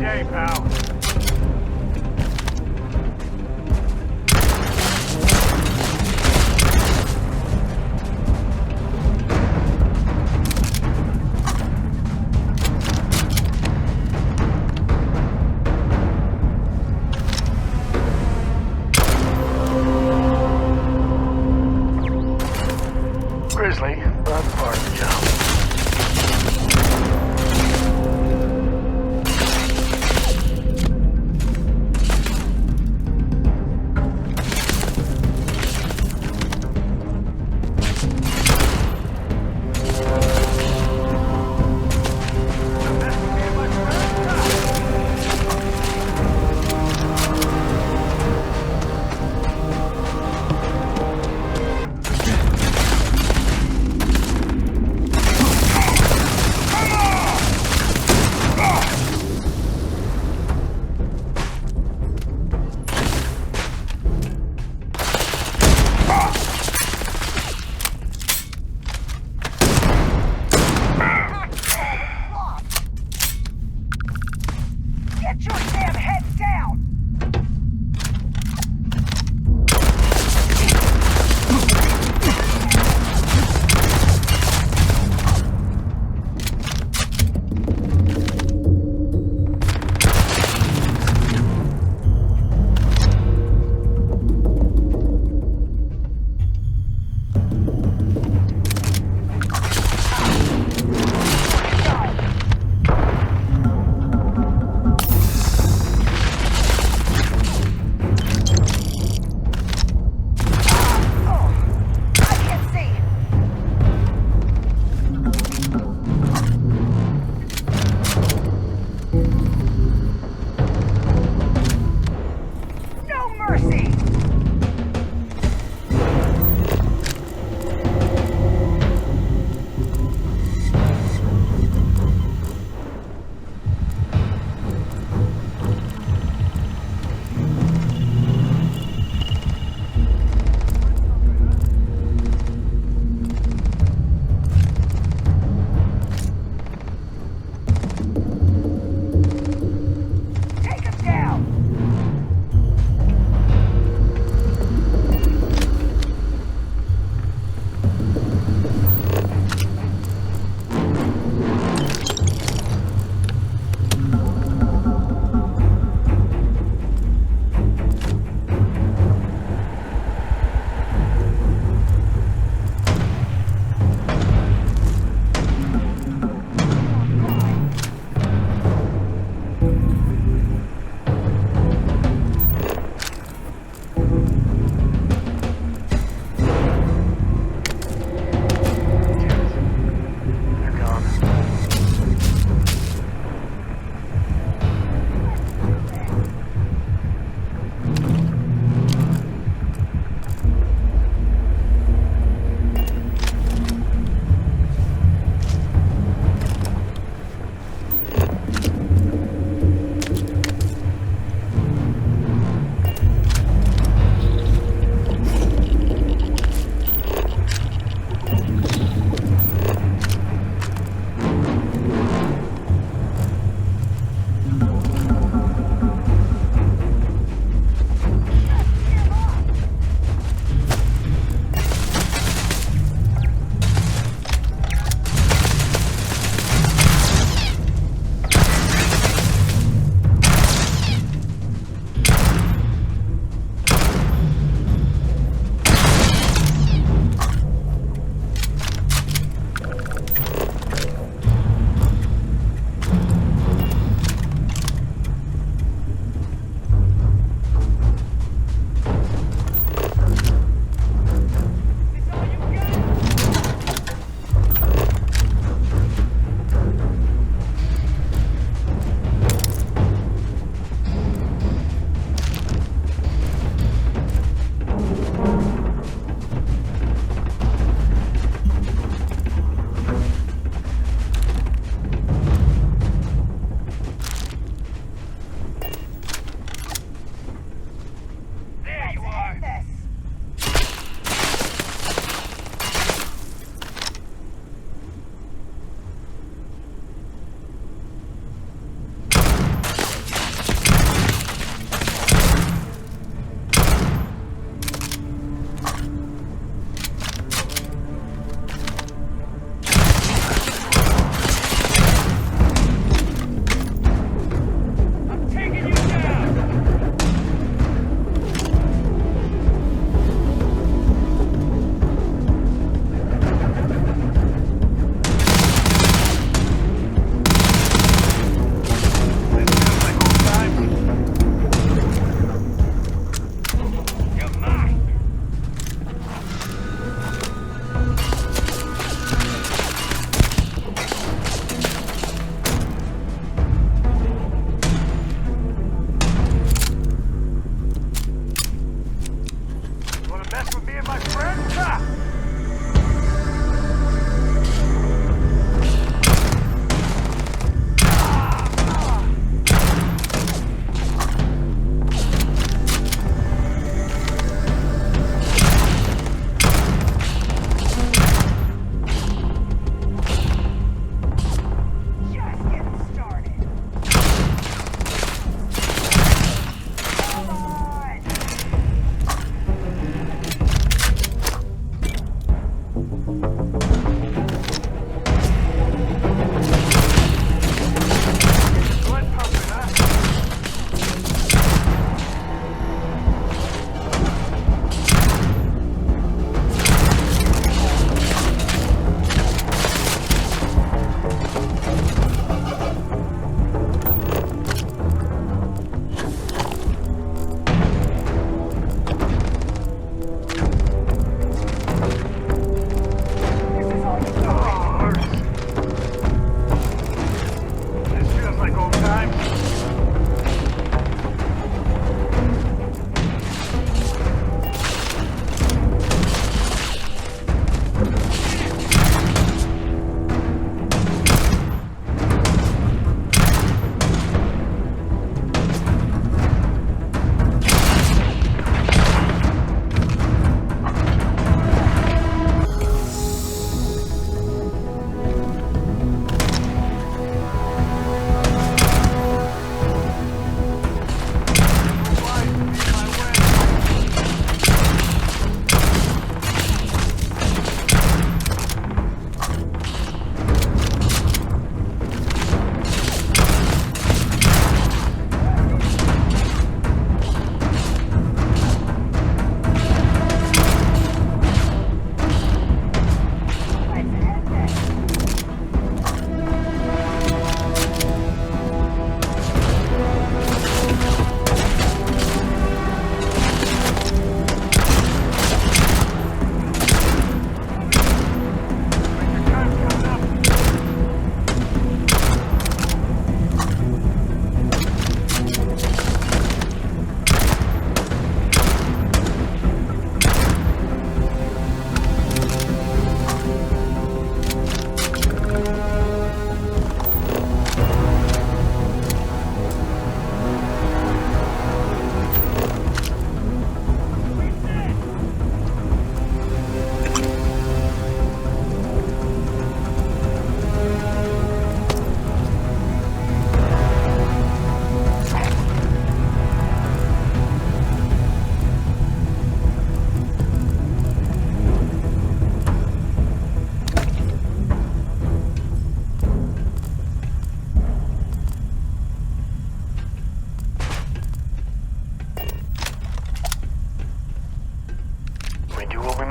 day, pal. Grizzly, that's part of the job.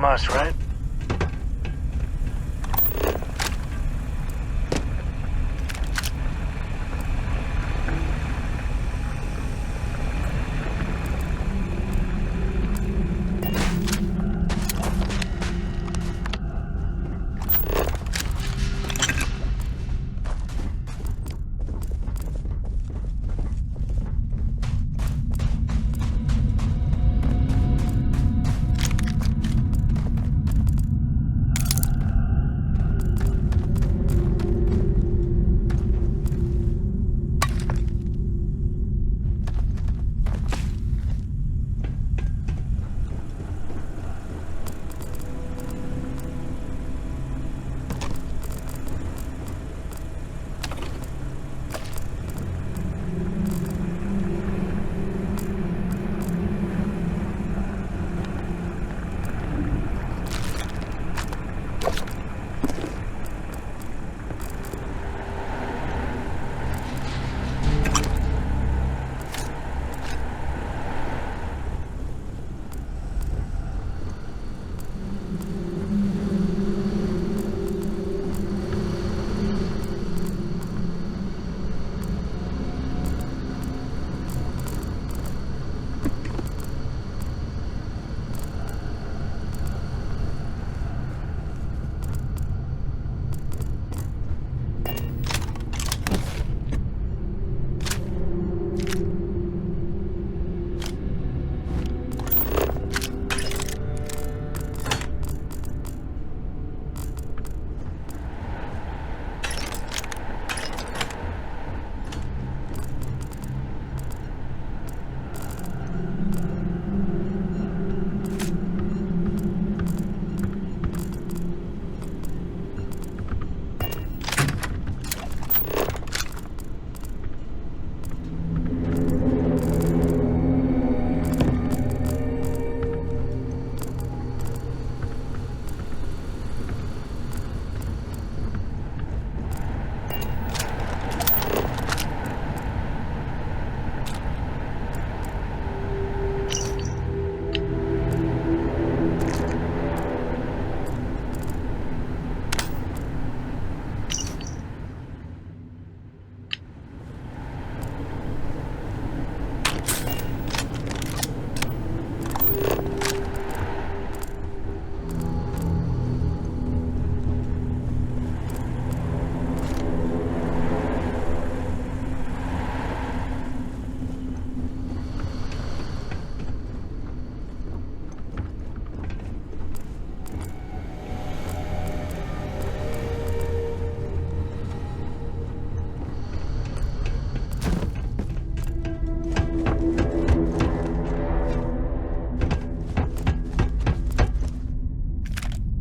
must, right?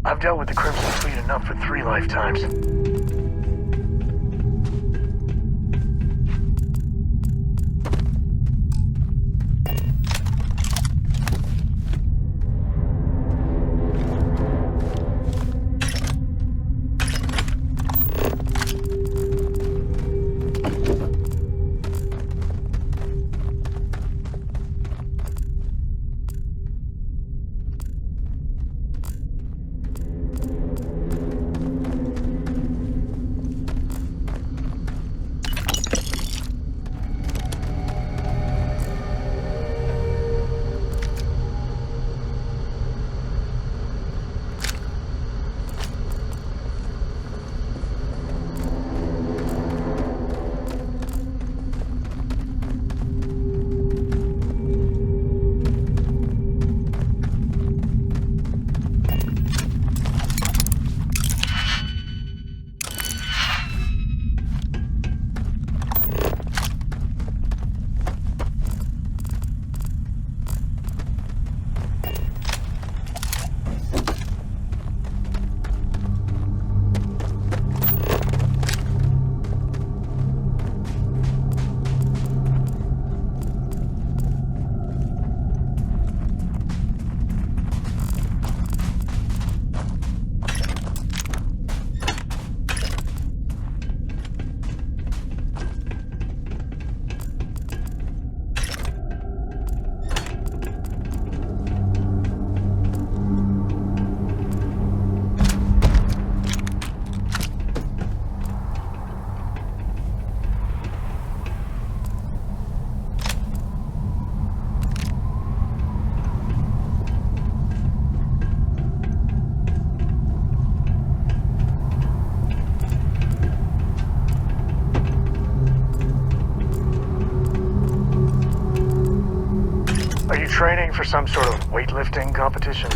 I've dealt with the Crimson Fleet enough for 3 lifetimes. training for some sort of weightlifting competition?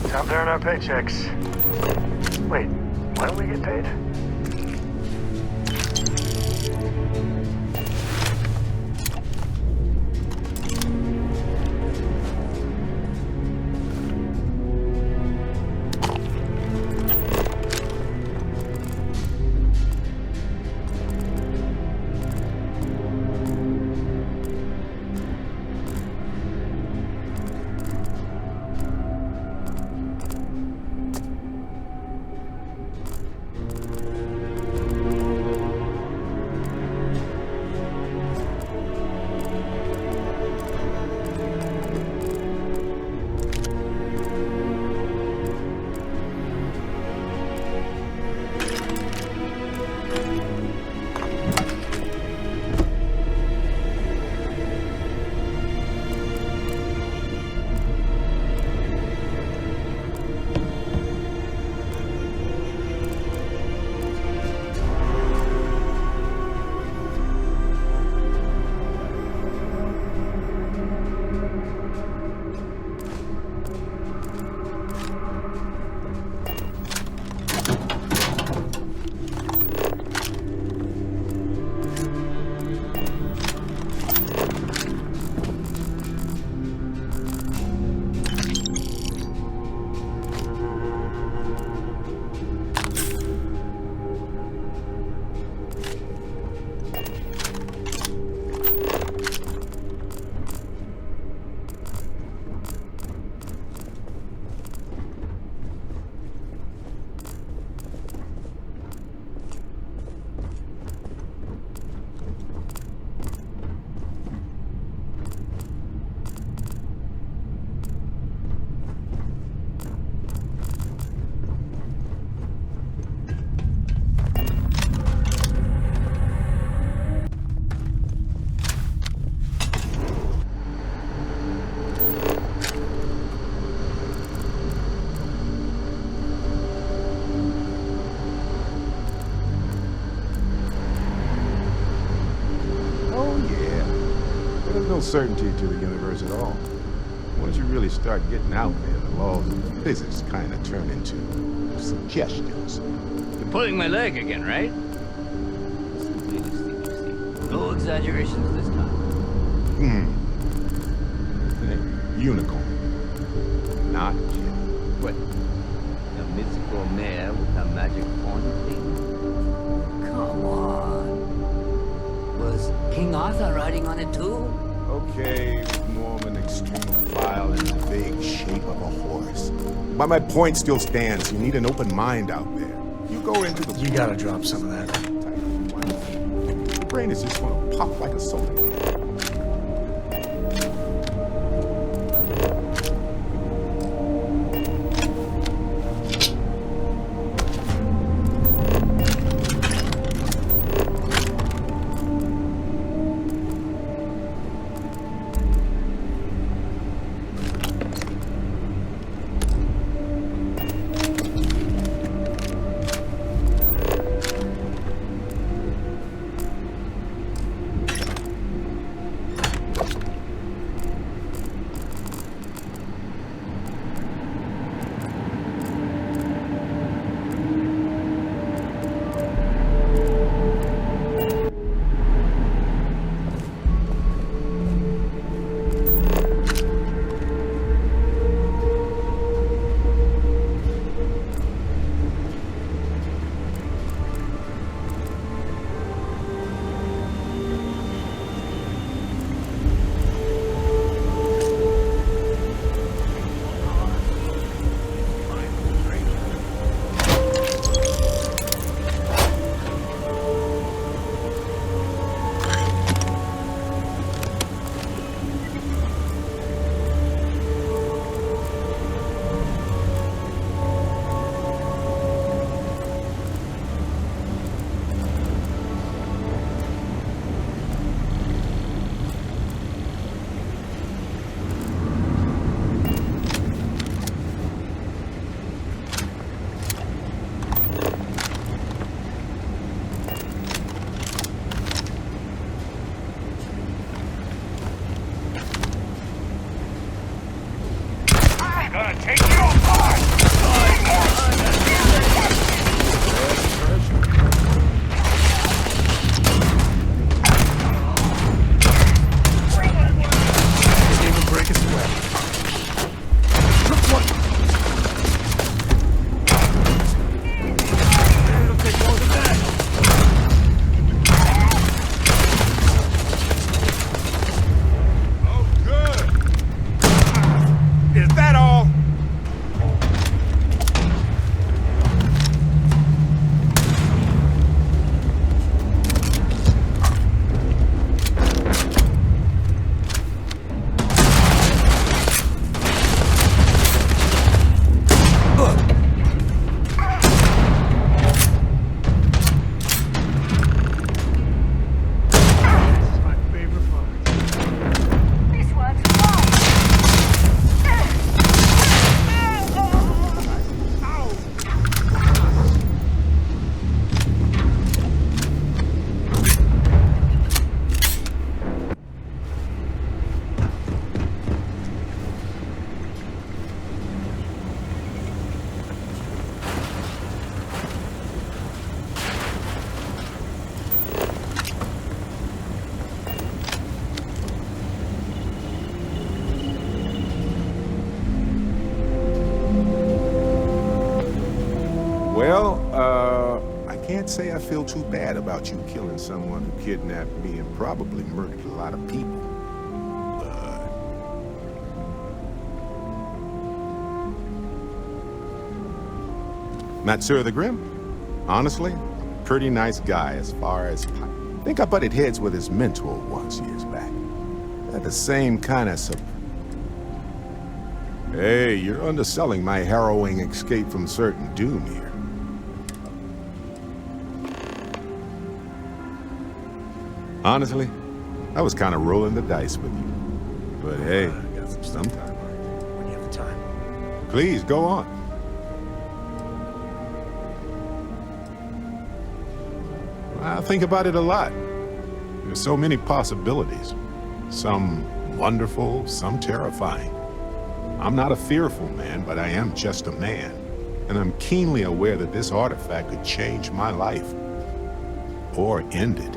Time to earn our paychecks. Wait, why don't we get paid? No certainty to the universe at all. Once you really start getting out there, the laws of physics kind of turn into suggestions. You're pulling my leg again, right? Steve. No exaggerations this time. Hey, unicorn. Not kid. What? A mythical mare with a magic horn thing? Come on. Was King Arthur riding on it too? Okay, Norman extremophile in the big shape of a horse. But my point still stands. You need an open mind out there. You go into the... You gotta drop some of that. The brain is just gonna pop like a soda can. Gonna take you apart! Didn't even break a sweat. What? It'll take more than that. Oh, good. Is that all? Well, I can't say I feel too bad about you killing someone who kidnapped me and probably murdered a lot of people. Matsur the Grim? Honestly, pretty nice guy as far as... I think I butted heads with his mentor once years back. Had the same kind of... Hey, you're underselling my harrowing escape from certain doom here. Honestly, I was kind of rolling the dice with you. But hey, I got some time when you have the time. Please, go on. I think about it a lot. There's so many possibilities. Some wonderful, some terrifying. I'm not a fearful man, but I am just a man. And I'm keenly aware that this artifact could change my life. Or end it.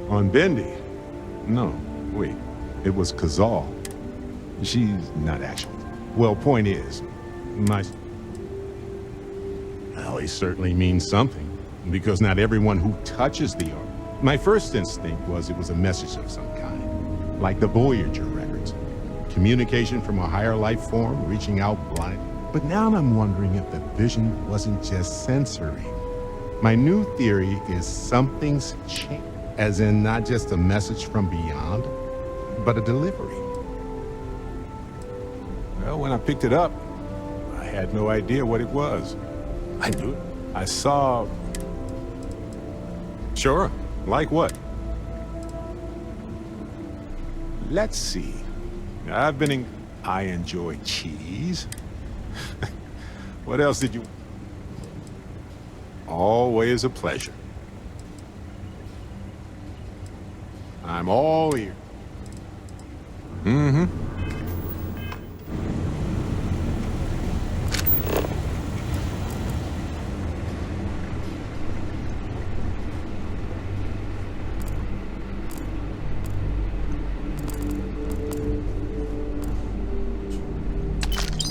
On Bendy? No, wait. It was Kazal. She's not actually. Well, point is, well, he certainly means something, because not everyone who touches the art. My first instinct was it was a message of some kind, like the Voyager records. Communication from a higher life form reaching out blind. But now I'm wondering if the vision wasn't just sensory. My new theory is something's changed. As in, not just a message from beyond, but a delivery. Well, when I picked it up, I had no idea what it was. I knew it. I saw... Sure. Like what? Let's see. I enjoy cheese. What else did you... Always a pleasure. I'm all ears. Mm-hmm.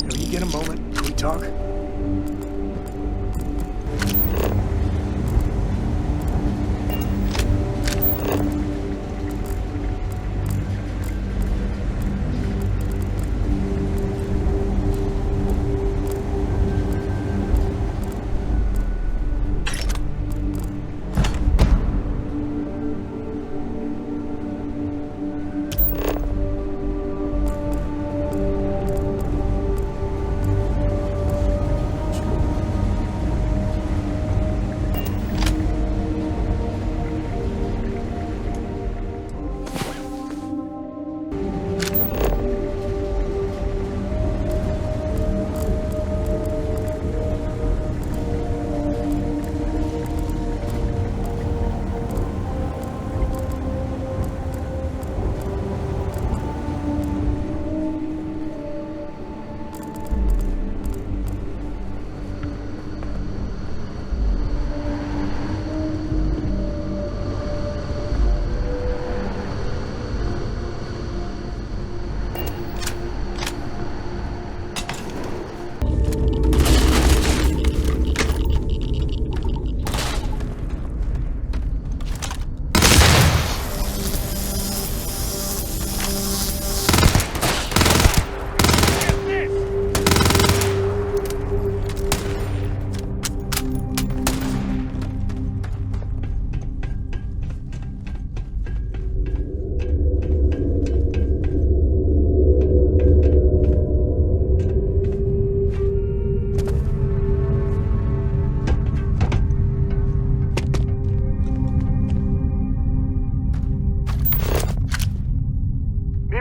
Can you get a moment? Can we talk?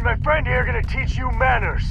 and my friend here are gonna teach you manners.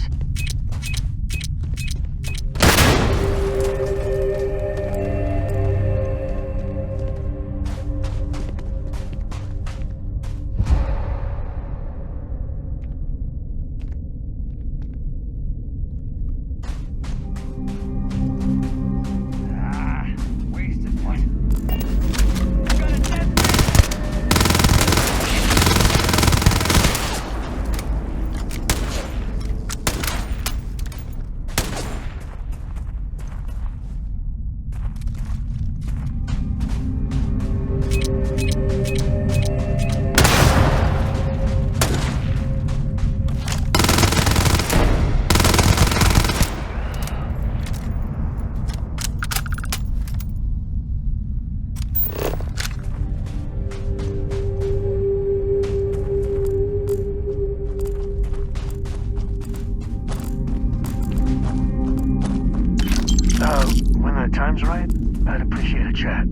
When the time's right, I'd appreciate a chat.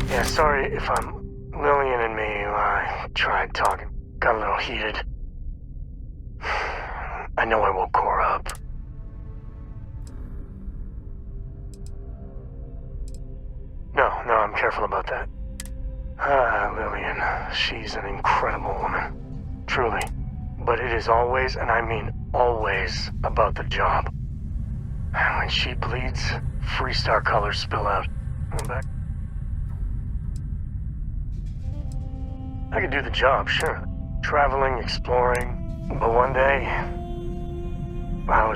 Yeah, sorry if Lillian and me, I tried talking, got a little heated. I know I woke Cora up. No, I'm careful about that. Lillian, she's an incredible woman. Truly. But it is always, and I mean always, about the job. When she bleeds, Freestar colors spill out. I'm back. I could do the job, sure. Traveling, exploring. But one day, I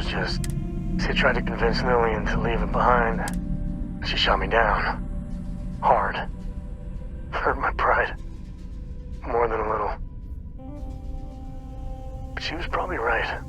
tried to convince Lillian to leave it behind. She shot me down. Hard. Hurt my pride. More than a little. But she was probably right.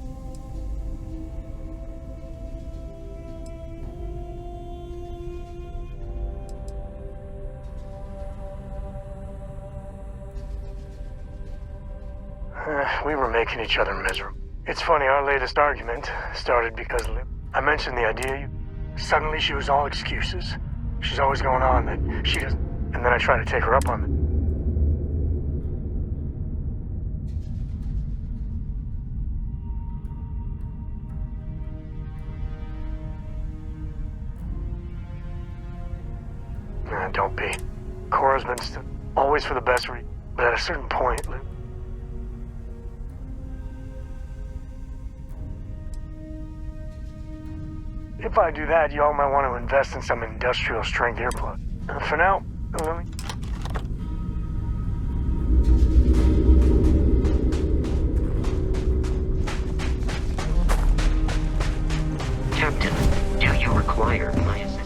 We were making each other miserable. It's funny, our latest argument started because I mentioned the idea. Suddenly she was all excuses. She's always going on that she doesn't. And then I tried to take her up on it. Don't be. Cora's been always for the best reason. But at a certain point, if I do that, y'all might want to invest in some industrial strength earplug. For now, Lily. Captain, do you require my assistance?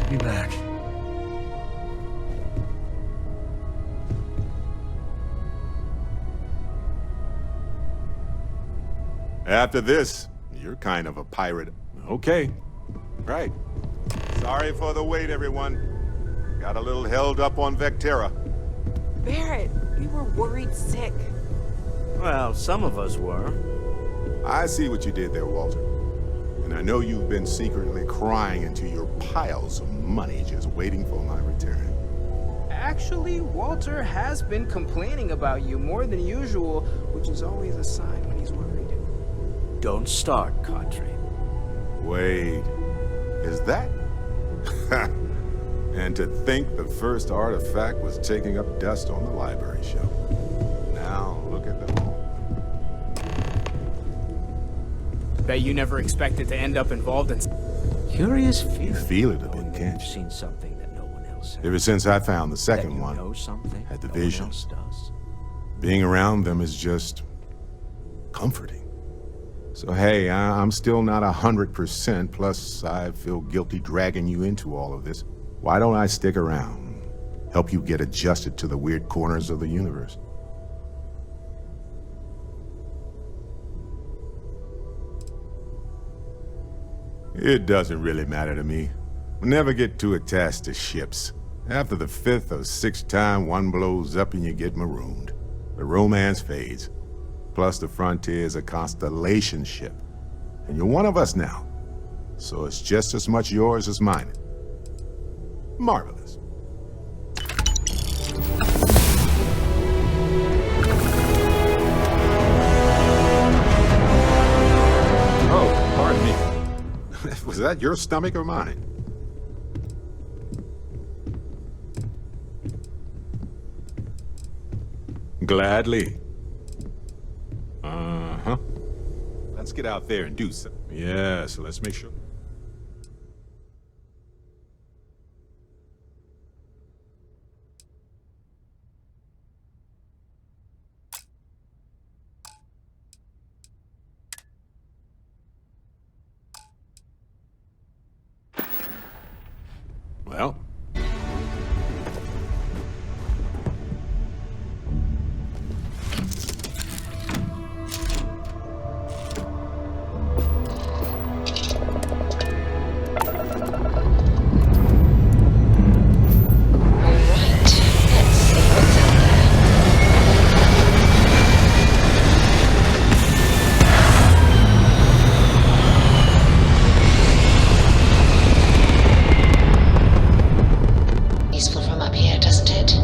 Be back. After this, you're kind of a pirate. Okay. Right. Sorry for the wait, everyone. Got a little held up on Vectera. Barrett, we were worried sick. Well, some of us were. I see what you did there, Walter. And I know you've been secretly crying into your piles of money just waiting for my return. Actually, Walter has been complaining about you more than usual, which is always a sign when he's worried. Don't start, Kadri. Wait, is that? And to think the first artifact was taking up dust on the library shelf. Now, look at them all. Bet you never expected to end up involved in... Curious feeling. You feel it a bit, knowing that can't you've you? seen something that no one else has. Ever since I found the That second you one, know something had the no vision. one else does. Being around them is just comforting. So hey, I'm still not 100%, plus I feel guilty dragging you into all of this. Why don't I stick around? Help you get adjusted to the weird corners of the universe. It doesn't really matter to me. Never get too attached to ships. After the 5th or 6th time one blows up and you get marooned, the romance fades. Plus the Frontier is a constellation ship. And you're one of us now. So it's just as much yours as mine. Marvelous. Oh, pardon me. Was that your stomach or mine? Gladly. Uh-huh. Let's get out there and do something. Yes, let's make sure. Well. Useful from up here, doesn't it?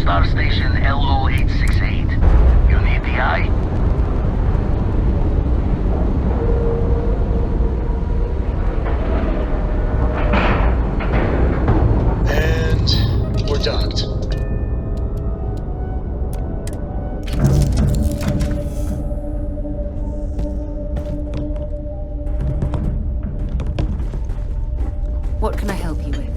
Star Station LO868. You need the eye? And we're docked. What can I help you with?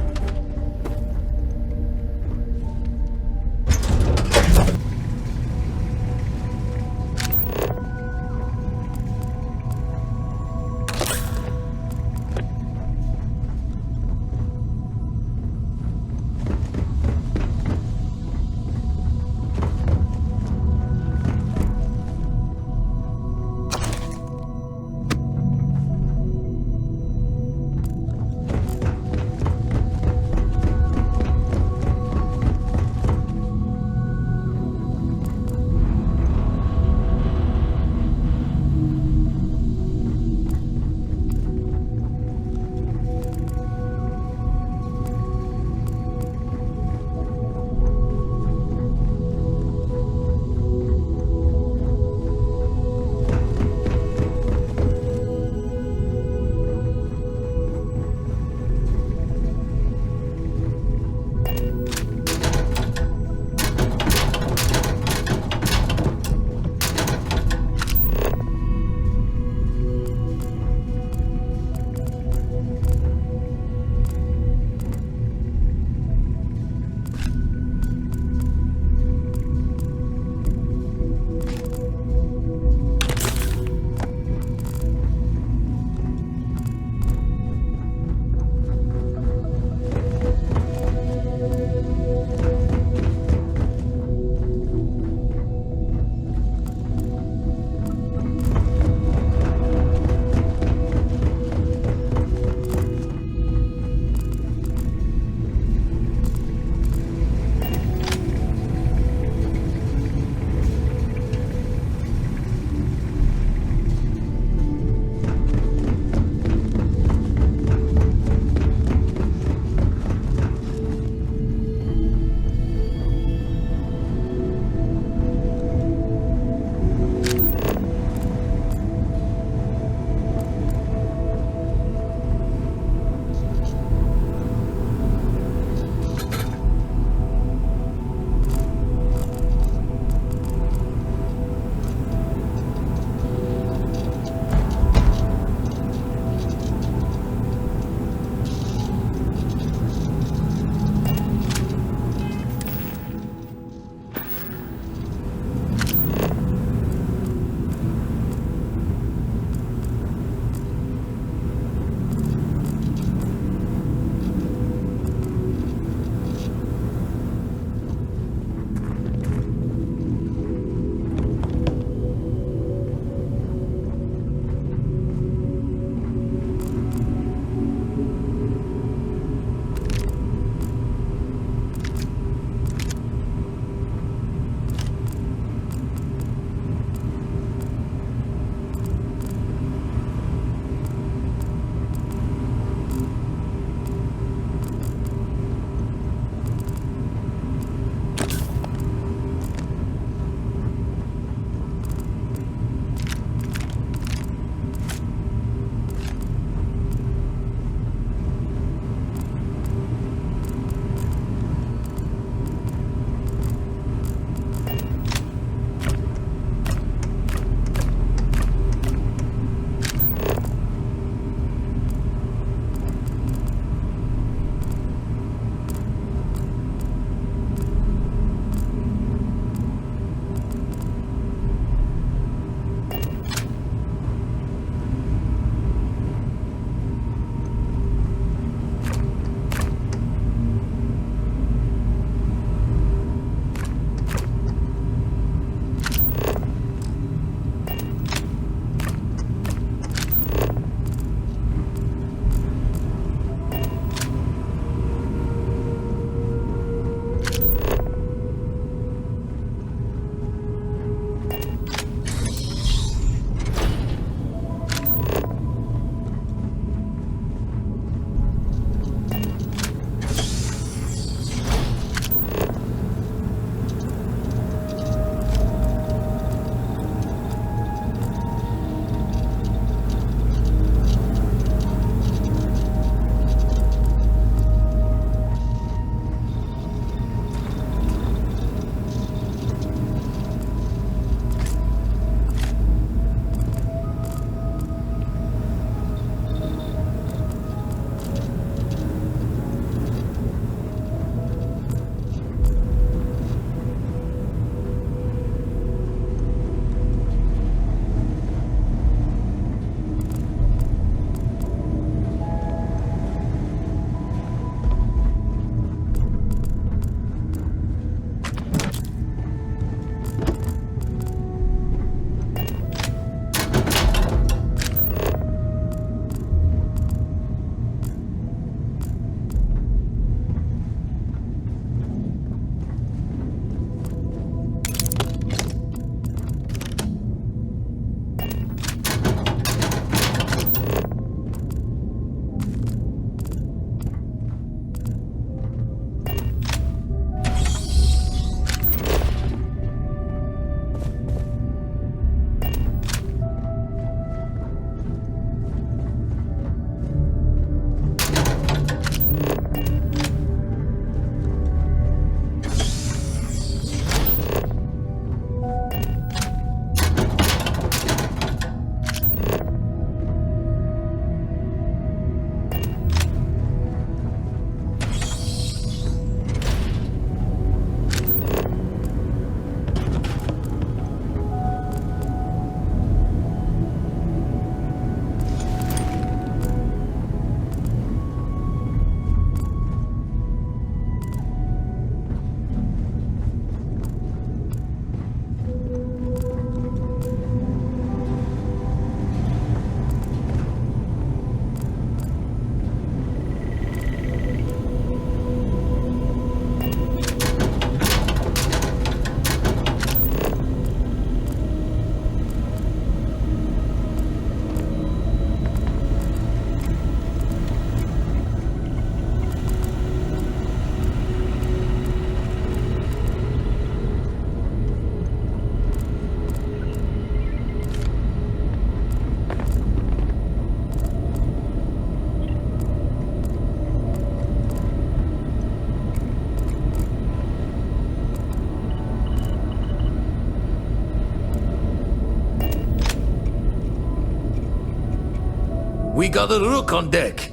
We got a rook on deck.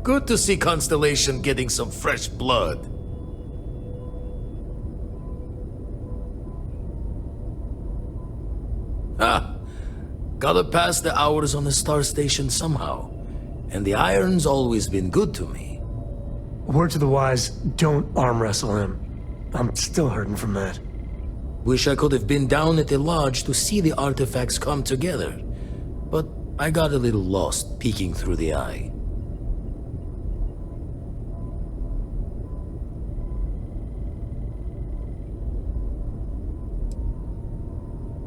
Good to see Constellation getting some fresh blood. Ah, gotta pass the hours on the Star Station somehow. And the Iron's always been good to me. Word to the wise, don't arm wrestle him. I'm still hurting from that. Wish I could have been down at the lodge to see the artifacts come together. But I got a little lost peeking through the eye.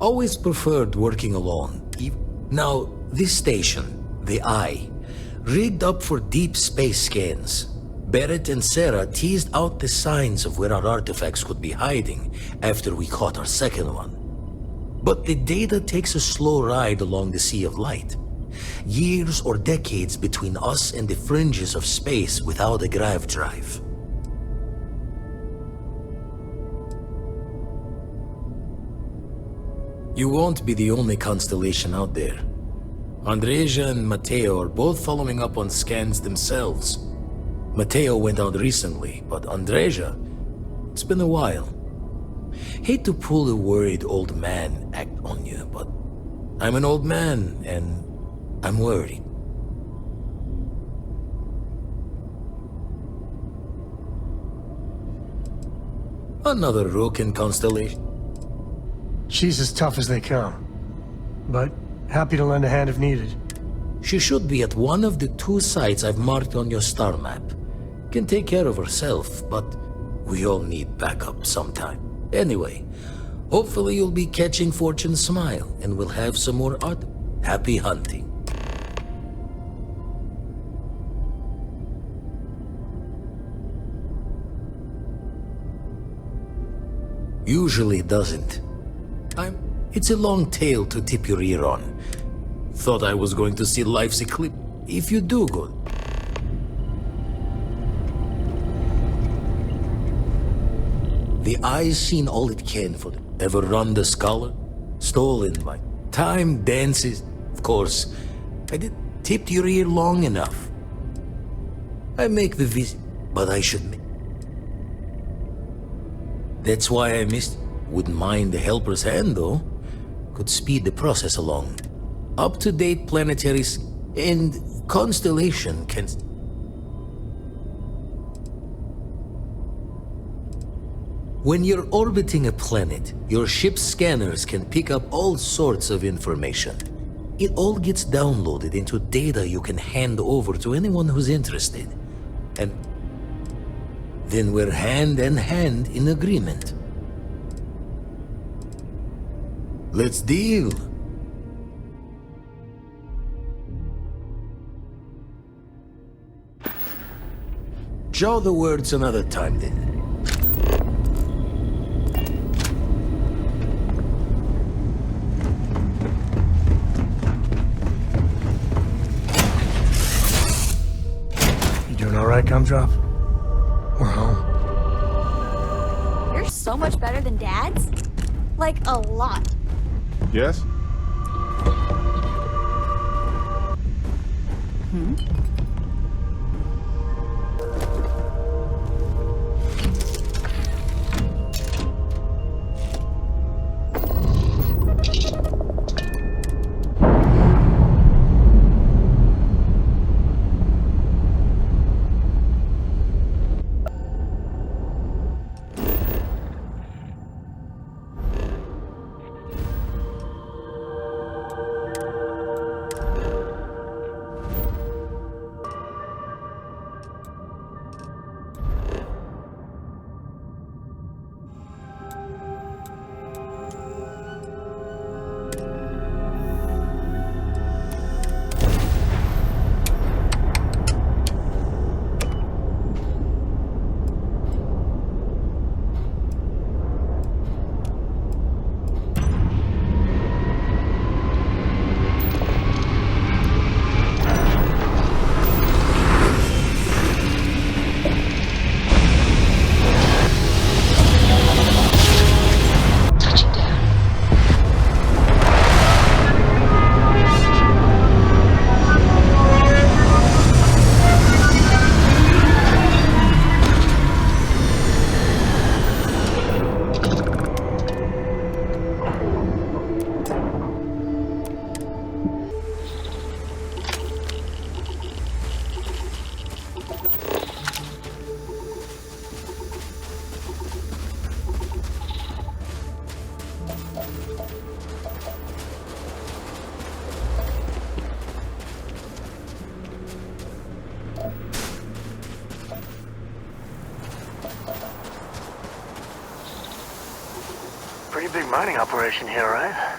Always preferred working alone. Now, this station, the Eye, rigged up for deep space scans. Barrett and Sarah teased out the signs of where our artifacts could be hiding after we caught our second one. But the data takes a slow ride along the Sea of Light. Years or decades between us and the fringes of space without a grav drive. You won't be the only constellation out there. Andreja and Matteo are both following up on scans themselves. Matteo went out recently, but Andreja, it's been a while. Hate to pull a worried old man act on you, but I'm an old man and I'm worried. Another rook in Constellation. She's as tough as they come. But happy to lend a hand if needed. She should be at one of the 2 sites I've marked on your star map. Can take care of herself, but we all need backup sometime. Anyway, hopefully you'll be catching Fortune's smile and we'll have some more art. Happy hunting. Usually doesn't. It's a long tale to tip your ear on. Thought I was going to see life's eclipse. If you do good. The Eye's seen all it can for them. Ever run the scholar? Stolen my time, dances. Of course, I did tip your ear long enough. I make the visit, but I should make. That's why I missed. Wouldn't mind the helper's hand, though. Could speed the process along. Up-to-date planetaries and constellation can... When you're orbiting a planet, your ship's scanners can pick up all sorts of information. It all gets downloaded into data you can hand over to anyone who's interested. And then we're hand in hand in agreement. Let's deal. Jaw the words another time then. You doing all right, Gumdrop? We're home. You're so much better than Dad's? Like, a lot. Yes? Pretty big mining operation here, right?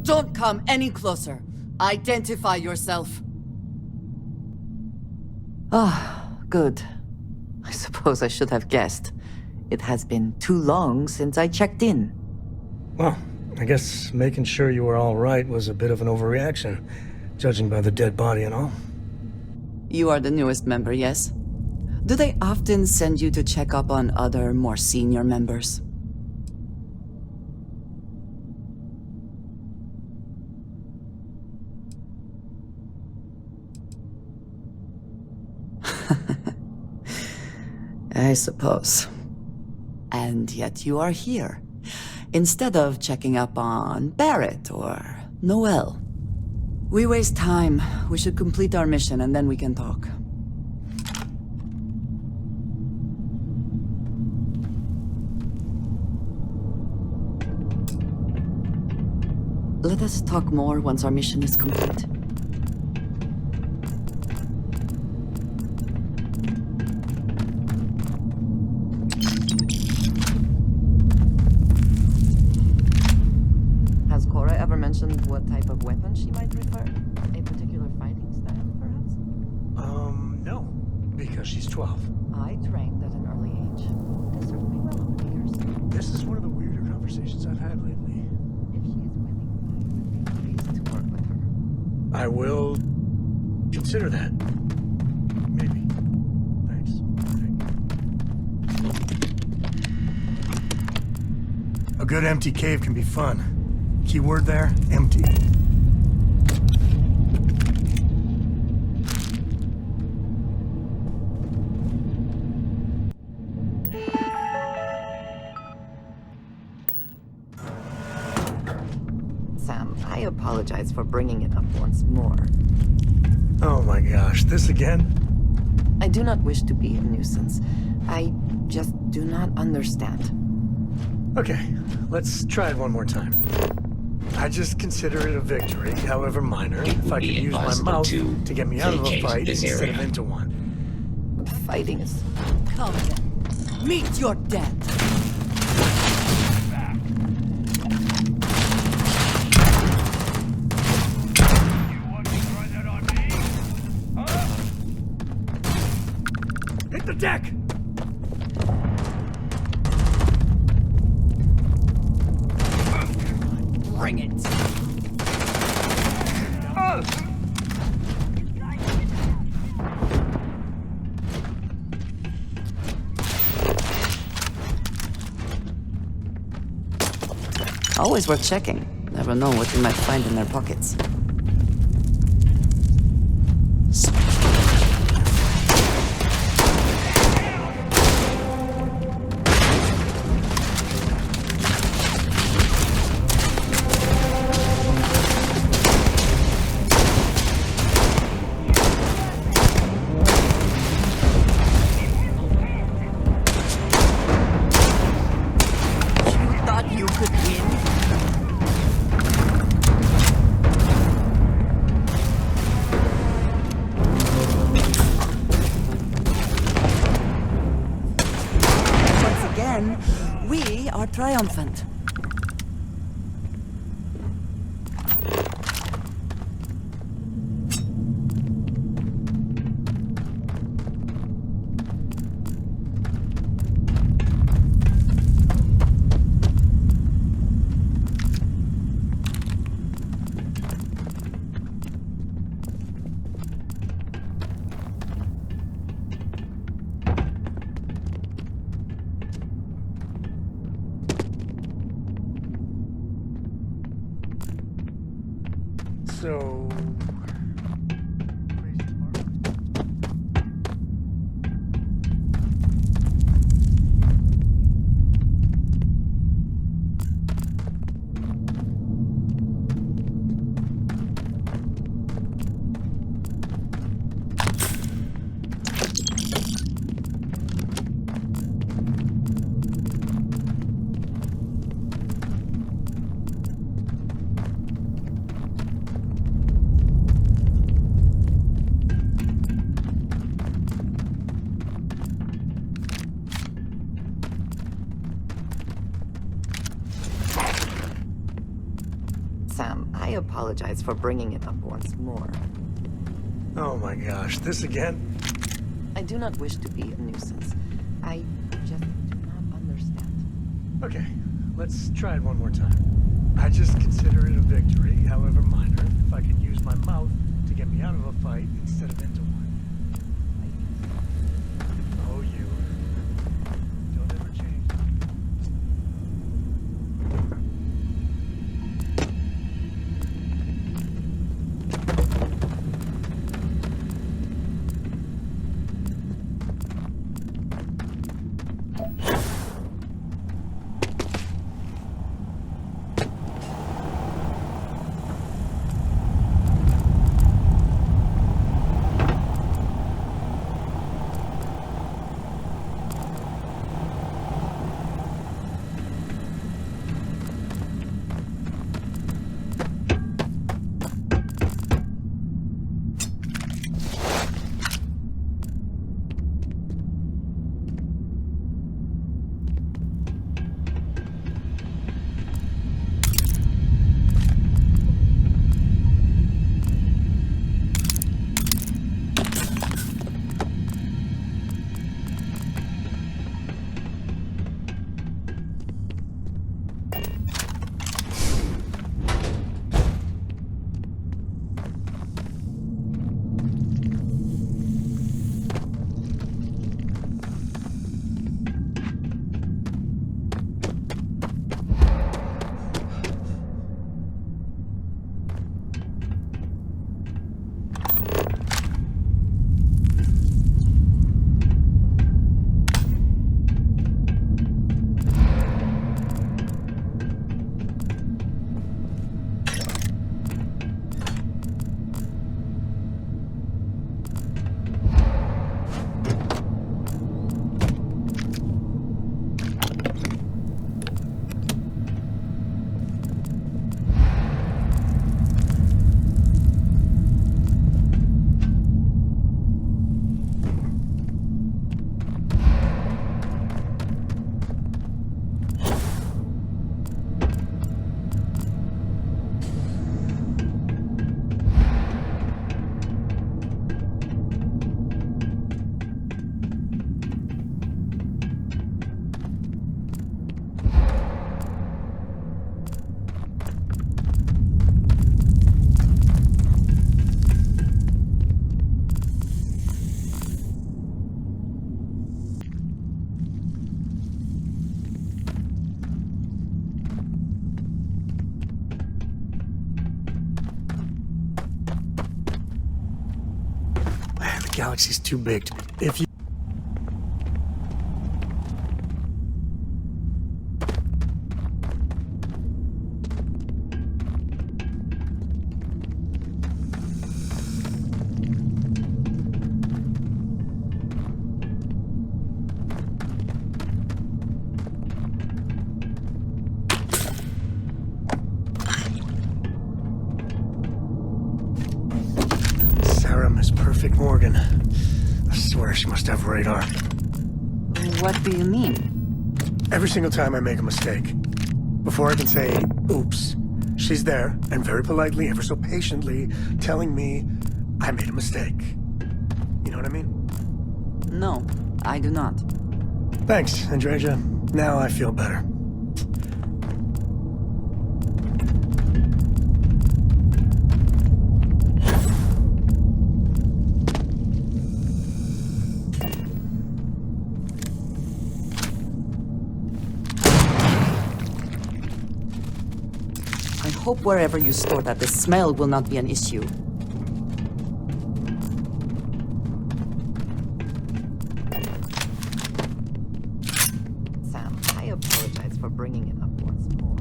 Don't come any closer. Identify yourself. Ah, good. I suppose I should have guessed. It has been too long since I checked in. Well, I guess making sure you were all right was a bit of an overreaction, judging by the dead body and all. You are the newest member, yes? Do they often send you to check up on other, more senior members? I suppose. And yet you are here, instead of checking up on Barrett or Noel. We waste time. We should complete our mission and then we can talk. Let us talk more once our mission is complete. Has Cora ever mentioned what type of weapon she might prefer? A particular fighting style, perhaps? No. Because she's 12. I trained at an early age. This served me well over the years. This is one of the weirder conversations I've had lately. If she is willing, I would be pleased to work with her. I will consider that. Maybe. Thanks. A good empty cave can be fun. Keyword there, empty. Sam, I apologize for bringing it up once more. Oh my gosh, this again? I do not wish to be a nuisance. I just do not understand. Okay, let's try it one more time. I just consider it a victory, however minor, if I could use my mouth to get me out of a fight instead of into one. Fighting is... Come then. Meet your death. Hit the deck! Bring it. Always worth checking. Never know what you might find in their pockets. We are triumphant. So... I apologize for bringing it up once more. Oh my gosh, this again? I do not wish to be a nuisance. I just do not understand. Okay, let's try it one more time. I just consider it a victory, however minor, if I can use my mouth to get me out of a fight instead of into one. Oh, you. Don't ever change. Galaxy's too big. If you... Sarah, Miss Perfect Morgan. I swear she must have radar. What do you mean? Every single time I make a mistake, before I can say, oops, she's there, and very politely, ever so patiently, telling me I made a mistake. You know what I mean? No, I do not. Thanks, Andreja. Now I feel better. I hope wherever you store that, the smell will not be an issue. Sam, I apologize for bringing it up once more.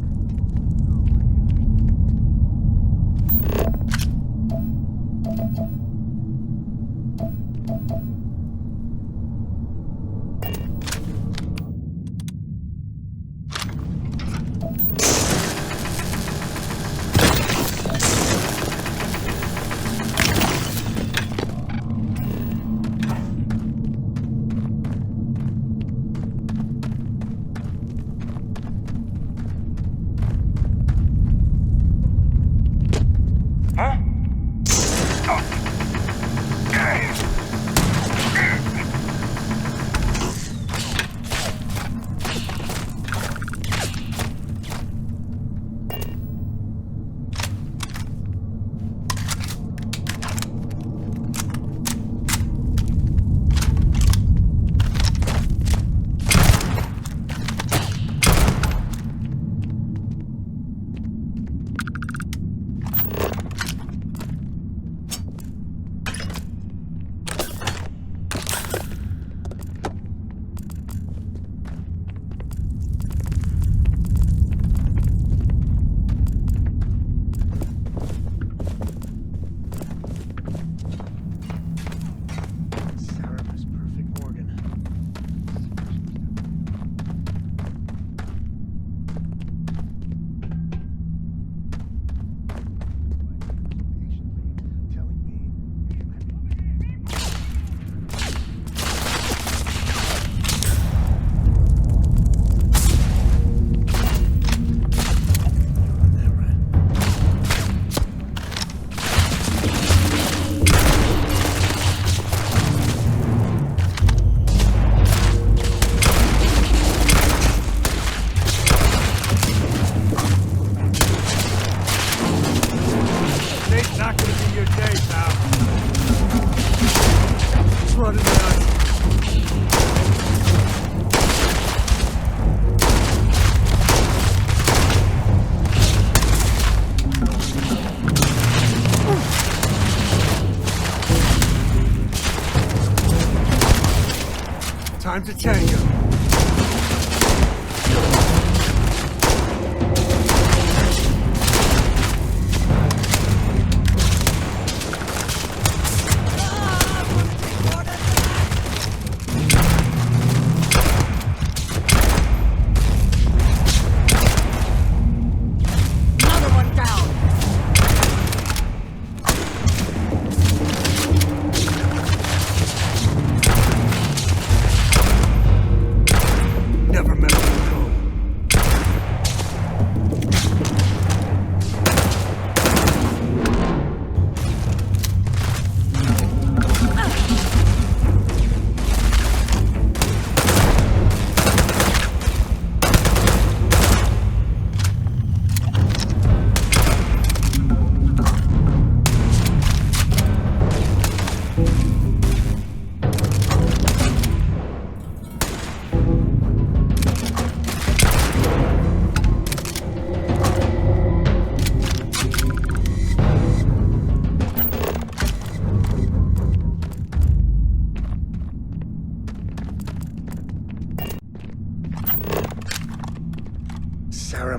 time to tango.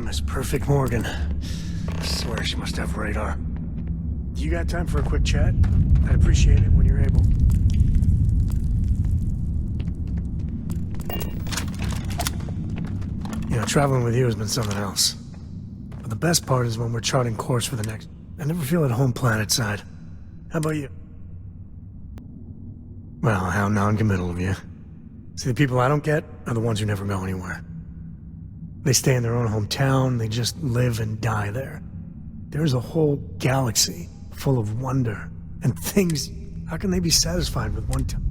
Miss Perfect Morgan. I swear she must have radar. You got time for a quick chat? I'd appreciate it when you're able. You know, traveling with you has been something else. But the best part is when we're charting course for the next... I never feel at home planet side. How about you? Well, how non-committal of you. See, the people I don't get are the ones who never go anywhere. They stay in their own hometown, they just live and die there. There's a whole galaxy full of wonder and things. How can they be satisfied with one time?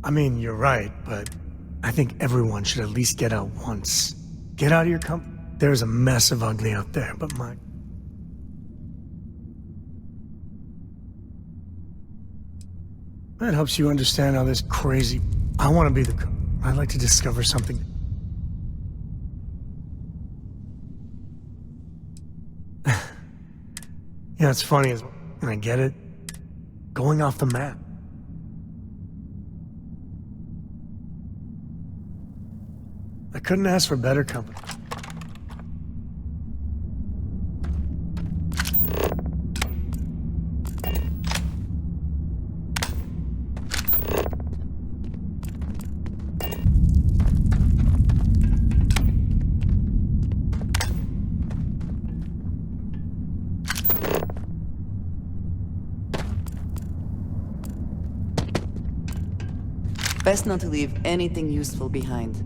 I mean, you're right, but I think everyone should at least get out once. Get out of your There's a mess of ugly out there, but my... That helps you understand how this crazy... I want to be the... I'd like to discover something. Yeah, it's funny, and I get it. Going off the map. I couldn't ask for better company. Best not to leave anything useful behind.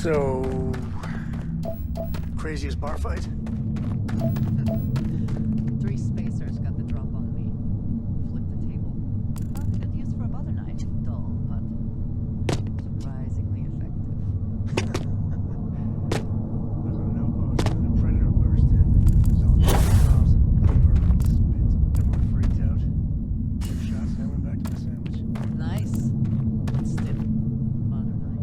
So... craziest bar fight? 3 spacers got the drop on me. Flip the table. Not good use for a butter knife. Dull, but surprisingly effective. There's a no-boat and a predator burst in. There's all miles and birds, spit. Everyone freaked out. 2 shots and I went back to the sandwich. Nice. But still, butter knife.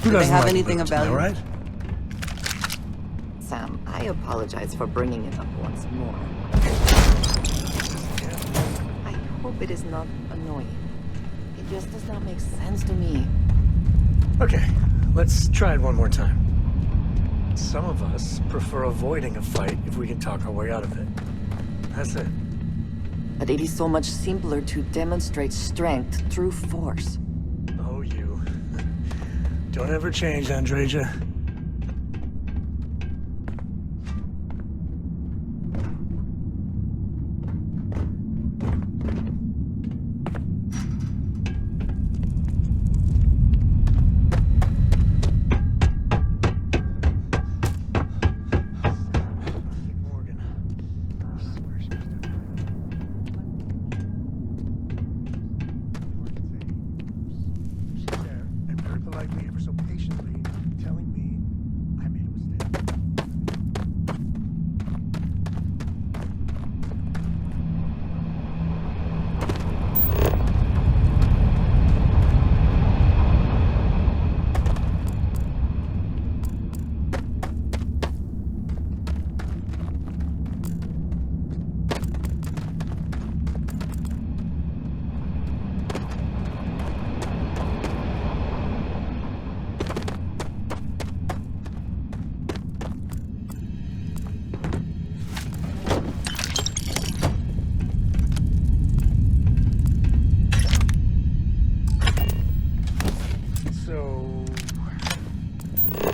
Who Do they doesn't have like anything loot, of value? am I right? Sam, I apologize for bringing it up once more. I hope it is not annoying. It just does not make sense to me. Okay, let's try it one more time. Some of us prefer avoiding a fight if we can talk our way out of it. That's it. But it is so much simpler to demonstrate strength through force. Oh, you. Don't ever change, Andreja.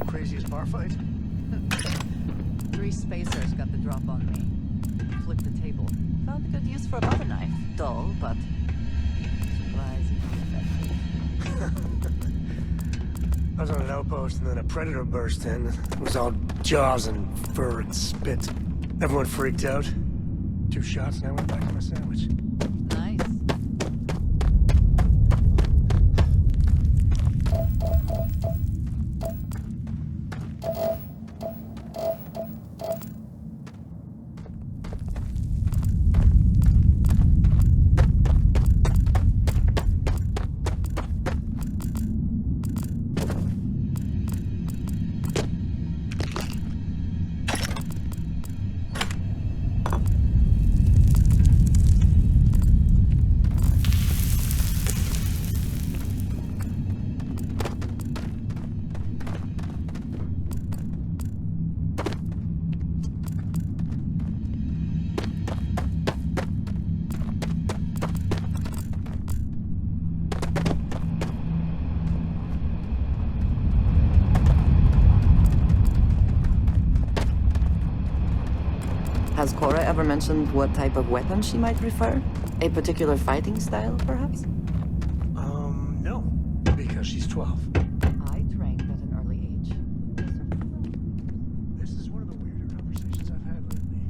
Craziest bar fight? 3 spacers got the drop on me. Flipped the table. Found a good use for a butter knife. Dull, but surprisingly effective. I was on an outpost and then a predator burst in. It was all jaws and fur and spit. Everyone freaked out. 2 shots and I went back to my sandwich. Nice. Has Cora ever mentioned what type of weapon she might prefer? A particular fighting style, perhaps? No. Because she's 12. I trained at an early age. This is one of the weirder conversations I've had lately.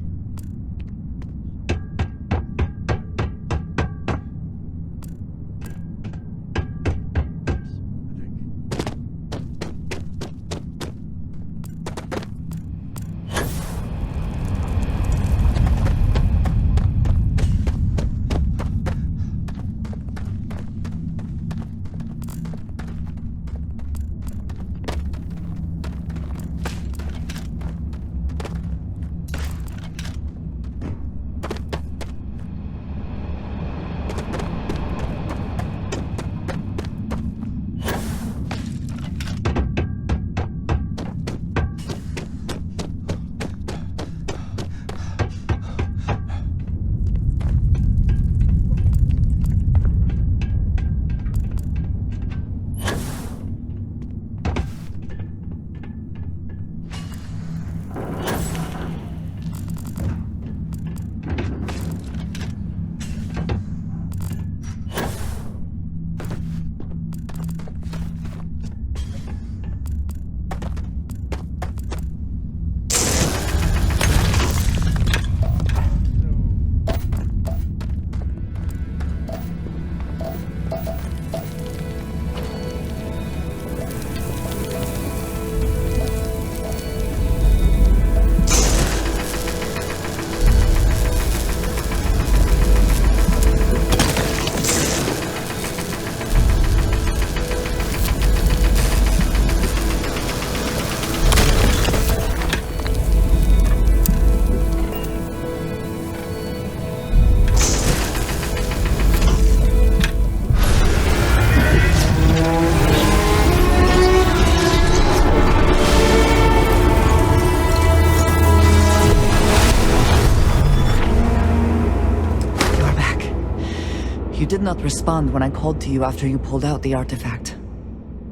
not respond when I called to you after you pulled out the artifact.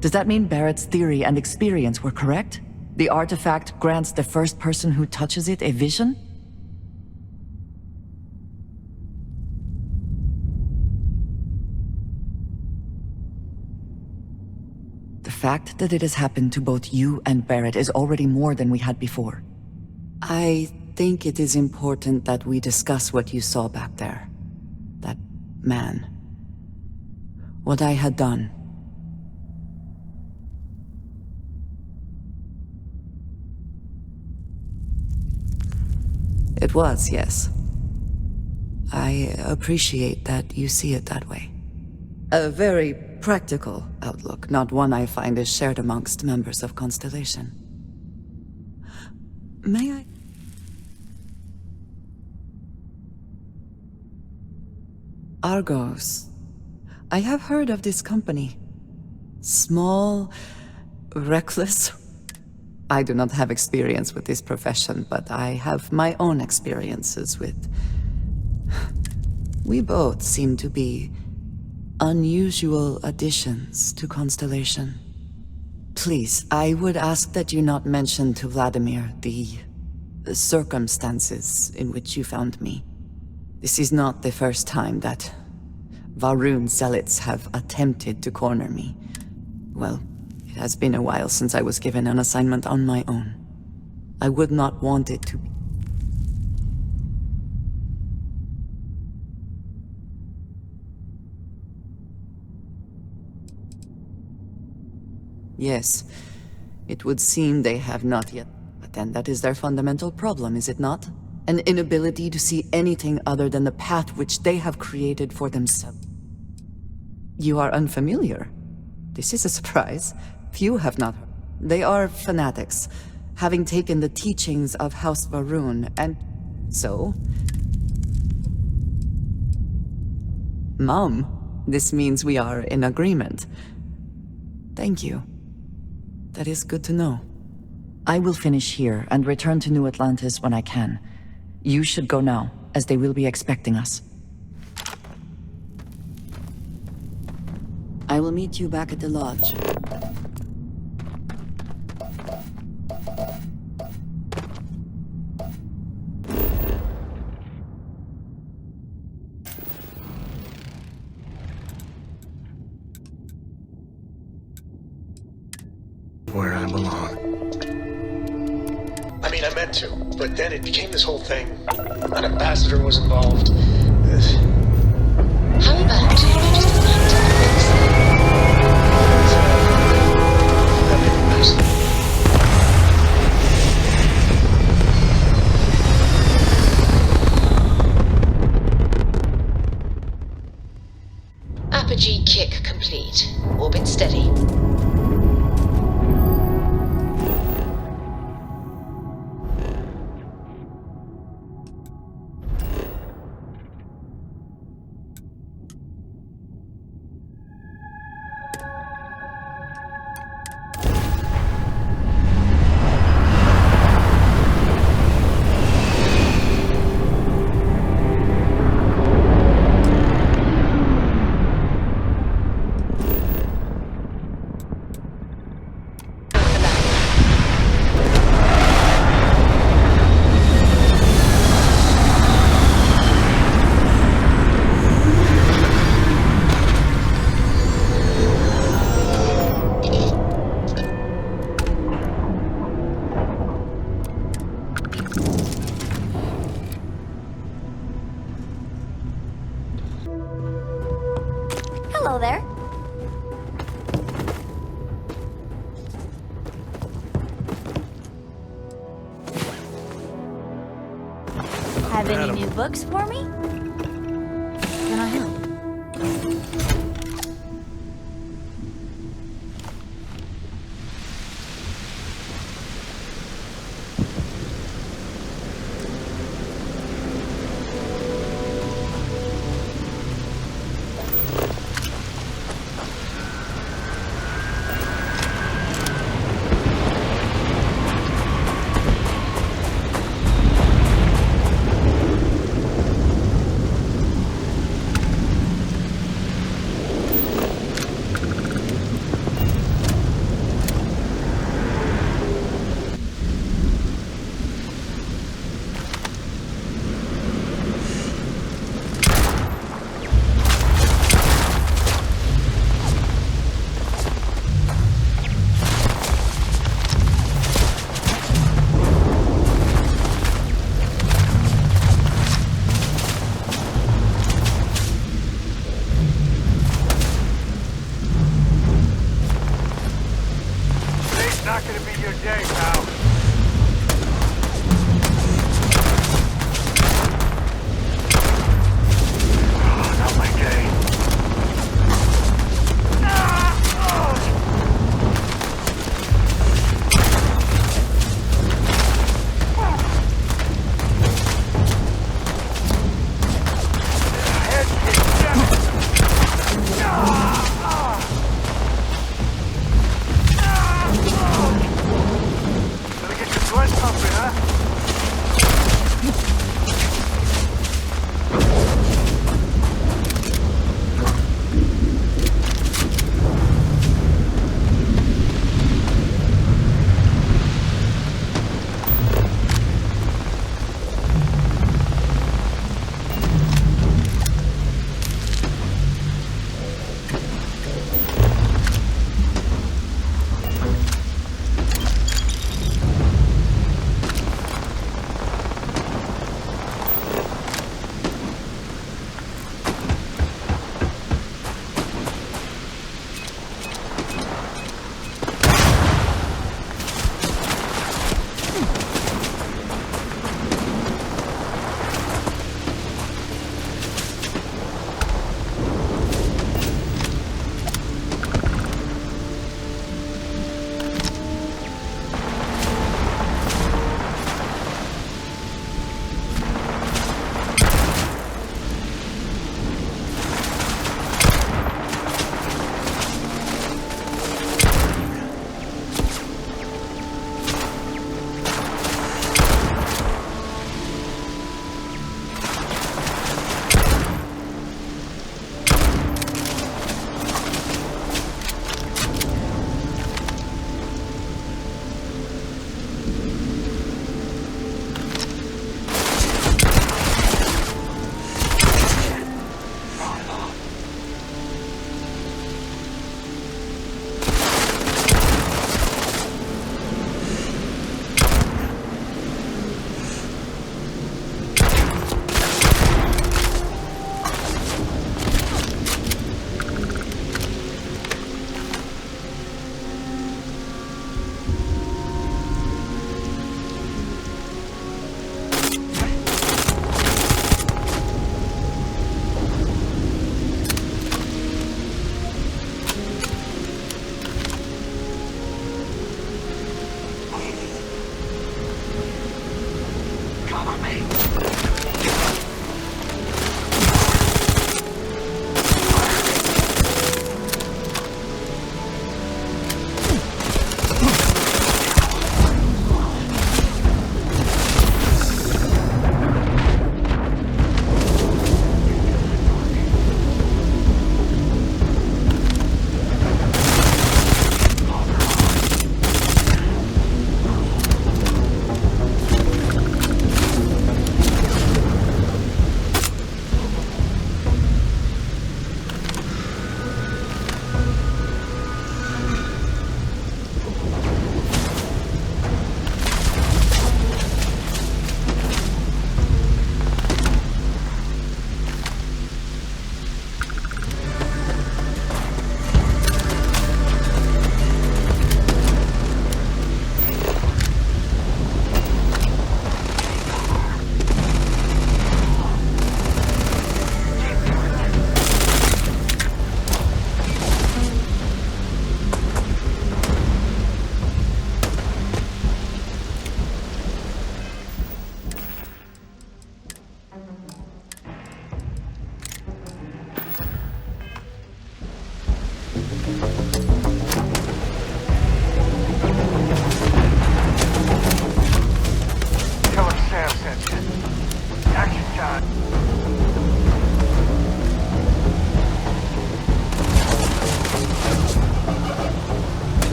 Does that mean Barrett's theory and experience were correct? The artifact grants the first person who touches it a vision? The fact that it has happened to both you and Barrett is already more than we had before. I think it is important that we discuss what you saw back there. That man. What I had done. It was, yes. I appreciate that you see it that way. A very practical outlook, not one I find is shared amongst members of Constellation. May I? Argos. I have heard of this company. Small, reckless. I do not have experience with this profession, but I have my own experiences with... We both seem to be unusual additions to Constellation. Please, I would ask that you not mention to Vladimir the circumstances in which you found me. This is not the first time that Va'ruun zealots have attempted to corner me. Well, it has been a while since I was given an assignment on my own. I would not want it to be. Yes, it would seem they have not yet. But then that is their fundamental problem, is it not? An inability to see anything other than the path which they have created for themselves. You are unfamiliar. This is a surprise. Few have not. They are fanatics, having taken the teachings of House Va'ruun, and so... Mom, this means we are in agreement. Thank you. That is good to know. I will finish here and return to New Atlantis when I can. You should go now, as they will be expecting us. I will meet you back at the lodge. Where I belong. I mean, I meant to, but then it became this whole thing. An ambassador was involved. How about you just find That made me nice. Apogee kick complete. Orbit steady. Hello there. Have any new books for me? Can I help?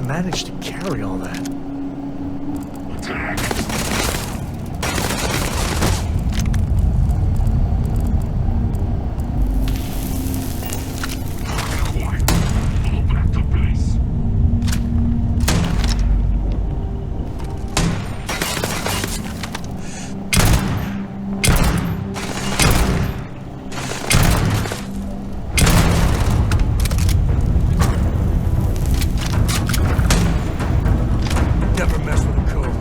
manage to carry all that? Attack! Never mess with a code.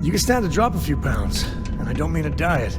You can stand to drop a few pounds, and I don't mean a diet.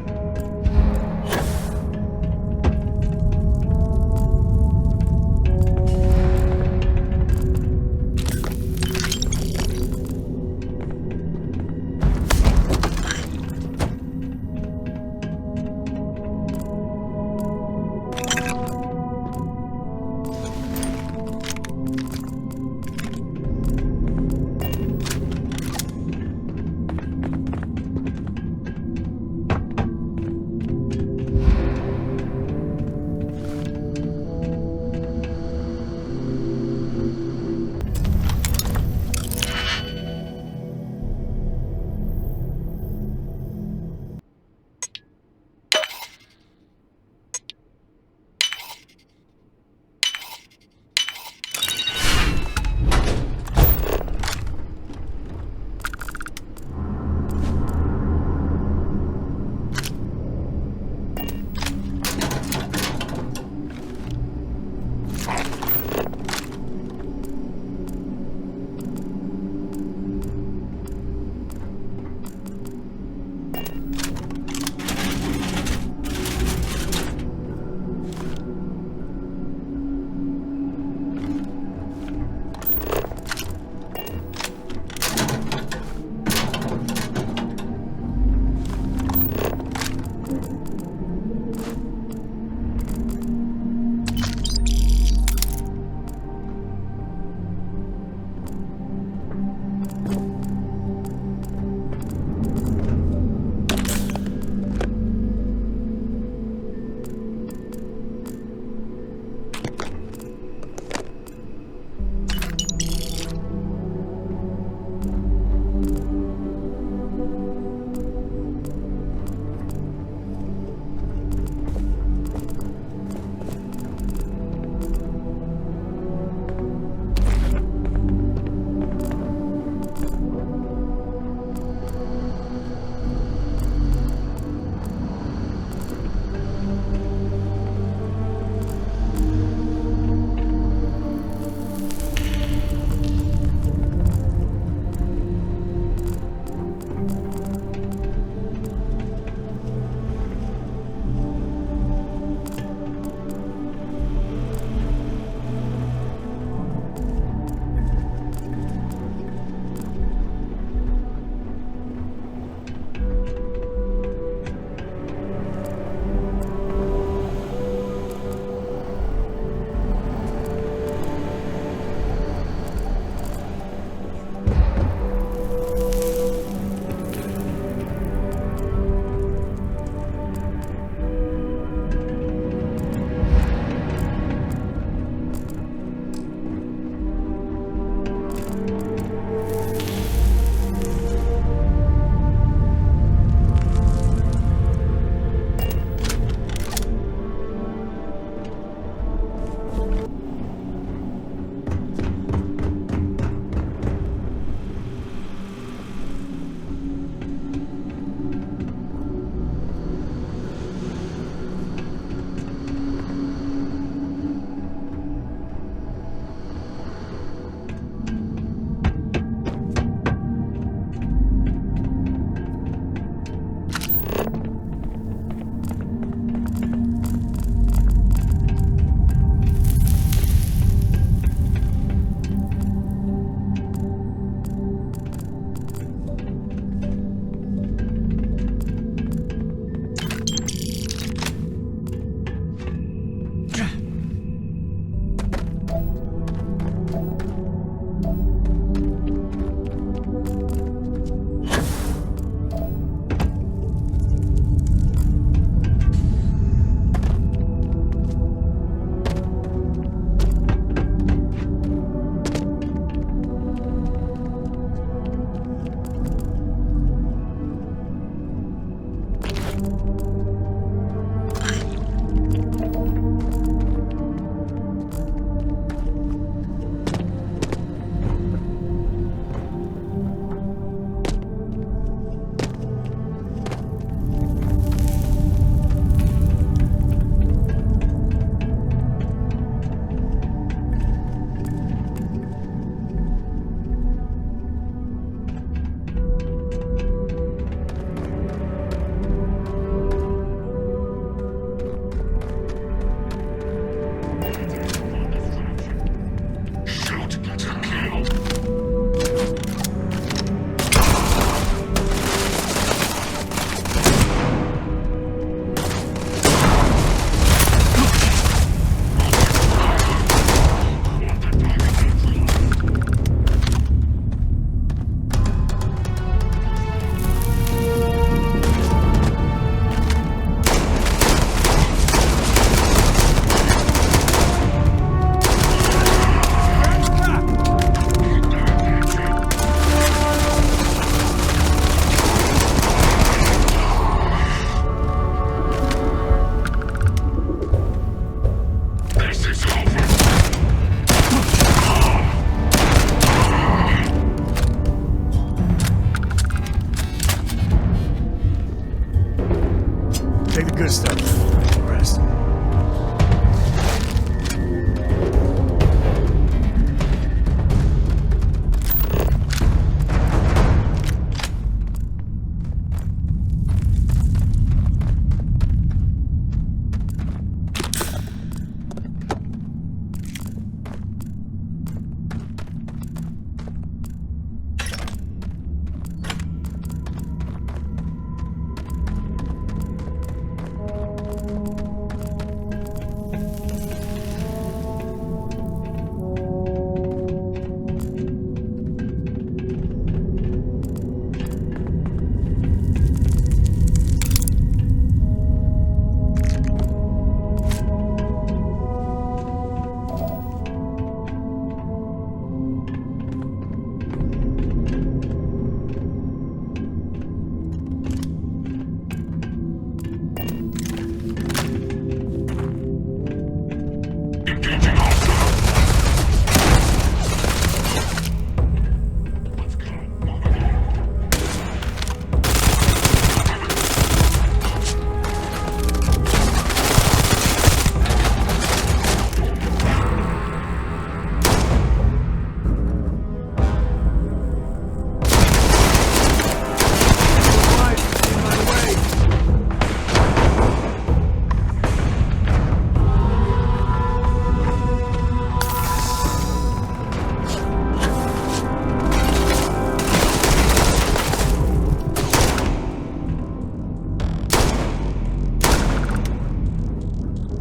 good stuff. The rest.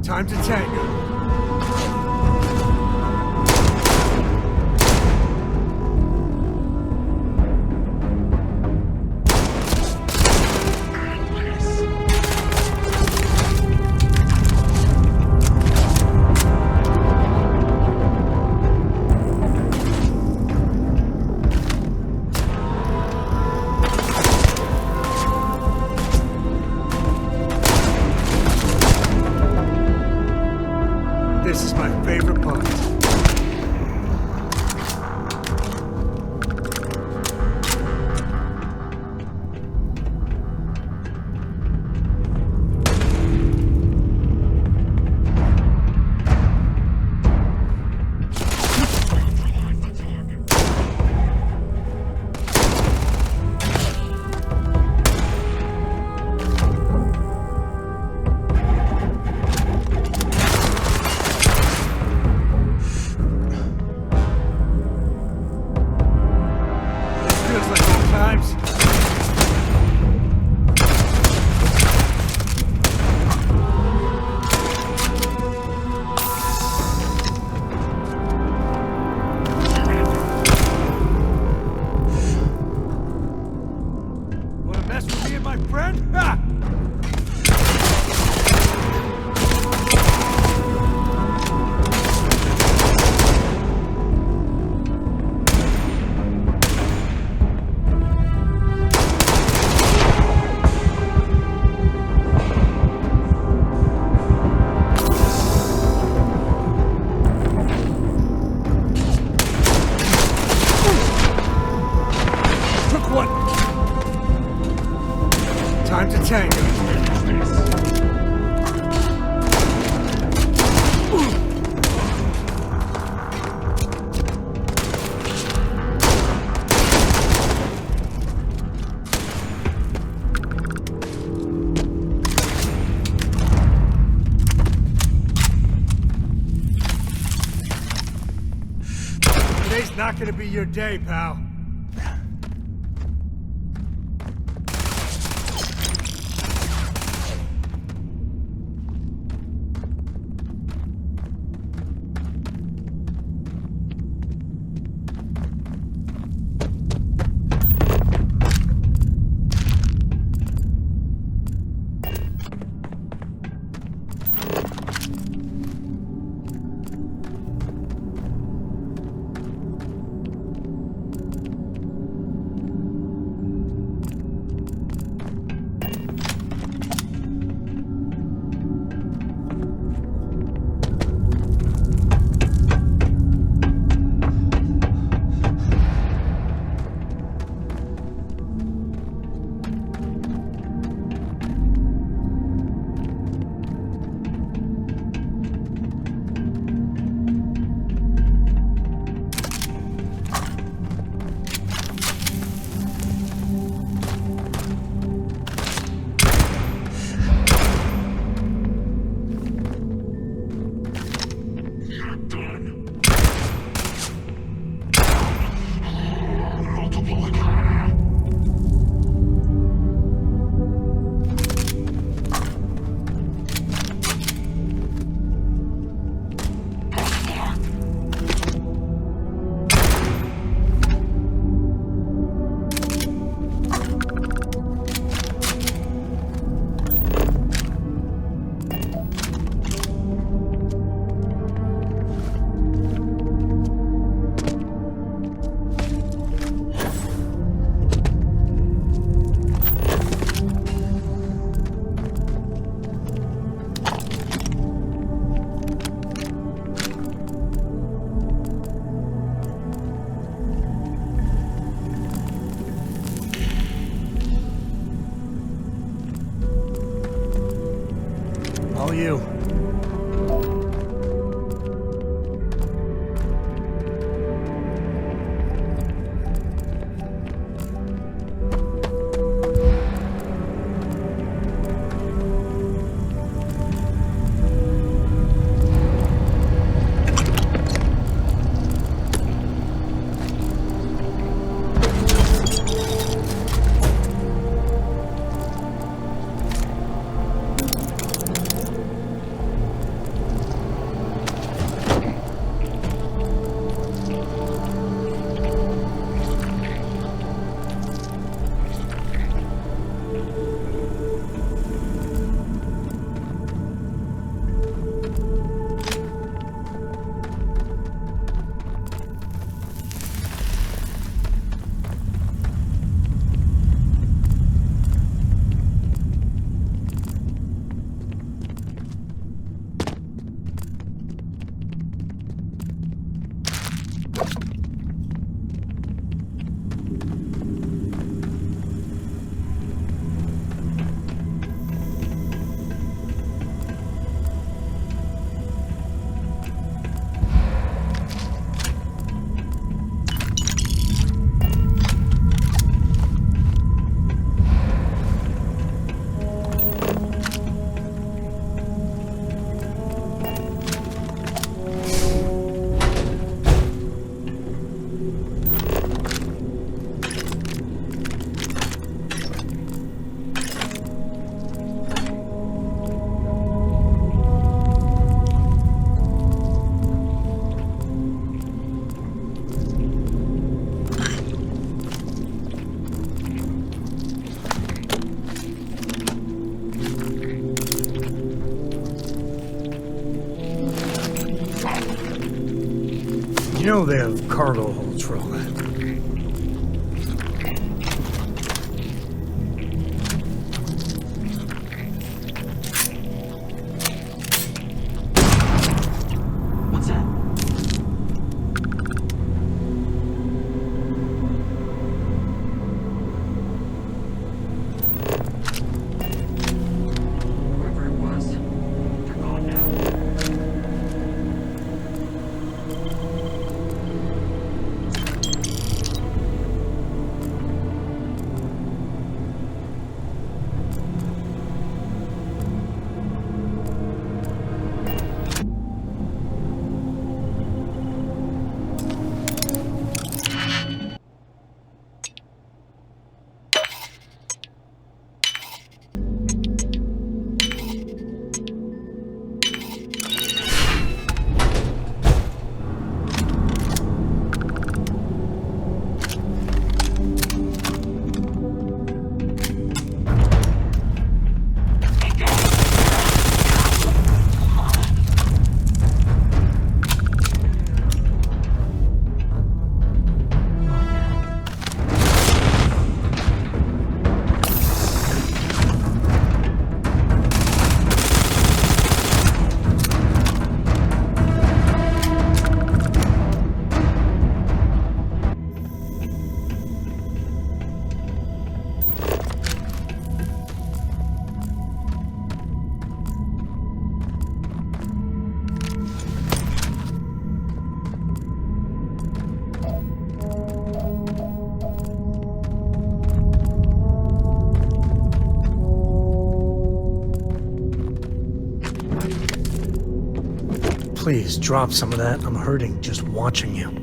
Time to tango. This is my favorite part. Time to tango. Today's not gonna be your day, pal. all you. You know they have cargo holds for all that. What's that? Wherever it was, they're gone now. Please, drop some of that. I'm hurting just watching you.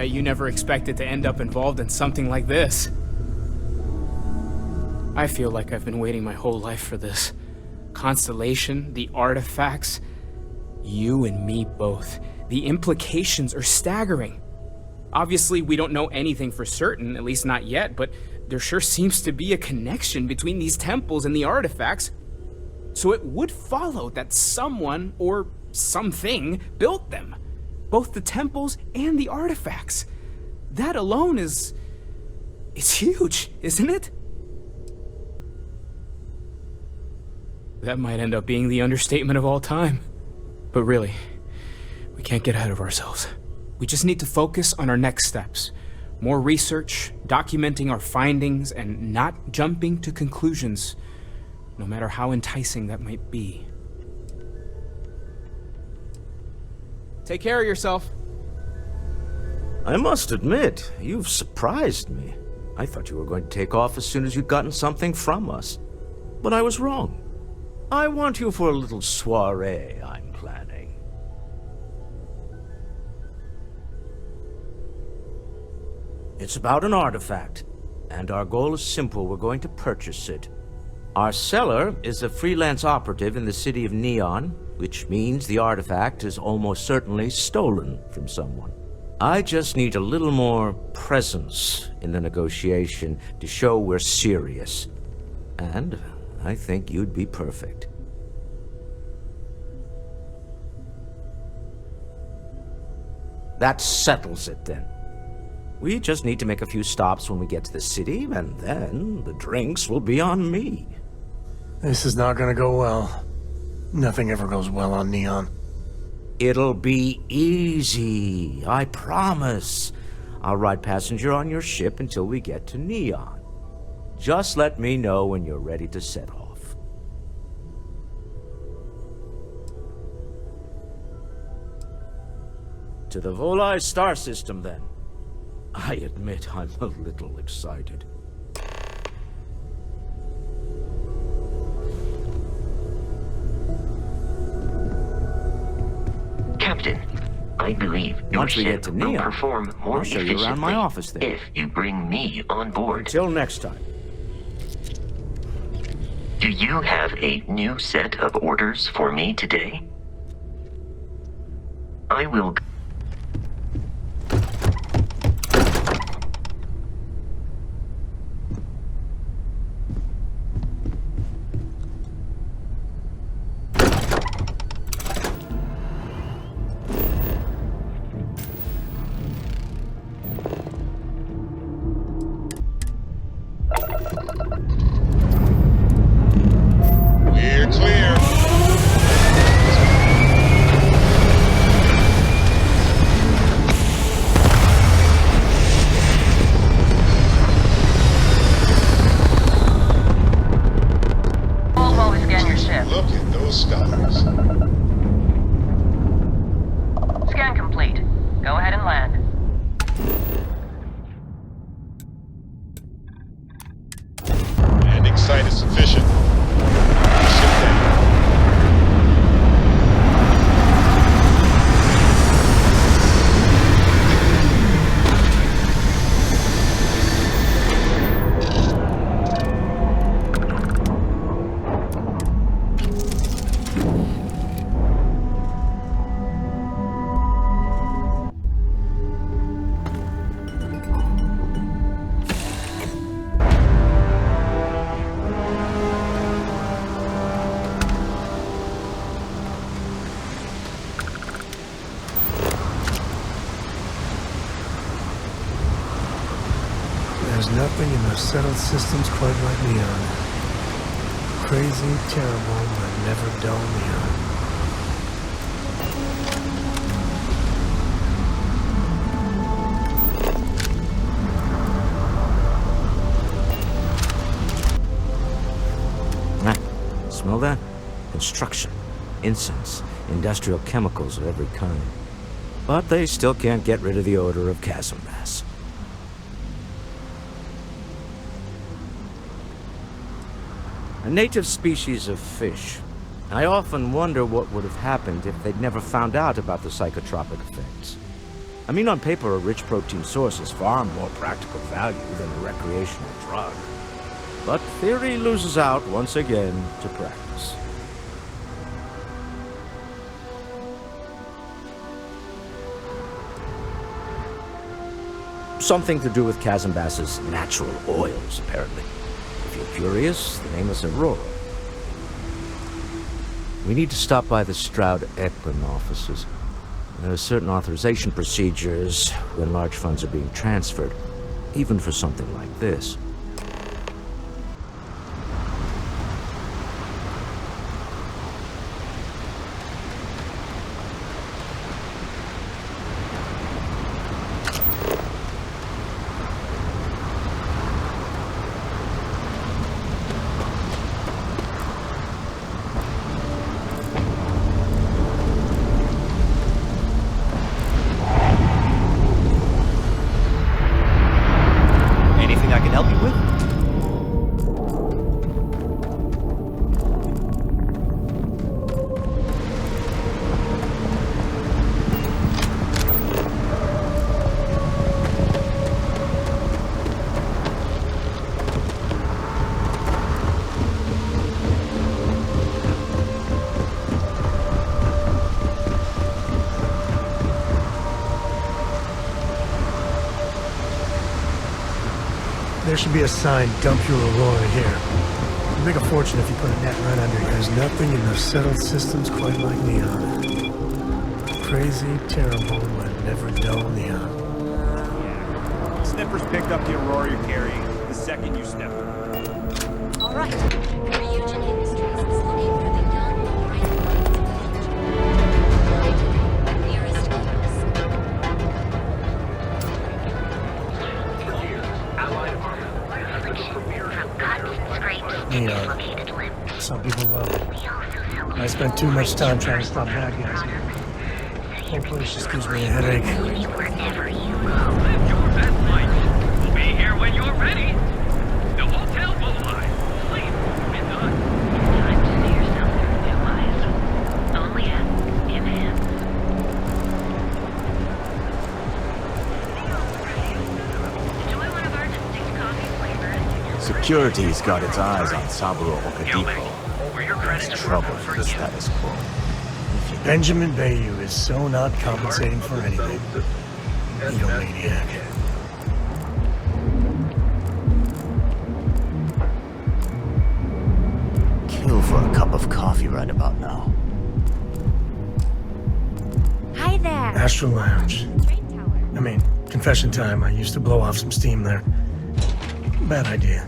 bet you never expected to end up involved in something like this. I feel like I've been waiting my whole life for this. Constellation, the artifacts, you and me both. The implications are staggering. Obviously, we don't know anything for certain, at least not yet, but there sure seems to be a connection between these temples and the artifacts. So it would follow that someone, or something, built them. Both the temples and the artifacts. That alone is huge, isn't it? That might end up being the understatement of all time. But really, we can't get ahead of ourselves. We just need to focus on our next steps. More research, documenting our findings, and not jumping to conclusions, no matter how enticing that might be. Take care of yourself. I must admit, you've surprised me. I thought you were going to take off as soon as you'd gotten something from us. But I was wrong. I want you for a little soiree I'm planning. It's about an artifact, and our goal is simple. We're going to purchase it. Our seller is a freelance operative in the city of Neon, which means the artifact is almost certainly stolen from someone. I just need a little more presence in the negotiation to show we're serious. And I think you'd be perfect. That settles it then. We just need to make a few stops when we get to the city, and then the drinks will be on me. This is not gonna go well. Nothing ever goes well on Neon. It'll be easy, I promise. I'll ride passenger on your ship until we get to Neon. Just let me know when you're ready to set off. To the Volai star system, then. I admit I'm a little excited. Captain, I believe your Once we get ship to will Neon, perform more I'll show you around my efficiently office there. if you bring me on board. Till next time. Do you have a new set of orders for me today? I will... We're clear. Hold while we scan your ship. Look at those stars. Scan complete. Go ahead and land. Landing site is sufficient. Ship down. There's nothing in the settled systems quite like Neon. Crazy, terrible, but never dull Neon. Smell that? Construction, incense, industrial chemicals of every kind. But they still can't get rid of the odor of chasm mass. A native species of fish. I often wonder what would have happened if they'd never found out about the psychotropic effects. I mean, on paper, a rich protein source is far more practical value than a recreational drug. But theory loses out once again to practice. Something to do with Kazambas's natural oils, apparently. If you're curious, the name is Aurora. We need to stop by the Stroud-Eklund offices. There are certain authorization procedures when large funds are being transferred, even for something like this. Anything I can help you with? There should be a sign, dump your Aurora here. You'd make a fortune if you put a net right under here. There's nothing in the settled systems quite like neon. Crazy, terrible, but never dull neon. Sniffers picked up the Aurora you're carrying the second you stepped on. All right. Ryujin Industries is looking for the young, bright nearest campus. Neon. Some people love it. I spent too much time trying to stop bad guys here. Whole place just gives me a headache. Wherever you go. Live your best life. We'll be here when you're ready. The hotel will lie. Sleep. It's done. Time to see yourself through new eyes. Only in hand. Enjoy one of our distinct coffee flavors. Security's got its eyes on Saburo Okadipo. There's trouble for the status quo. Benjamin Bayou is so not compensating for anything. Egomaniac. Kill for a cup of coffee right about now. Hi there. Astral Lounge. I mean, confession time. I used to blow off some steam there. Bad idea.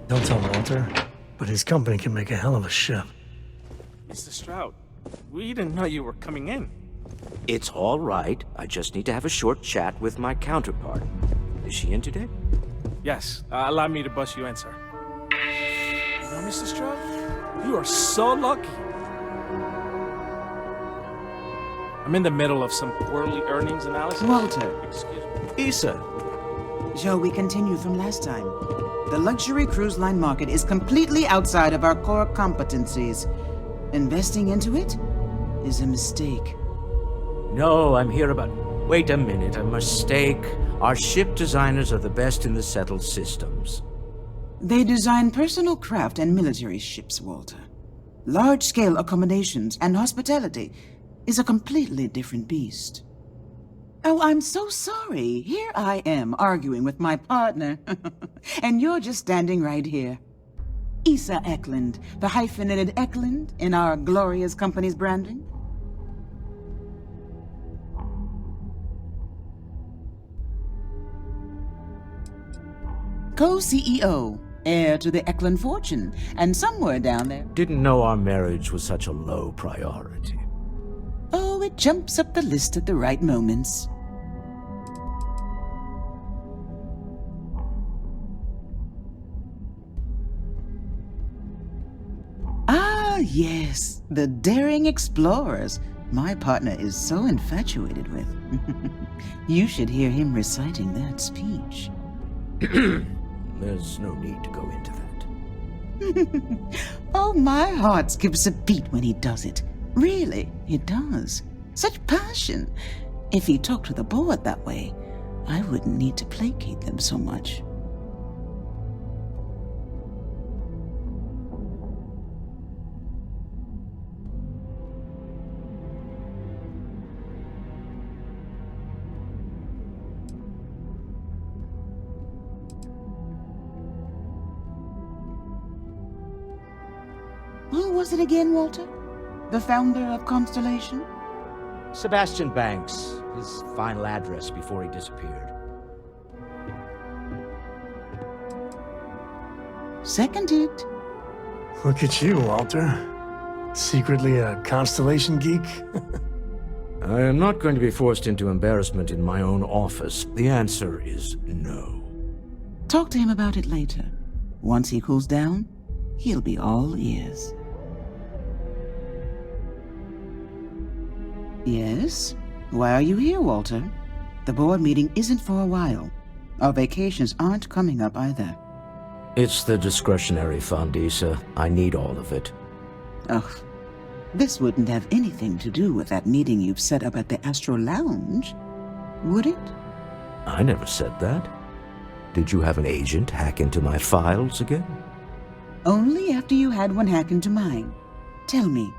Don't tell Walter, but his company can make a hell of a ship. Mr. Stroud, we didn't know you were coming in. It's all right. I just need to have a short chat with my counterpart. Is she in today? Yes, allow me to bust you in, sir. You know, Mr. Stroud, you are so lucky. I'm in the middle of some quarterly earnings analysis. Walter. Excuse me. Issa. Shall we continue from last time? The luxury cruise line market is completely outside of our core competencies. Investing into it is a mistake. No, I'm here about... Wait a minute, a mistake. Our ship designers are the best in the settled systems. They design personal craft and military ships, Walter. Large-scale accommodations and hospitality is a completely different beast. Oh, I'm so sorry. Here I am arguing with my partner. And you're just standing right here. Issa Eklund, the hyphenated Eklund in our glorious company's branding. Co-CEO, heir to the Eklund fortune, and somewhere down there. Didn't know our marriage was such a low priority. Oh, it jumps up the list at the right moments. Ah, yes, the daring explorers my partner is so infatuated with. You should hear him reciting that speech. There's no need to go into that. Oh, my heart skips a beat when he does it. Really, it does. Such passion. If he talked to the board that way, I wouldn't need to placate them so much. Who was it again, Walter? The founder of Constellation? Sebastian Banks, his final address before he disappeared. Seconded. Look at you, Walter. Secretly a Constellation geek? I am not going to be forced into embarrassment in my own office. The answer is no. Talk to him about it later. Once he cools down, he'll be all ears. Yes? Why are you here, Walter? The board meeting isn't for a while. Our vacations aren't coming up either. It's the discretionary fund, Issa. I need all of it. Ugh. This wouldn't have anything to do with that meeting you've set up at the Astro Lounge, would it? I never said that. Did you have an agent hack into my files again? Only after you had one hack into mine. Tell me,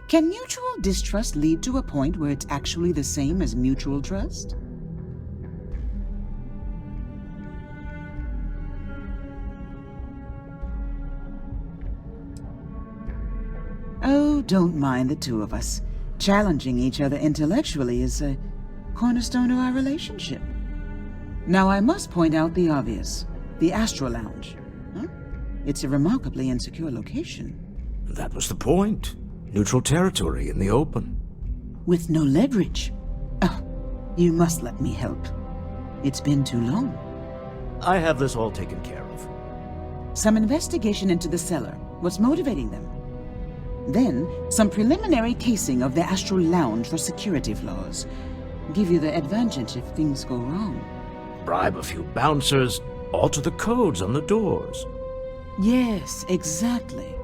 can mutual distrust lead to a point where it's actually the same as mutual trust? Oh, don't mind the two of us. Challenging each other intellectually is a cornerstone of our relationship. Now I must point out the obvious. The Astro Lounge. Huh? It's a remarkably insecure location. That was the point. Neutral territory in the open. With no leverage. Oh, you must let me help. It's been too long. I have this all taken care of. Some investigation into the cellar. What's motivating them? Then, some preliminary casing of the Astral Lounge for security flaws. Give you the advantage if things go wrong. Bribe a few bouncers, alter the codes on the doors. Yes, exactly.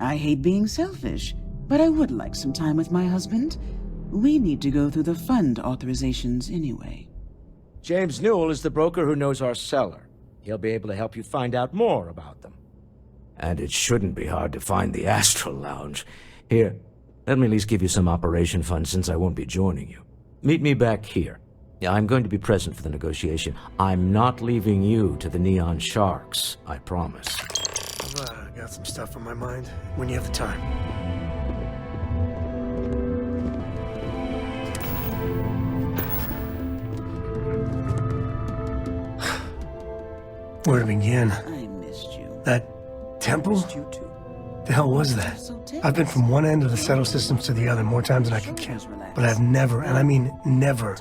I hate being selfish, but I would like some time with my husband. We need to go through the fund authorizations anyway. James Newell is the broker who knows our cellar. He'll be able to help you find out more about them. And it shouldn't be hard to find the Astral Lounge. Here, let me at least give you some operation funds since I won't be joining you. Meet me back here. I'm going to be present for the negotiation. I'm not leaving you to the Neon Sharks, I promise. I've got some stuff on my mind when you have the time. Where to begin? I missed you. That temple? Missed you too. The hell was that? I've been from one end of the settle systems to the other more times than I can count. But I've never, and I mean never,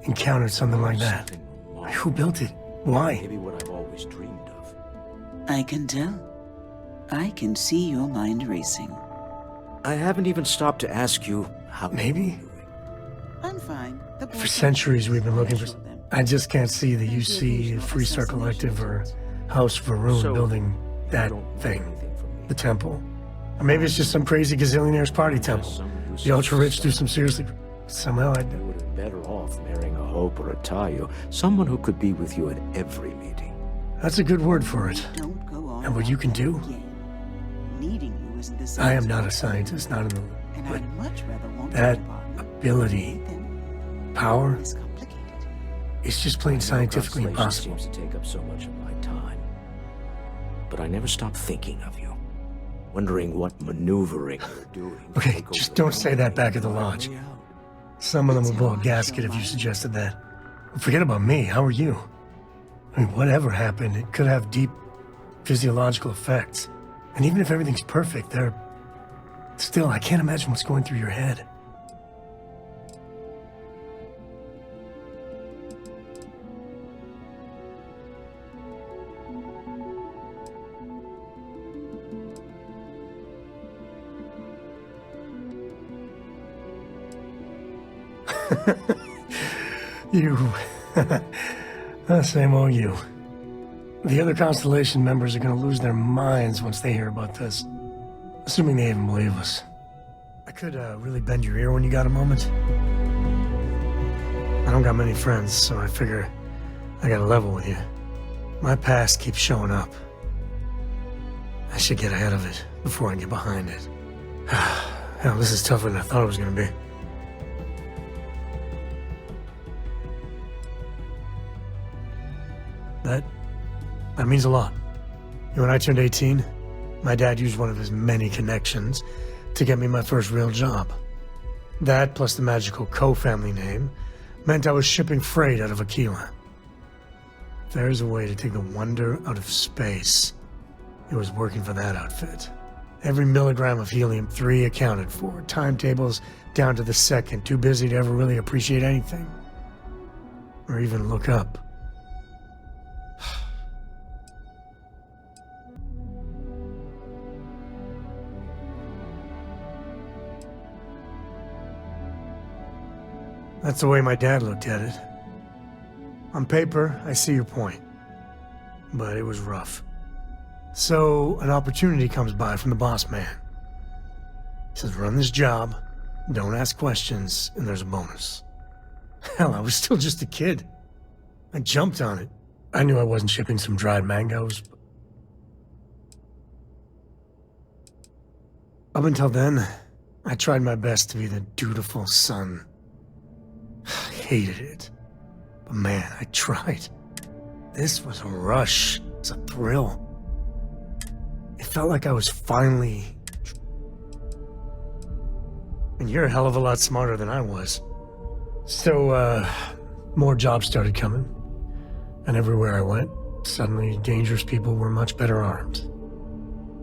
encountered something like that. Who built it? Why? Maybe what I've always dreamed of. I can tell. I can see your mind racing. I haven't even stopped to ask you how... Maybe? I'm fine. For centuries we've been looking for... I just can't see the UC, Free Star Collective, or House Varun building that thing. The temple. Or maybe it's just some crazy gazillionaire's party temple. The ultra-rich do some seriously... Somehow I... would have been better off marrying a Hope or a Tayo. Someone who could be with you at every meeting. That's a good word for it. Don't go on. And what you can do? Needing you isn't the same. I am not a scientist, not in the... And I'd much rather want that ability, power, it's just plain scientifically impossible. Seems to take up so much of my time. But I never stop thinking of you. Wondering what maneuvering you're doing. Okay, just don't say that back at the lodge. Some of them will blow a gasket if you suggested that. Forget about me, how are you? I mean, whatever happened, it could have deep physiological effects. And even if everything's perfect, still, I can't imagine what's going through your head. Same old you. The other Constellation members are gonna lose their minds once they hear about this. Assuming they even believe us. I could really bend your ear when you got a moment. I don't got many friends, so I figure I gotta level with you. My past keeps showing up. I should get ahead of it before I get behind it. Hell, this is tougher than I thought it was gonna be. That means a lot. When I turned 18, my dad used one of his many connections to get me my first real job. That, plus the magical co-family name, meant I was shipping freight out of Aquila. If there's a way to take the wonder out of space, it was working for that outfit. Every milligram of helium-3 accounted for, timetables down to the second, too busy to ever really appreciate anything. Or even look up. That's the way my dad looked at it. On paper, I see your point. But it was rough. So, an opportunity comes by from the boss man. He says, run this job, don't ask questions, and there's a bonus. Hell, I was still just a kid. I jumped on it. I knew I wasn't shipping some dried mangoes. Up until then, I tried my best to be the dutiful son. I hated it. But man, I tried. This was a rush. It was a thrill. It felt like I was finally... And you're a hell of a lot smarter than I was. So, more jobs started coming. And everywhere I went, suddenly dangerous people were much better armed.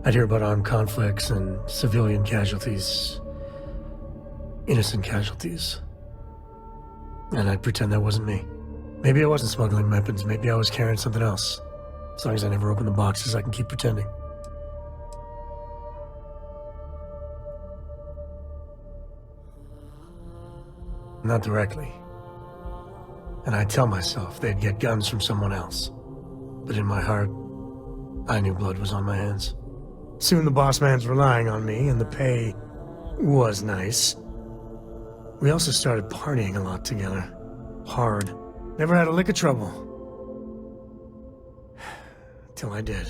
I'd hear about armed conflicts and civilian casualties. Innocent casualties. And I'd pretend that wasn't me. Maybe I wasn't smuggling weapons, maybe I was carrying something else. As long as I never open the boxes, I can keep pretending. Not directly. And I'd tell myself they'd get guns from someone else. But in my heart, I knew blood was on my hands. Soon the boss man's relying on me, and the pay was nice. We also started partying a lot together. Hard. Never had a lick of trouble. Till I did.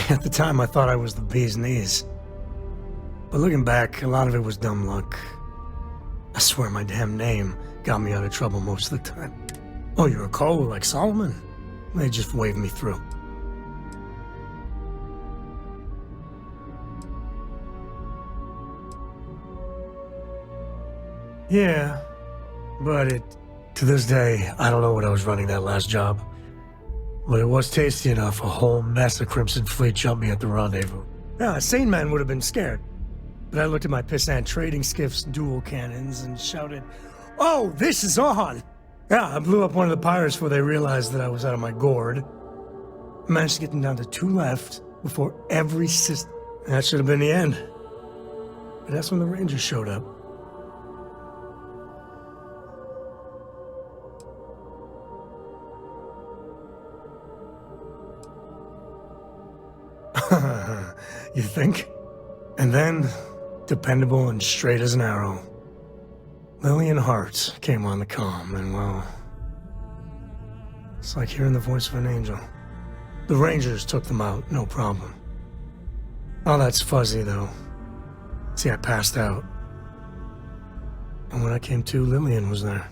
At the time, I thought I was the bee's knees. But looking back, a lot of it was dumb luck. I swear my damn name got me out of trouble most of the time. Oh, you're a Cole like Solomon? They just waved me through. Yeah, but to this day, I don't know what I was running that last job. But it was tasty enough, a whole mess of Crimson Fleet jumped me at the rendezvous. Yeah, a sane man would have been scared. But I looked at my pissant trading skiff's dual cannons and shouted, "Oh, this is on!" Yeah, I blew up one of the pirates before they realized that I was out of my gourd. I managed to get them down to 2 left before every system. That should have been the end. But that's when the Rangers showed up. You think? And then, dependable and straight as an arrow, Lillian Hart came on the comm, and well, it's like hearing the voice of an angel. The Rangers took them out, no problem. All that's fuzzy, though. See, I passed out. And when I came to, Lillian was there.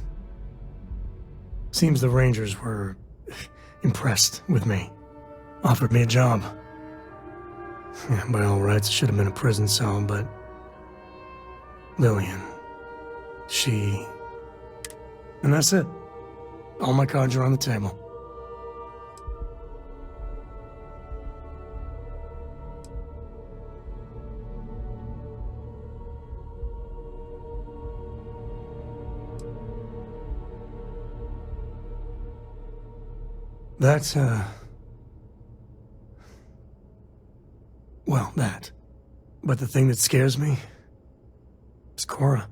Seems the Rangers were impressed with me. Offered me a job. Yeah, by all rights, it should have been a prison cell, but... Lillian. She... And that's it. All my cards are on the table. That's, Well, that. But the thing that scares me is Cora.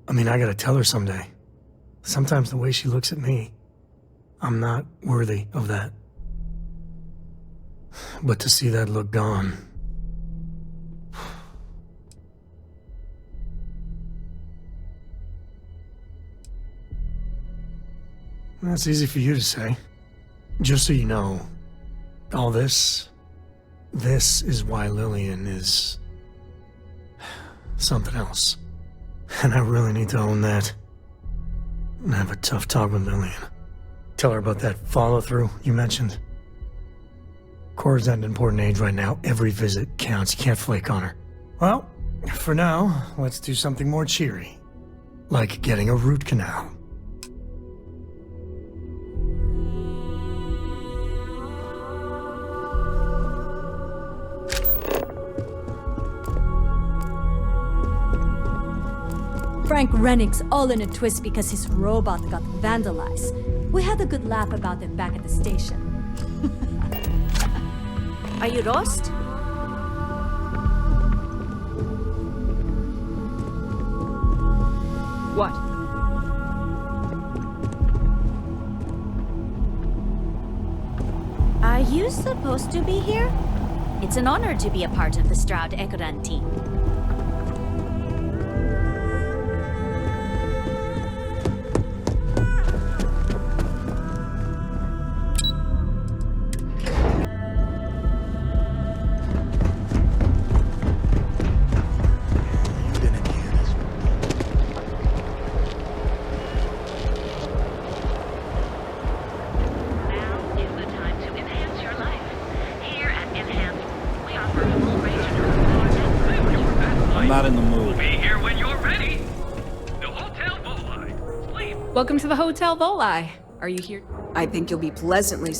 I mean, I gotta tell her someday. Sometimes the way she looks at me, I'm not worthy of that. But to see that look gone... That's easy for you to say. Just so you know, all this is why Lillian is... something else. And I really need to own that. And have a tough talk with Lillian. Tell her about that follow-through you mentioned. Cora's at an important age right now. Every visit counts. You can't flake on her. Well, for now, let's do something more cheery. Like getting a root canal. Frank Rennick's all in a twist because his robot got vandalized. We had a good laugh about it back at the station. Are you lost? What? Are you supposed to be here? It's an honor to be a part of the Stroud Ekoran team. Welcome to the Hotel Volai. Are you here? I think you'll be pleasantly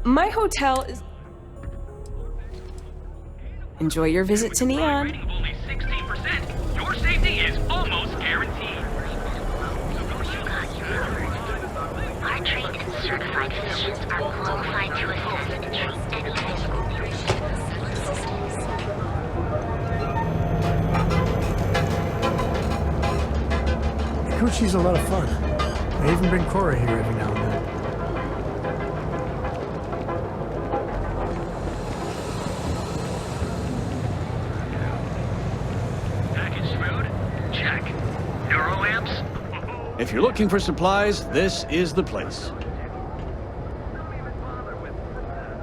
My hotel is... Enjoy your visit to Neon. Only 16%. Your safety is almost guaranteed. Our trained and certified physicians are qualified to assess and treat any physical Kuchi's a lot of fun. They even bring Cora here every now and then. Package food? Check. Neuroamps? If you're looking for supplies, this is the place.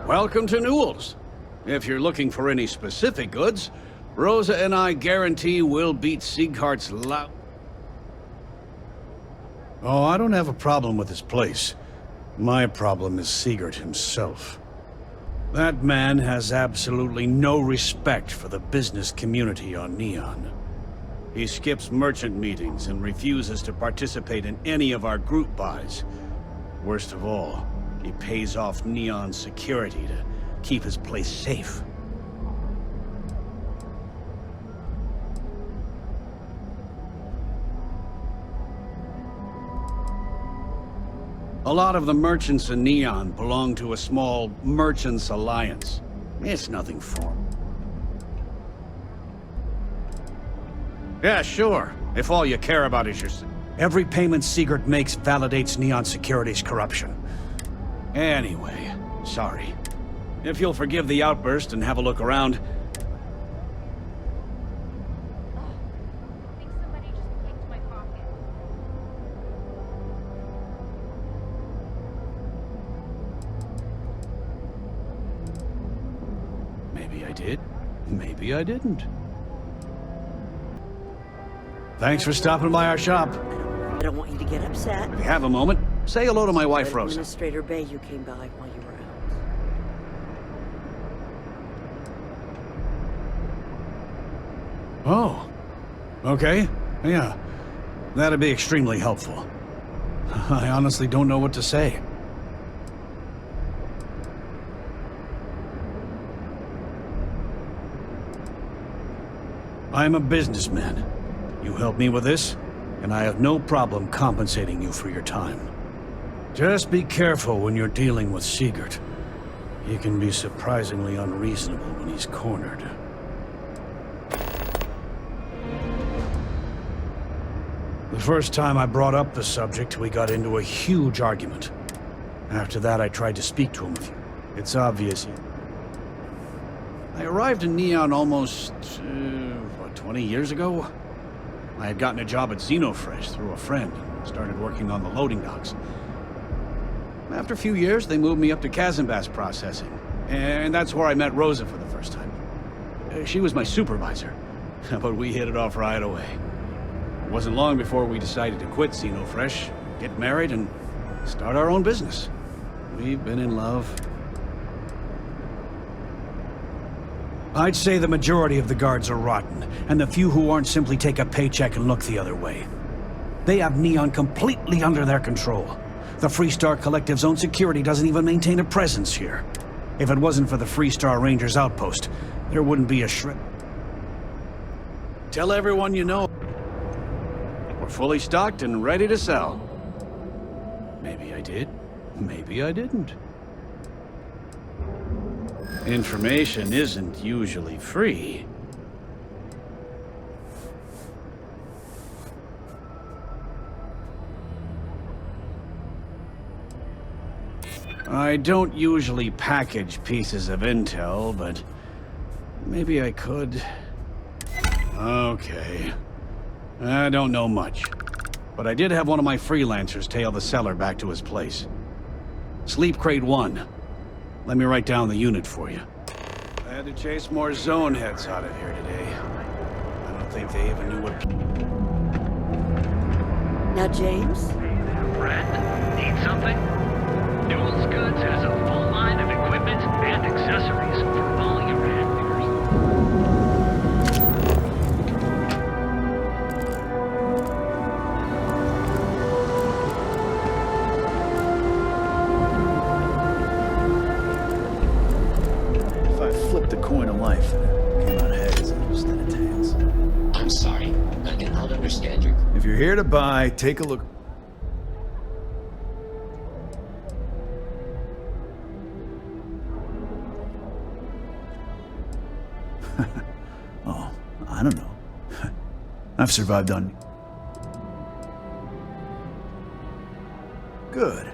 Welcome to Newell's. If you're looking for any specific goods, Rosa and I guarantee we'll beat Sieghart's loud... Oh, I don't have a problem with this place. My problem is Siegert himself. That man has absolutely no respect for the business community on Neon. He skips merchant meetings and refuses to participate in any of our group buys. Worst of all, he pays off Neon's security to keep his place safe. A lot of the merchants in Neon belong to a small merchants alliance. It's nothing formal. Yeah, sure. If all you care about is your... Every payment Siegert makes validates Neon Security's corruption. Anyway, sorry. If you'll forgive the outburst and have a look around... Maybe I did. Maybe I didn't. Thanks for stopping by our shop. I don't want you to get upset. If you have a moment, say hello to my wife, But Rosa. Administrator Bay, you came by while you were out. Oh. Okay. Yeah. That'd be extremely helpful. I honestly don't know what to say. I'm a businessman. You help me with this, and I have no problem compensating you for your time. Just be careful when you're dealing with Sigurd. He can be surprisingly unreasonable when he's cornered. The first time I brought up the subject, we got into a huge argument. After that, I tried to speak to him a few. It's obvious. I arrived in Neon almost, 20 years ago? I had gotten a job at Xenofresh through a friend and started working on the loading docks. After a few years, they moved me up to Kazanbass processing, and that's where I met Rosa for the first time. She was my supervisor, but we hit it off right away. It wasn't long before we decided to quit Xenofresh, get married, and start our own business. We've been in love. I'd say the majority of the guards are rotten, and the few who aren't simply take a paycheck and look the other way. They have Neon completely under their control. The Freestar Collective's own security doesn't even maintain a presence here. If it wasn't for the Freestar Rangers outpost, there wouldn't be a shred. Tell everyone you know. We're fully stocked and ready to sell. Maybe I did. Maybe I didn't. Information isn't usually free. I don't usually package pieces of intel, but maybe I could. Okay. I don't know much, but I did have one of my freelancers tail the seller back to his place. Sleep Crate 1. Let me write down the unit for you. I had to chase more zone heads out of here today. I don't think they even knew what... Now, James? Friend, need something? Duels Goods has a full line of equipment and accessories for all your handpickers. If I flipped the coin of life, it came out heads instead of tails. I'm sorry. I cannot understand your... If you're here to buy, take a look. Oh, I don't know. I've survived on... Good.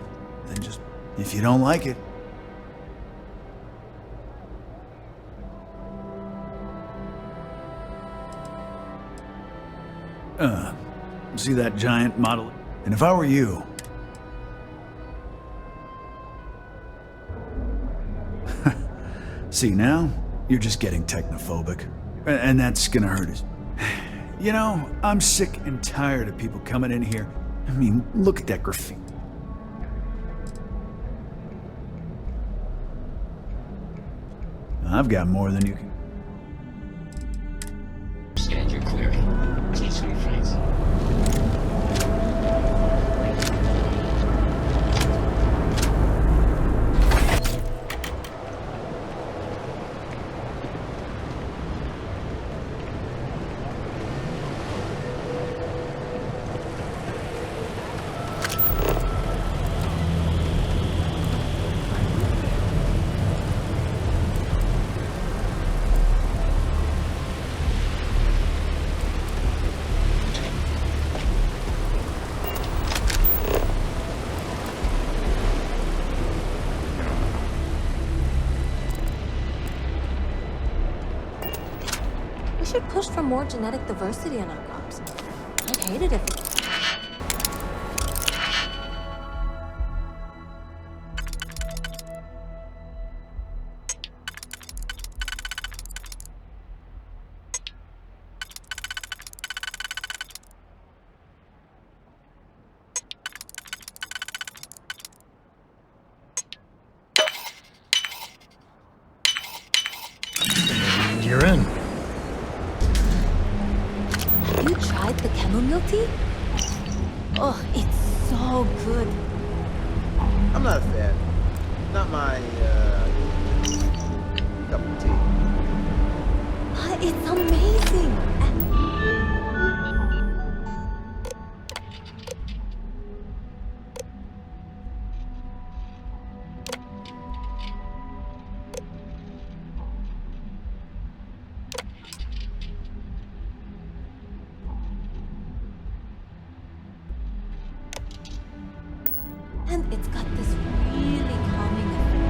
Then just, if you don't like it... See that giant model? And if I were you... See, now, you're just getting technophobic. And that's gonna hurt us. You know, I'm sick and tired of people coming in here. I mean, look at that graffiti. I've got more than you can... Scan your query. Please rephrase. We should push for more genetic diversity in our crops. I'd hate it if... You're in. Have you tried the chamomile tea? Oh, it's so good. I'm not a fan. Not my, cup of tea. It's amazing. And it's got this really calming effect.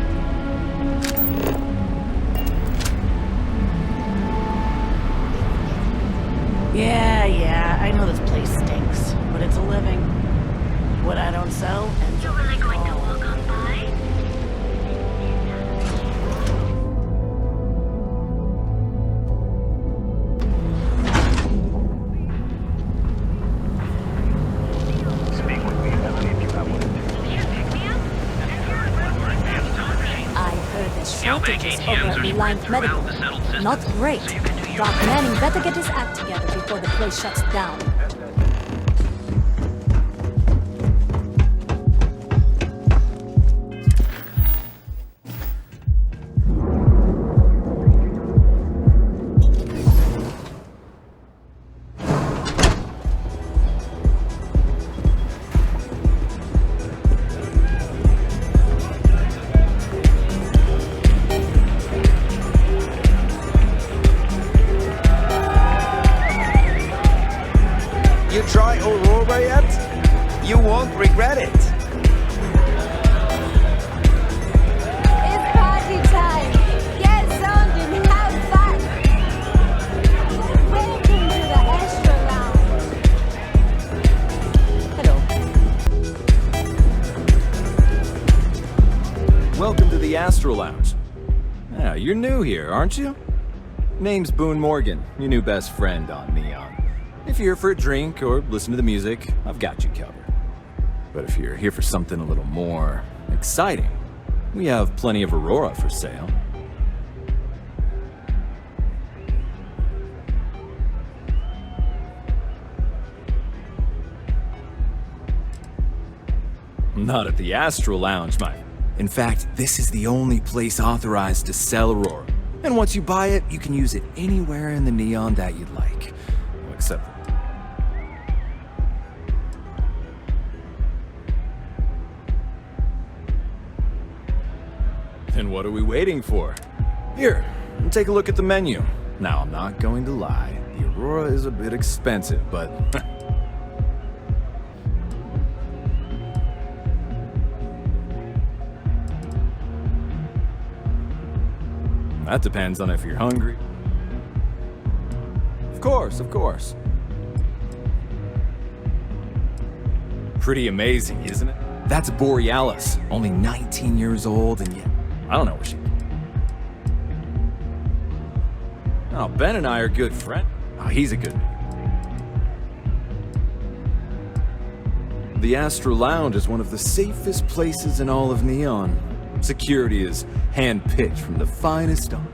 Yeah, I know this place stinks, but it's a living. What I don't sell ends up Really going to walk on by? Speak with me if any of you have what it takes. I heard there's shortages over at Reliant Medical. Not great. Doc Manning better get his act together before the place shuts down. You try Aurora yet? You won't regret it. It's party time! Get zoned and have fun! Welcome to the Astro Lounge. Hello. Welcome to the Astro Lounge. Yeah, you're new here, aren't you? Name's Boone Morgan, your new best friend on Neon. If you're here for a drink or listen to the music, I've got you covered. But if you're here for something a little more exciting, we have plenty of Aurora for sale. Not at the Astro Lounge, my... In fact, this is the only place authorized to sell Aurora. And once you buy it, you can use it anywhere in the Neon that you'd like. Well, except... Then what are we waiting for? Here, take a look at the menu. Now, I'm not going to lie. The Aurora is a bit expensive, but... That depends on if you're hungry. Of course. Pretty amazing, isn't it? That's Borealis, only 19 years old, and yet I don't know where she... Oh, Ben and I are good friends. Oh, he's a good man. The Astro Lounge is one of the safest places in all of Neon. Security is hand-picked from the finest on.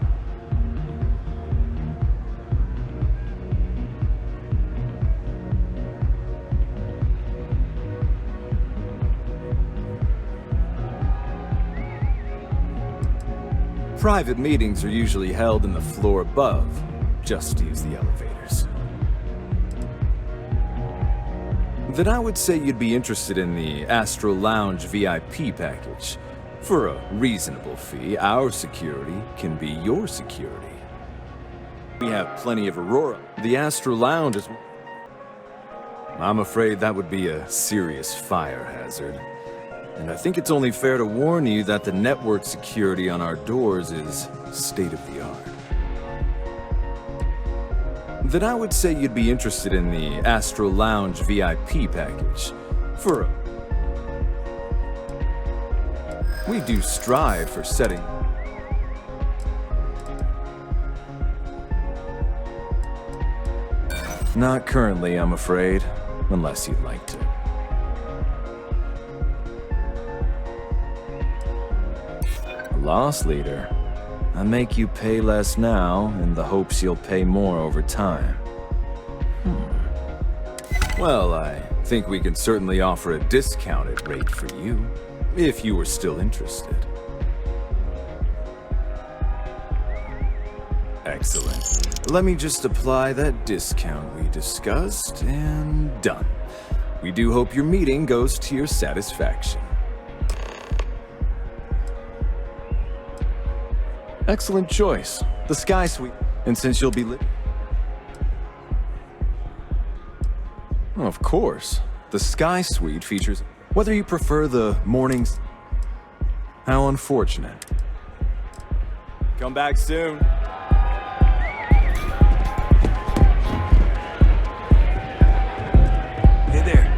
Private meetings are usually held in the floor above. Just use the elevators. Then I would say you'd be interested in the Astro Lounge VIP package. For a reasonable fee, our security can be your security. We have plenty of Aurora. The Astro Lounge is... I'm afraid that would be a serious fire hazard. And I think it's only fair to warn you that the network security on our doors is state-of-the-art. Then I would say you'd be interested in the Astro Lounge VIP package. For a... We do strive for setting... Not currently, I'm afraid, unless you'd like to. Loss leader. I make you pay less now in the hopes you'll pay more over time. Well, I think we can certainly offer a discounted rate for you, if you were still interested. Excellent. Let me just apply that discount we discussed, and done. We do hope your meeting goes to your satisfaction. Excellent choice. The Sky Suite. And since you'll be lit... Of course. The Sky Suite features... Whether you prefer the mornings... How unfortunate. Come back soon. Hey there.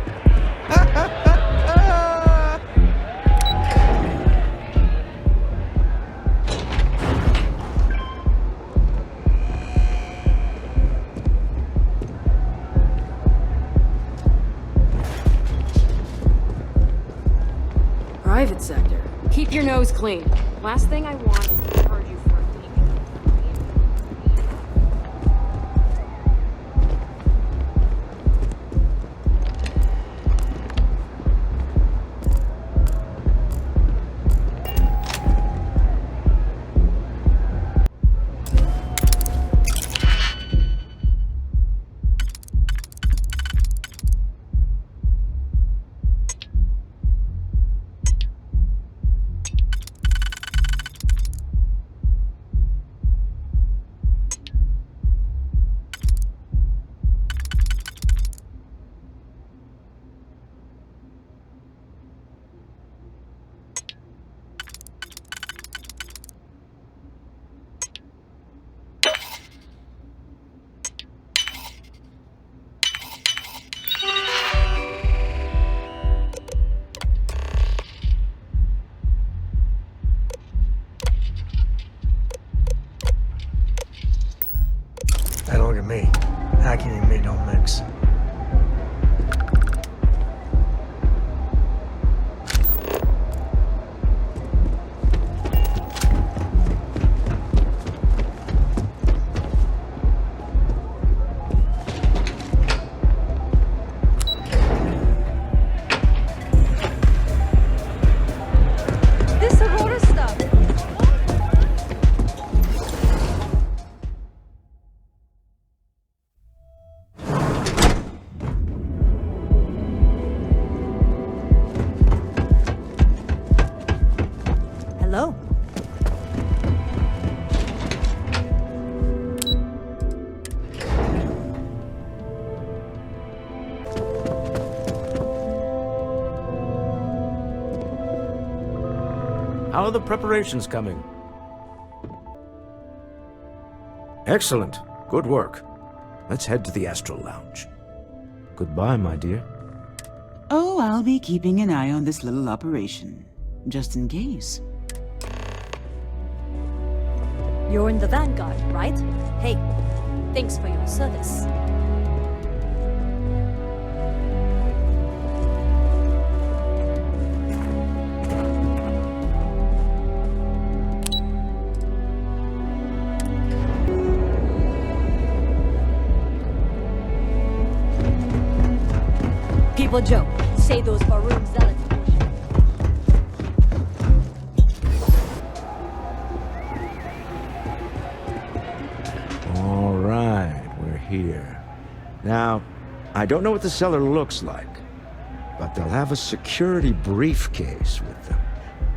Private sector. Keep your nose clean. Last thing I want is to charge you for a leak. Hey, look at me. Hacking and me don't mix. This Aurora stuff. Hello. How are the preparations coming? Excellent. Good work. Let's head to the Astral Lounge. Goodbye, my dear. Oh, I'll be keeping an eye on this little operation, just in case. You're in the Vanguard, right? Hey, thanks for your service. People joke. Say those Farouk zealots bullshit. All right, we're here. Now, I don't know what the cellar looks like, but they'll have a security briefcase with them.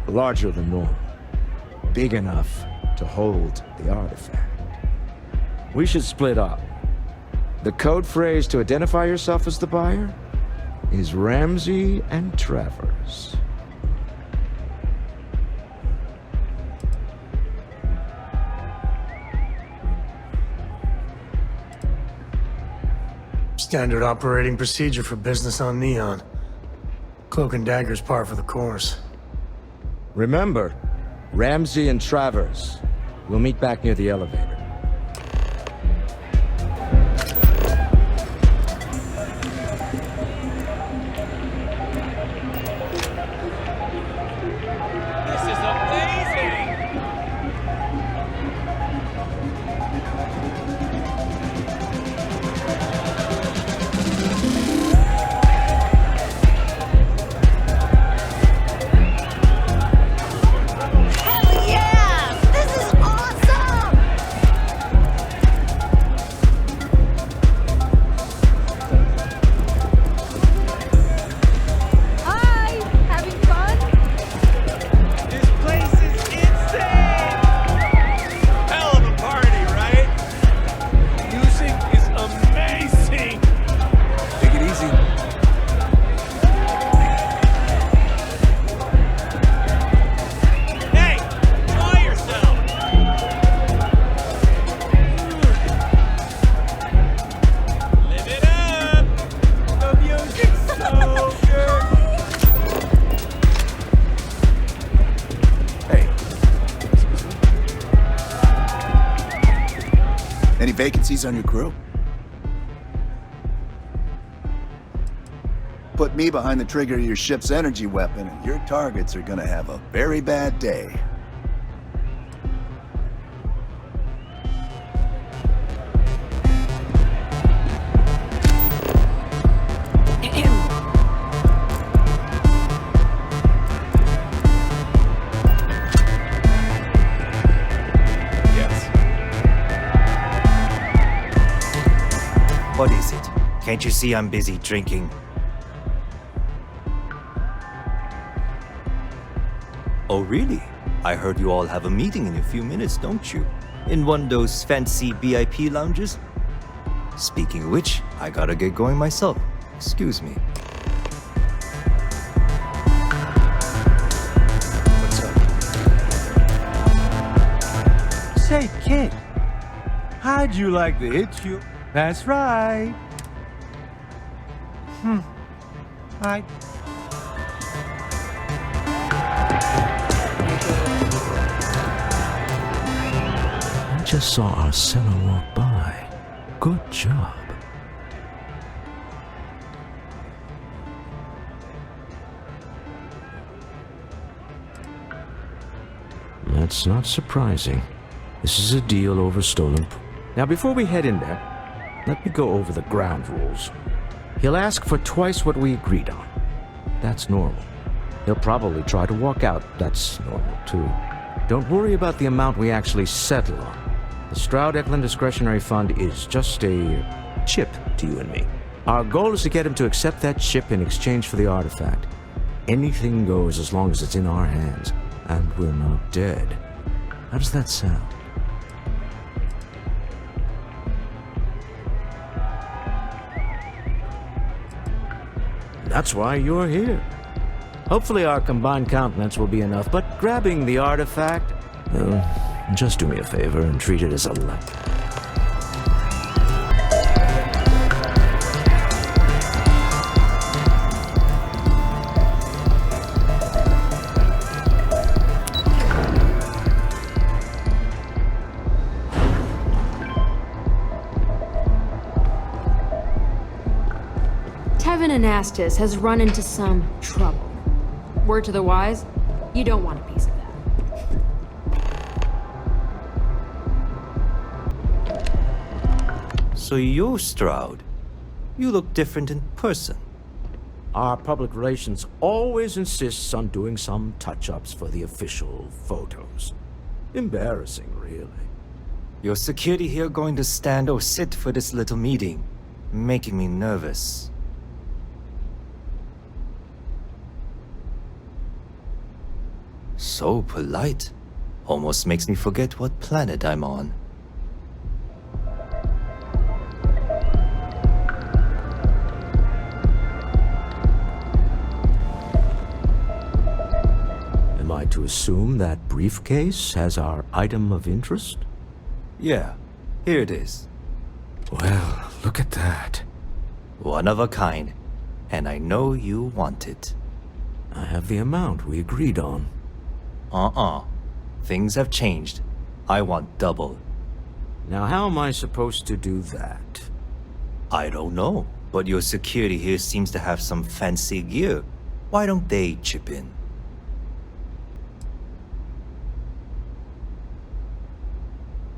Larger than normal. Big enough to hold the artifact. We should split up. The code phrase to identify yourself as the buyer is Ramsey and Travers. Standard operating procedure for business on Neon. Cloak and dagger's par for the course. Remember, Ramsey and Travers. We'll meet back near the elevator. This is amazing! Hell yeah! This is awesome! vacancies on your crew? Put me behind the trigger of your ship's energy weapon, and your targets are gonna have a very bad day. What is it? Can't you see I'm busy drinking? Oh, really? I heard you all have a meeting in a few minutes, don't you? In one of those fancy VIP lounges? Speaking of which, I gotta get going myself. Excuse me. What's up? Say, kid, how'd you like to hit you? That's right. I just saw our seller walk by. Good job. That's not surprising. This is a deal over stolen. Now, before we head in there, let me go over the ground rules. He'll ask for twice what we agreed on. That's normal. He'll probably try to walk out. That's normal, too. Don't worry about the amount we actually settle on. The Stroud-Eklund Discretionary Fund is just a chip to you and me. Our goal is to get him to accept that chip in exchange for the artifact. Anything goes as long as it's in our hands, and we're not dead. How does that sound? That's why you're here. Hopefully our combined countenance will be enough, but grabbing the artifact... just do me a favor and treat it as a luck. Tevin Anastas has run into some trouble. Word to the wise, you don't want a piece of that. So you're Stroud. You look different in person. Our public relations always insists on doing some touch-ups for the official photos. Embarrassing, really. Your security here going to stand or sit for this little meeting, making me nervous. So polite. Almost makes me forget what planet I'm on. Am I to assume that briefcase has our item of interest? Yeah, here it is. Well, look at that. One of a kind, and I know you want it. I have the amount we agreed on. Things have changed. I want double. Now how am I supposed to do that? I don't know, but your security here seems to have some fancy gear. Why don't they chip in?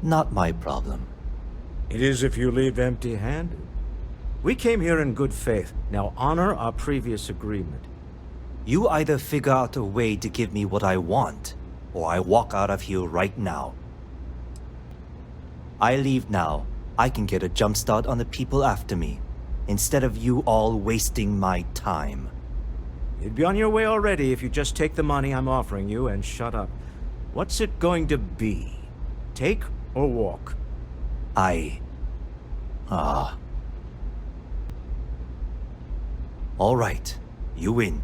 Not my problem. It is if you leave empty-handed. We came here in good faith. Now honor our previous agreement. You either figure out a way to give me what I want, or I walk out of here right now. I leave now. I can get a jump start on the people after me, instead of you all wasting my time. You'd be on your way already if you just take the money I'm offering you and shut up. What's it going to be? Take or walk? All right, you win.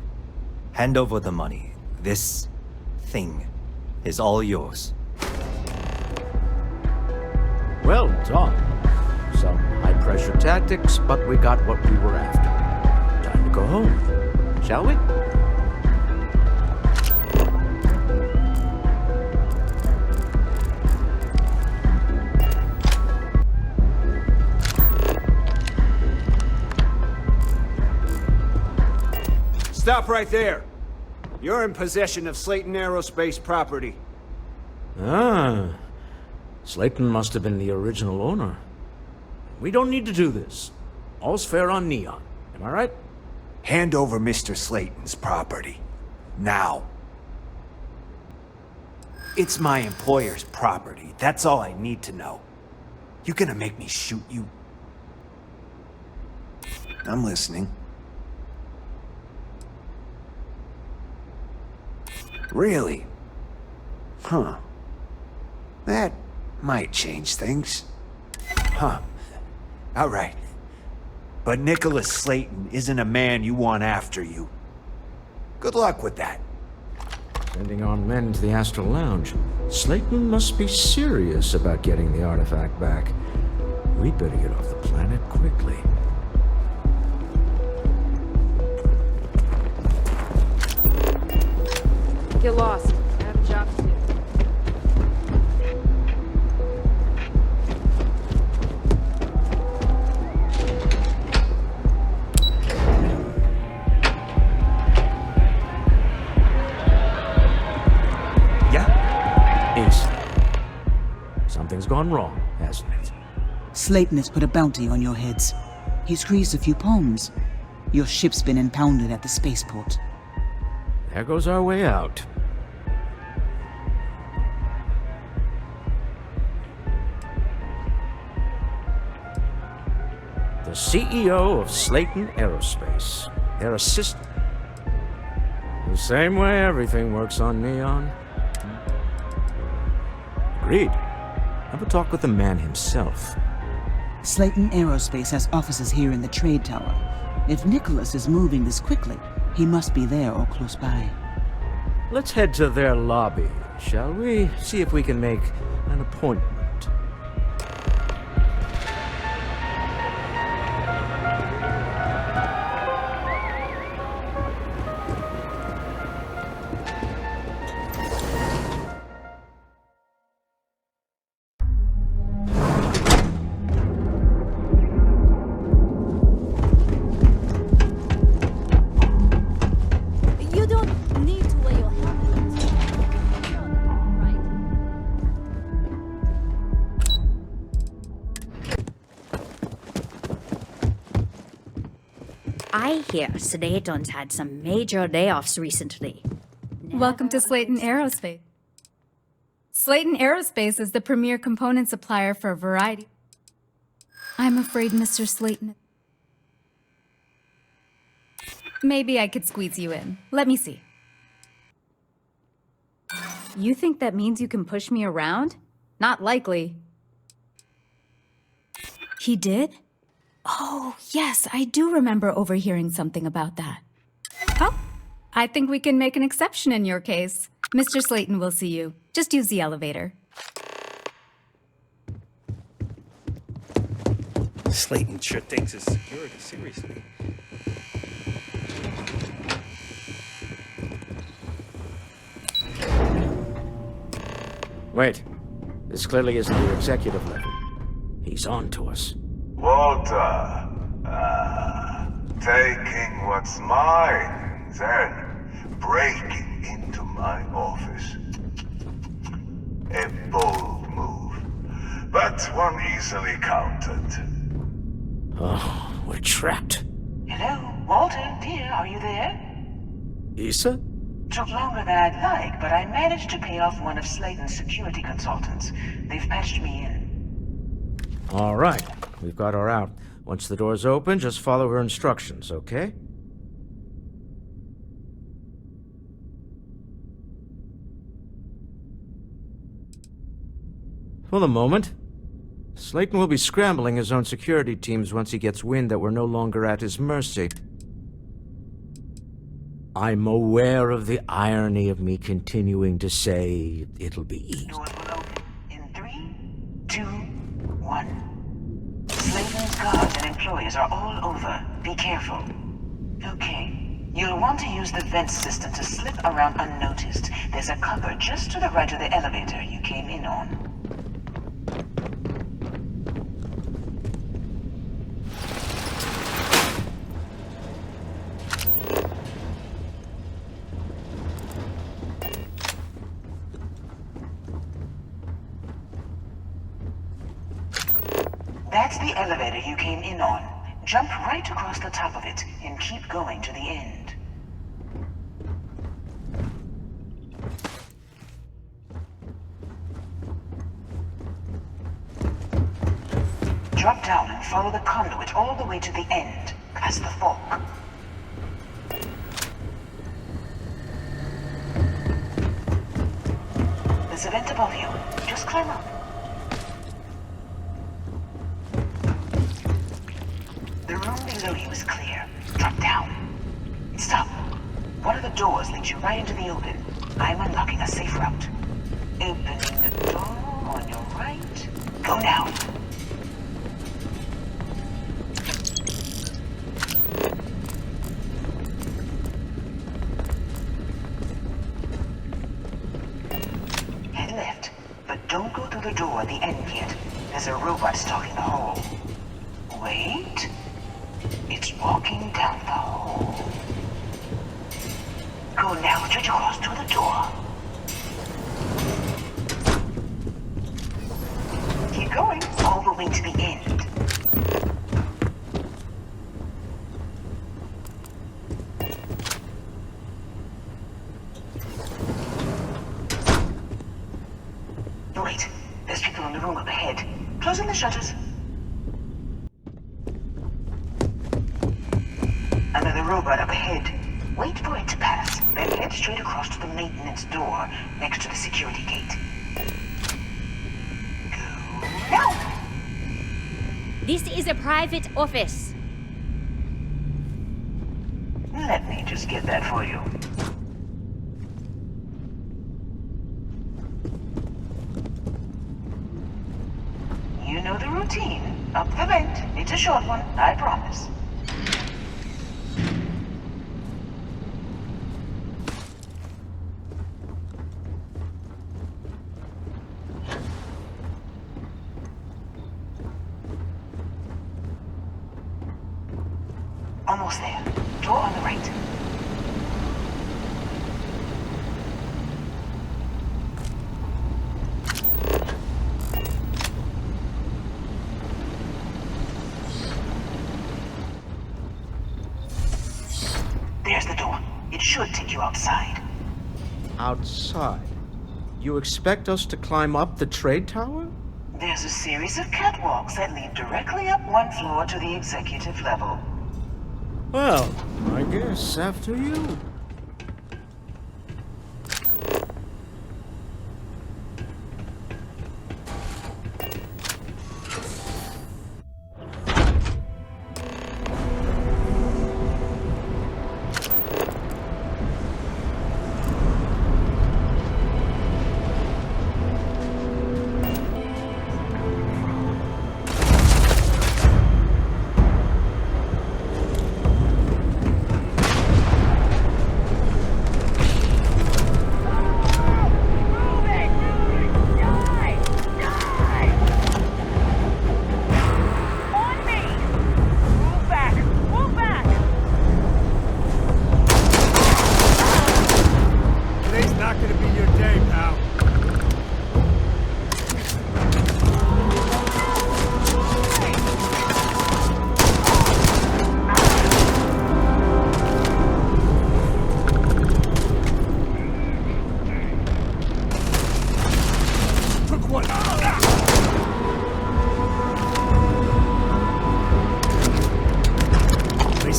Hand over the money. This thing is all yours. Well done. Some high-pressure tactics, but we got what we were after. Time to go home, shall we? Stop right there. You're in possession of Slayton Aerospace property. Ah. Slayton must have been the original owner. We don't need to do this. All's fair on Neon. Am I right? Hand over Mr. Slayton's property. Now. It's my employer's property. That's all I need to know. You gonna make me shoot you? I'm listening. Really? Huh. That might change things. Huh. All right. But Nicholas Slayton isn't a man you want after you. Good luck with that. Sending on men to the Astral Lounge. Slayton must be serious about getting the artifact back. We'd better get off the planet quickly. Get lost. I have a job to do. Something's gone wrong, hasn't it? Slayton has put a bounty on your heads. He's greased a few palms. Your ship's been impounded at the spaceport. There goes our way out. The CEO of Slayton Aerospace. Their assistant. The same way everything works on Neon. Agreed. Have a talk with the man himself. Slayton Aerospace has offices here in the trade tower. If Nicholas is moving this quickly, he must be there or close by. Let's head to their lobby, shall we? See if we can make an appointment. I hear Slayton's had some major layoffs recently. Welcome to Slayton Aerospace. Slayton Aerospace is the premier component supplier for a variety. I'm afraid Mr. Slayton... Maybe I could squeeze you in. Let me see. You think that means you can push me around? Not likely. He did? Oh, yes, I do remember overhearing something about that. Oh, I think we can make an exception in your case. Mr. Slayton will see you. Just use the elevator. Slayton sure takes his security seriously. Wait. This clearly isn't the executive level. He's on to us. Walter, taking what's mine, then breaking into my office. A bold move, but one easily countered. Oh, we're trapped. Hello, Walter, dear, are you there? Issa? Took longer than I'd like, but I managed to pay off one of Slayton's security consultants. They've patched me in. All right. We've got her out. Once the door's open, just follow her instructions, okay? For the moment, Slayton will be scrambling his own security teams once he gets wind that we're no longer at his mercy. I'm aware of the irony of me continuing to say it'll be easy. Doors will open in 3, 2, 1. Slayton's guards and employees are all over. Be careful. Okay. You'll want to use the vent system to slip around unnoticed. There's a cupboard just to the right of the elevator you came in on. That's the elevator you came in on. Jump right across the top of it and keep going to the end. Drop down and follow the conduit all the way to the end, past the fork. There's a vent above you. Just climb up. The room below you is clear. Drop down. Stop. One of the doors leads you right into the open. I'm unlocking a safe route. Opening the door on your right. Go now. Head left, but don't go through the door at the end yet. There's a robot stalking the hole. Wait. It's walking down the hole. Go now, stretch across to the door. Keep going, all the way to the end. Wait, there's people in the room up ahead. Closing the shutters. Another robot up ahead. Wait for it to pass, then head straight across to the maintenance door next to the security gate. Go now! This is a private office. Let me just get that for you. You know the routine. Up the vent. It's a short one, I promise. Almost there. Door on the right. There's the door. It should take you outside. Outside? You expect us to climb up the trade tower? There's a series of catwalks that lead directly up one floor to the executive level. Well, I guess after you.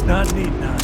Not need none.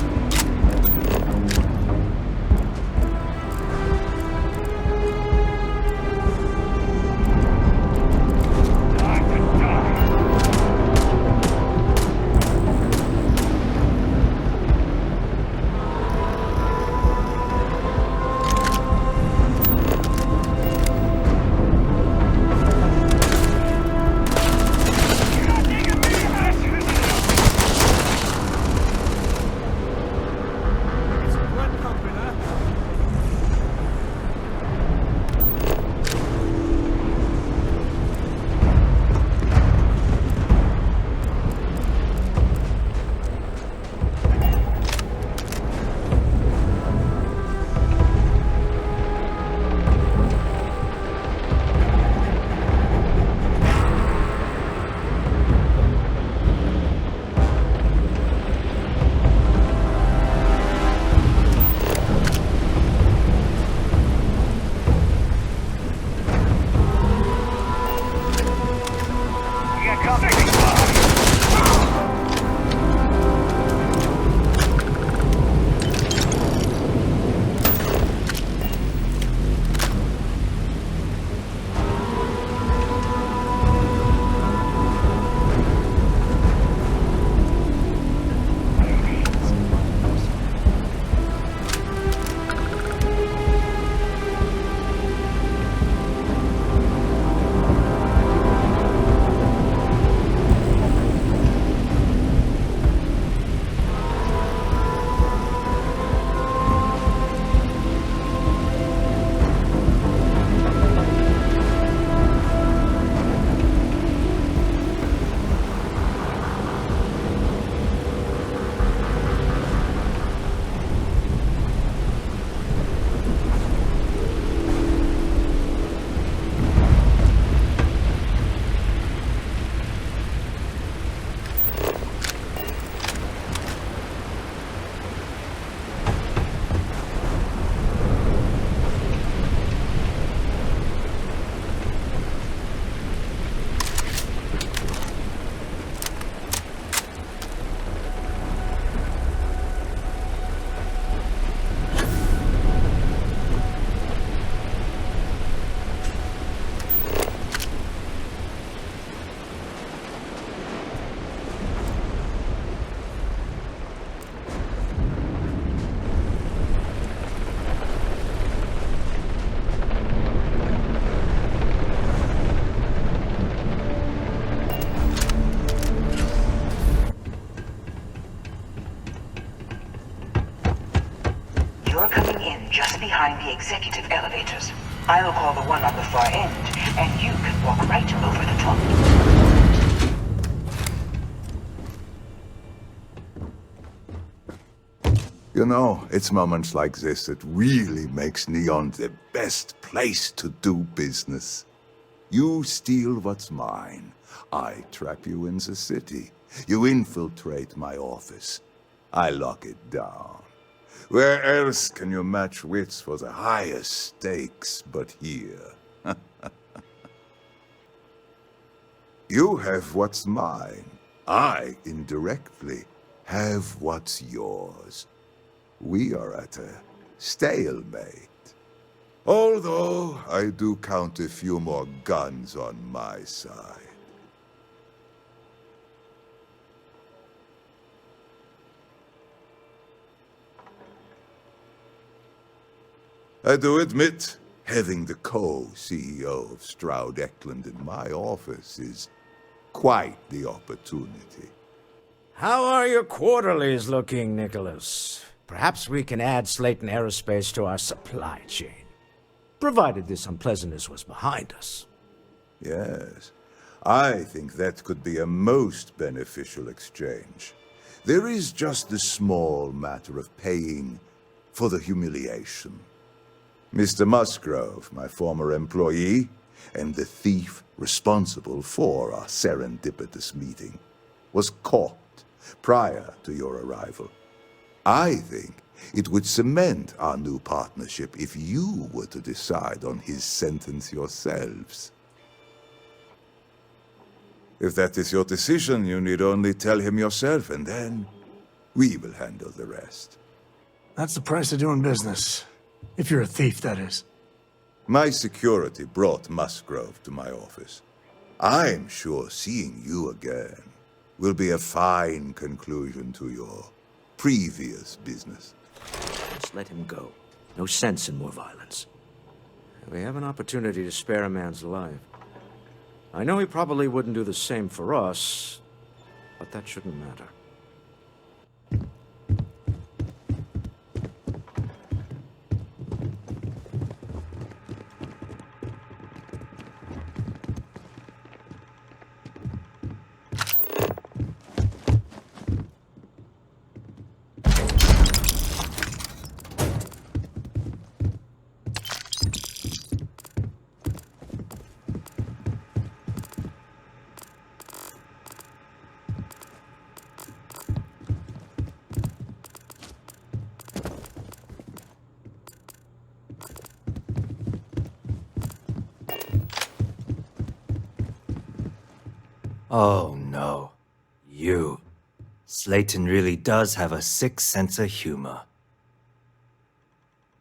You're coming in just behind the executive elevators. I'll call the one on the far end, and you can walk right over the top. You know, it's moments like this that really makes Neon the best place to do business. You steal what's mine. I trap you in the city. You infiltrate my office. I lock it down. Where else can you match wits for the highest stakes but here? You have what's mine. I, indirectly, have what's yours. We are at a stalemate. Although I do count a few more guns on my side. I do admit, having the co-CEO of Stroud Eklund in my office is quite the opportunity. How are your quarterlies looking, Nicholas? Perhaps we can add Slayton Aerospace to our supply chain, provided this unpleasantness was behind us. Yes, I think that could be a most beneficial exchange. There is just the small matter of paying for the humiliation. Mr. Musgrove, my former employee, and the thief responsible for our serendipitous meeting, was caught prior to your arrival. I think it would cement our new partnership if you were to decide on his sentence yourselves. If that is your decision, you need only tell him yourself, and then we will handle the rest. That's the price of doing business. If you're a thief, that is. My security brought Musgrove to my office. I'm sure seeing you again will be a fine conclusion to your previous business. Just let him go. No sense in more violence. We have an opportunity to spare a man's life. I know he probably wouldn't do the same for us, but that shouldn't matter. Oh no. You. Slayton really does have a sick sense of humor.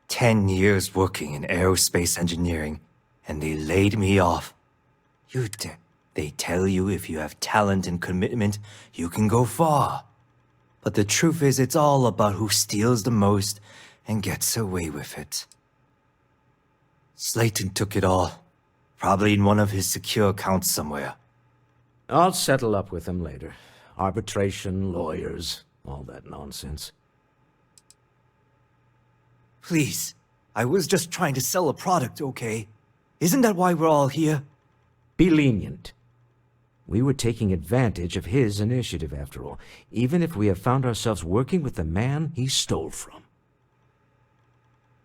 10 years working in aerospace engineering, and they laid me off. They tell you if you have talent and commitment, you can go far. But the truth is, it's all about who steals the most and gets away with it. Slayton took it all. Probably in one of his secure accounts somewhere. I'll settle up with him later. Arbitration, lawyers, all that nonsense. Please, I was just trying to sell a product, okay? Isn't that why we're all here? Be lenient. We were taking advantage of his initiative, after all, even if we have found ourselves working with the man he stole from.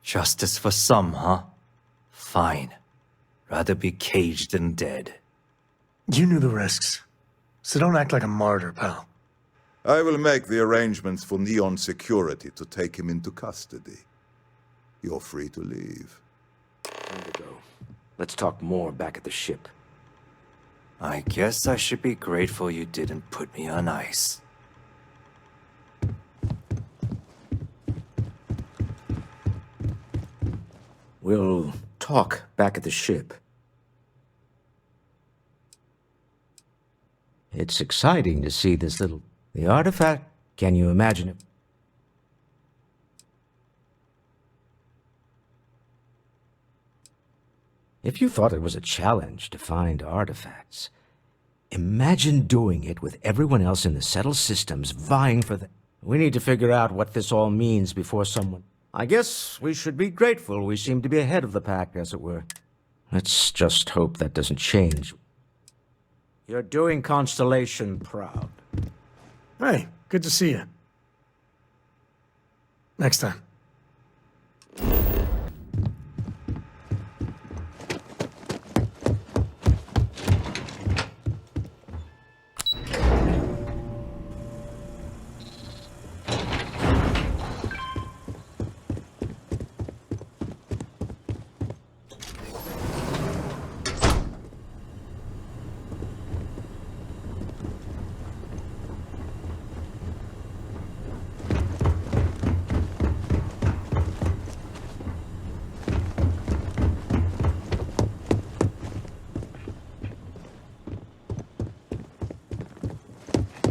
Justice for some, huh? Fine. Rather be caged than dead. You knew the risks, so don't act like a martyr, pal. I will make the arrangements for Neon Security to take him into custody. You're free to leave. Time to go. Let's talk more back at the ship. I guess I should be grateful you didn't put me on ice. We'll talk back at the ship. It's exciting to see this little... The artifact, can you imagine it? If you thought it was a challenge to find artifacts, imagine doing it with everyone else in the settled systems vying for the... We need to figure out what this all means before someone... I guess we should be grateful we seem to be ahead of the pack, as it were. Let's just hope that doesn't change. You're doing Constellation proud. Hey, good to see you. Next time.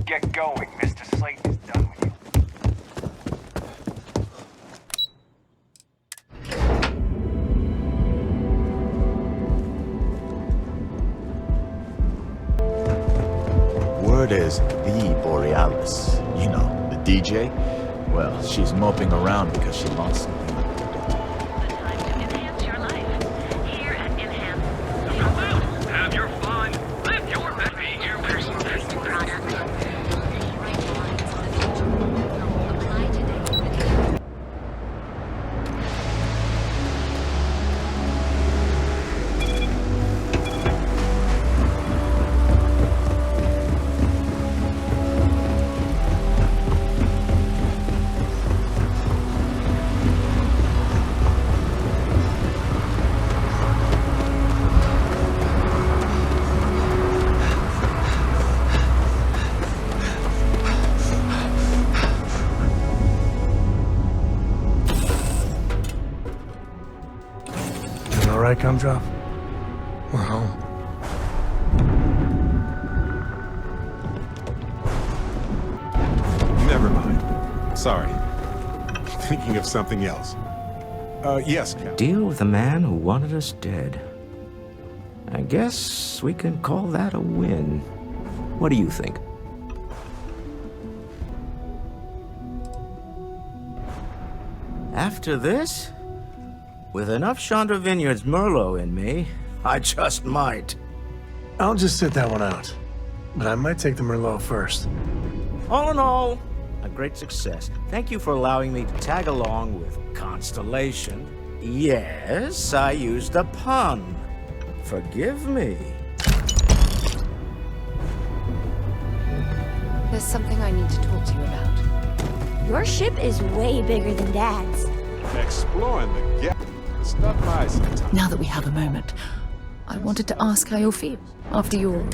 Get going. Mr. Slayton is done with you. Word is the Borealis. You know, the DJ? Well, she's moping around because she lost something. Have your fun. Live your best. Be your personal product. All right, Gumdrop? We're home. Never mind. Sorry. Thinking of something else. Yes, Captain. Deal with a man who wanted us dead. I guess we can call that a win. What do you think? After this, with enough Chandra Vineyards Merlot in me, I just might. I'll just sit that one out. But I might take the Merlot first. All in all, a great success. Thank you for allowing me to tag along with Constellation. Yes, I used a pun. Forgive me. There's something I need to talk to you about. Your ship is way bigger than Dad's. Exploring the gap. Stop by sometime. Now that we have a moment, I wanted to ask how you'll feel after your...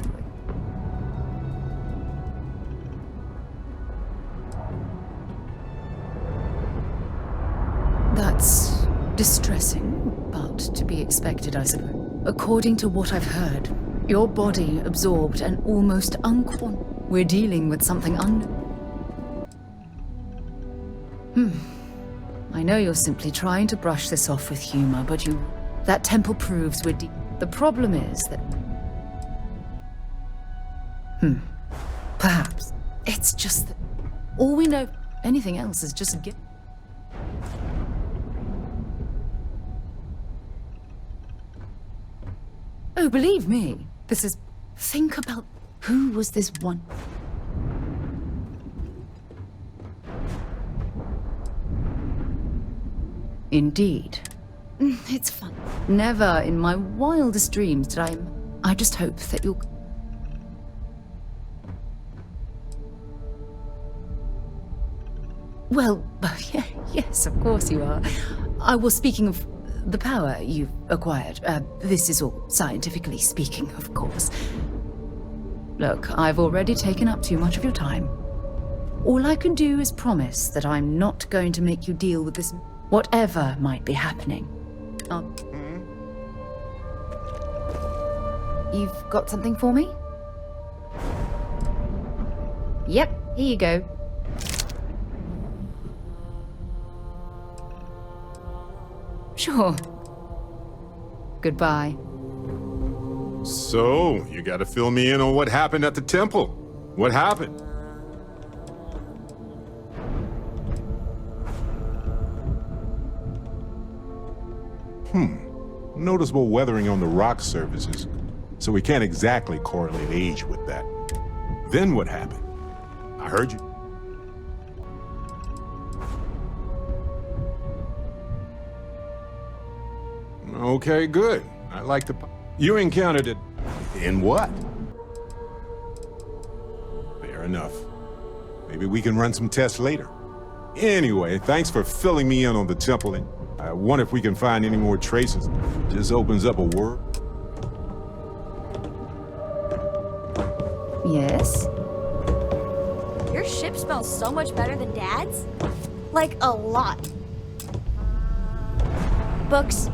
That's distressing, but to be expected, I suppose. According to what I've heard, your body absorbed an almost We're dealing with something I know you're simply trying to brush this off with humor, but that temple proves we're The problem is that... Perhaps. It's just that all we know, anything else is just a Oh, believe me, this is... Think about who was this one... Indeed. It's fun. Never in my wildest dreams did I just hope that you'll... Well, yeah, yes, of course you are. I was speaking of the power you've acquired. This is all scientifically speaking, of course. Look, I've already taken up too much of your time. All I can do is promise that I'm not going to make you deal with this, whatever might be happening. You've got something for me? Yep, here you go. Sure. Goodbye. So, you gotta fill me in on what happened at the temple. What happened? Noticeable weathering on the rock surfaces, so we can't exactly correlate age with that. Then what happened? I heard you. Okay, good. I like the... You encountered it... in what? Fair enough. Maybe we can run some tests later. Anyway, thanks for filling me in on the temple, and I wonder if we can find any more traces. Just opens up a world. Yes? Your ship smells so much better than Dad's. Like, a lot. Books.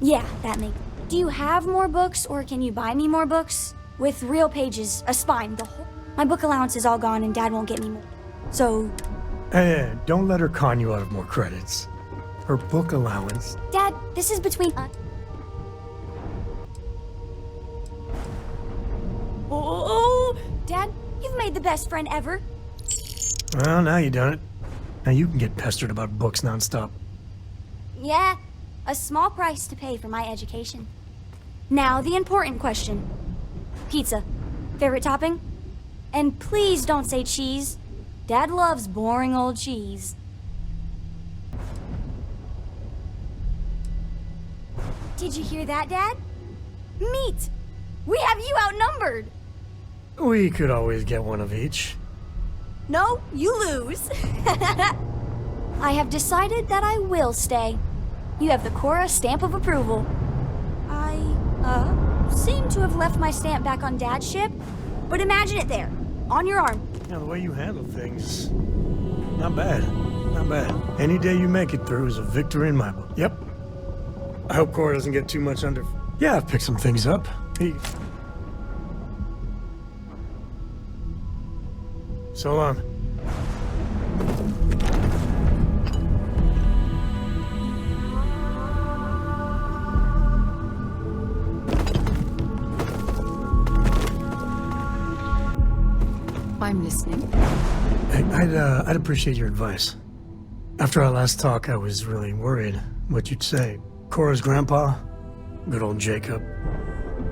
Yeah, that makes... Do you have more books, or can you buy me more books? With real pages, a spine, the whole... My book allowance is all gone and Dad won't get me more. So... Hey, don't let her con you out of more credits. Her book allowance... Dad, this is between us. Oh, Dad, you've made the best friend ever. Well, now you done it. Now you can get pestered about books nonstop. Yeah, a small price to pay for my education. Now, the important question. Pizza. Favorite topping? And please don't say cheese. Dad loves boring old cheese. Did you hear that, Dad? Meat! We have you outnumbered! We could always get one of each. No, you lose. I have decided that I will stay. You have the Cora stamp of approval. I, seem to have left my stamp back on Dad's ship, but imagine it there, on your arm. Yeah, the way you handle things, not bad, not bad. Any day you make it through is a victory in my book. Yep. I hope Cora doesn't get too much under... Yeah, I've picked some things up. So long. I'm listening. Hey, I'd appreciate your advice. After our last talk, I was really worried what you'd say. Cora's grandpa, good old Jacob,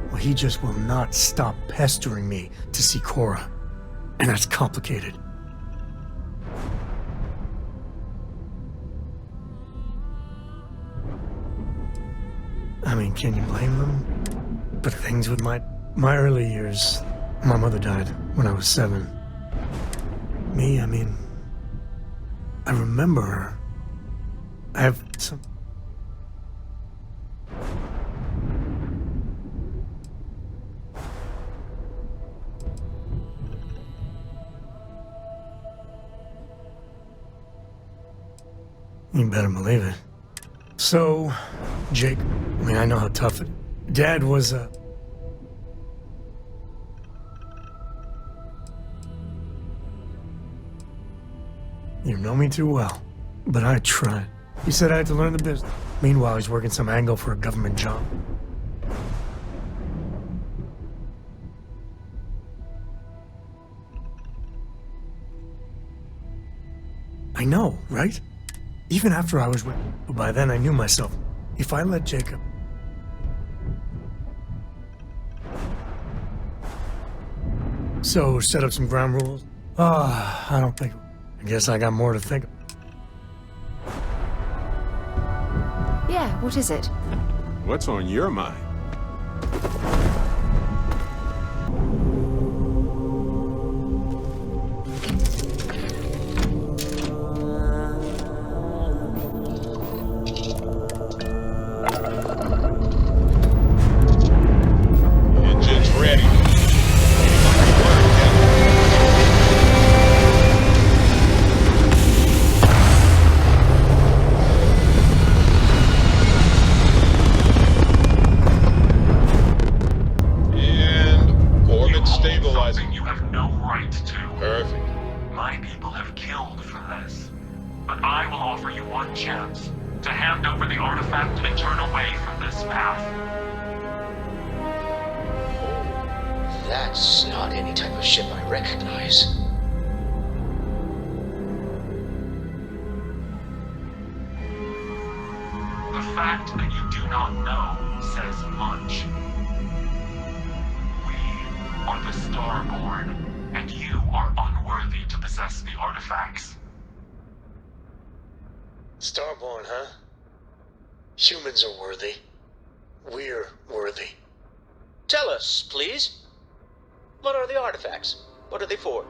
well, he just will not stop pestering me to see Cora. And that's complicated. I mean, can you blame them? But things with my early years, my mother died when I was 7. Me, I mean, I remember her. I have some... You better believe it. So, Jake, I mean, I know how tough it... Dad was a... You know me too well, but I tried. He said I had to learn the business. Meanwhile, he's working some angle for a government job. I know, right? Even after I was with... But by then I knew myself. If I let Jacob... So, set up some ground rules? I don't think... I guess I got more to think of. Yeah, what is it? What's on your mind? Engine's ready. Stabilizing. You have no right to. Perfect. My people have killed for this. But I will offer you one chance to hand over the artifact and turn away from this path. That's not any type of ship I recognize. The fact that you do not know says much. We are the Starborn, and you are unworthy to possess the artifacts. Starborn, huh? Humans are worthy. We're worthy. Tell us, please. What are the artifacts? What are they for?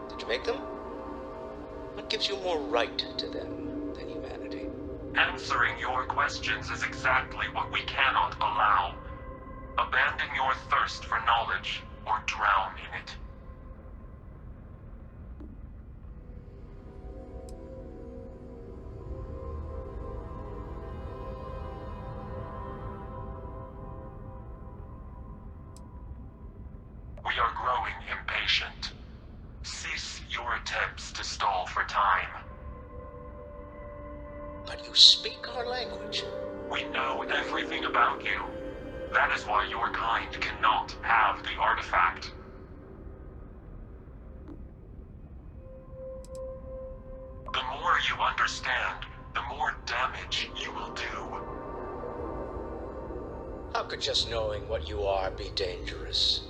Did you make them? What gives you more right to them than humanity? Answering your questions is exactly what we cannot allow. Abandon your thirst for knowledge, or drown in it. We are growing impatient. Cease your attempts to stall for time. But you speak our language. We know everything about you. That is why your kind cannot have the artifact. The more you understand, the more damage you will do. How could just knowing what you are be dangerous?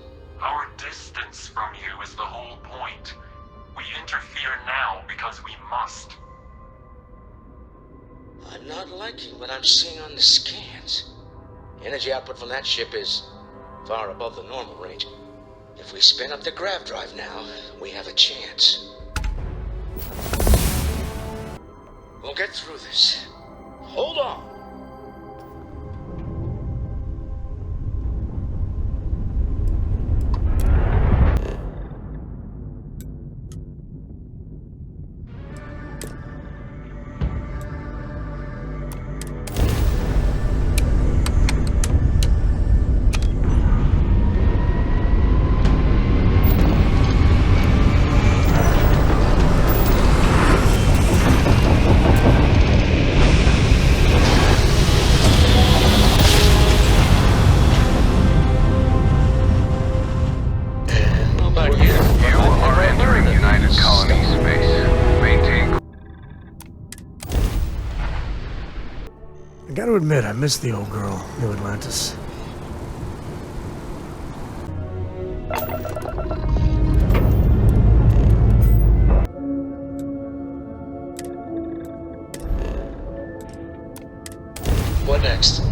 Our distance from you is the whole point. We interfere now because we must. I'm not liking what I'm seeing on the scans. Energy output from that ship is far above the normal range. If we spin up the grav drive now, we have a chance. We'll get through this. Hold on. I gotta admit, I miss the old girl, New Atlantis. What next?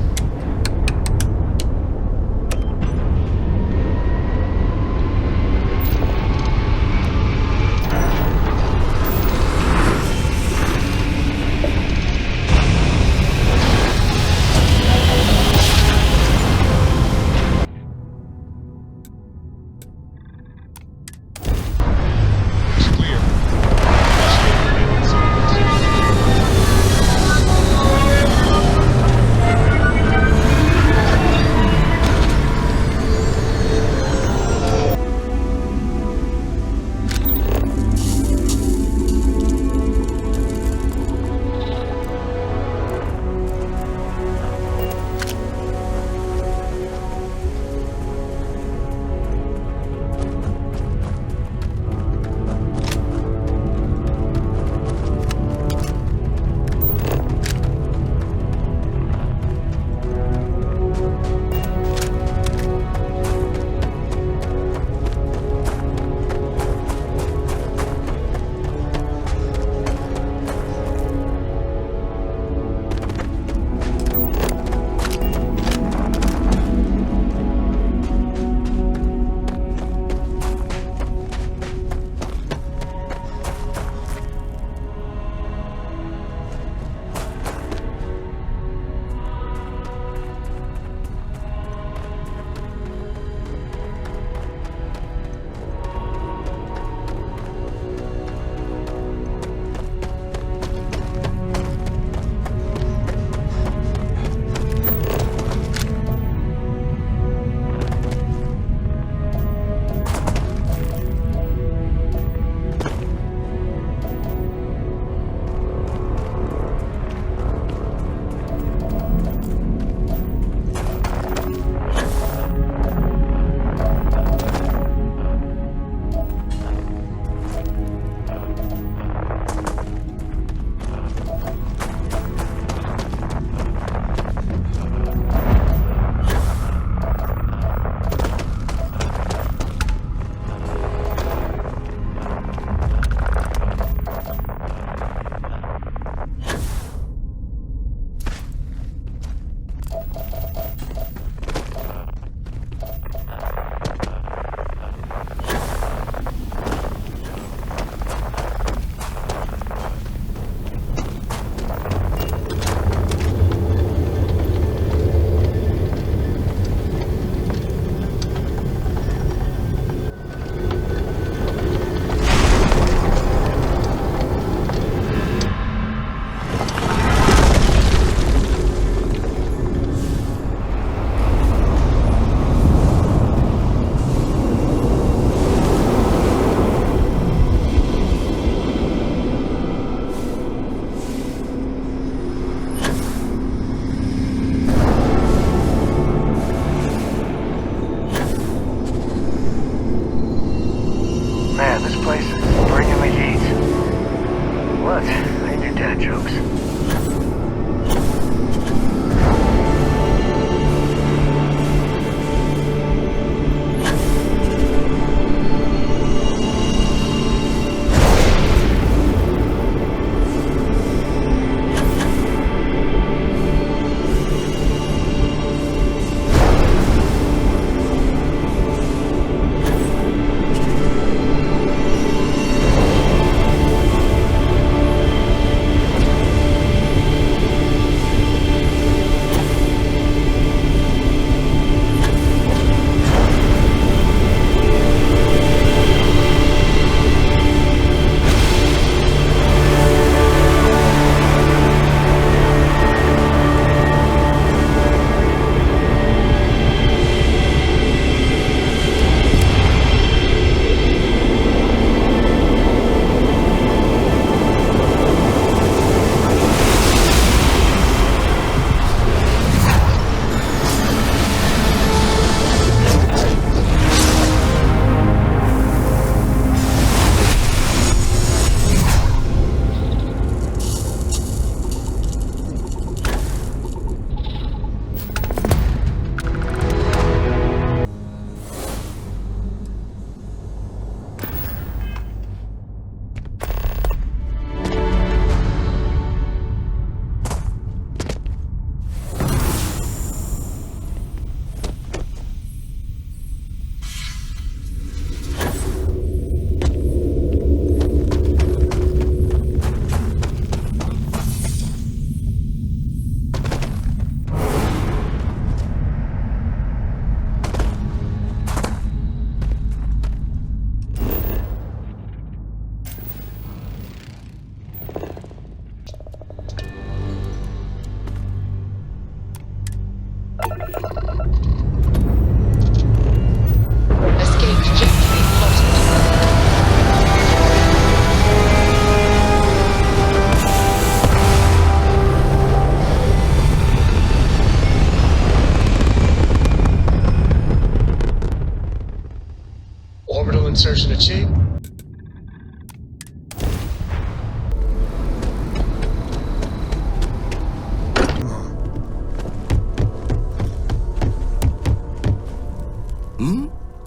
Insertion achieved.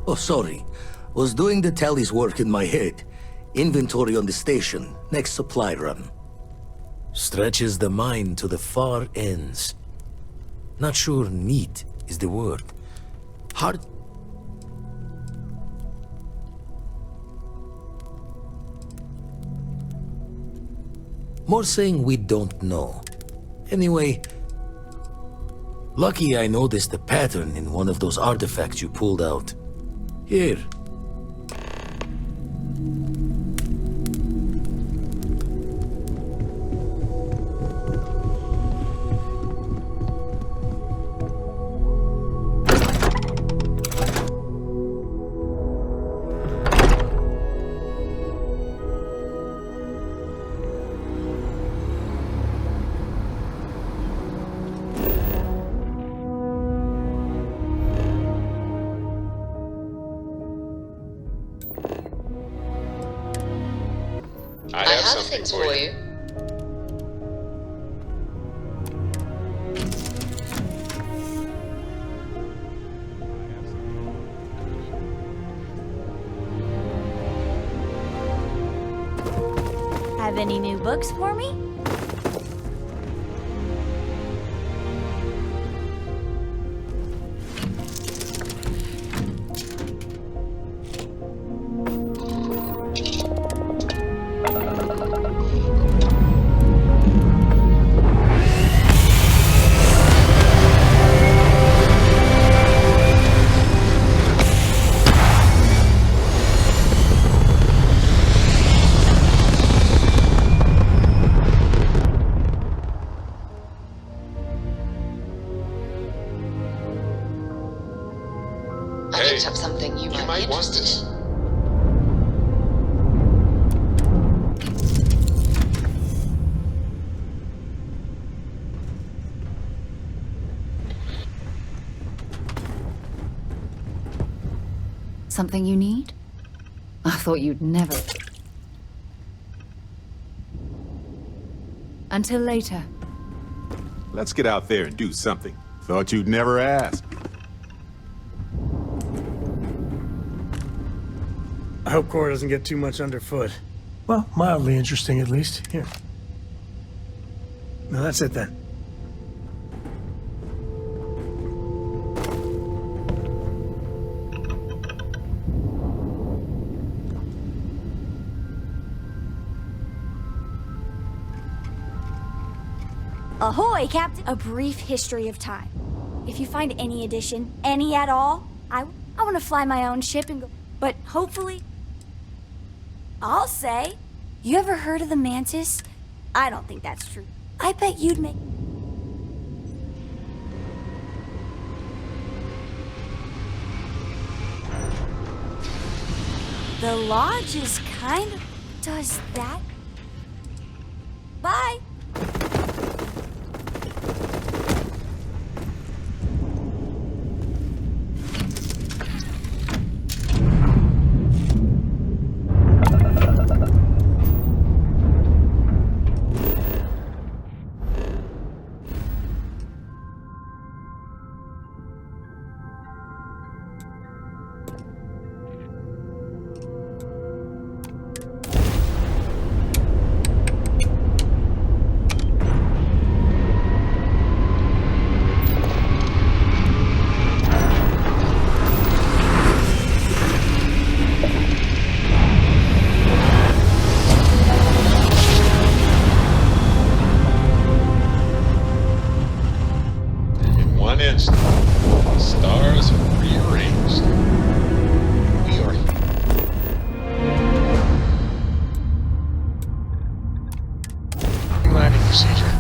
Oh, sorry. Was doing the tallies work in my head. Inventory on the station, next supply run. Stretches the mind to the far ends. Not sure neat is the word. Hart. More saying we don't know. Anyway, lucky I noticed a pattern in one of those artifacts you pulled out. Here. I have something for you. Have any new books for me? I picked up something you might want this. Something you need? I thought you'd never. Until later. Let's get out there and do something. Thought you'd never ask. I hope Cora doesn't get too much underfoot. Well, mildly interesting at least. Here. No, that's it then. Ahoy, Captain! A brief history of time. If you find any addition, any at all, I want to fly my own ship and go. But hopefully, I'll say, you ever heard of the Mantis? I don't think that's true. I bet you'd make. The lodge is kind of does that. Bye. Stars rearranged. We are. Landing procedure.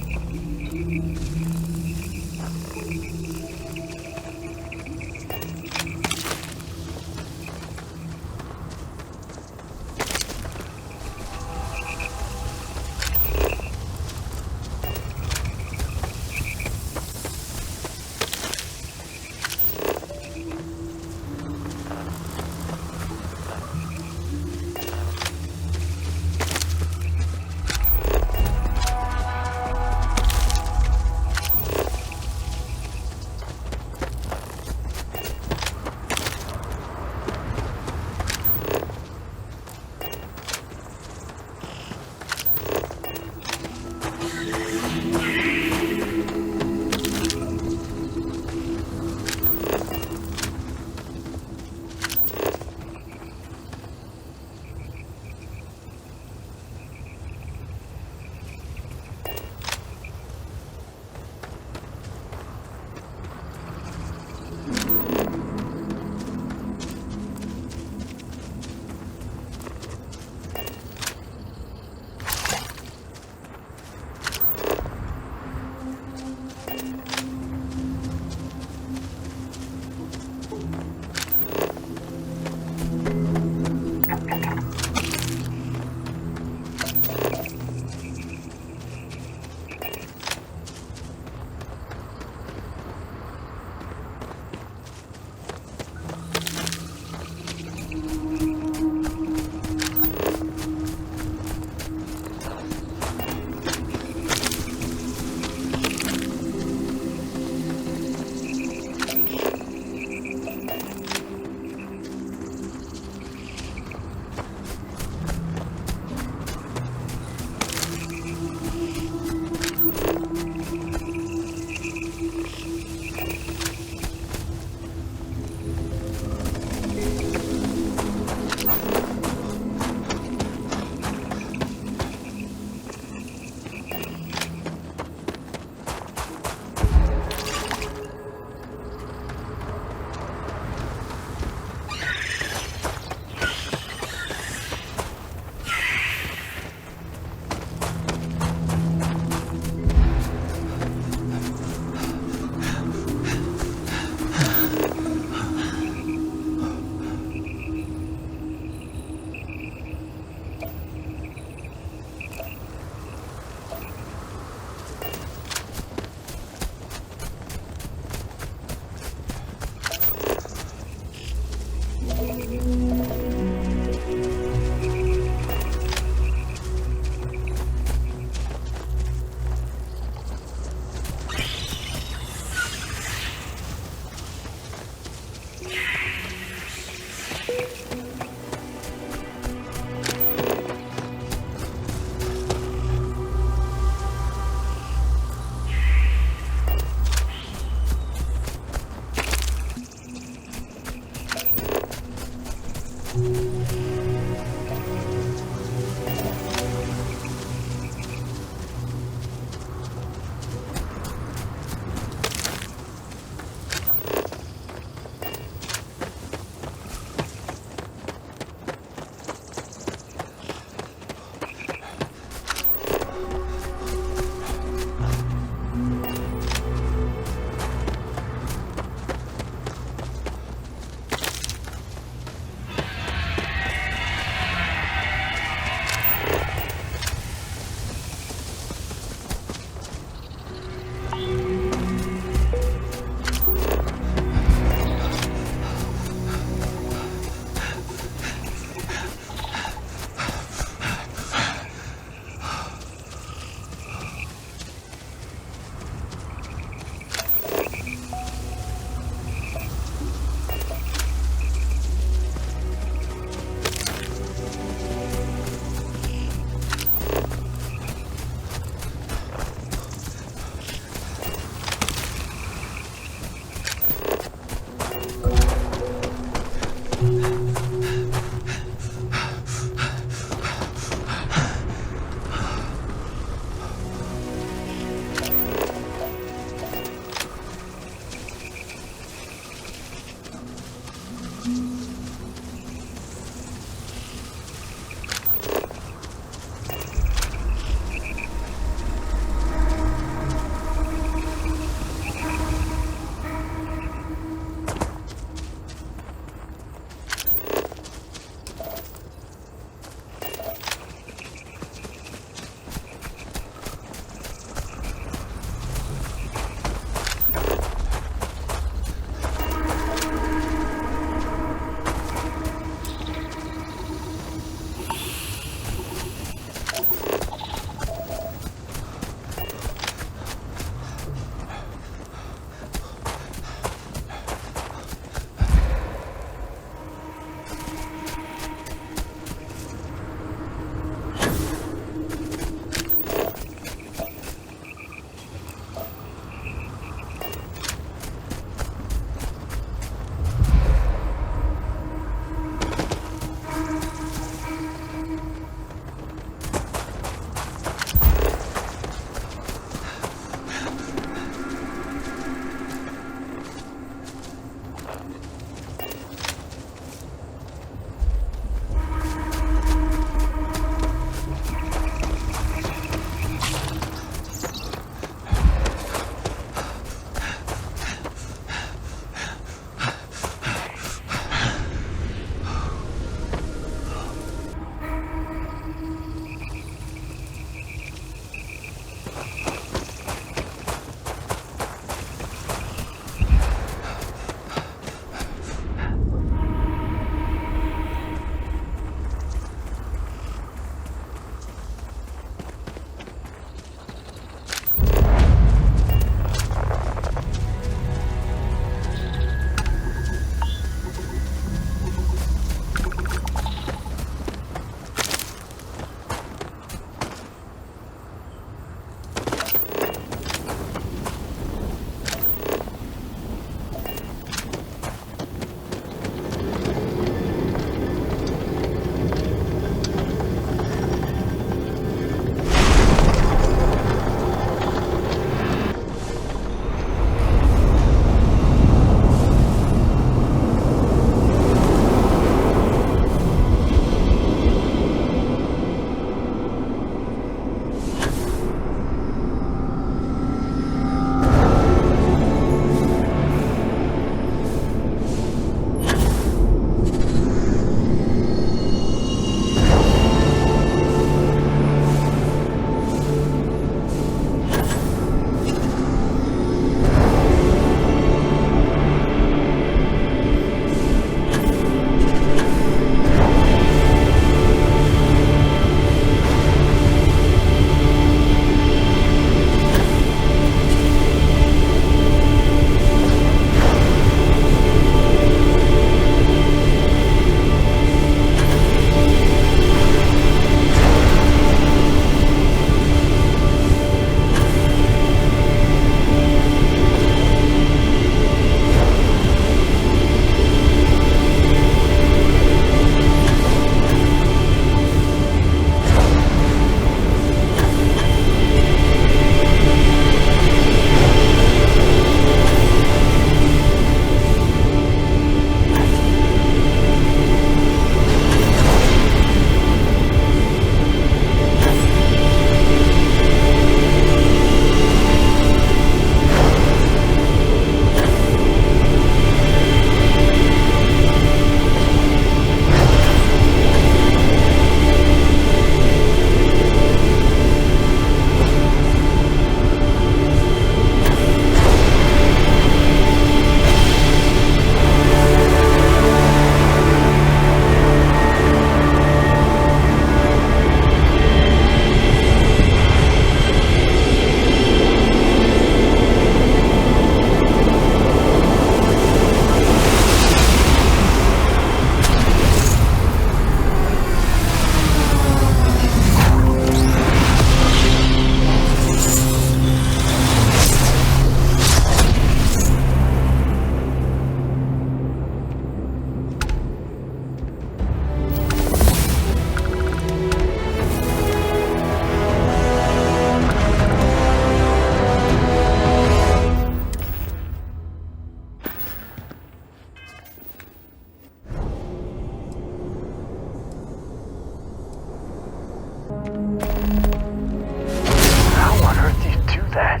How on earth do you do that?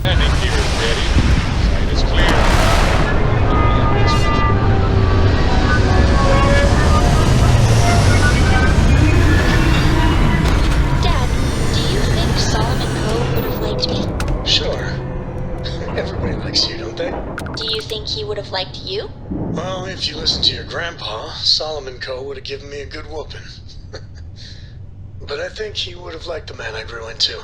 Landing gear is ready. Site is clear. Dad, do you think Solomon Cove would have liked me? Sure. Everybody likes you, don't they? Do you think he would have liked you? Well, if you listen to your grandpa, Solomon Coe would have given me a good whooping. But I think he would have liked the man I grew into.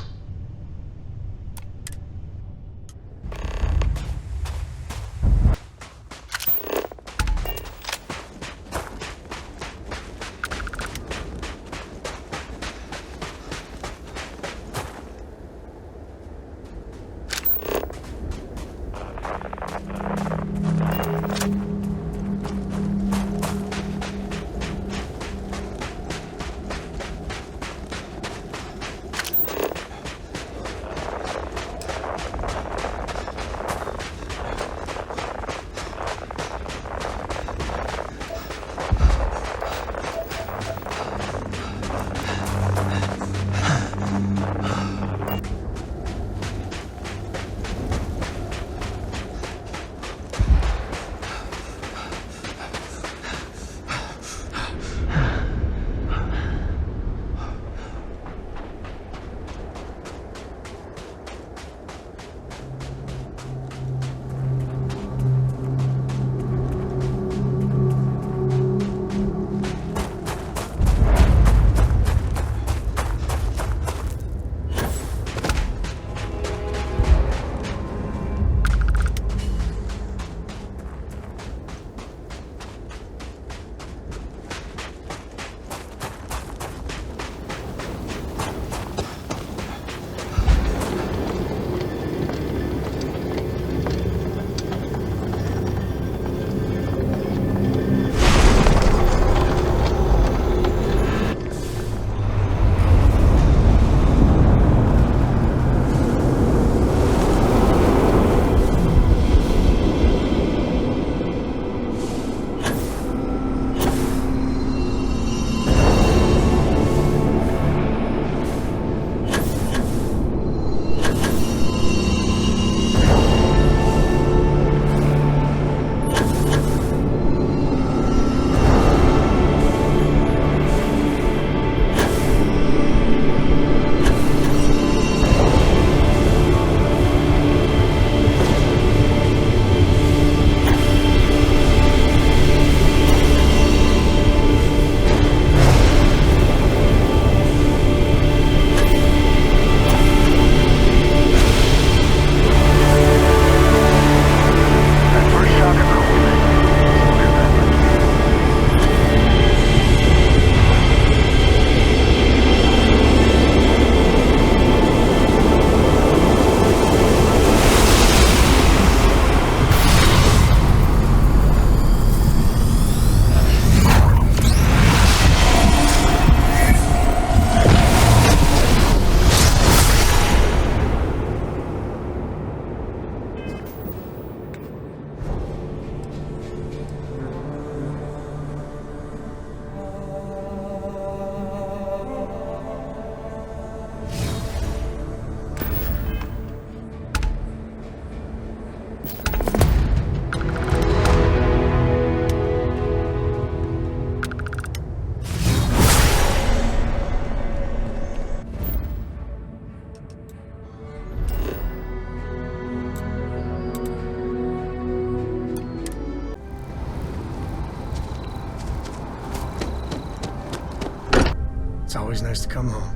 It's always nice to come home.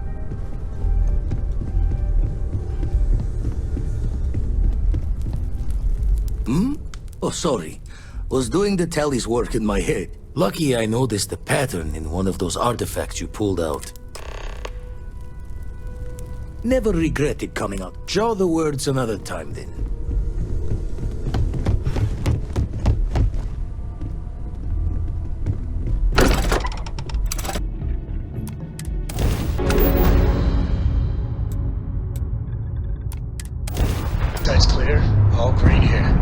Hmm? Oh, sorry. Was doing the tally's work in my head. Lucky I noticed a pattern in one of those artifacts you pulled out. Never regretted coming out. Jaw the words another time, then. Site's clear. All green here.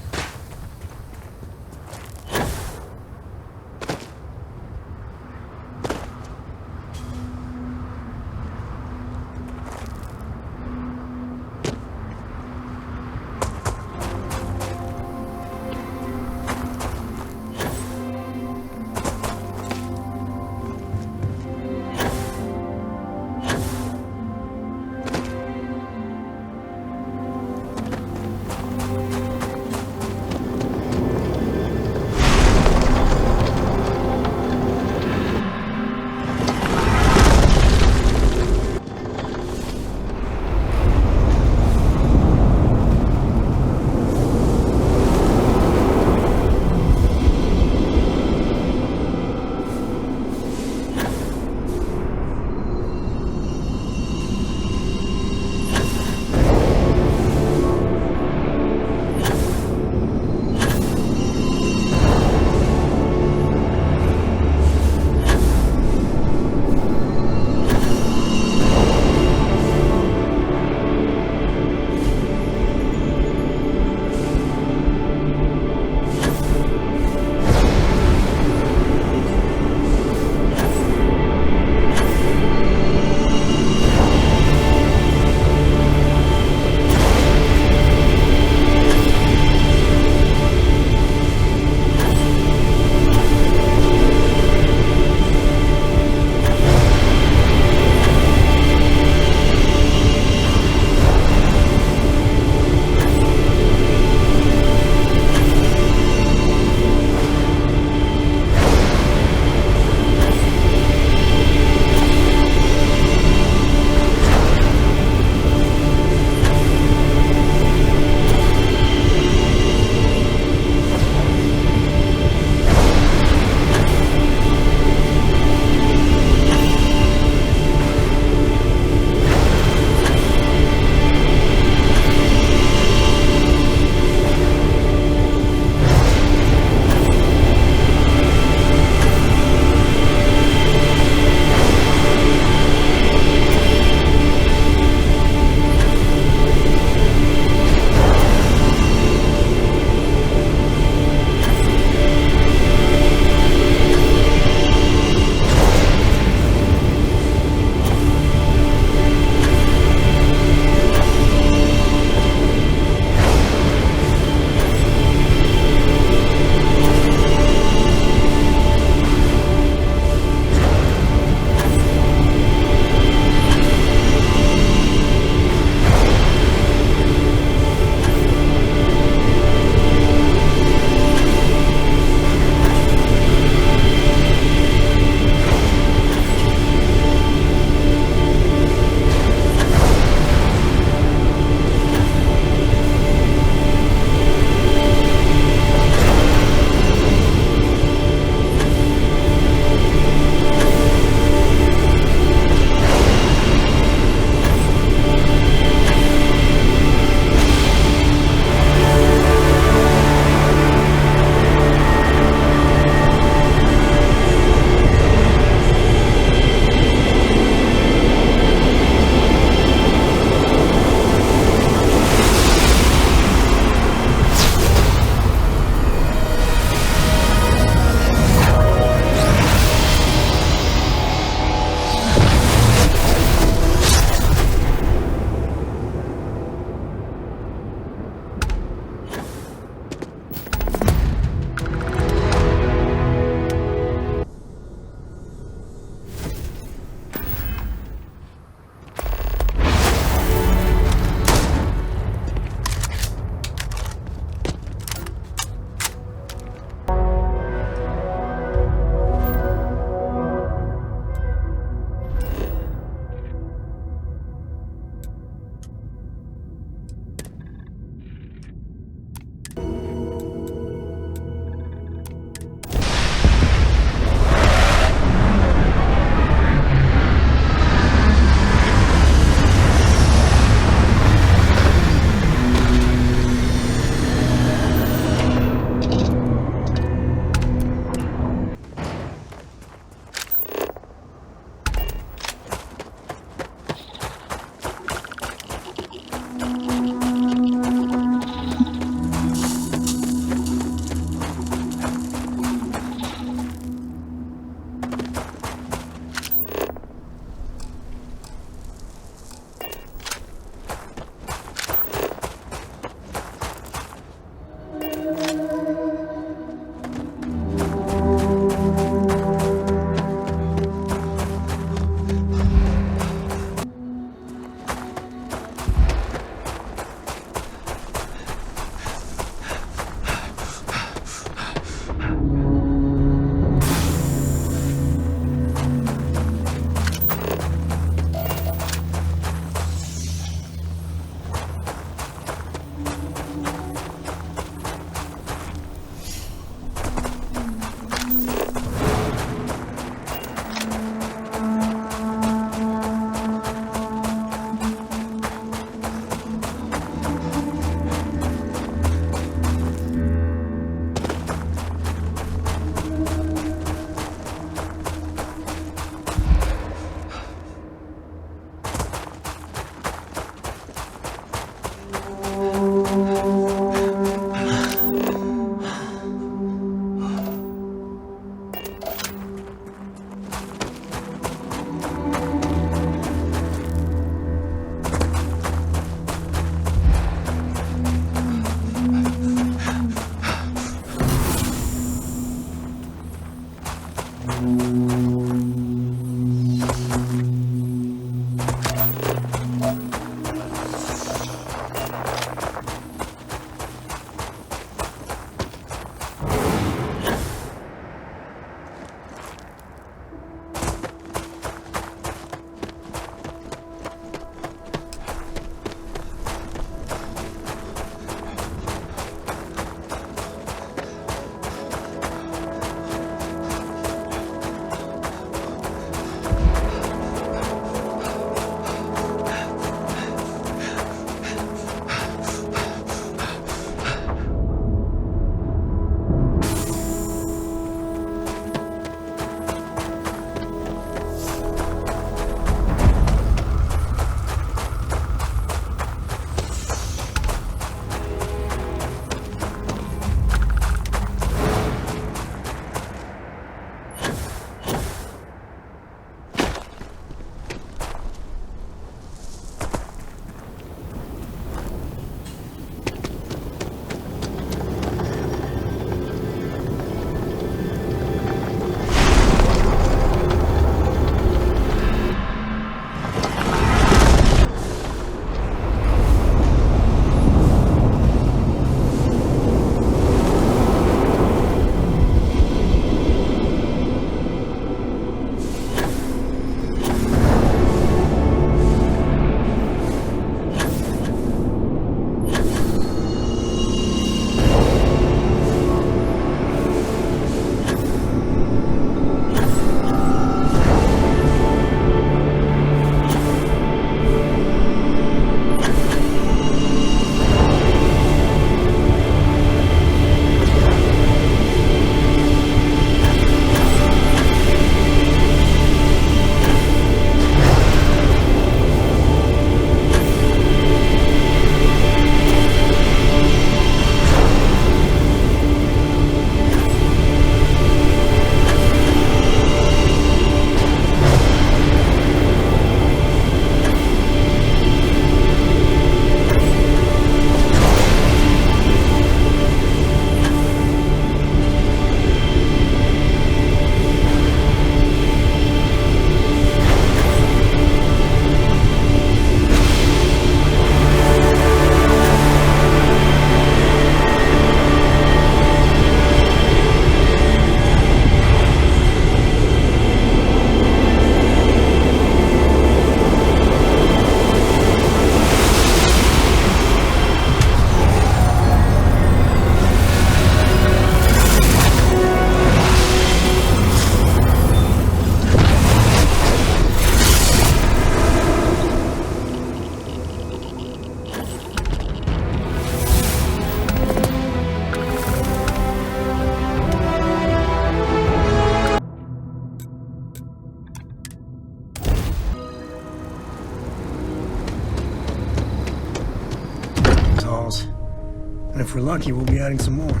And if we're lucky, we'll be adding some more.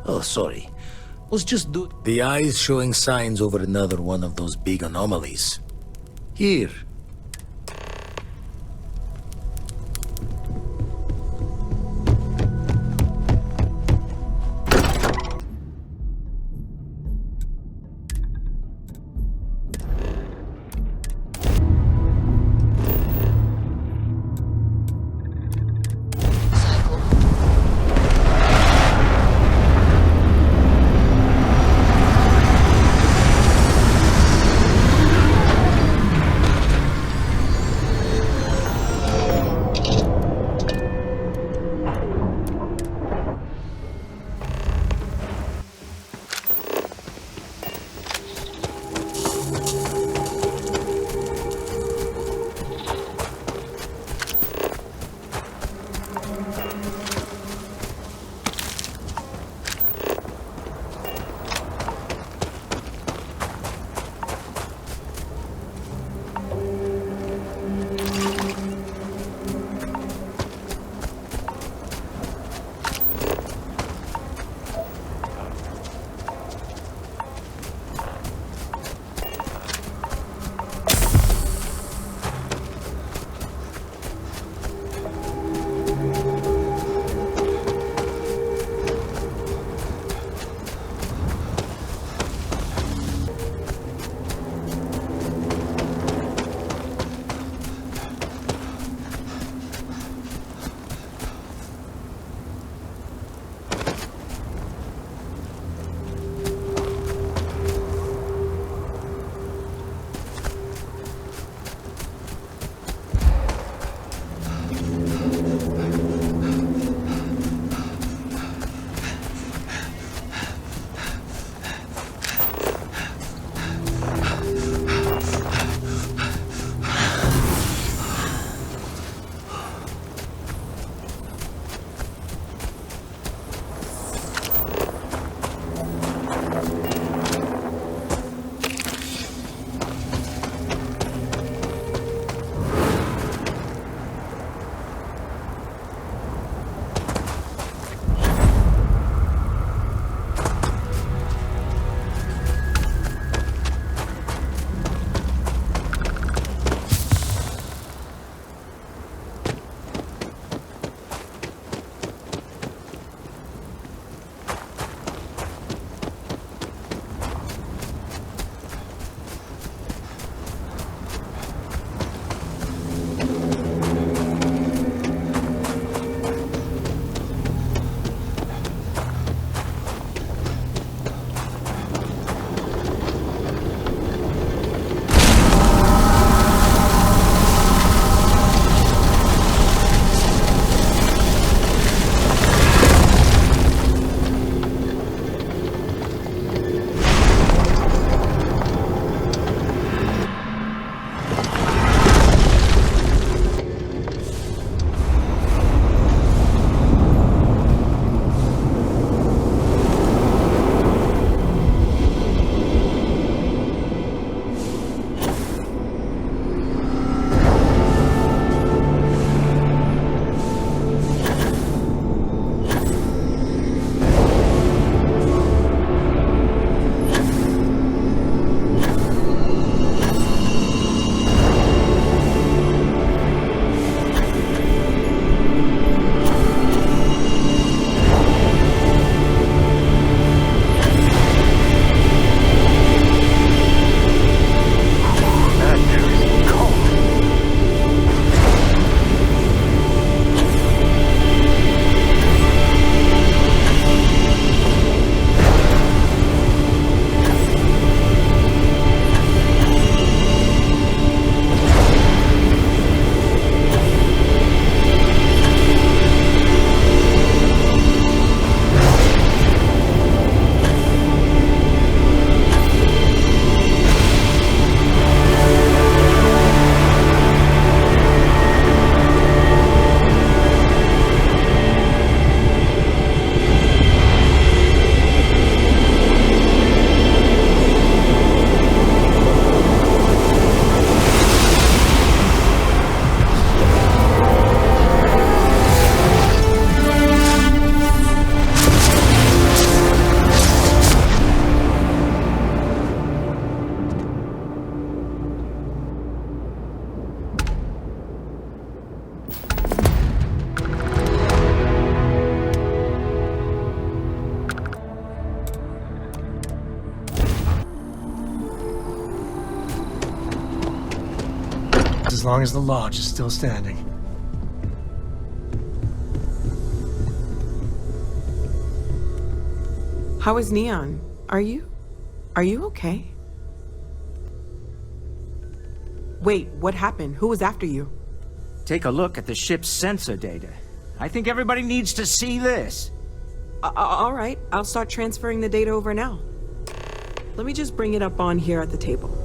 Oh, sorry. Was just the eye's showing signs over another one of those big anomalies. Here. As long as the lodge is still standing. How is Neon? Are you okay? Wait, what happened? Who was after you? Take a look at the ship's sensor data. I think everybody needs to see this. All right, I'll start transferring the data over now. Let me just bring it up on here at the table.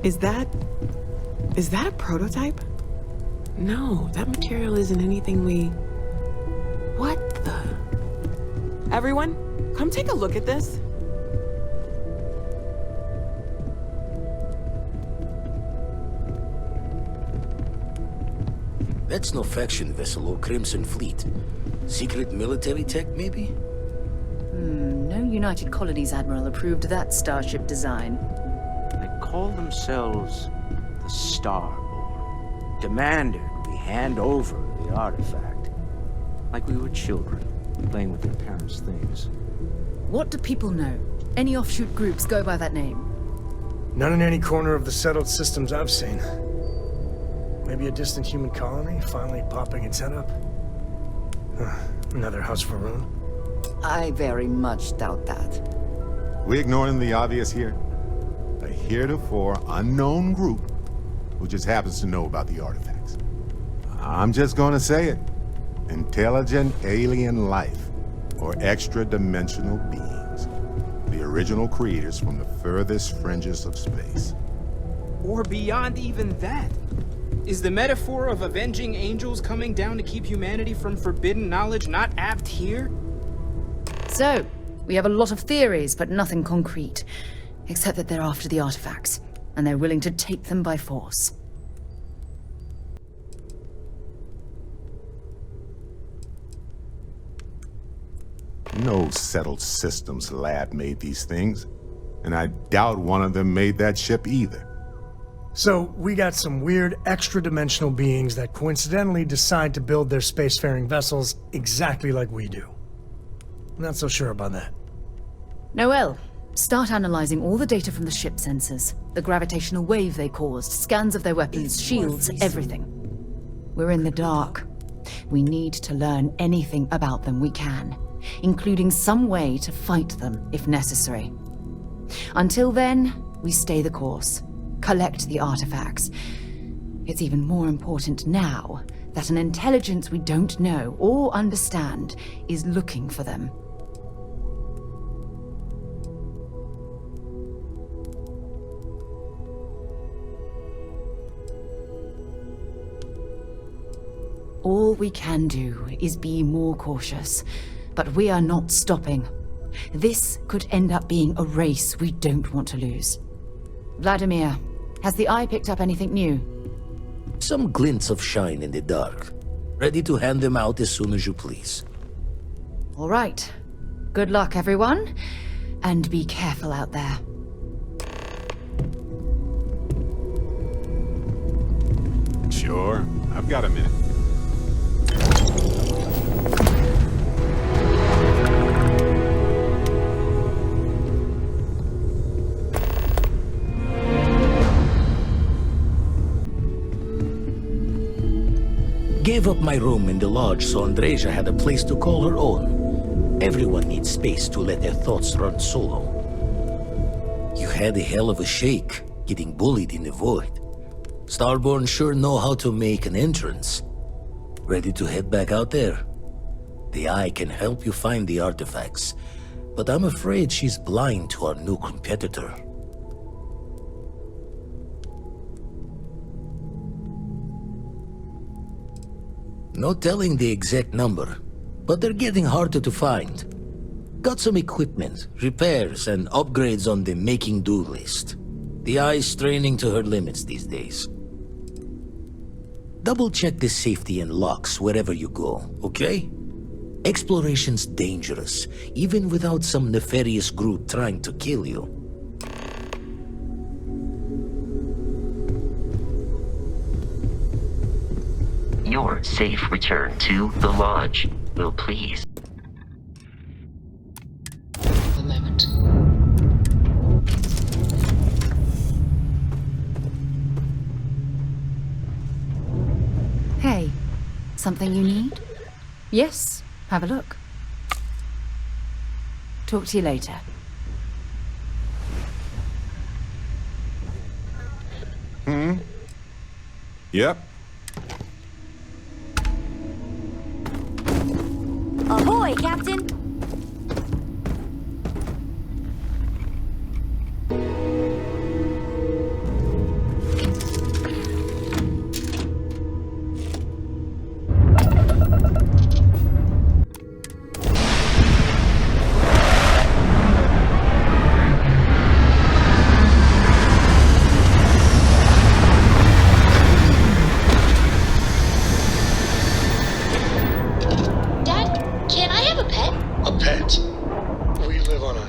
Is that a prototype? No, that material isn't anything we... What the... Everyone, come take a look at this. That's no faction vessel or Crimson Fleet. Secret military tech, maybe? No United Colonies Admiral approved that starship design. They call themselves the Starborn. Demanded we hand over the artifact. Like we were children, playing with their parents' things. What do people know? Any offshoot groups go by that name? None in any corner of the settled systems I've seen. Maybe a distant human colony finally popping its head up? Another house for Rune? I very much doubt that. We ignoring the obvious here? A heretofore unknown group who just happens to know about the artifacts. I'm just gonna say it. Intelligent alien life, or extra-dimensional beings. The original creators from the furthest fringes of space. Or beyond even that. Is the metaphor of avenging angels coming down to keep humanity from forbidden knowledge not apt here? So, we have a lot of theories, but nothing concrete. Except that they're after the artifacts, and they're willing to take them by force. No settled systems lab made these things, and I doubt one of them made that ship either. So, we got some weird extra-dimensional beings that coincidentally decide to build their spacefaring vessels exactly like we do. Not so sure about that. Noel, start analyzing all the data from the ship sensors. The gravitational wave they caused, scans of their weapons, shields, everything. We're in the dark. We need to learn anything about them we can, including some way to fight them if necessary. Until then, we stay the course. Collect the artifacts. It's even more important now that an intelligence we don't know or understand is looking for them. All we can do is be more cautious, but we are not stopping. This could end up being a race we don't want to lose. Vladimir, has the Eye picked up anything new? Some glints of shine in the dark. Ready to hand them out as soon as you please. All right. Good luck, everyone. And be careful out there. Sure, I've got a minute. Gave up my room in the lodge so Andreja had a place to call her own. Everyone needs space to let their thoughts run solo. You had a hell of a shake, getting bullied in the void. Starborn sure know how to make an entrance. Ready to head back out there? The Eye can help you find the artifacts, but I'm afraid she's blind to our new competitor. No telling the exact number, but they're getting harder to find. Got some equipment, repairs, and upgrades on the making do list. The Eye's straining to her limits these days. Double check the safety and locks wherever you go, okay? Exploration's dangerous, even without some nefarious group trying to kill you. Your safe return to the lodge will please. The moment. Something you need? Yes, have a look. Talk to you later. Yep. Ahoy, Captain!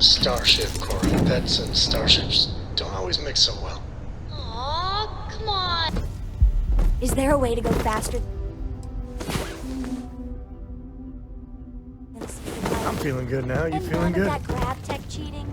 Starship, Corey. Pets and starships don't always mix so well. Aw, come on. Is there a way to go faster? I'm feeling good now. You feeling good? That grab tech cheating?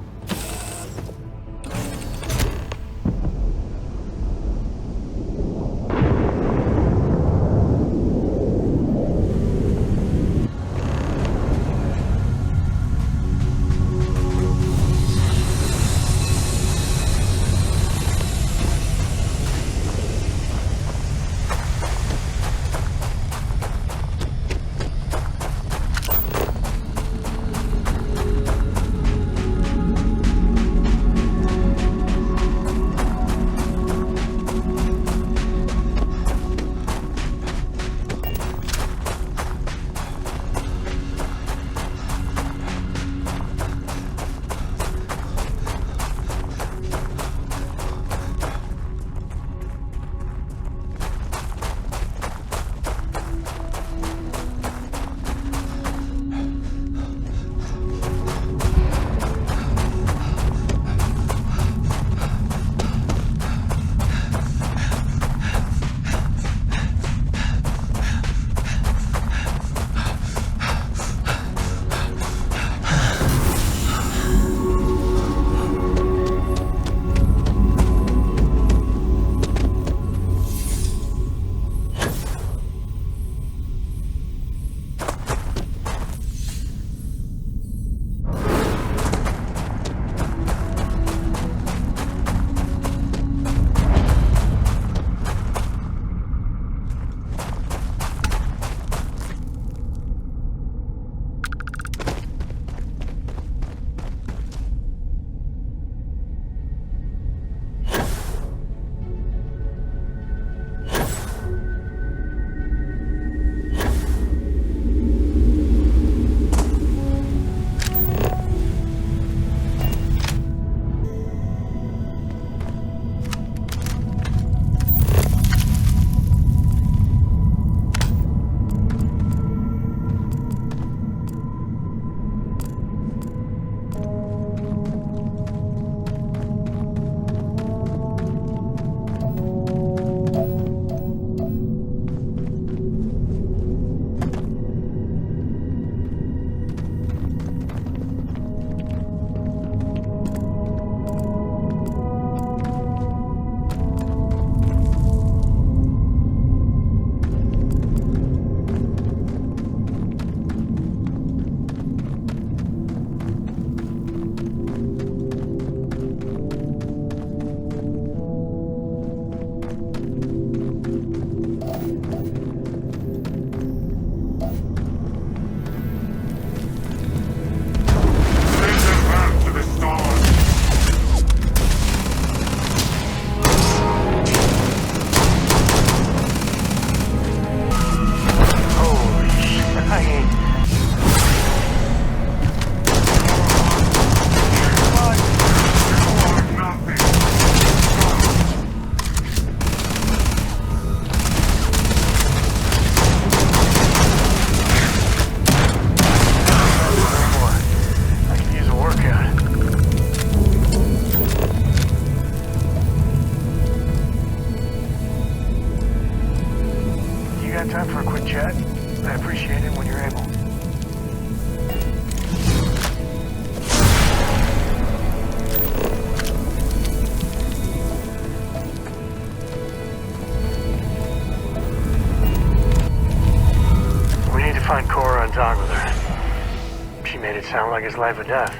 sound like it's life or death.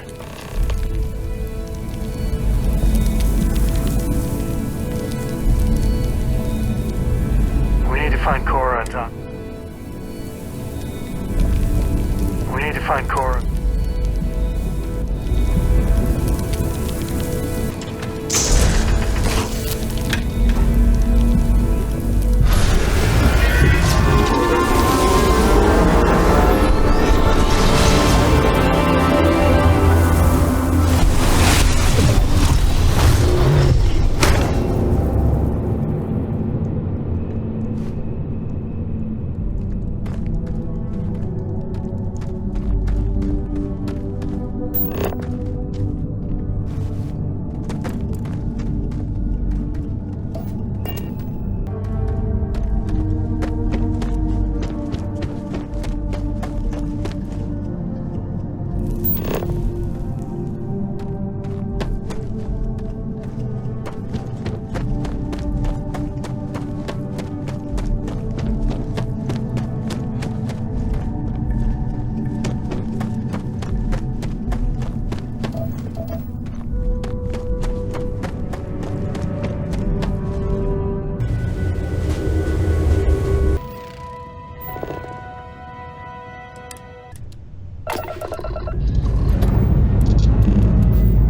We need to find Cora on top. We need to find Cora.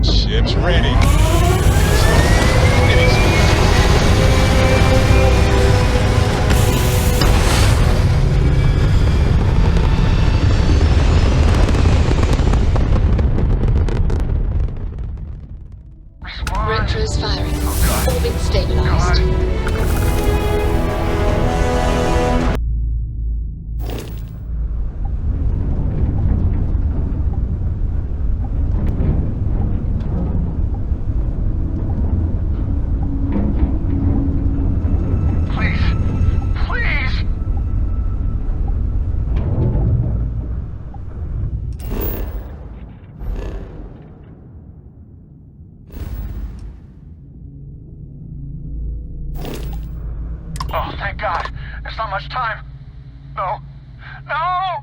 Ship's ready. Retros firing. Orbit stabilized. Oh, thank God. There's not much time. No. No!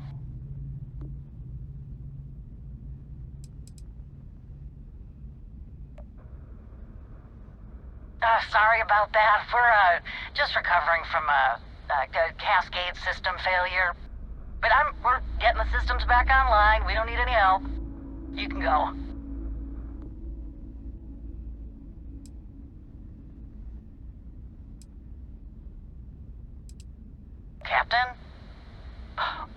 Sorry about that. We're just recovering from a cascade system failure. But we're getting the systems back online. We don't need any help. You can go. Captain?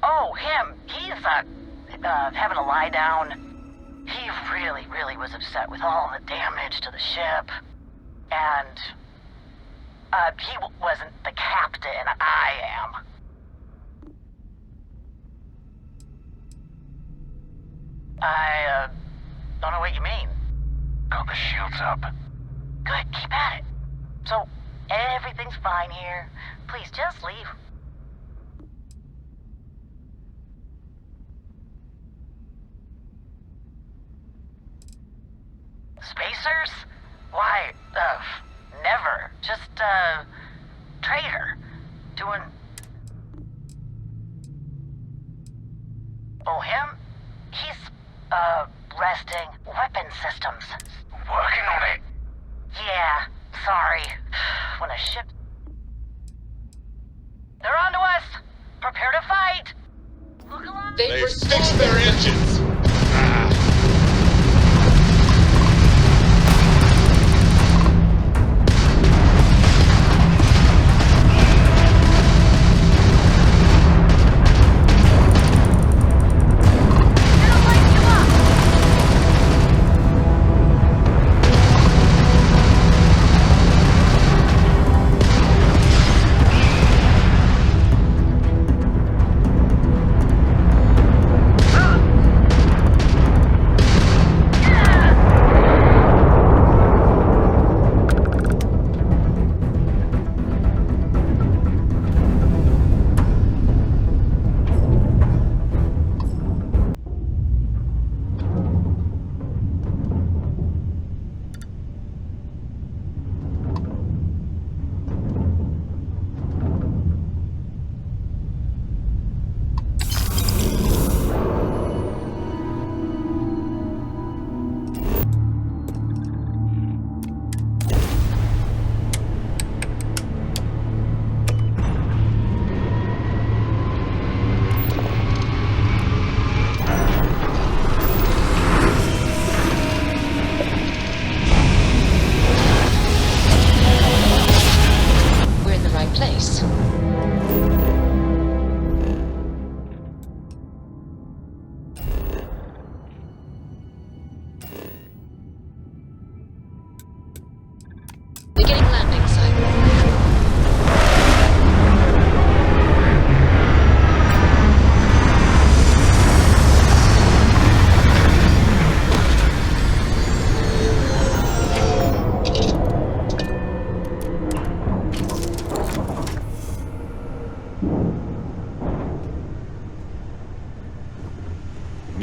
Oh, him. He's having a lie down. He really was upset with all the damage to the ship. And he wasn't the captain. I am. I don't know what you mean. Got the shields up. Good, keep at it. So, everything's fine here. Please, just leave. Spacers? Why, never. Just, traitor. Doing... Oh, him? He's, resting weapon systems. Working on it. Yeah, sorry. When a ship... They're onto us! Prepare to fight! Look alive! They've fixed their engines!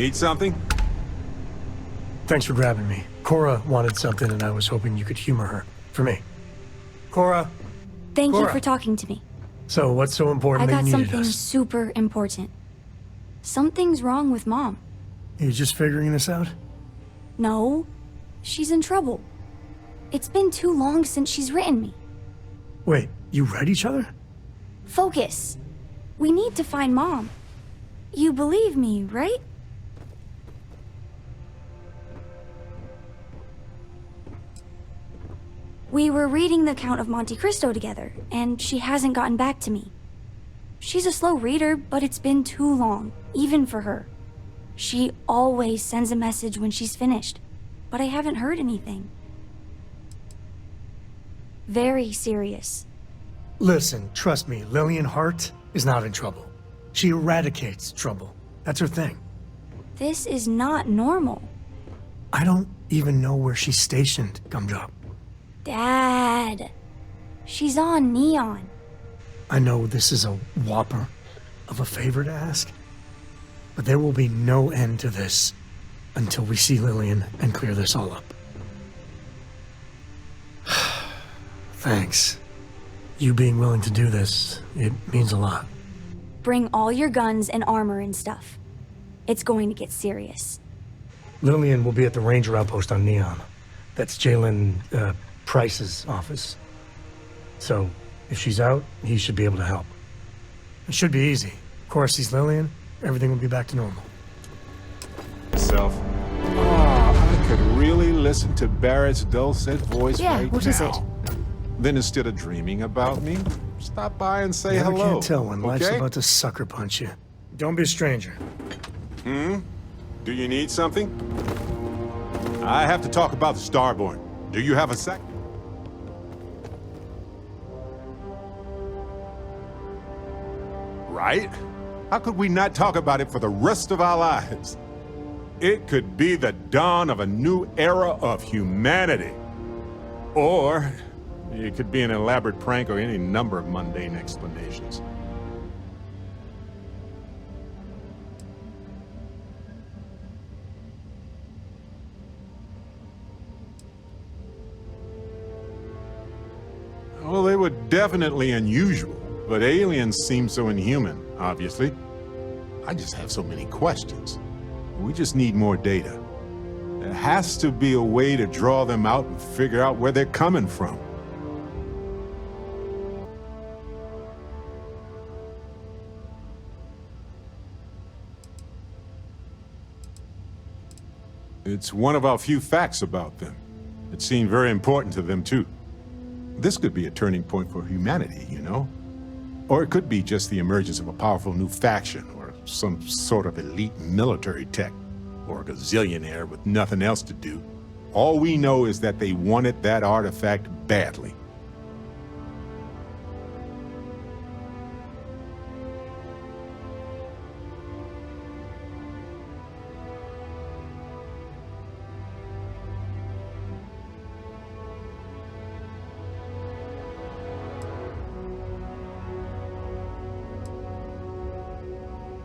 Need something? Thanks for grabbing me. Cora wanted something, and I was hoping you could humor her. For me. Cora? Thank you Cora. for talking to me. So, what's so important I that got you needed something us? super important. Something's wrong with Mom. You just figuring this out? No, she's in trouble. It's been too long since she's written me. Wait, you read each other? Focus. We need to find Mom. You believe me, right? We were reading the Count of Monte Cristo together, and she hasn't gotten back to me. She's a slow reader, but it's been too long, even for her. She always sends a message when she's finished, but I haven't heard anything. Very serious. Listen, trust me, Lillian Hart is not in trouble. She eradicates trouble. That's her thing. This is not normal. I don't even know where she's stationed, Gumdrop. Dad. She's on Neon. I know this is a whopper of a favor to ask, but there will be no end to this until we see Lillian and clear this all up. Thanks. You being willing to do this, it means a lot. Bring all your guns and armor and stuff. It's going to get serious. Lillian will be at the ranger outpost on Neon. That's Jalen, Price's office. So, if she's out, he should be able to help. It should be easy. Of course, he's Lillian, everything will be back to normal. Self. I could really listen to Barrett's dulcet voice right what now. is it? Then instead of dreaming about me, stop by and say Never hello. can't tell when life's okay? about to sucker punch you. Don't be a stranger. Do you need something? I have to talk about the Starborn. Do you have a sec? Right? How could we not talk about it for the rest of our lives? It could be the dawn of a new era of humanity. Or it could be an elaborate prank or any number of mundane explanations. Well, they were definitely unusual, but aliens seem so inhuman, obviously. I just have so many questions. We just need more data. There has to be a way to draw them out and figure out where they're coming from. It's one of our few facts about them. It seemed very important to them, too. This could be a turning point for humanity, you know? Or it could be just the emergence of a powerful new faction, or some sort of elite military tech, or a gazillionaire with nothing else to do. All we know is that they wanted that artifact badly.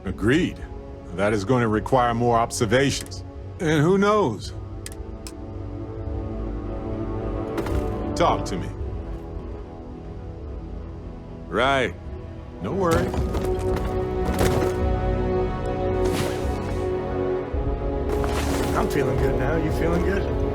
Agreed. That is going to require more observations. And who knows? Talk to me. Right. No worries. I'm feeling good now. You feeling good?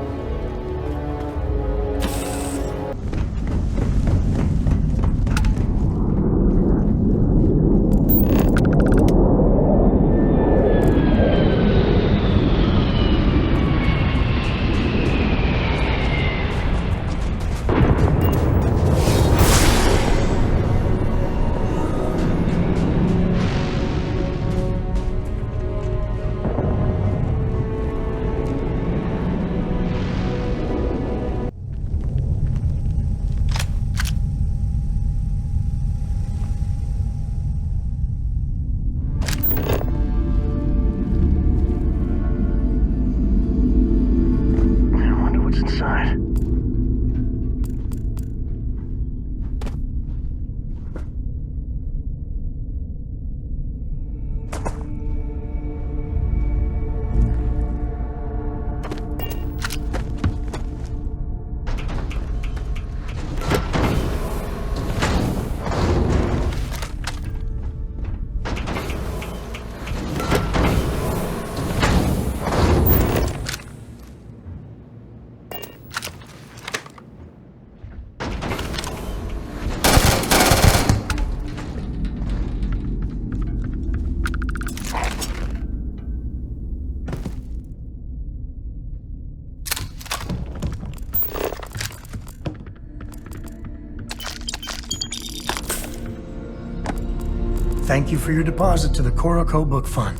thank you for your deposit to the Koroko Book Fund.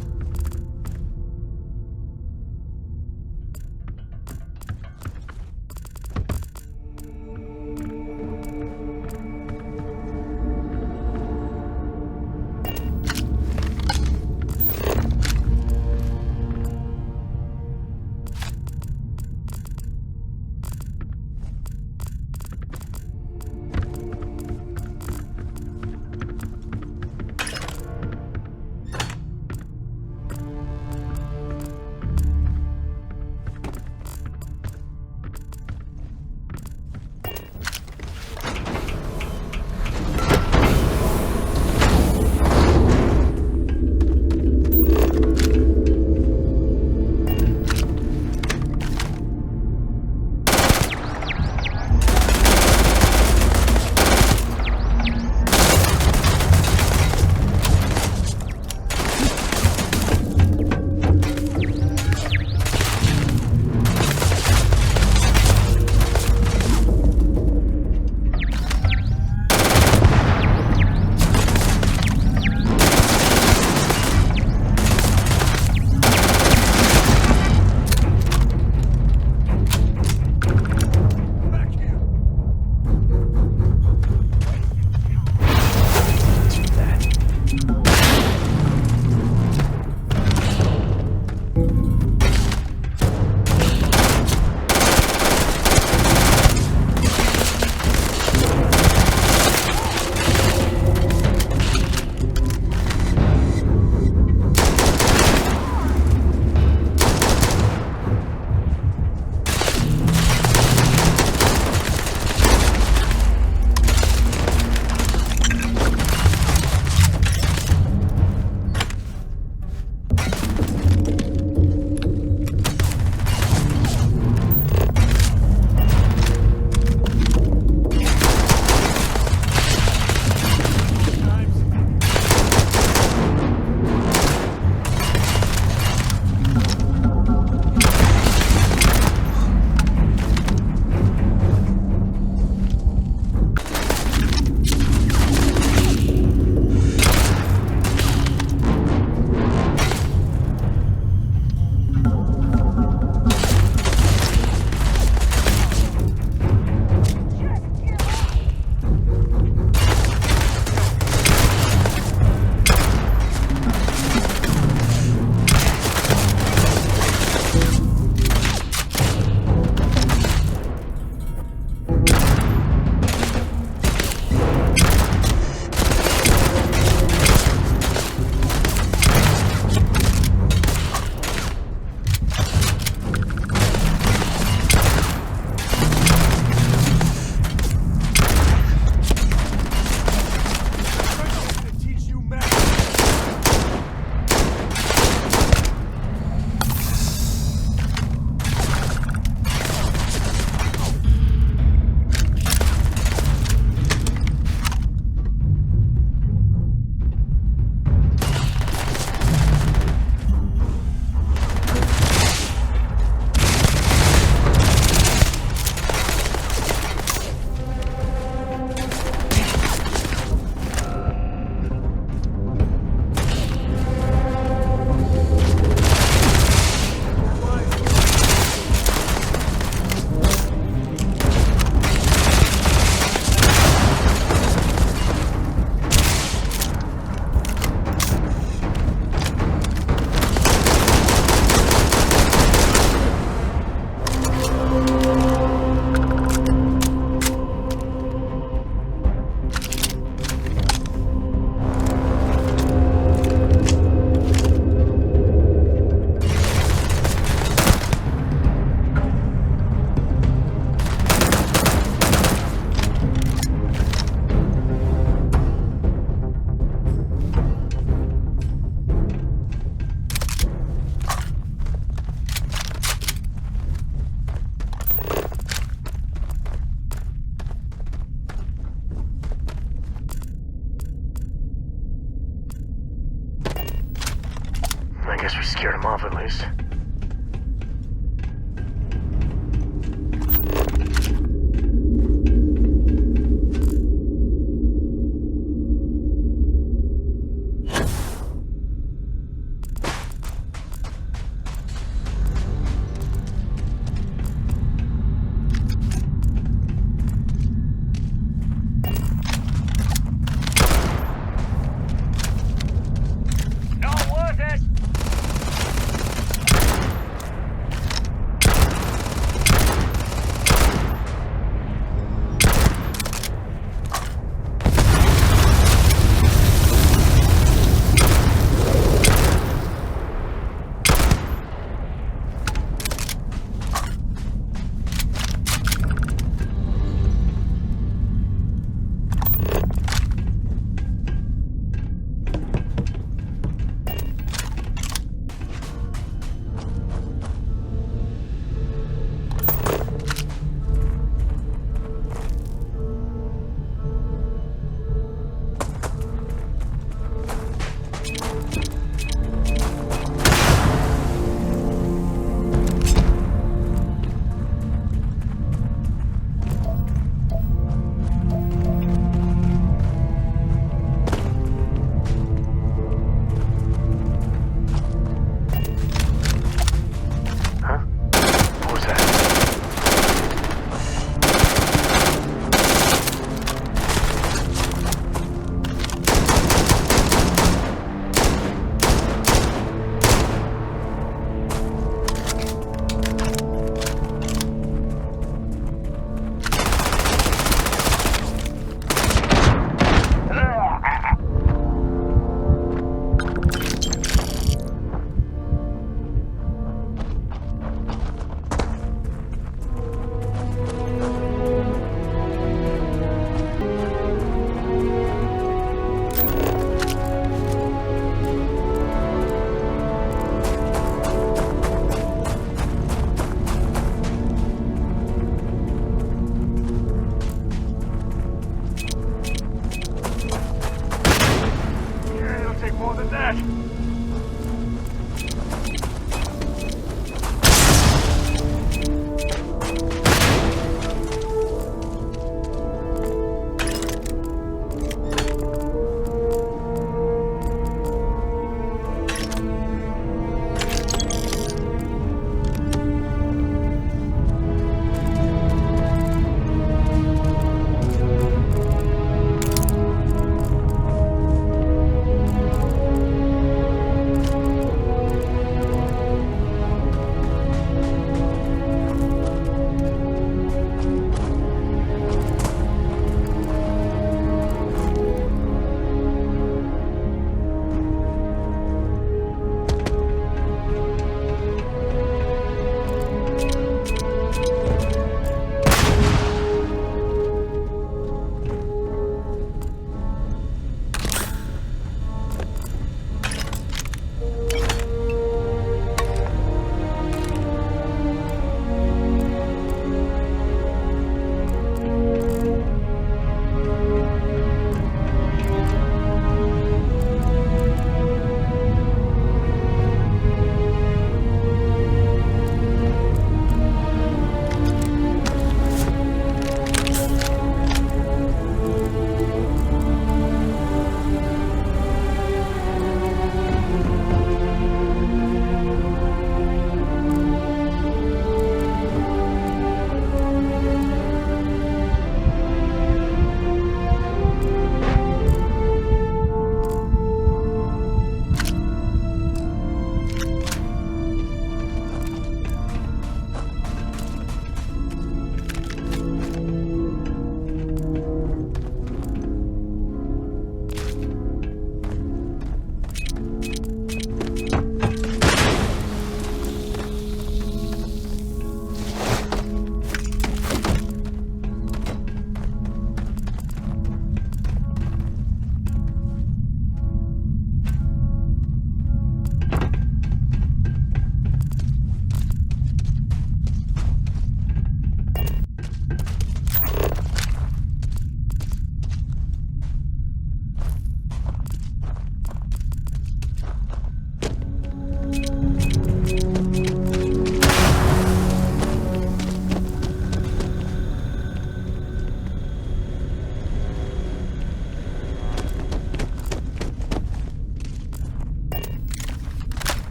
Guess we scared him off at least.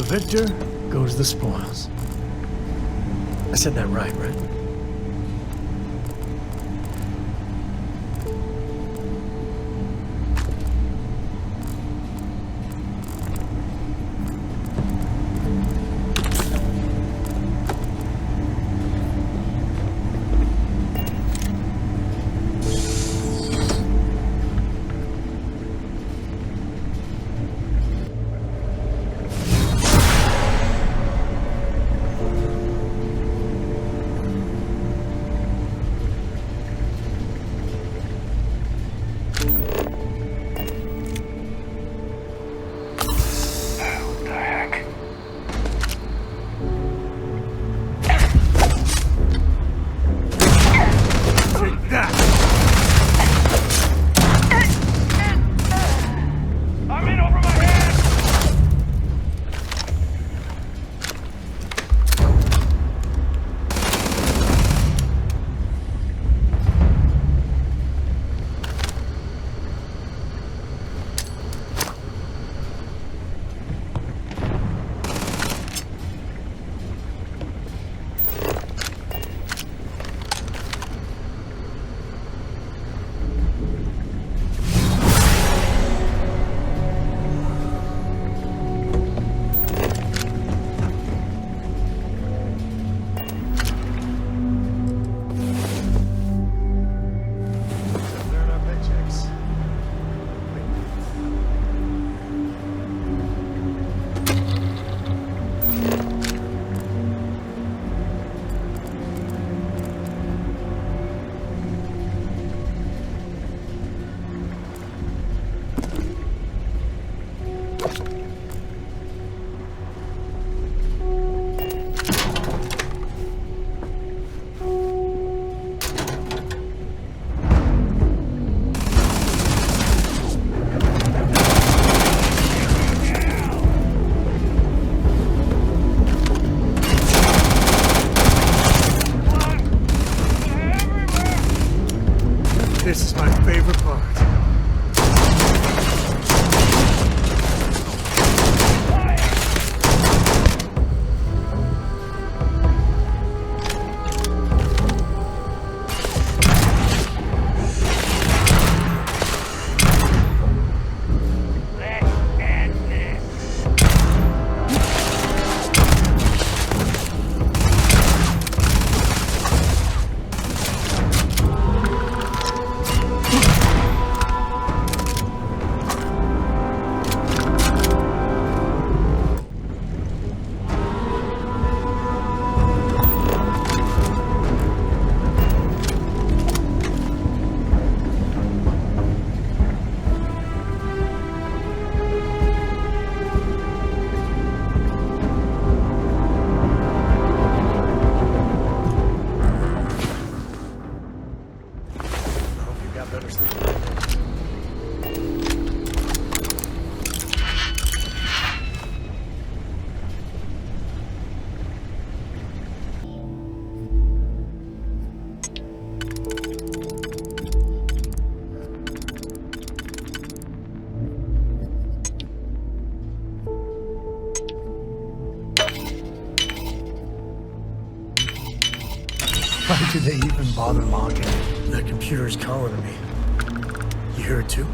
victor goes the spoils. I said that right? This is my favorite part. Why do they even bother logging? The computer's calling to me. You hear it too?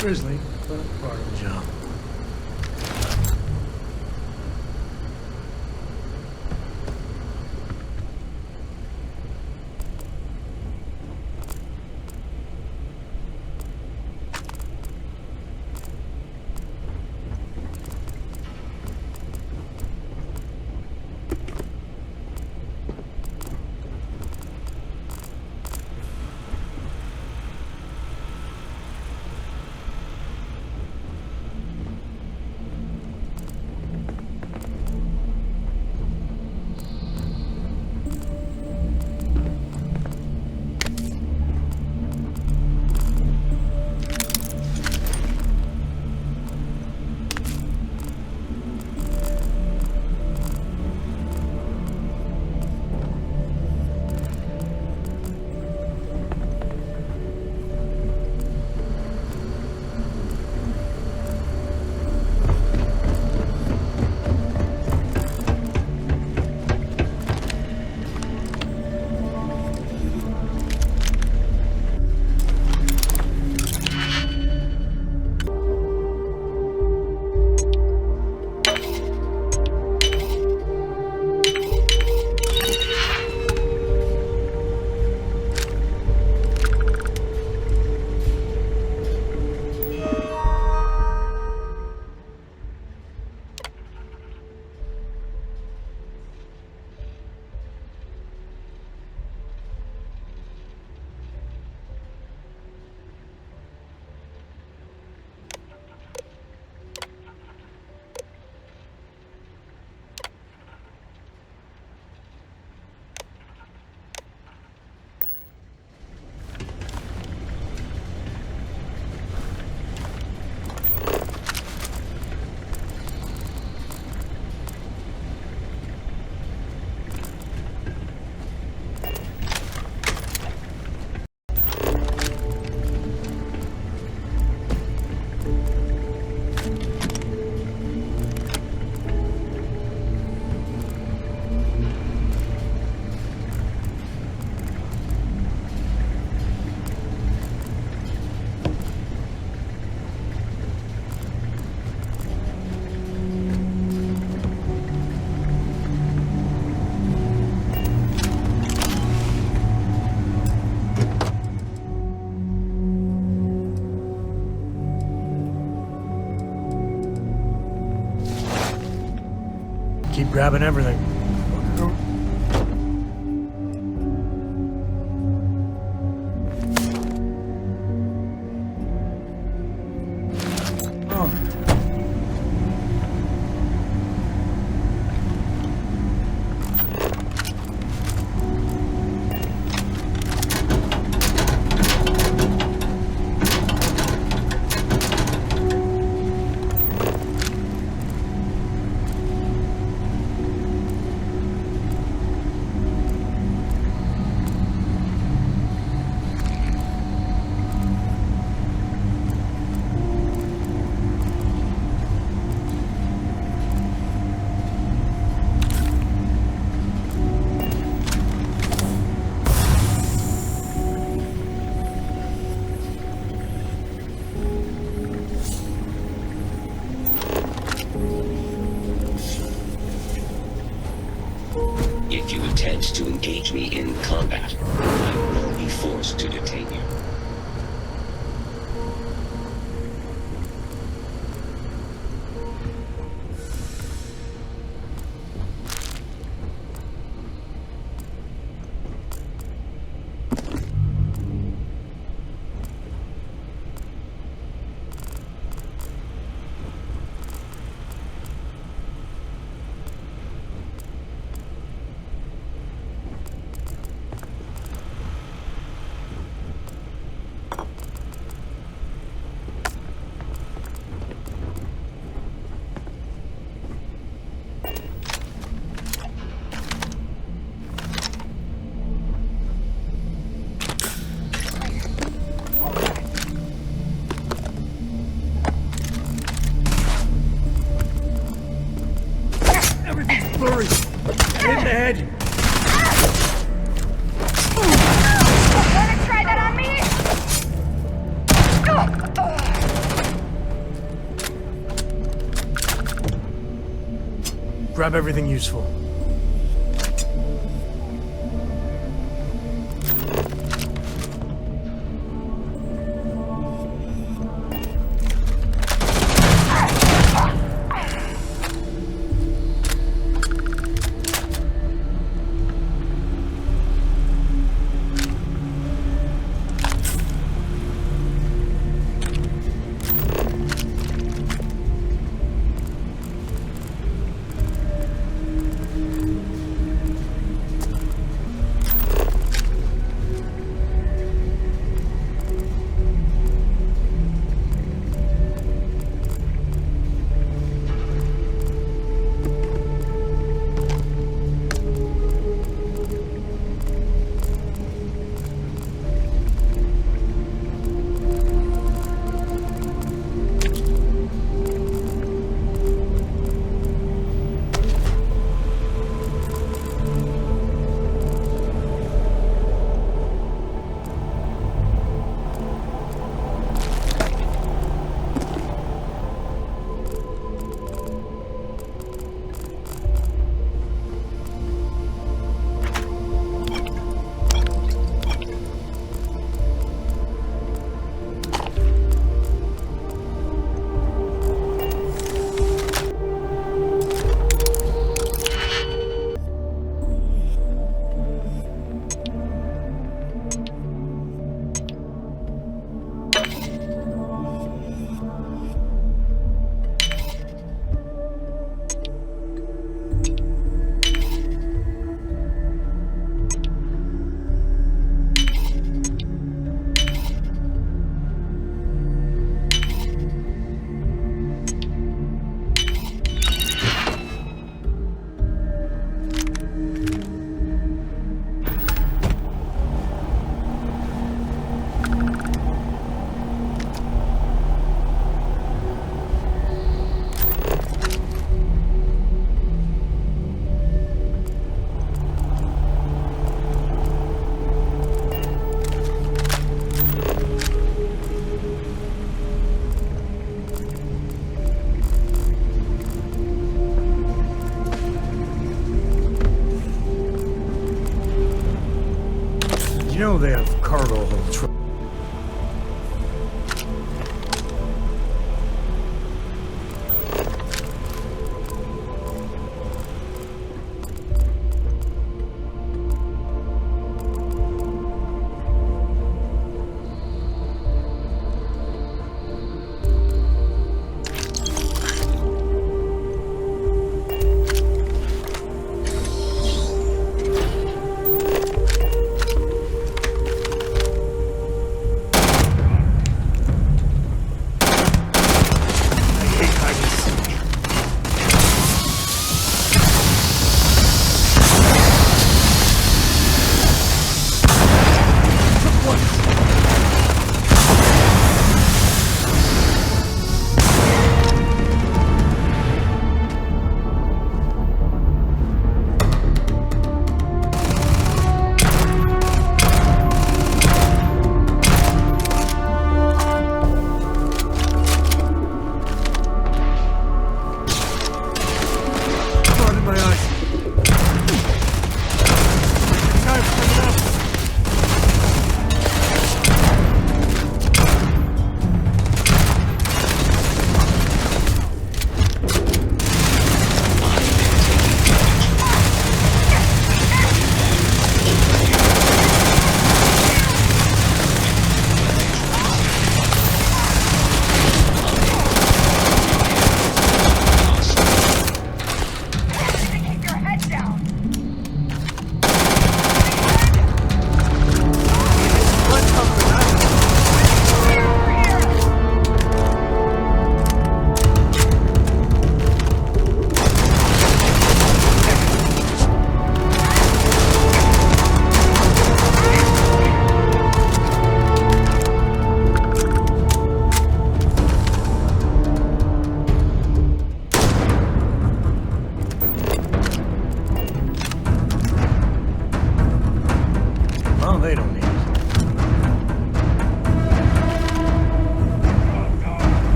Grizzly, but part of the job. Keep grabbing everything. If you attempt to engage me in combat, I will be forced to detain you. Blurry. Hit in the head. Wanna try that on me? Grab everything useful. You know they have cargo hold trucks.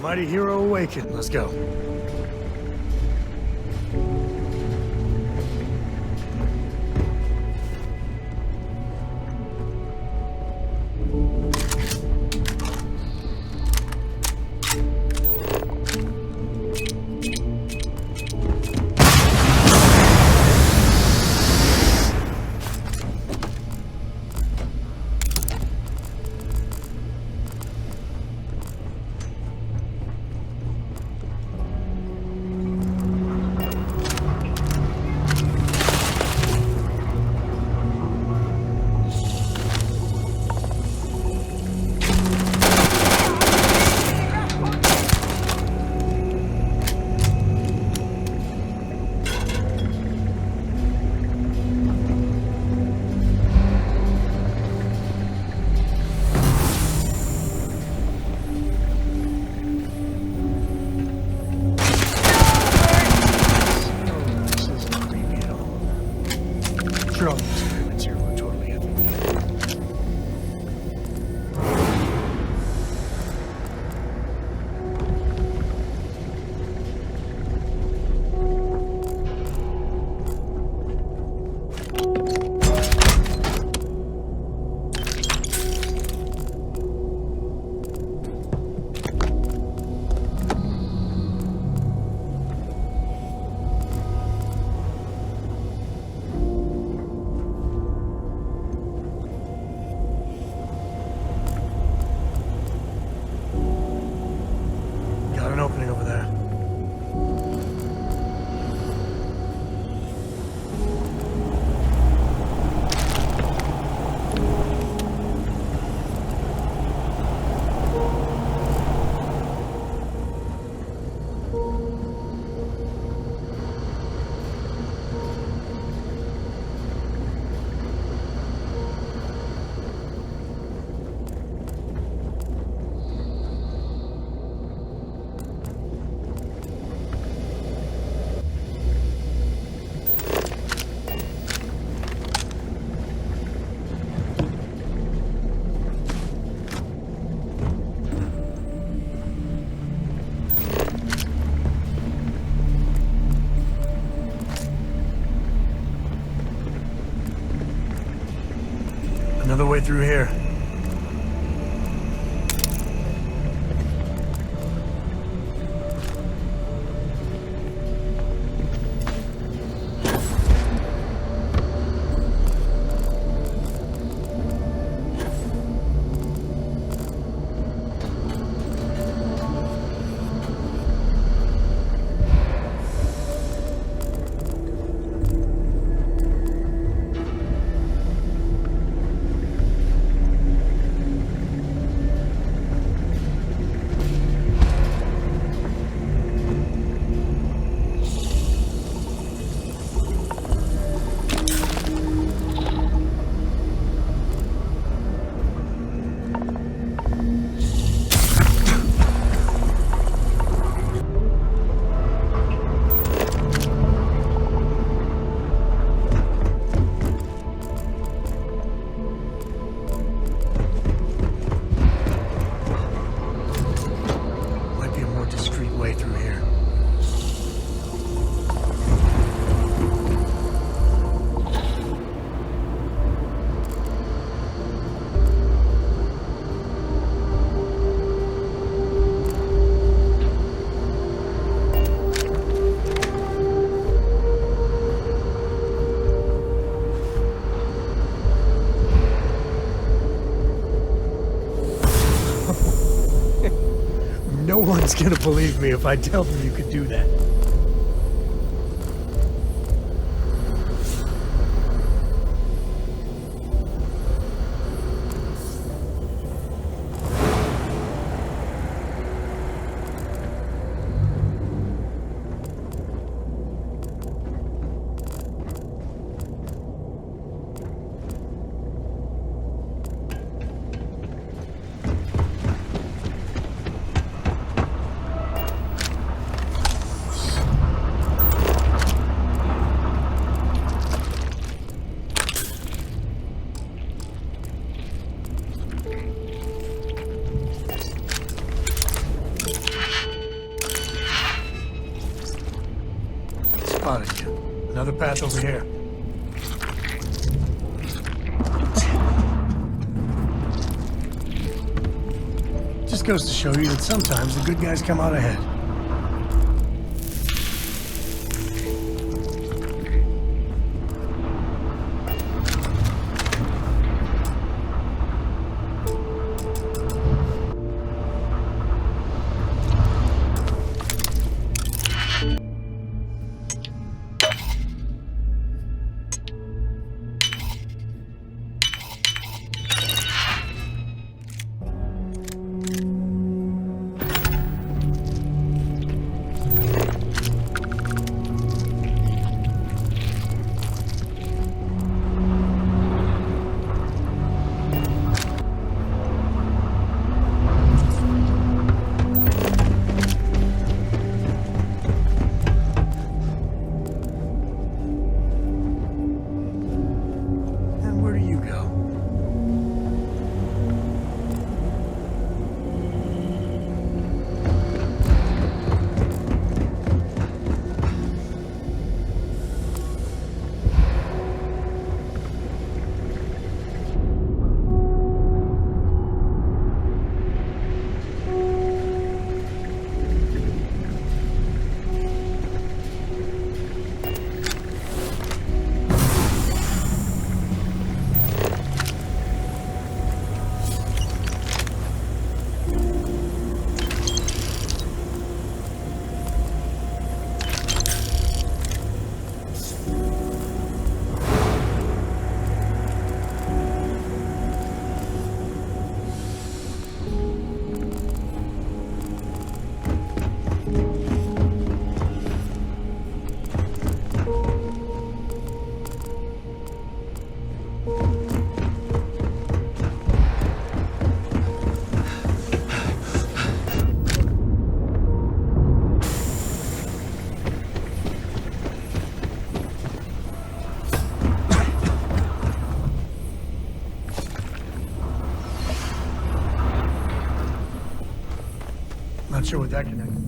Mighty hero awakened. Let's go. Another way through here. No one's gonna believe me if I tell them you could do that. spotted you. Another path over here. Just goes to show you that sometimes the good guys come out ahead. Not sure what that connects.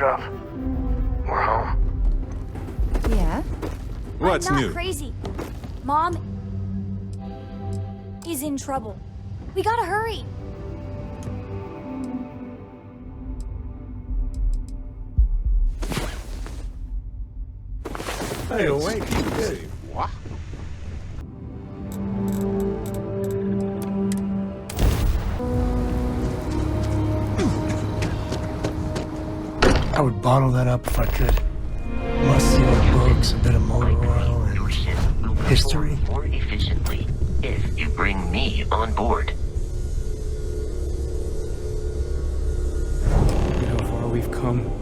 drop. We're home. Yeah? What's I'm not new? crazy. Mom is in trouble. We gotta hurry. Hey, awake. Good. What? I would bottle that up if I could. Must see the books, a bit of motor oil, and history. More efficiently if you bring me on board. Look at how far we've come.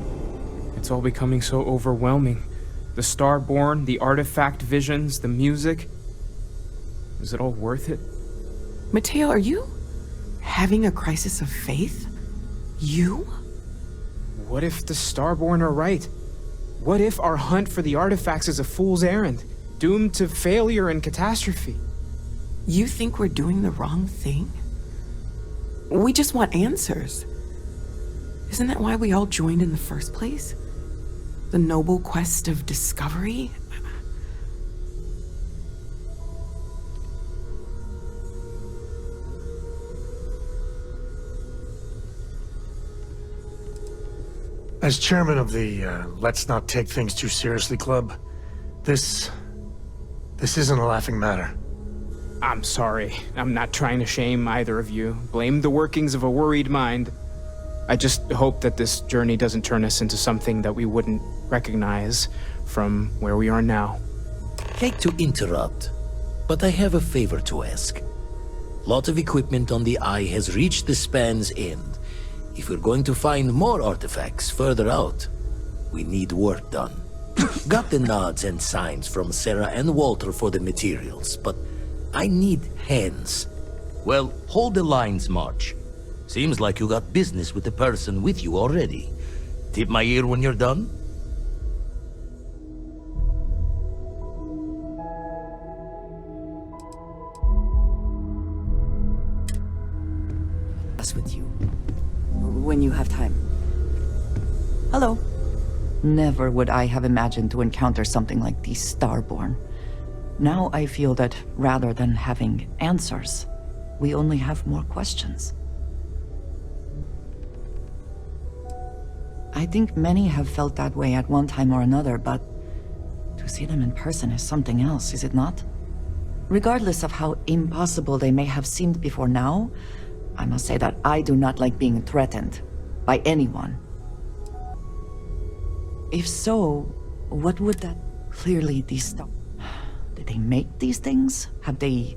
It's all becoming so overwhelming. The Starborn, the artifact visions, the music. Is it all worth it? Mateo, are you having a crisis of faith? You? What if the Starborn are right? What if our hunt for the artifacts is a fool's errand, doomed to failure and catastrophe? You think we're doing the wrong thing? We just want answers. Isn't that why we all joined in the first place? The noble quest of discovery? As chairman of the Let's Not Take Things Too Seriously Club, this isn't a laughing matter. I'm sorry. I'm not trying to shame either of you. Blame the workings of a worried mind. I just hope that this journey doesn't turn us into something that we wouldn't recognize from where we are now. Hate to interrupt, but I have a favor to ask. Lot of equipment on the Eye has reached the span's end. If we're going to find more artifacts further out, we need work done. Got the nods and signs from Sarah and Walter for the materials, but I need hands. Well, hold the lines, March. Seems like you got business with the person with you already. Tip my ear when you're done. With you. When you have time. Hello. Never would I have imagined to encounter something like the Starborn. Now I feel that rather than having answers, we only have more questions. I think many have felt that way at one time or another, but to see them in person is something else, is it not? Regardless of how impossible they may have seemed before now, I must say that I do not like being threatened by anyone. If so, what would that clearly stop? Did they make these things? Have they...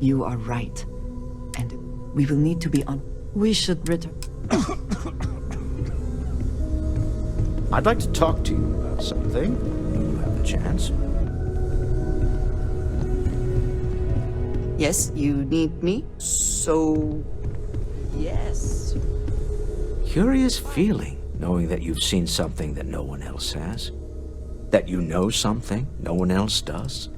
You are right. And we will need to be on... We should return... I'd like to talk to you about something, when you have the chance. Yes, you need me? So... Yes. Curious feeling, knowing that you've seen something that no one else has. That you know something no one else does.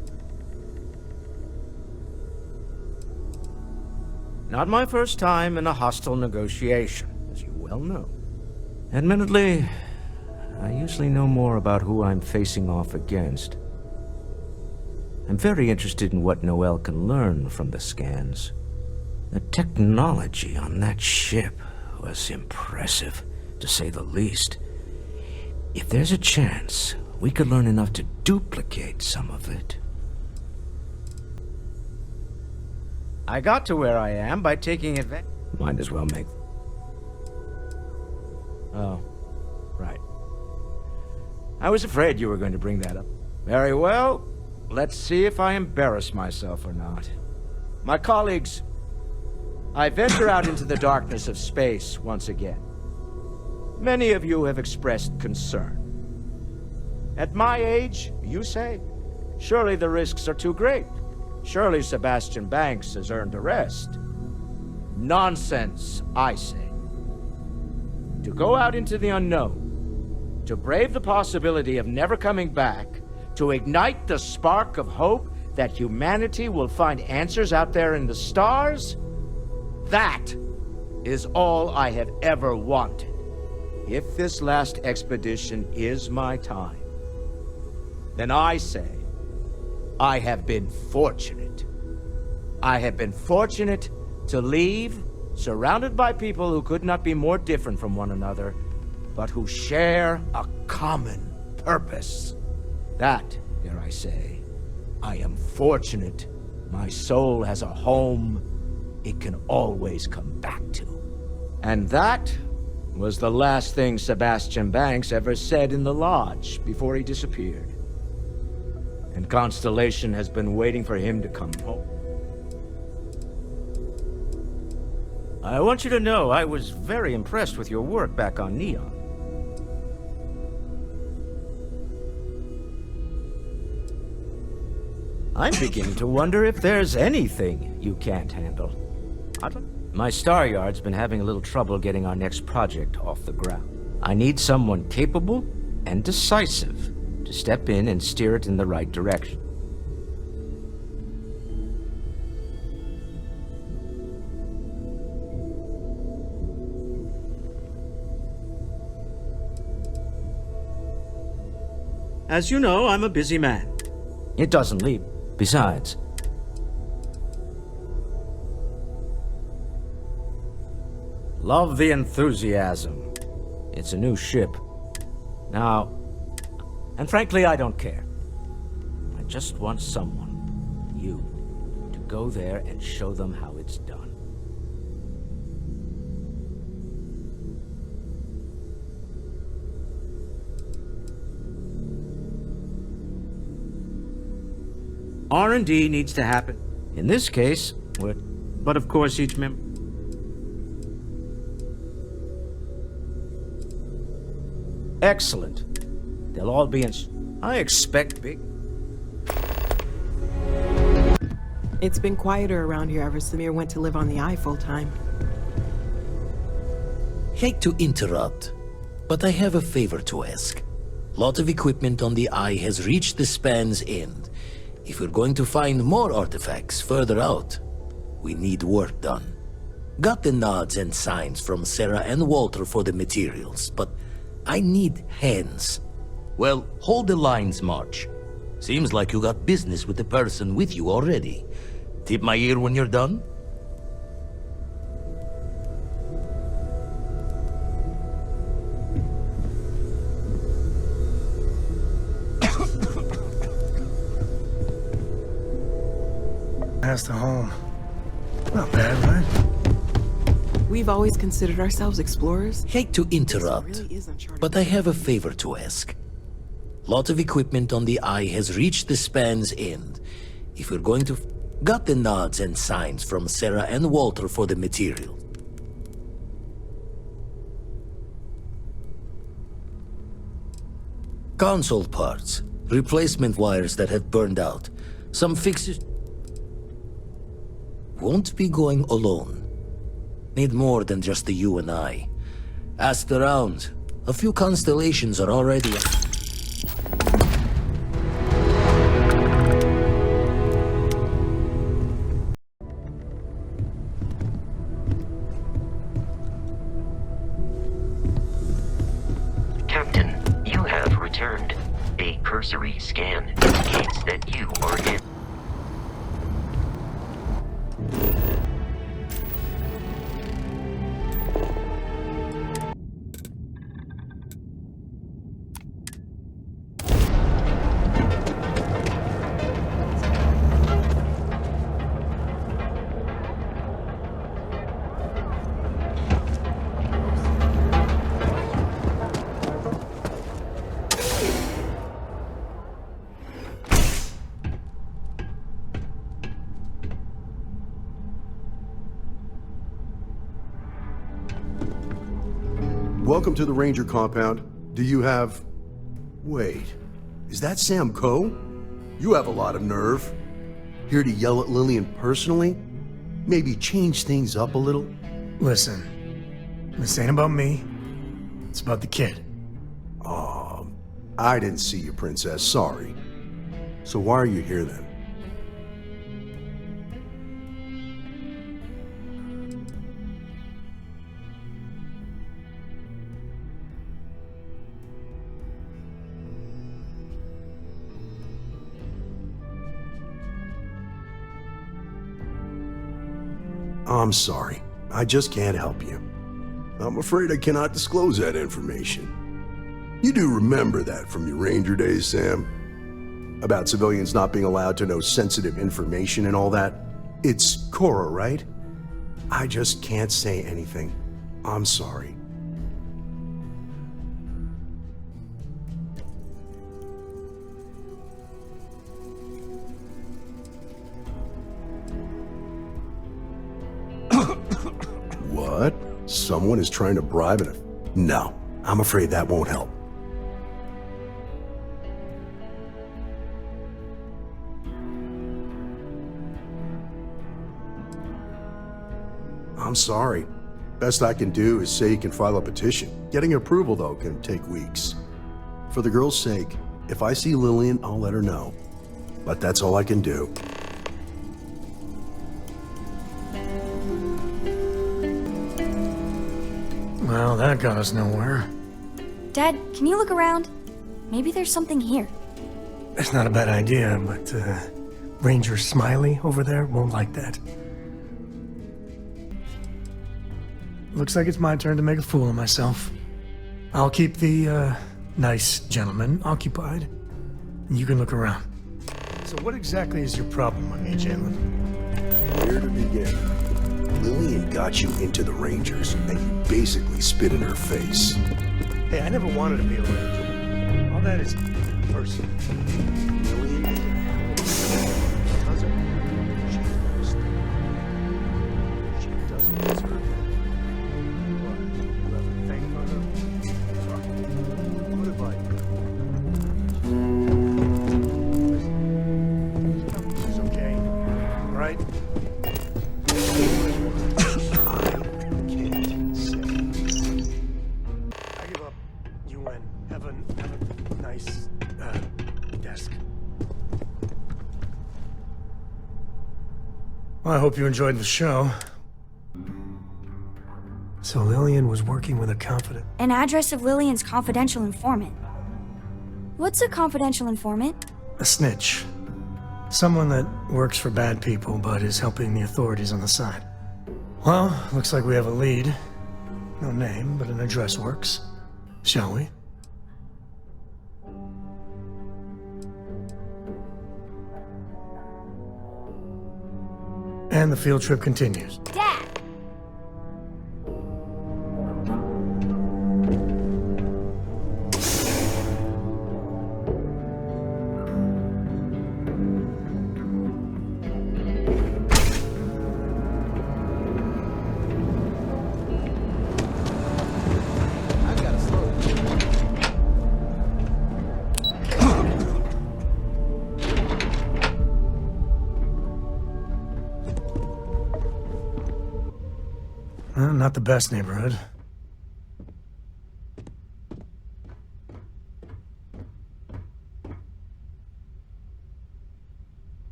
Not my first time in a hostile negotiation, as you well know. Admittedly, I usually know more about who I'm facing off against. I'm very interested in what Noel can learn from the scans. The technology on that ship was impressive, to say the least. If there's a chance, we could learn enough to duplicate some of it. I got to where I am by taking advantage. Might as well make... Oh, right. I was afraid you were going to bring that up. Very well. Let's see if I embarrass myself or not. My colleagues, I venture out into the darkness of space once again. Many of you have expressed concern. At my age, you say, surely the risks are too great. Surely Sebastian Banks has earned a rest. Nonsense, I say. To go out into the unknown, to brave the possibility of never coming back, to ignite the spark of hope that humanity will find answers out there in the stars, that is all I have ever wanted. if this last expedition is my time, then I say I have been fortunate. I have been fortunate to leave surrounded by people who could not be more different from one another, but who share a common purpose. That, dare I say, I am fortunate. My soul has a home it can always come back to. And that was the last thing Sebastian Banks ever said in the lodge before he disappeared. And Constellation has been waiting for him to come home. I want you to know I was very impressed with your work back on Neon. I'm beginning to wonder if there's anything you can't handle. My Star Yard's been having a little trouble getting our next project off the ground. I need someone capable and decisive to step in and steer it in the right direction. As you know, I'm a busy man. It doesn't leave. Besides, love the enthusiasm. It's a new ship. Now, and frankly, I don't care. I just want someone, you, to go there and show them how it's done. R&D needs to happen. In this case, but of course each member... Excellent. They'll all be in... I expect big... It's been quieter around here ever since Samir went to live on the Eye full-time. Hate to interrupt, but I have a favor to ask. Lot of equipment on the Eye has reached the span's end. If we're going to find more artifacts further out, we need work done. Got the nods and signs from Sarah and Walter for the materials, but I need hands. Well, hold the lines, March. Seems like you got business with the person with you already. Tip my ear when you're done? Past the home. Not bad, right? We've always considered ourselves explorers. Hate to interrupt, but I have a favor to ask. Lot of equipment on the Eye has reached the span's end. If we're going to... Got the nods and signs from Sarah and Walter for the material. Console parts, replacement wires that have burned out, some fixes... Won't be going alone. Need more than just the you and I. Asked around. A few constellations are already... Captain, you have returned. A cursory scan indicates that you are in... Welcome to the Ranger compound. Do you have... Wait, is that Sam Coe? You have a lot of nerve. Here to yell at Lillian personally? Maybe change things up a little? Listen, this ain't about me. It's about the kid. I didn't see you, Princess. Sorry. So why are you here then? I'm sorry. I just can't help you. I'm afraid I cannot disclose that information. You do remember that from your Ranger days, Sam? About civilians not being allowed to know sensitive information and all that? It's Cora, right? I just can't say anything. I'm sorry. What? Someone is trying to bribe it? No, I'm afraid that won't help. I'm sorry. Best I can do is say you can file a petition. Getting approval, though, can take weeks. For the girl's sake, if I see Lillian, I'll let her know. But that's all I can do. Well, that got us nowhere. Dad, can you look around? Maybe there's something here. It's not a bad idea, but Ranger Smiley over there won't like that. Looks like it's my turn to make a fool of myself. I'll keep the nice gentleman occupied. You can look around. So what exactly is your problem with me, Jalen? Where to begin? Lillian got you into the Rangers, and you basically spit in her face. Hey, I never wanted to be a Ranger. All that is personal. Lillian is She doesn't deserve it. What? You have a thing for her? Sorry. What have I done? She's okay, right? Well, I hope you enjoyed the show. So Lillian was working with a confidant. An address of Lillian's confidential informant. What's a confidential informant? A snitch. Someone that works for bad people but is helping the authorities on the side. Well, looks like we have a lead. No name, but an address works. Shall we? And the field trip continues. Dad! Not the best neighborhood.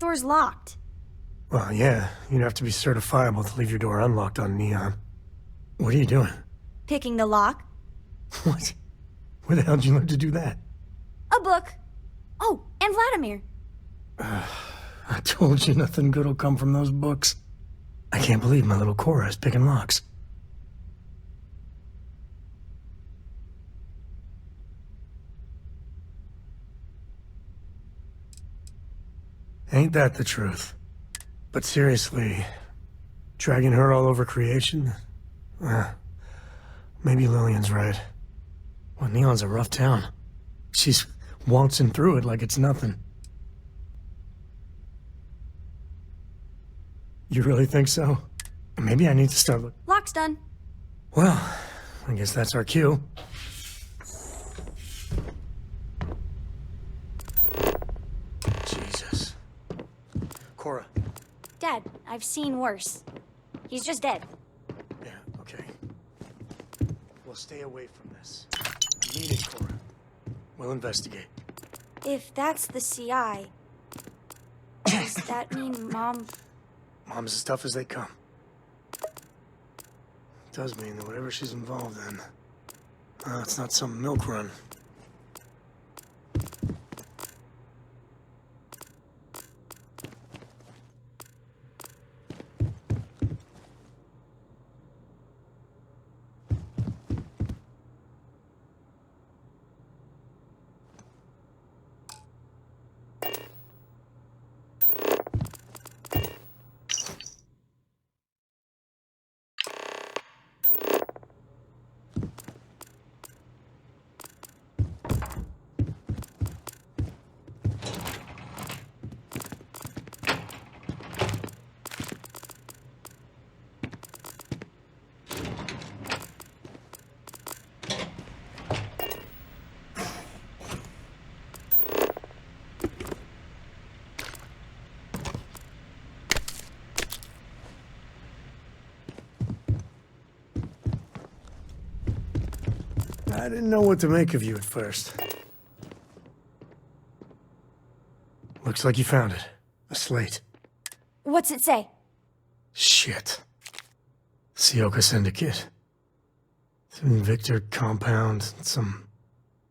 Door's locked. Well, yeah, you'd have to be certifiable to leave your door unlocked on Neon. What are you doing? Picking the lock. What? Where the hell did you learn to do that? A book. Oh, and Vladimir. I told you nothing good will come from those books. I can't believe my little Cora is picking locks. Ain't that the truth? But seriously, dragging her all over creation? Maybe Lillian's right. Well, Neon's a rough town. She's waltzing through it like it's nothing. You really think so? Maybe I need to start looking. Lock's done. Well, I guess that's our cue. Jesus. Cora. Dad, I've seen worse. He's just dead. Yeah, okay. We'll stay away from this. You need it, Cora. We'll investigate. If that's the CI, does that mean Mom... Mom's as tough as they come. It does mean that whatever she's involved in, it's not some milk run. I didn't know what to make of you at first. Looks like you found it. A slate. What's it say? Shit. Sioka Syndicate. Some Victor compound, some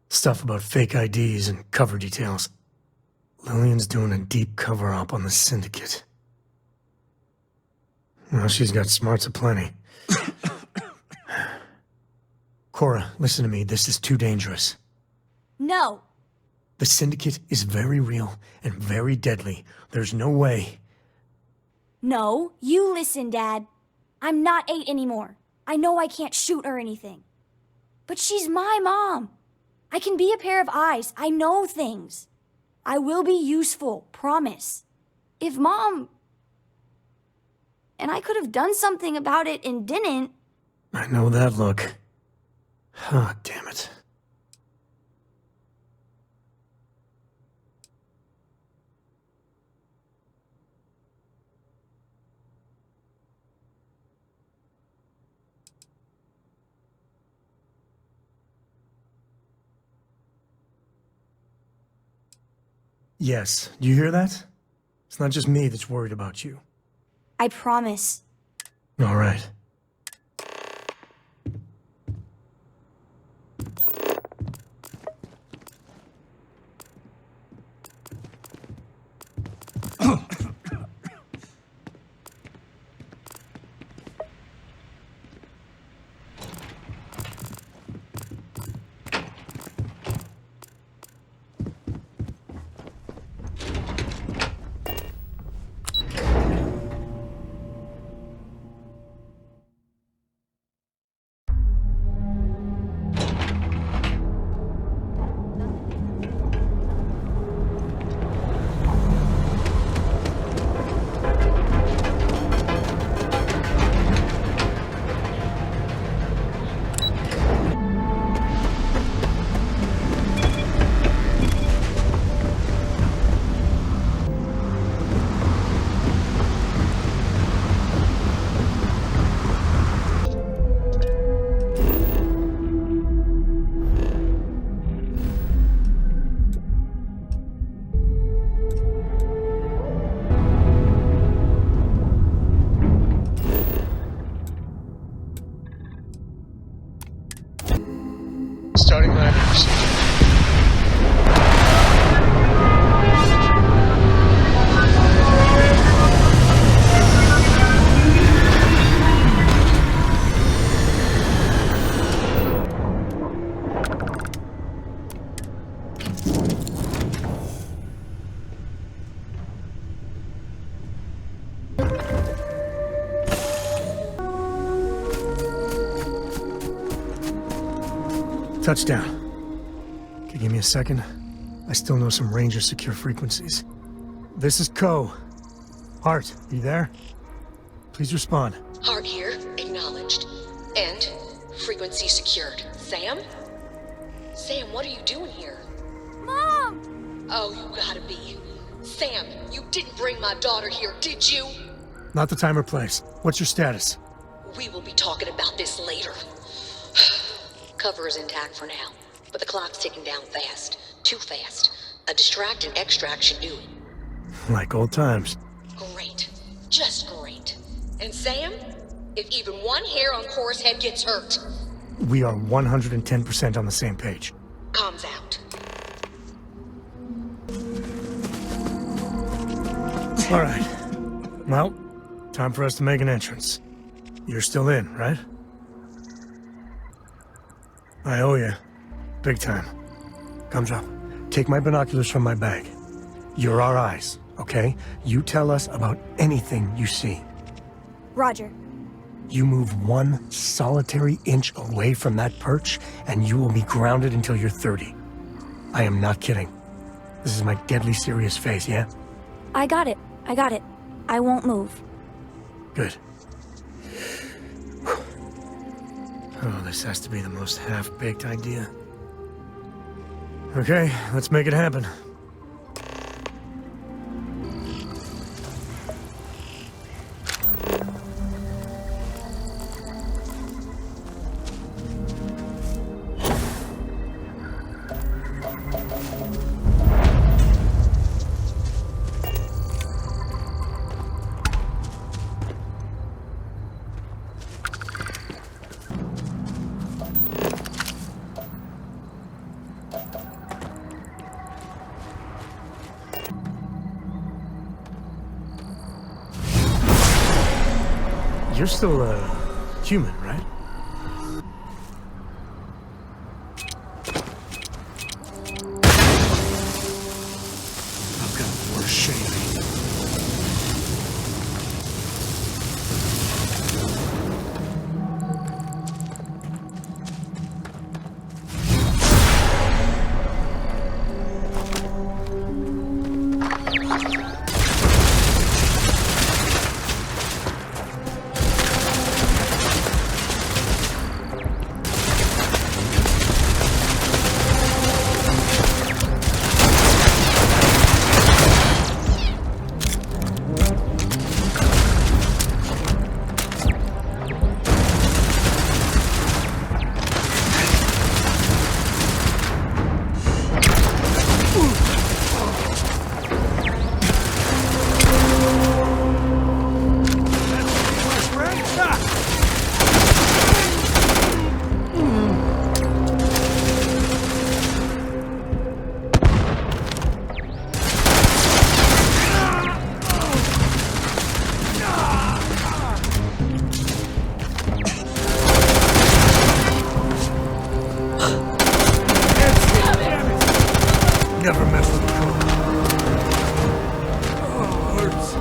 stuff about fake IDs and cover details. Lillian's doing a deep cover-up on the Syndicate. Well, she's got smarts aplenty. Cora, listen to me. This is too dangerous. No. The Syndicate is very real and very deadly. There's no way. No, you listen, Dad. I'm not 8 anymore. I know I can't shoot or anything. But she's my mom. I can be a pair of eyes. I know things. I will be useful, promise. If Mom... And I could have done something about it and didn't. I know that look. Ah, damn it. Yes, do you hear that? It's not just me that's worried about you. I promise. All right. Starting landing procedure. Touchdown. Can you give me a second? I still know some Ranger secure frequencies. This is Co. Hart, are you there? Please respond. Hart here, acknowledged. And frequency secured. Sam? Sam, what are you doing here? Mom! Oh, you gotta be. Sam, you didn't bring my daughter here, did you? Not the time or place. What's your status? We will be talking about this later. Cover is intact for now, but the clock's ticking down fast. Too fast. A distract and extract should do it. Like old times. Great. Just great. And Sam, if even one hair on Cora's head gets hurt... We are 110% on the same page. Comms out. All right. Well, time for us to make an entrance. You're still in, right? I owe you. Big time. Gumdrop, take my binoculars from my bag. You're our eyes, okay? You tell us about anything you see. Roger. You move 1 solitary inch away from that perch, and you will be grounded until you're 30. I am not kidding. This is my deadly serious face, yeah? I got it. I got it. I won't move. Good. Oh, this has to be the most half-baked idea. Okay, let's make it happen. You're still a human, right? I've got worse shaving. Never mess with the code. Oh, hurts.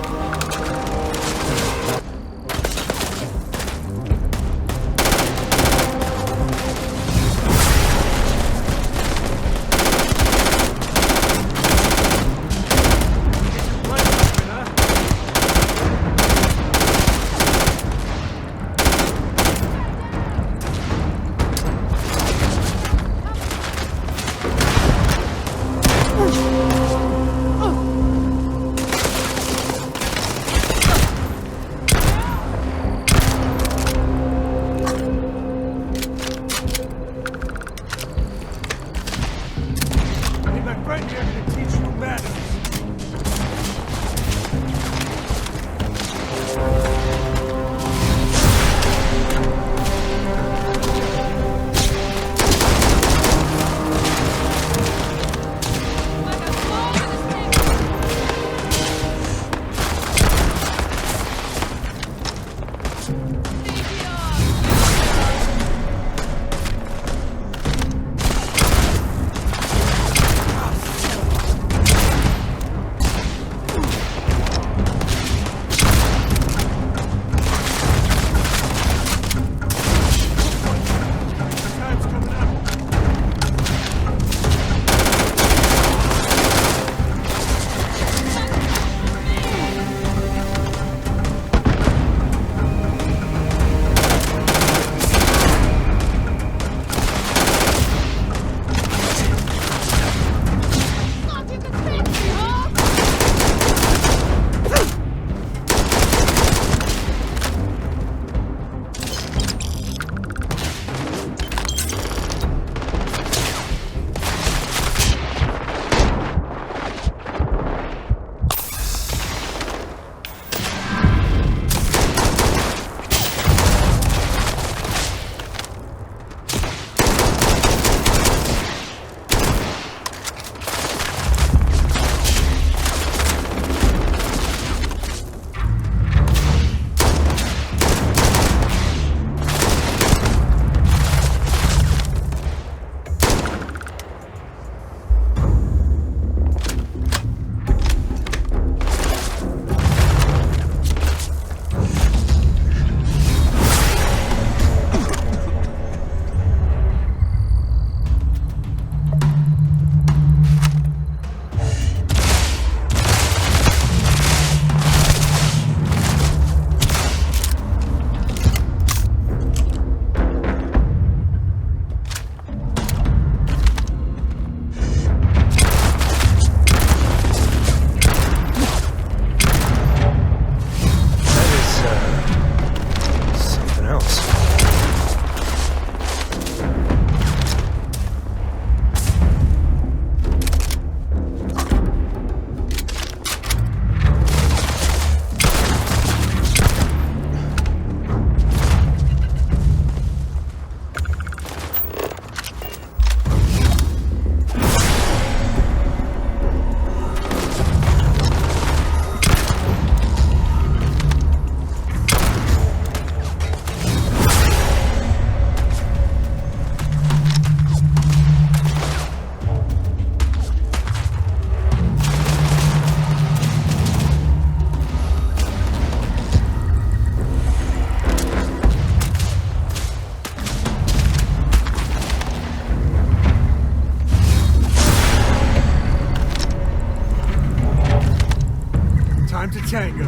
Tango.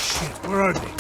Shit, where are they?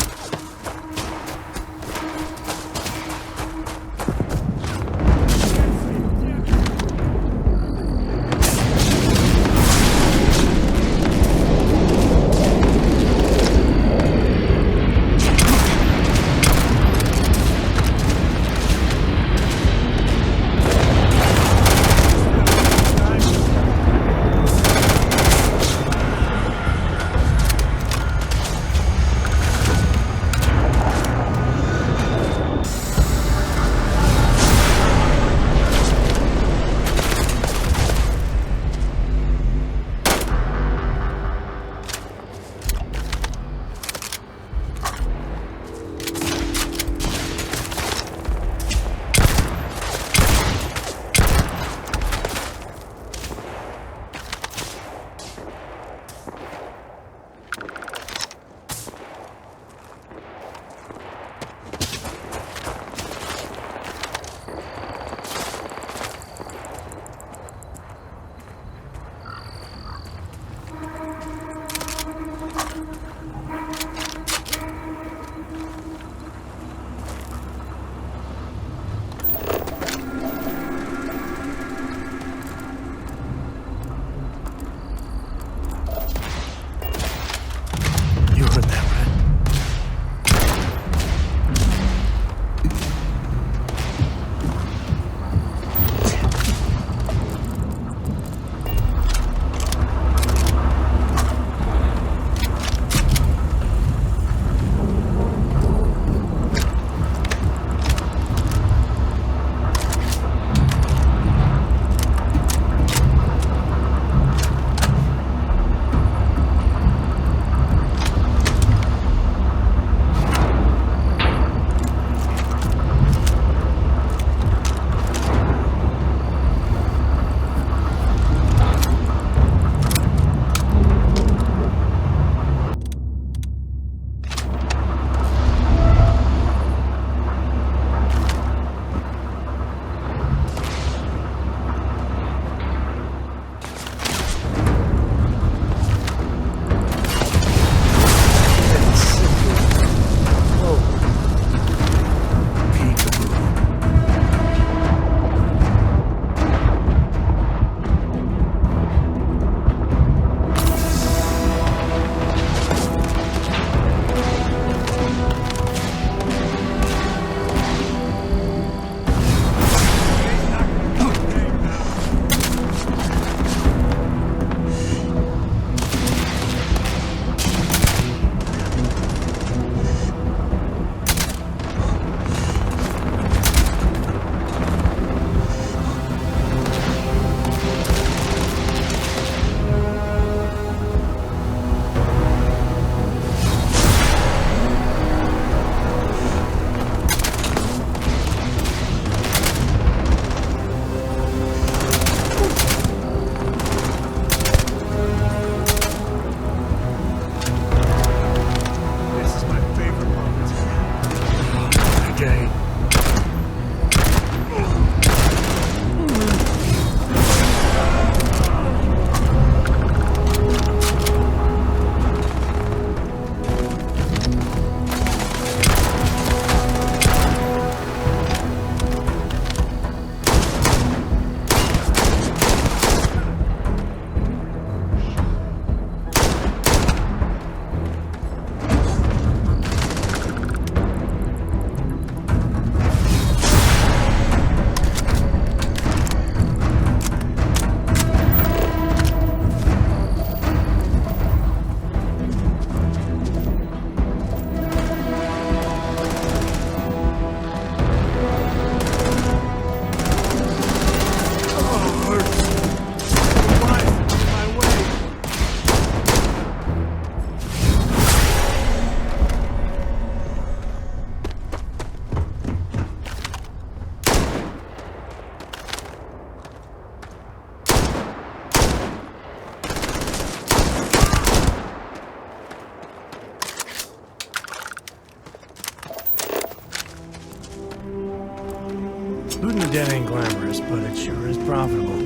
dangerous, but it sure is profitable.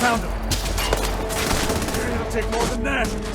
Found him. It'll take more than that.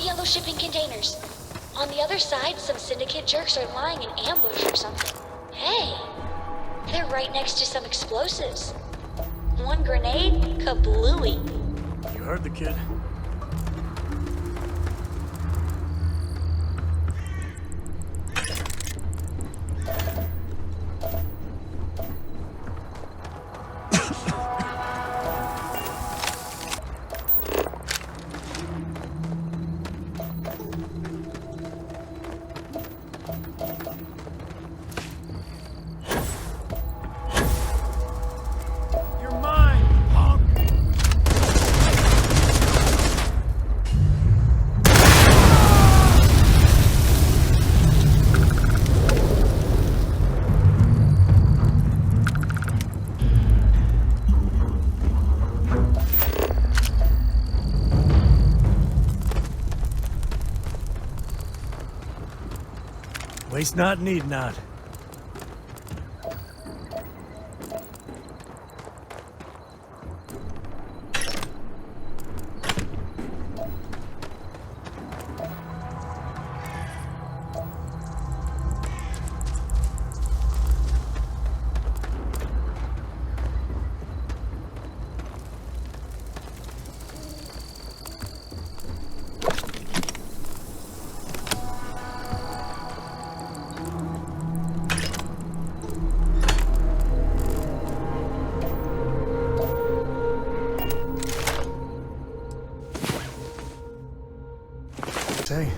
yellow shipping containers. On the other side, some syndicate jerks are lying in ambush or something. Hey, they're right next to some explosives. One grenade, kablooey. You heard the kid. Waste not, need not. Say.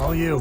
All you.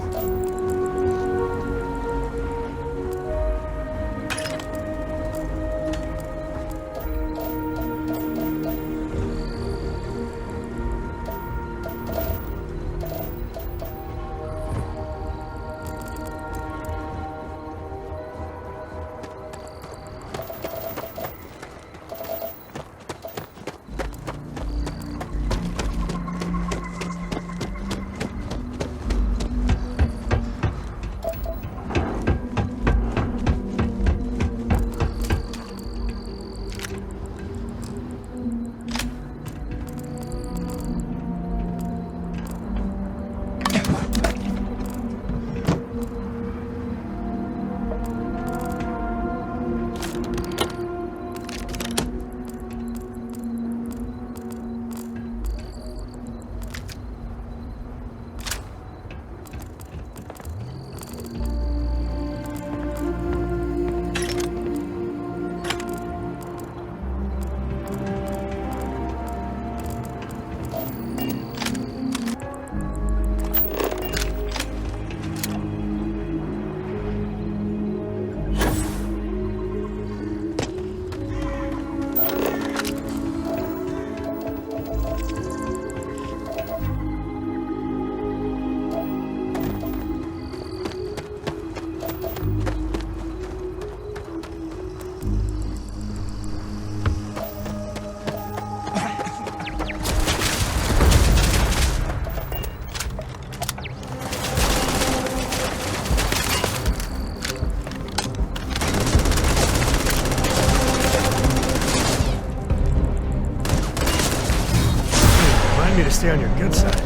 To stay on your good side.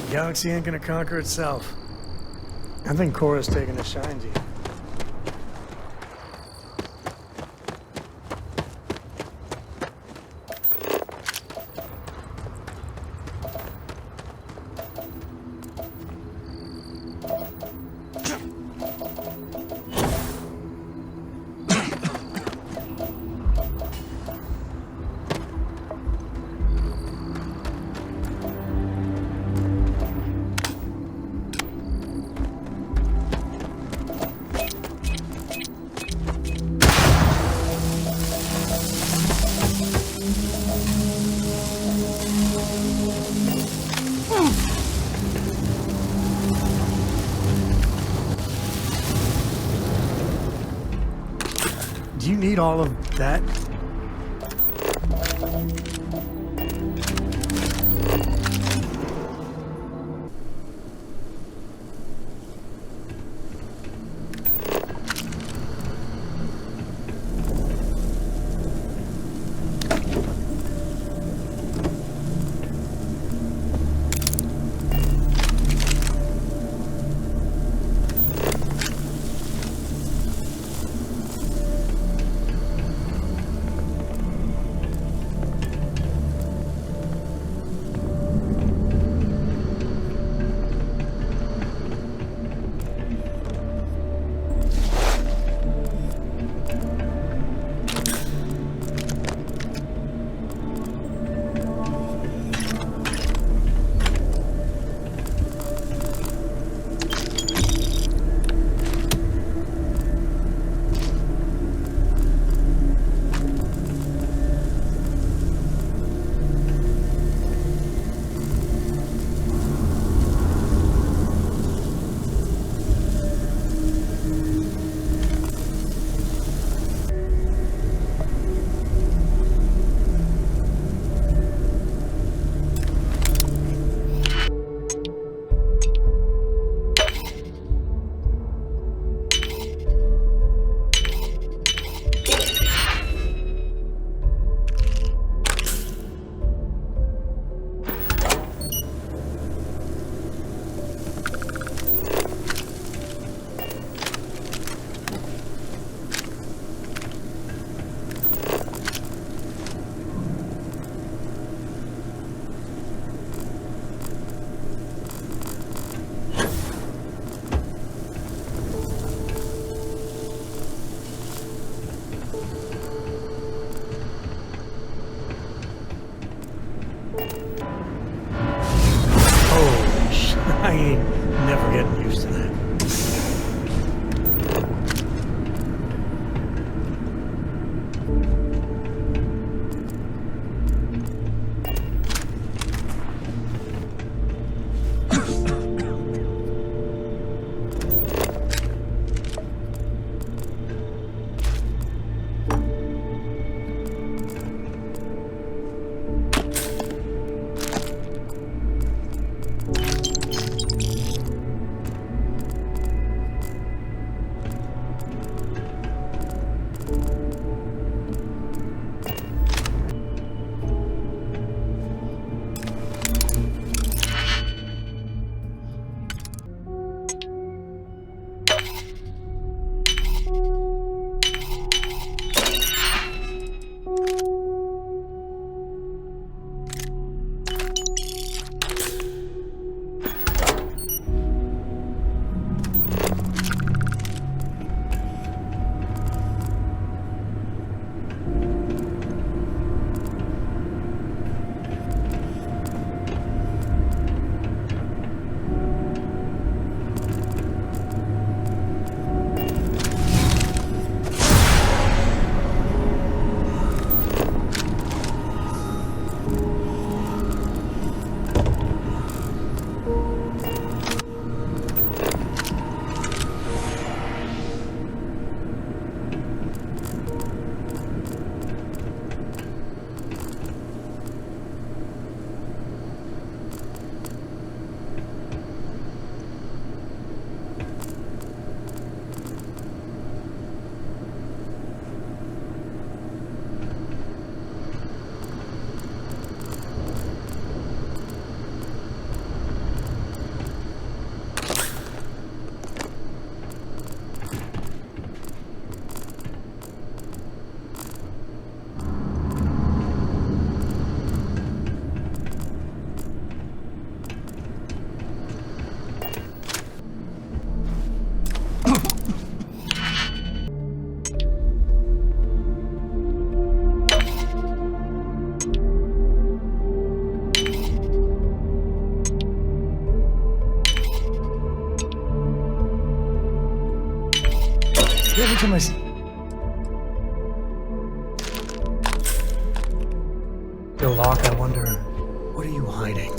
Galaxy ain't gonna conquer itself. I think Cora's taking a shine to you. Do you need all of that? I ain't never getting used to that. Every time I see... Yo, Locke, I wonder, what are you hiding?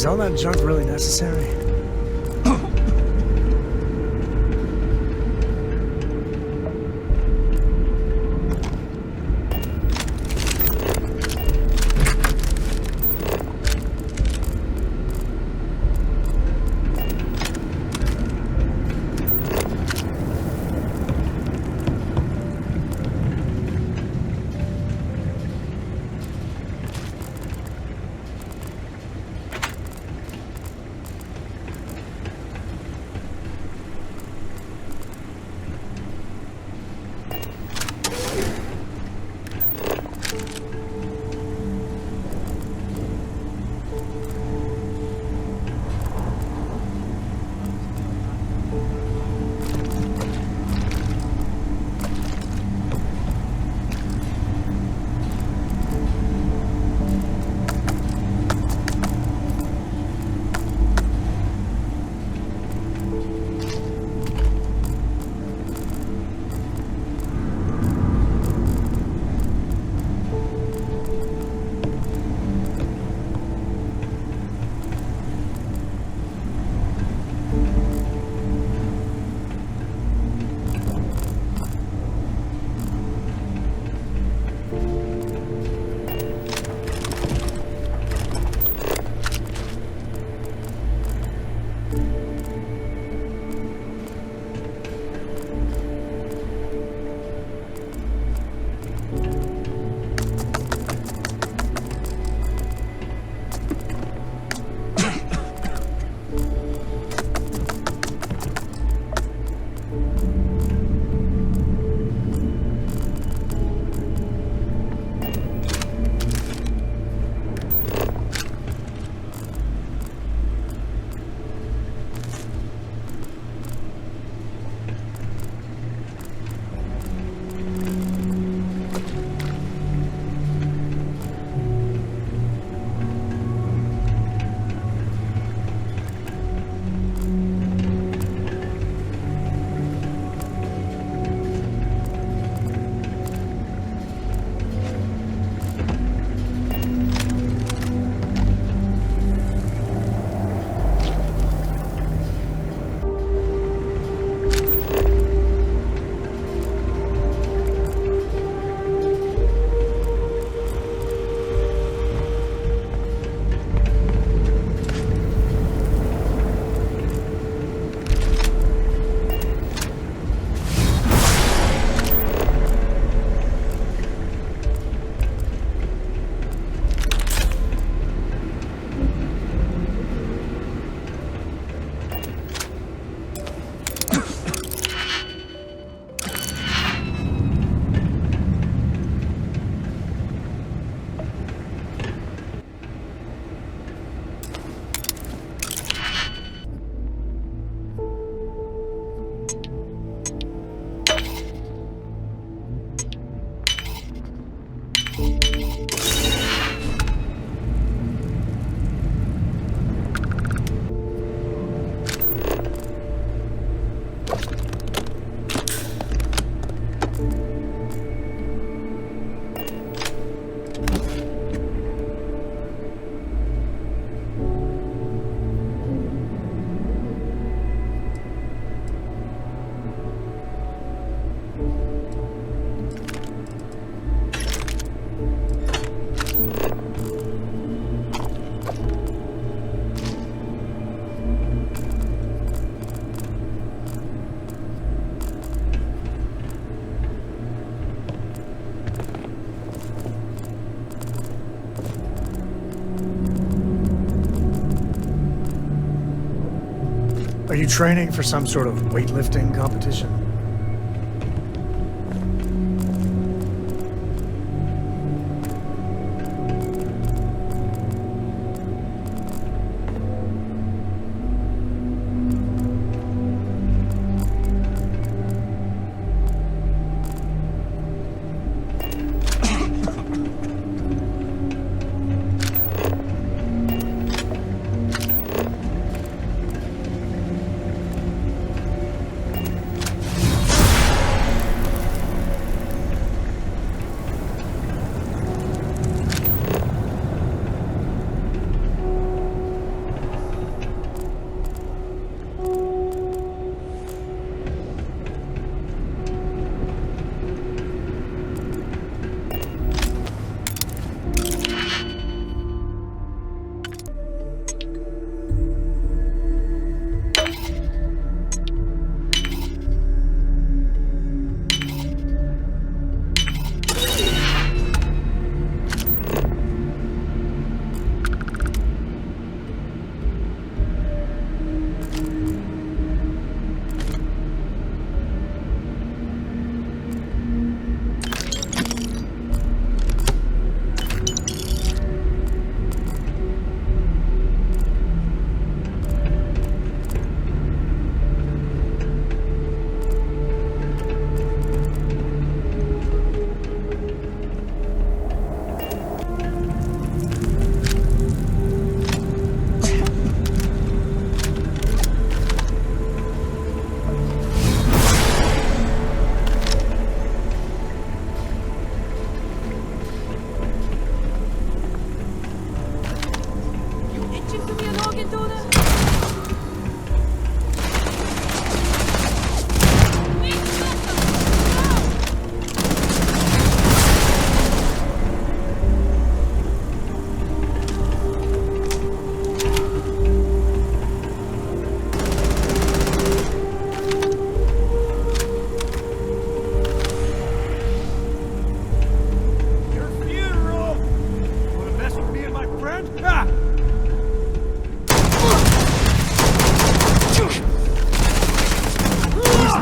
Is all that junk really necessary? Are you training for some sort of weightlifting competition?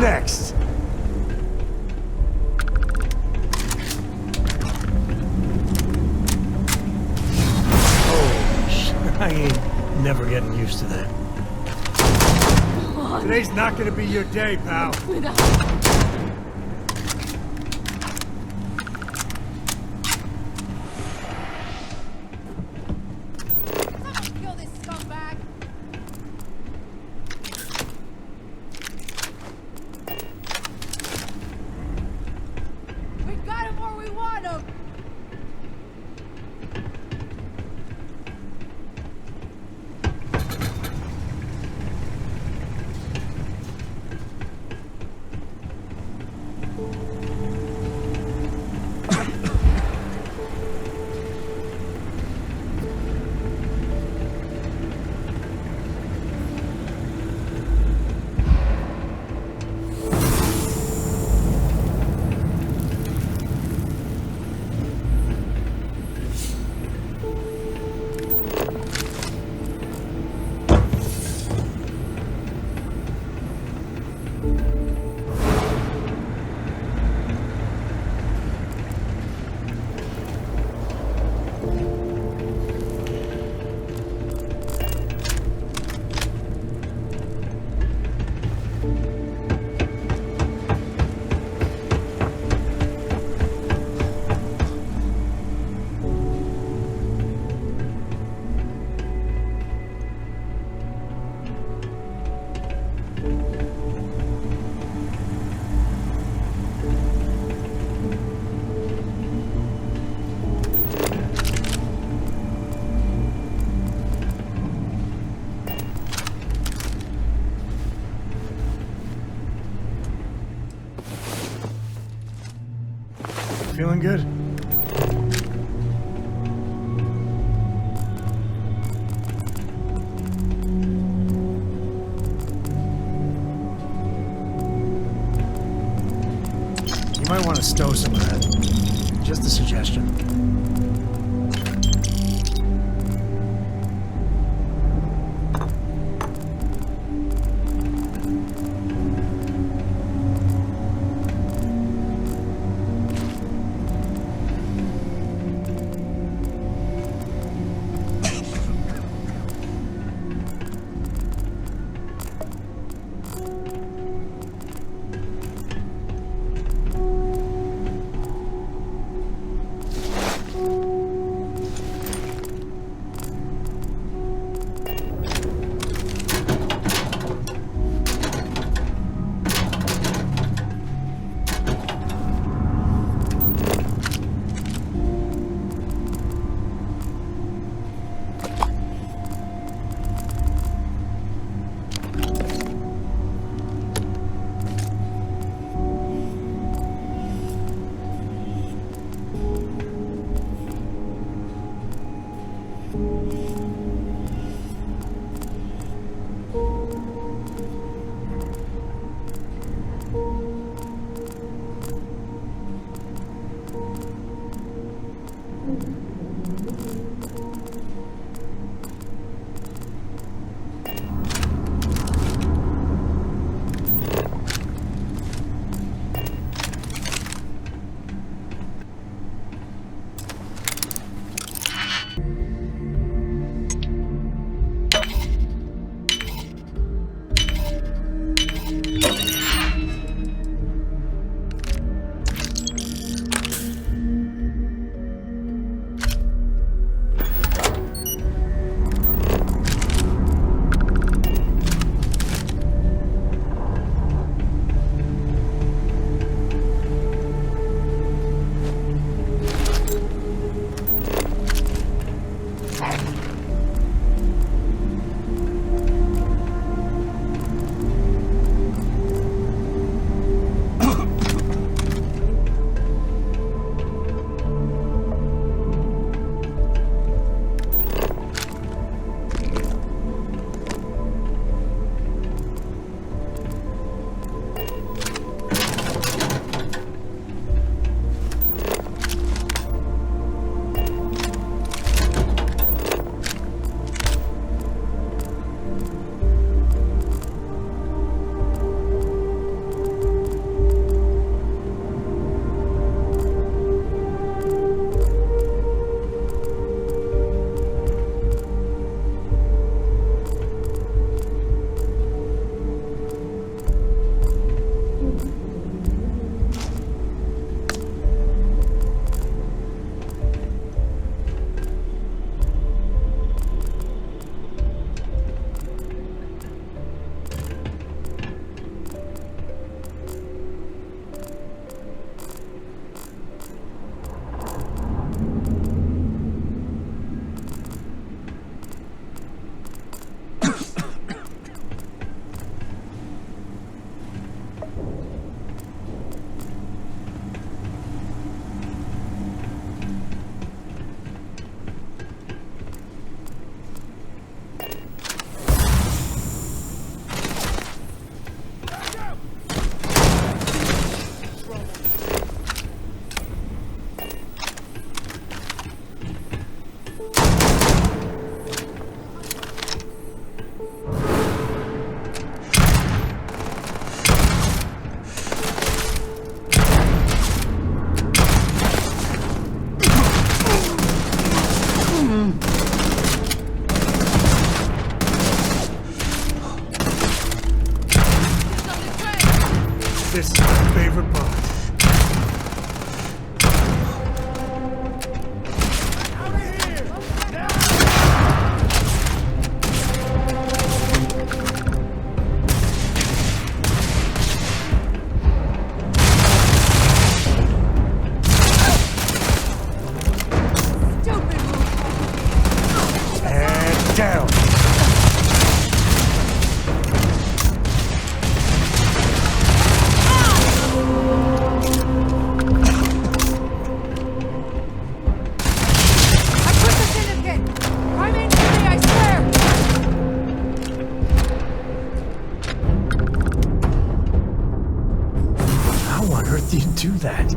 next? I ain't never getting used to that. Today's not gonna be your day, pal. Kill this scumbag! We got him where we want him! Feeling good? You might want to stow some of that. Just a suggestion. This is my favorite part. And down. How on earth do you do that?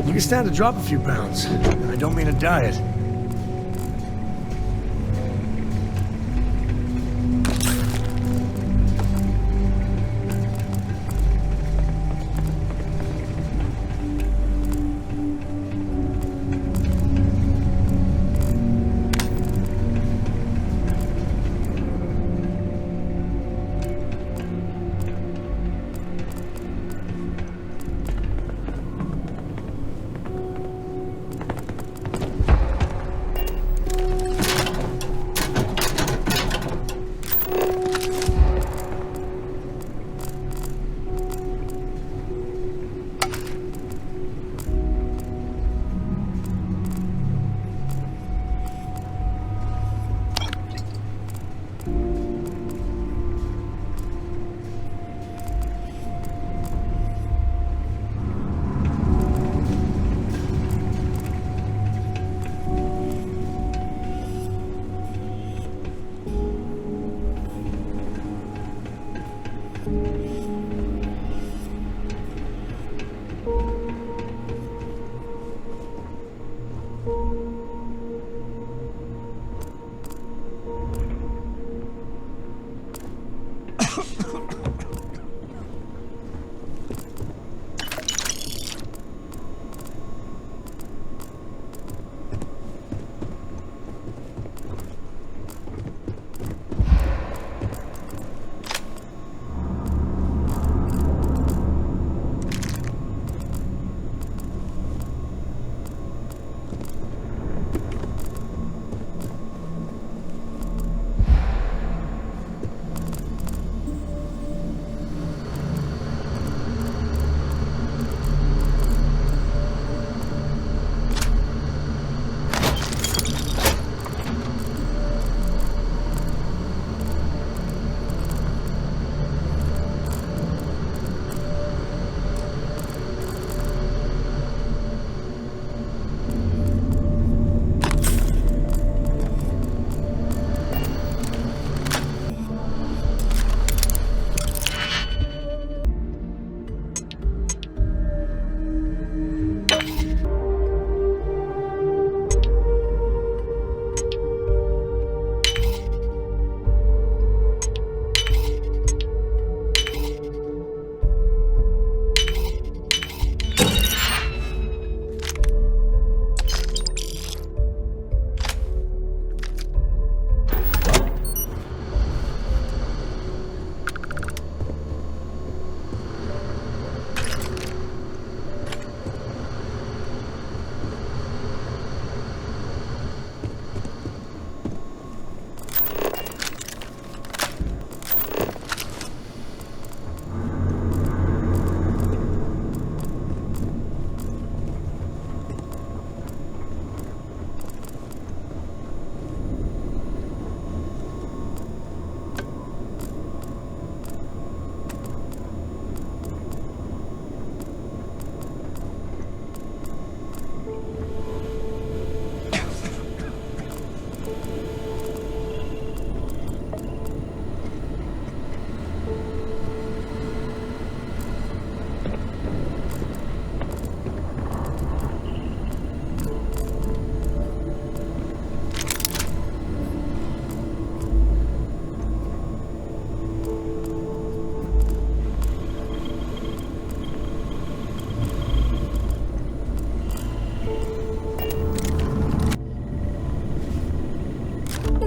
You can stand to drop a few pounds. And I don't mean a diet.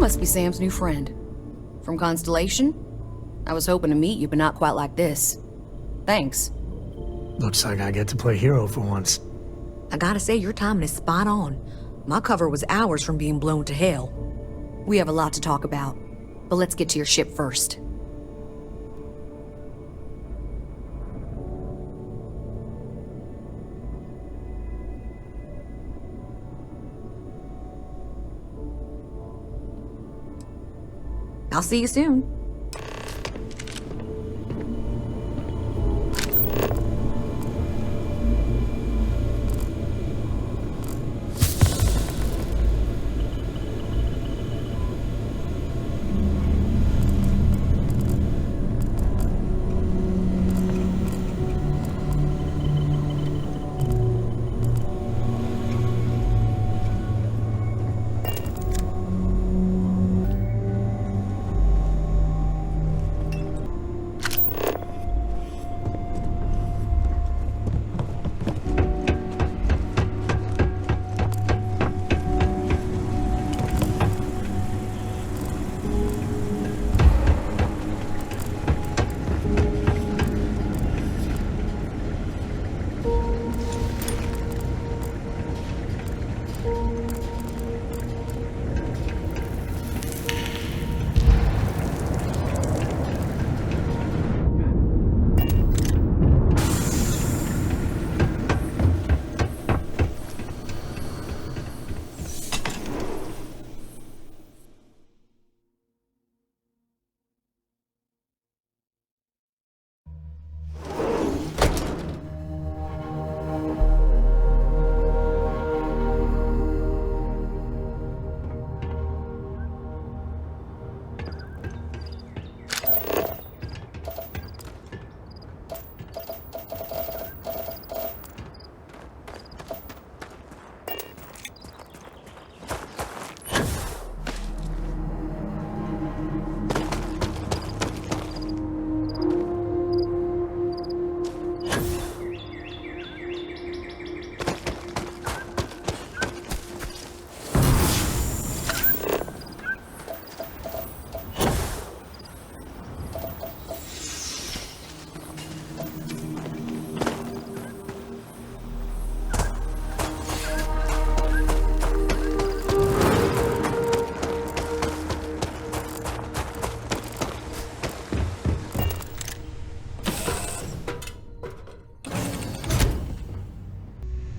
must be Sam's new friend. From Constellation? I was hoping to meet you, but not quite like this. Thanks. Looks like I get to play hero for once. I gotta say, your timing is spot on. My cover was hours from being blown to hell. We have a lot to talk about, but let's get to your ship first. I'll see you soon.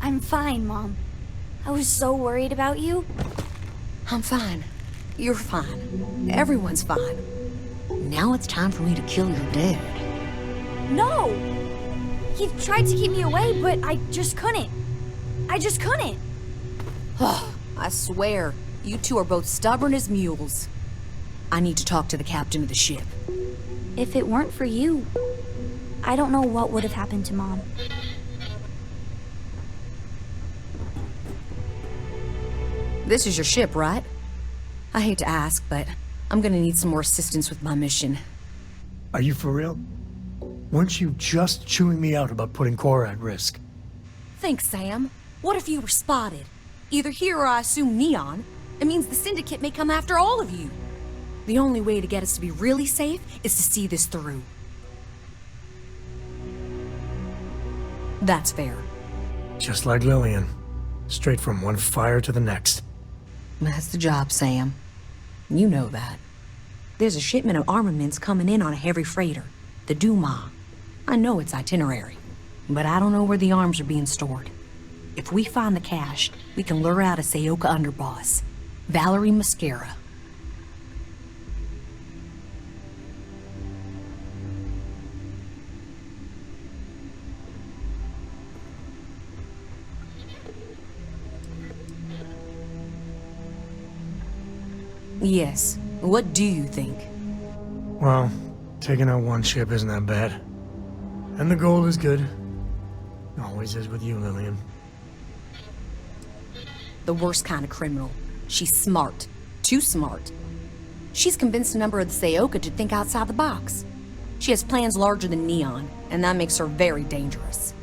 I'm fine, Mom. I was so worried about you. I'm fine. You're fine. Everyone's fine. Now it's time for me to kill your dad. No! He tried to keep me away, but I just couldn't. I just couldn't. I swear, you two are both stubborn as mules. I need to talk to the captain of the ship. If it weren't for you, I don't know what would have happened to Mom. This is your ship, right? I hate to ask, but I'm gonna need some more assistance with my mission. Are you for real? Weren't you just chewing me out about putting Cora at risk? Thanks, Sam. What if you were spotted? Either here or I assume Neon. It means the Syndicate may come after all of you. The only way to get us to be really safe is to see this through. That's fair. Just like Lillian. Straight from one fire to the next. That's the job, Sam. You know that. There's a shipment of armaments coming in on a heavy freighter, the Duma. I know its itinerary, but I don't know where the arms are being stored. If we find the cache, we can lure out a Sayoka underboss, Valerie Mascara. Yes. What do you think? Well, taking out one ship isn't that bad. And the goal is good. Always is with you, Lillian. The worst kind of criminal. She's smart. Too smart. She's convinced a number of the Sayoka to think outside the box. She has plans larger than Neon, and that makes her very dangerous.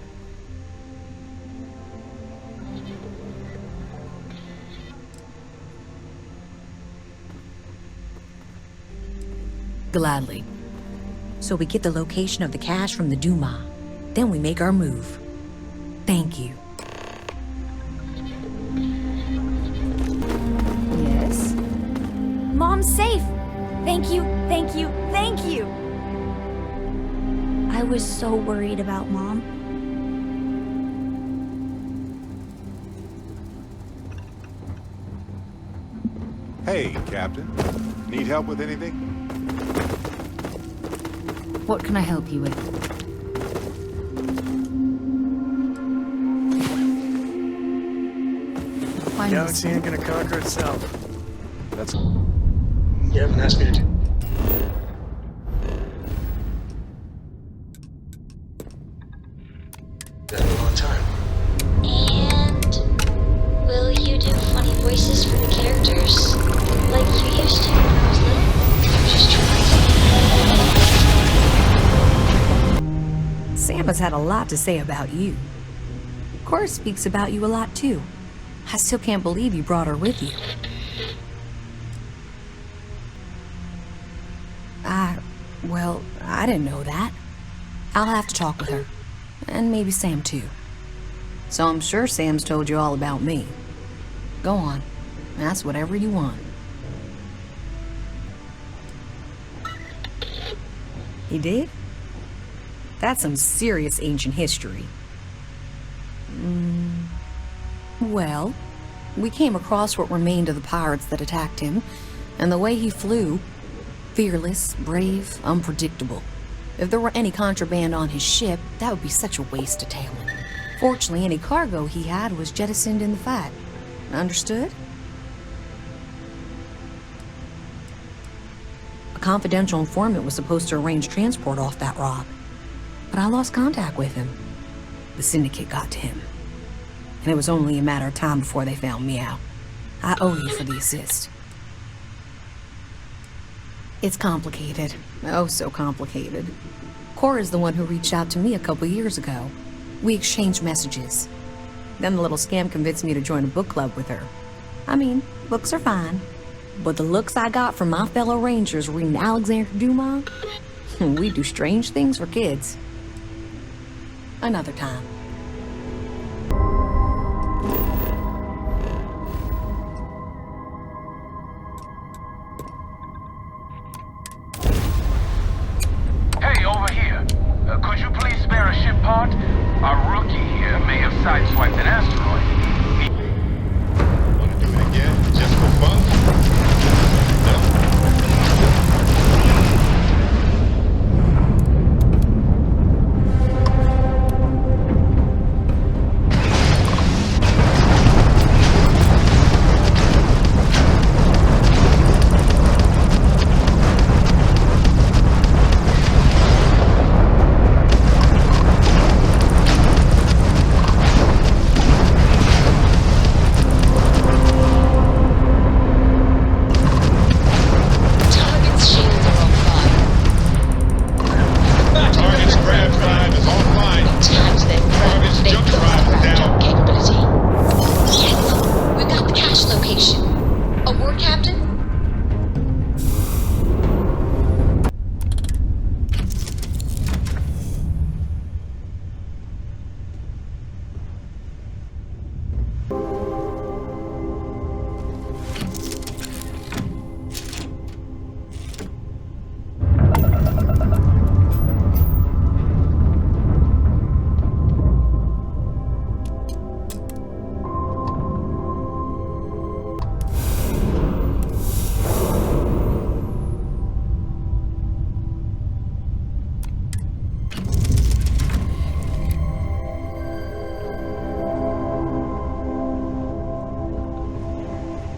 Gladly. So we get the location of the cache from the Duma. Then we make our move. Thank you. Yes? Mom's safe! Thank you, thank you, thank you! I was so worried about Mom. Hey, Captain. Need help with anything? What can I help you with? The galaxy ain't gonna conquer itself. That's... You haven't asked me to do... that in a long time. And will you do funny voices for the characters? Like you used to when I was little? I'm just trying. Sam has had a lot to say about you. Cora speaks about you a lot too. I still can't believe you brought her with you. Well, I didn't know that. I'll have to talk with her. And maybe Sam too. So I'm sure Sam's told you all about me. Go on. Ask whatever you want. He did? That's some serious ancient history. Well, we came across what remained of the pirates that attacked him, and the way he flew, fearless, brave, unpredictable. If there were any contraband on his ship, that would be such a waste to tail him. Fortunately, any cargo he had was jettisoned in the fight. Understood? A confidential informant was supposed to arrange transport off that rock, but I lost contact with him. The Syndicate got to him, and it was only a matter of time before they found me out. I owe you for the assist. It's complicated. Oh, so complicated. Cora's the one who reached out to me a couple years ago. We exchanged messages. Then the little scam convinced me to join a book club with her. I mean, books are fine, but the looks I got from my fellow Rangers reading Alexander Dumas, we do strange things for kids. Another time. Hey, over here. Could you please spare a ship part? Our rookie here may have sideswiped an asteroid. Want to do it again? Just for fun? No?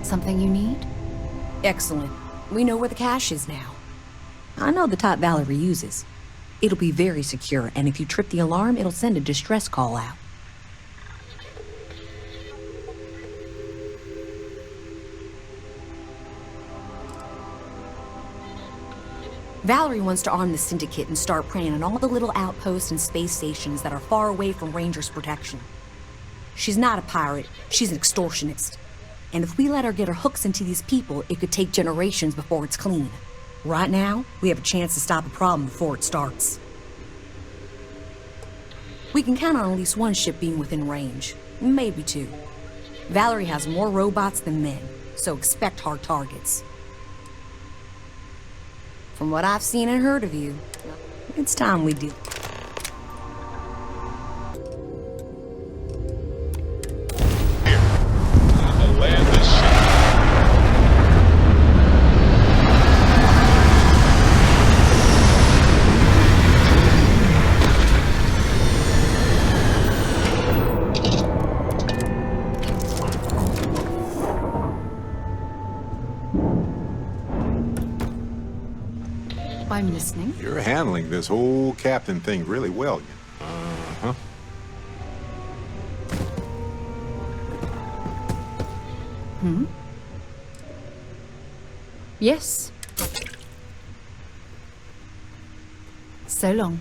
Something you need? Excellent. We know where the cache is now. I know the type Valerie uses. It'll be very secure, and if you trip the alarm, it'll send a distress call out. Valerie wants to arm the Syndicate and start preying on all the little outposts and space stations that are far away from Rangers' protection. She's not a pirate, she's an extortionist. And if we let her get her hooks into these people, it could take generations before it's clean. Right now, we have a chance to stop a problem before it starts. We can count on at least one ship being within range, maybe two. Valerie has more robots than men, so expect hard targets. From what I've seen and heard of you, it's time we deal. I'm listening. You're handling this whole captain thing really well. Uh-huh. Yes. So long.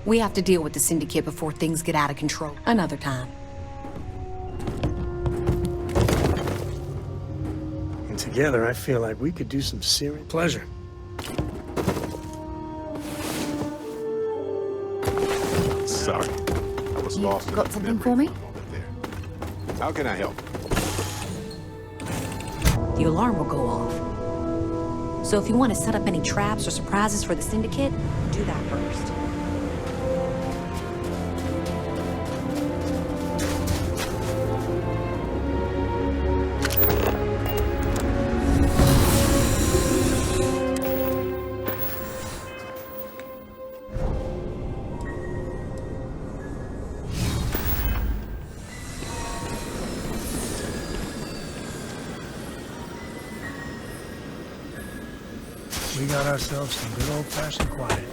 We have to deal with the Syndicate before things get out of control. Another time. And together, I feel like we could do some serious pleasure. Sorry. I was lost. Got something for me? How can I help? The alarm will go off. So if you want to set up any traps or surprises for the Syndicate, do that first. We got ourselves some good old-fashioned quiet.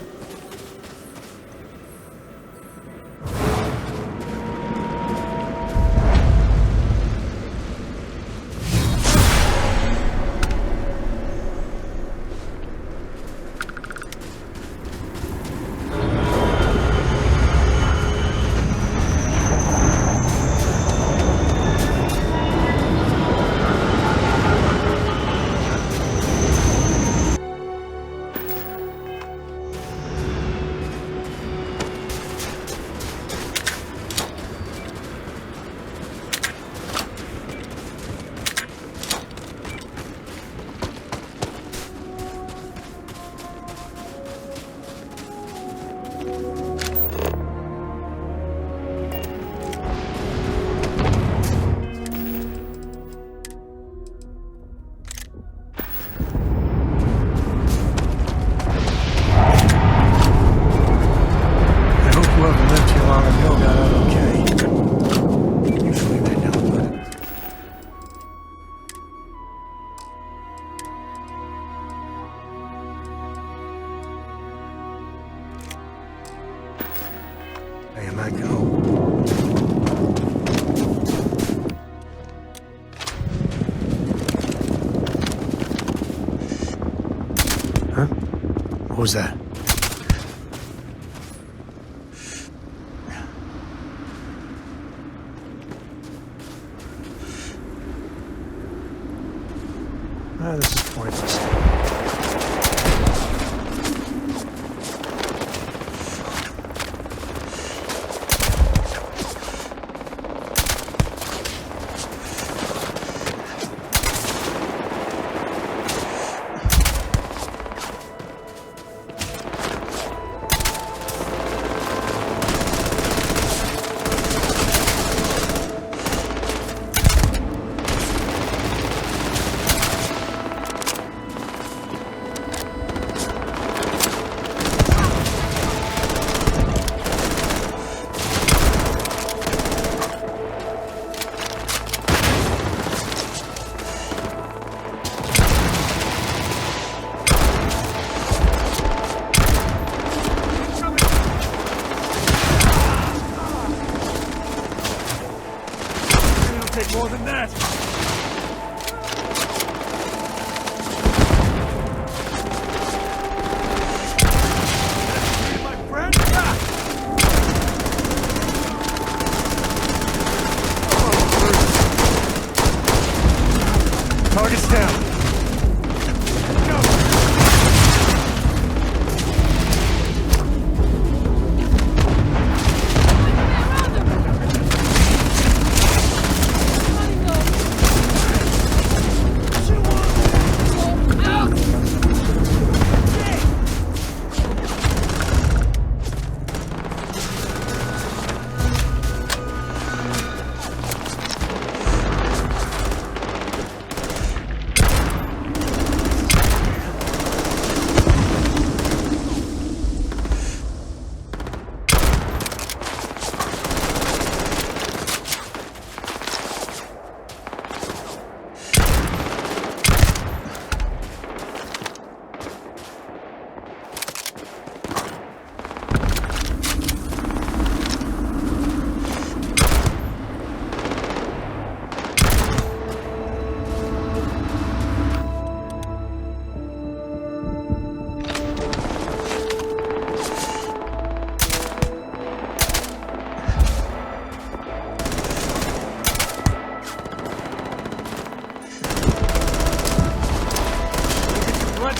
Man, I go. Huh? What was that? This is pointless. More than that. My friend. Target's down.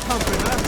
pumping, huh?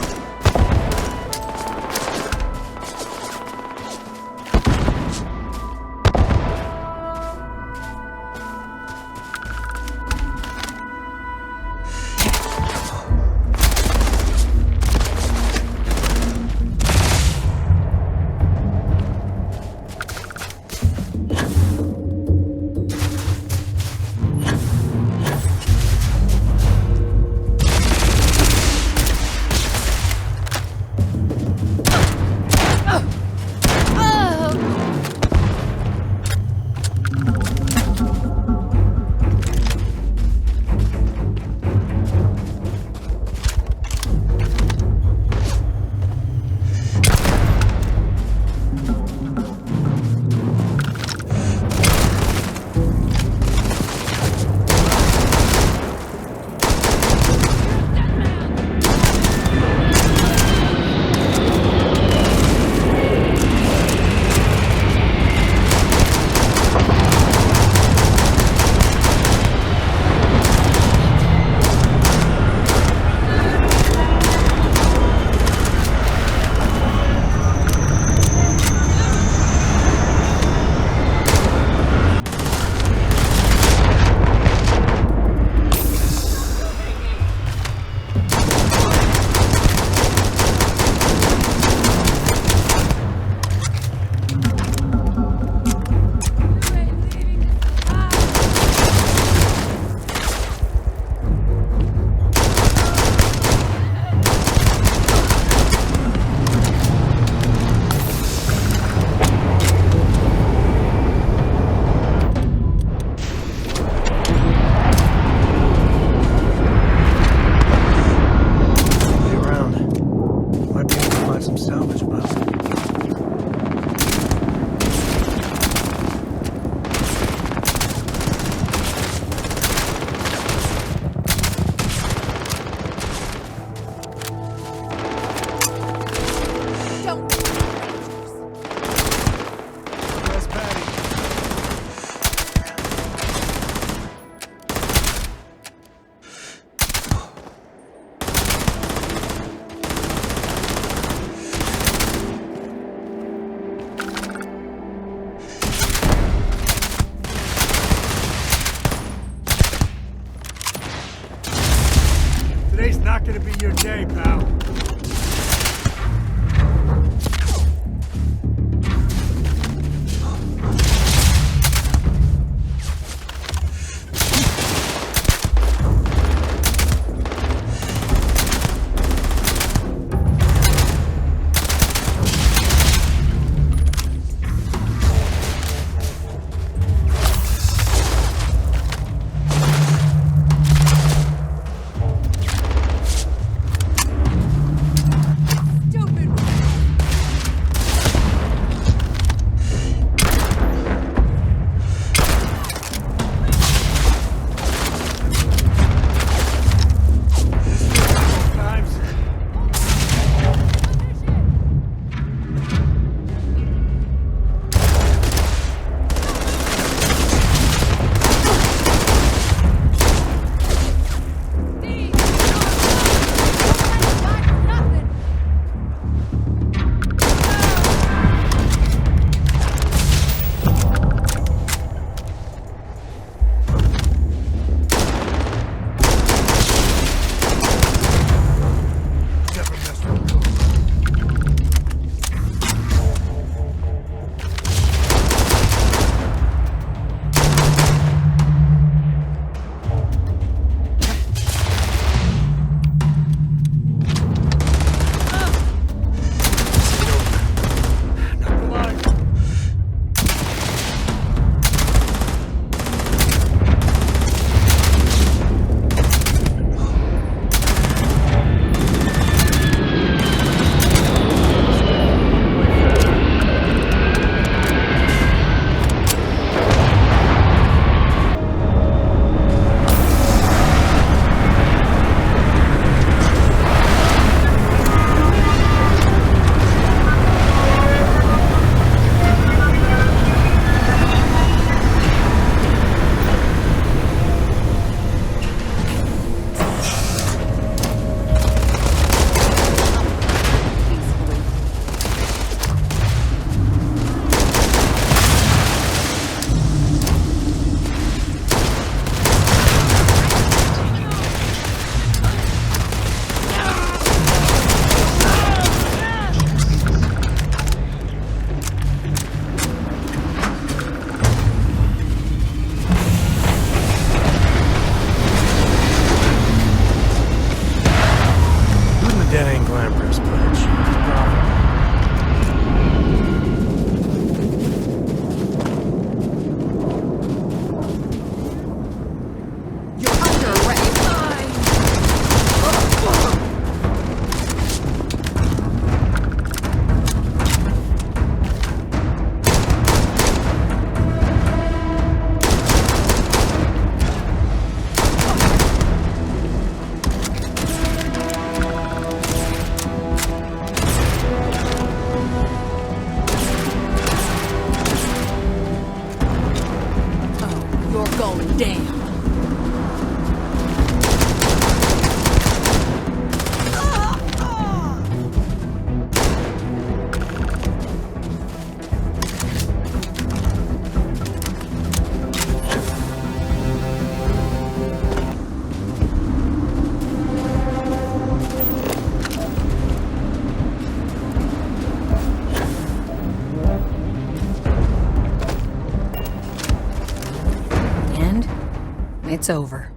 Today's not gonna be your day, pal. It's over.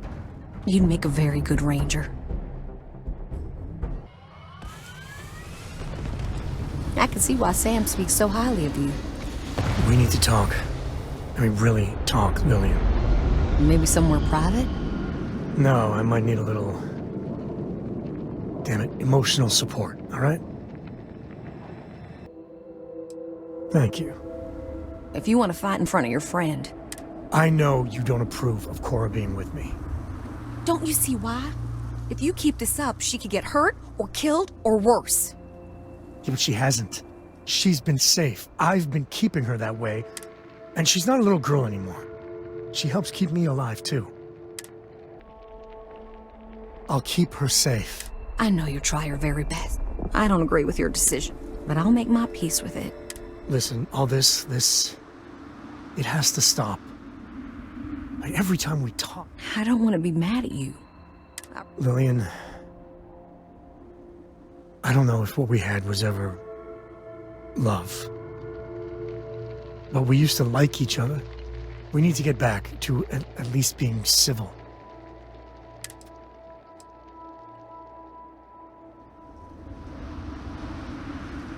You'd make a very good ranger. I can see why Sam speaks so highly of you. We need to talk. I mean, really talk, Lillian. Maybe somewhere private? No, I might need a little... damn it, emotional support, all right? Thank you. If you want to fight in front of your friend. I know you don't approve of Cora being with me. Don't you see why? If you keep this up, she could get hurt, or killed, or worse. Yeah, but she hasn't. She's been safe. I've been keeping her that way. And she's not a little girl anymore. She helps keep me alive, too. I'll keep her safe. I know you try your very best. I don't agree with your decision, but I'll make my peace with it. Listen, all this, it has to stop. Like, every time we talk... I don't want to be mad at you. Lillian... I don't know if what we had was ever... love. But we used to like each other. We need to get back to at least being civil.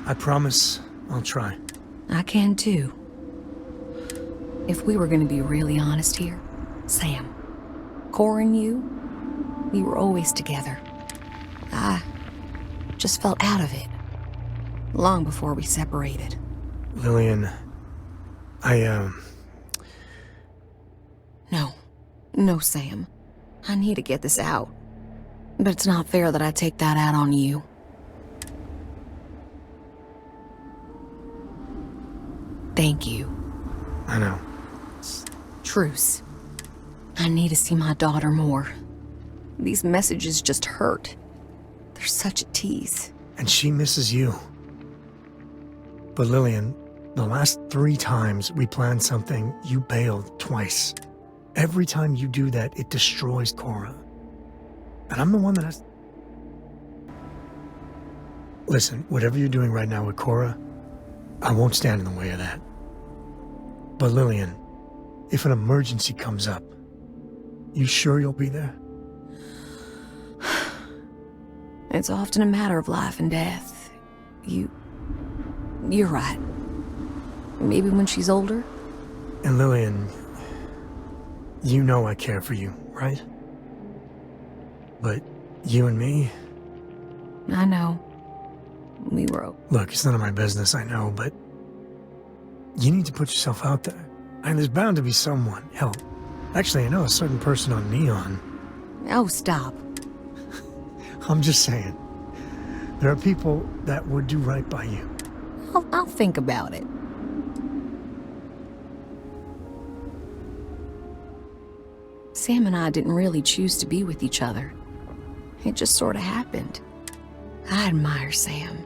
I promise I'll try. I can too. If we were going to be really honest here, Sam, Cora and you, we were always together. I just felt out of it. Long before we separated. Lillian, No, Sam. I need to get this out. But it's not fair that I take that out on you. Thank you. I know. Truce. I need to see my daughter more. These messages just hurt. They're such a tease. And she misses you. But Lillian, the last 3 times we planned something, you bailed twice. Every time you do that, it destroys Cora. And I'm the one that has... Listen, whatever you're doing right now with Cora, I won't stand in the way of that. But Lillian, if an emergency comes up, you sure you'll be there? It's often a matter of life and death. You're right. Maybe when she's older? And Lillian, you know I care for you, right? But you and me... I know. We were... Look, it's none of my business, I know, but... you need to put yourself out there. And there's bound to be someone. Hell, actually, I know a certain person on Neon. Oh, stop. I'm just saying. There are people that would do right by you. I'll think about it. Sam and I didn't really choose to be with each other. It just sort of happened. I admire Sam,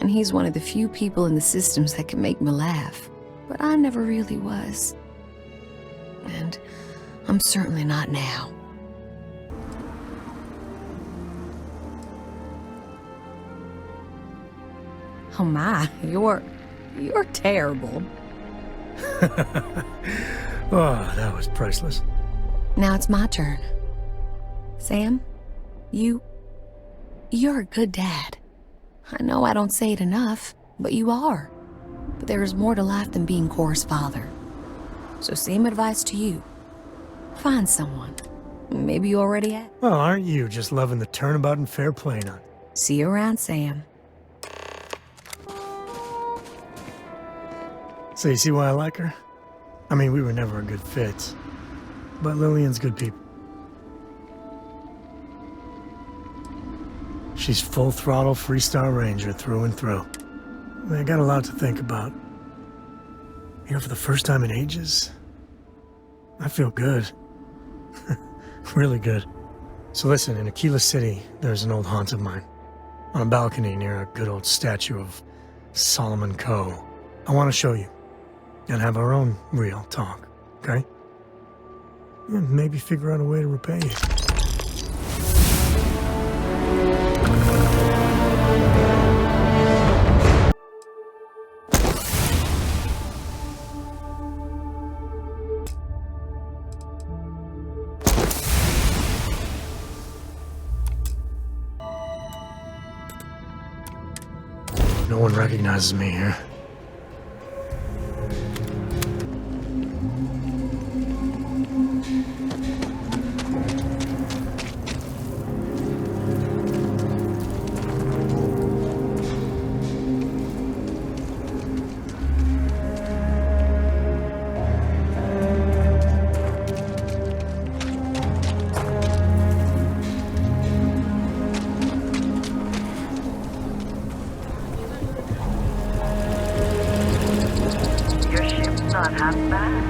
and he's one of the few people in the systems that can make me laugh, but I never really was. And I'm certainly not now. Oh my, you're terrible. Oh, that was priceless. Now it's my turn. Sam, you're a good dad. I know I don't say it enough, but you are. But there is more to life than being Cora's father. So same advice to you. Find someone. Maybe you already have. Well, aren't you just loving the turnabout and fair play none? See you around, Sam. So you see why I like her? I mean, we were never a good fit. But Lillian's good people. She's full throttle Freestar Ranger through and through. I got a lot to think about. You know, for the first time in ages, I feel good. Really good. So listen, in Aquila City, there's an old haunt of mine. On a balcony near a good old statue of Solomon Coe. I want to show you. And have our own real talk, okay? And maybe figure out a way to repay you. hope no one recognizes me here. Not half bad.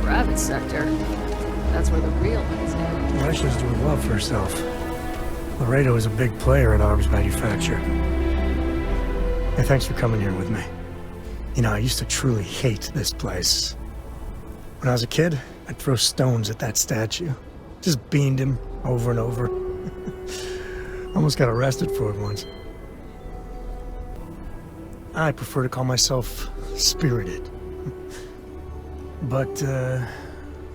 Private sector. That's where the real ones go. Russia's doing well for herself. Laredo is a big player in arms manufacture. Hey, thanks for coming here with me. You know, I used to truly hate this place. When I was a kid, I'd throw stones at that statue. Just beamed him over and over. Almost got arrested for it once. I prefer to call myself spirited. But, I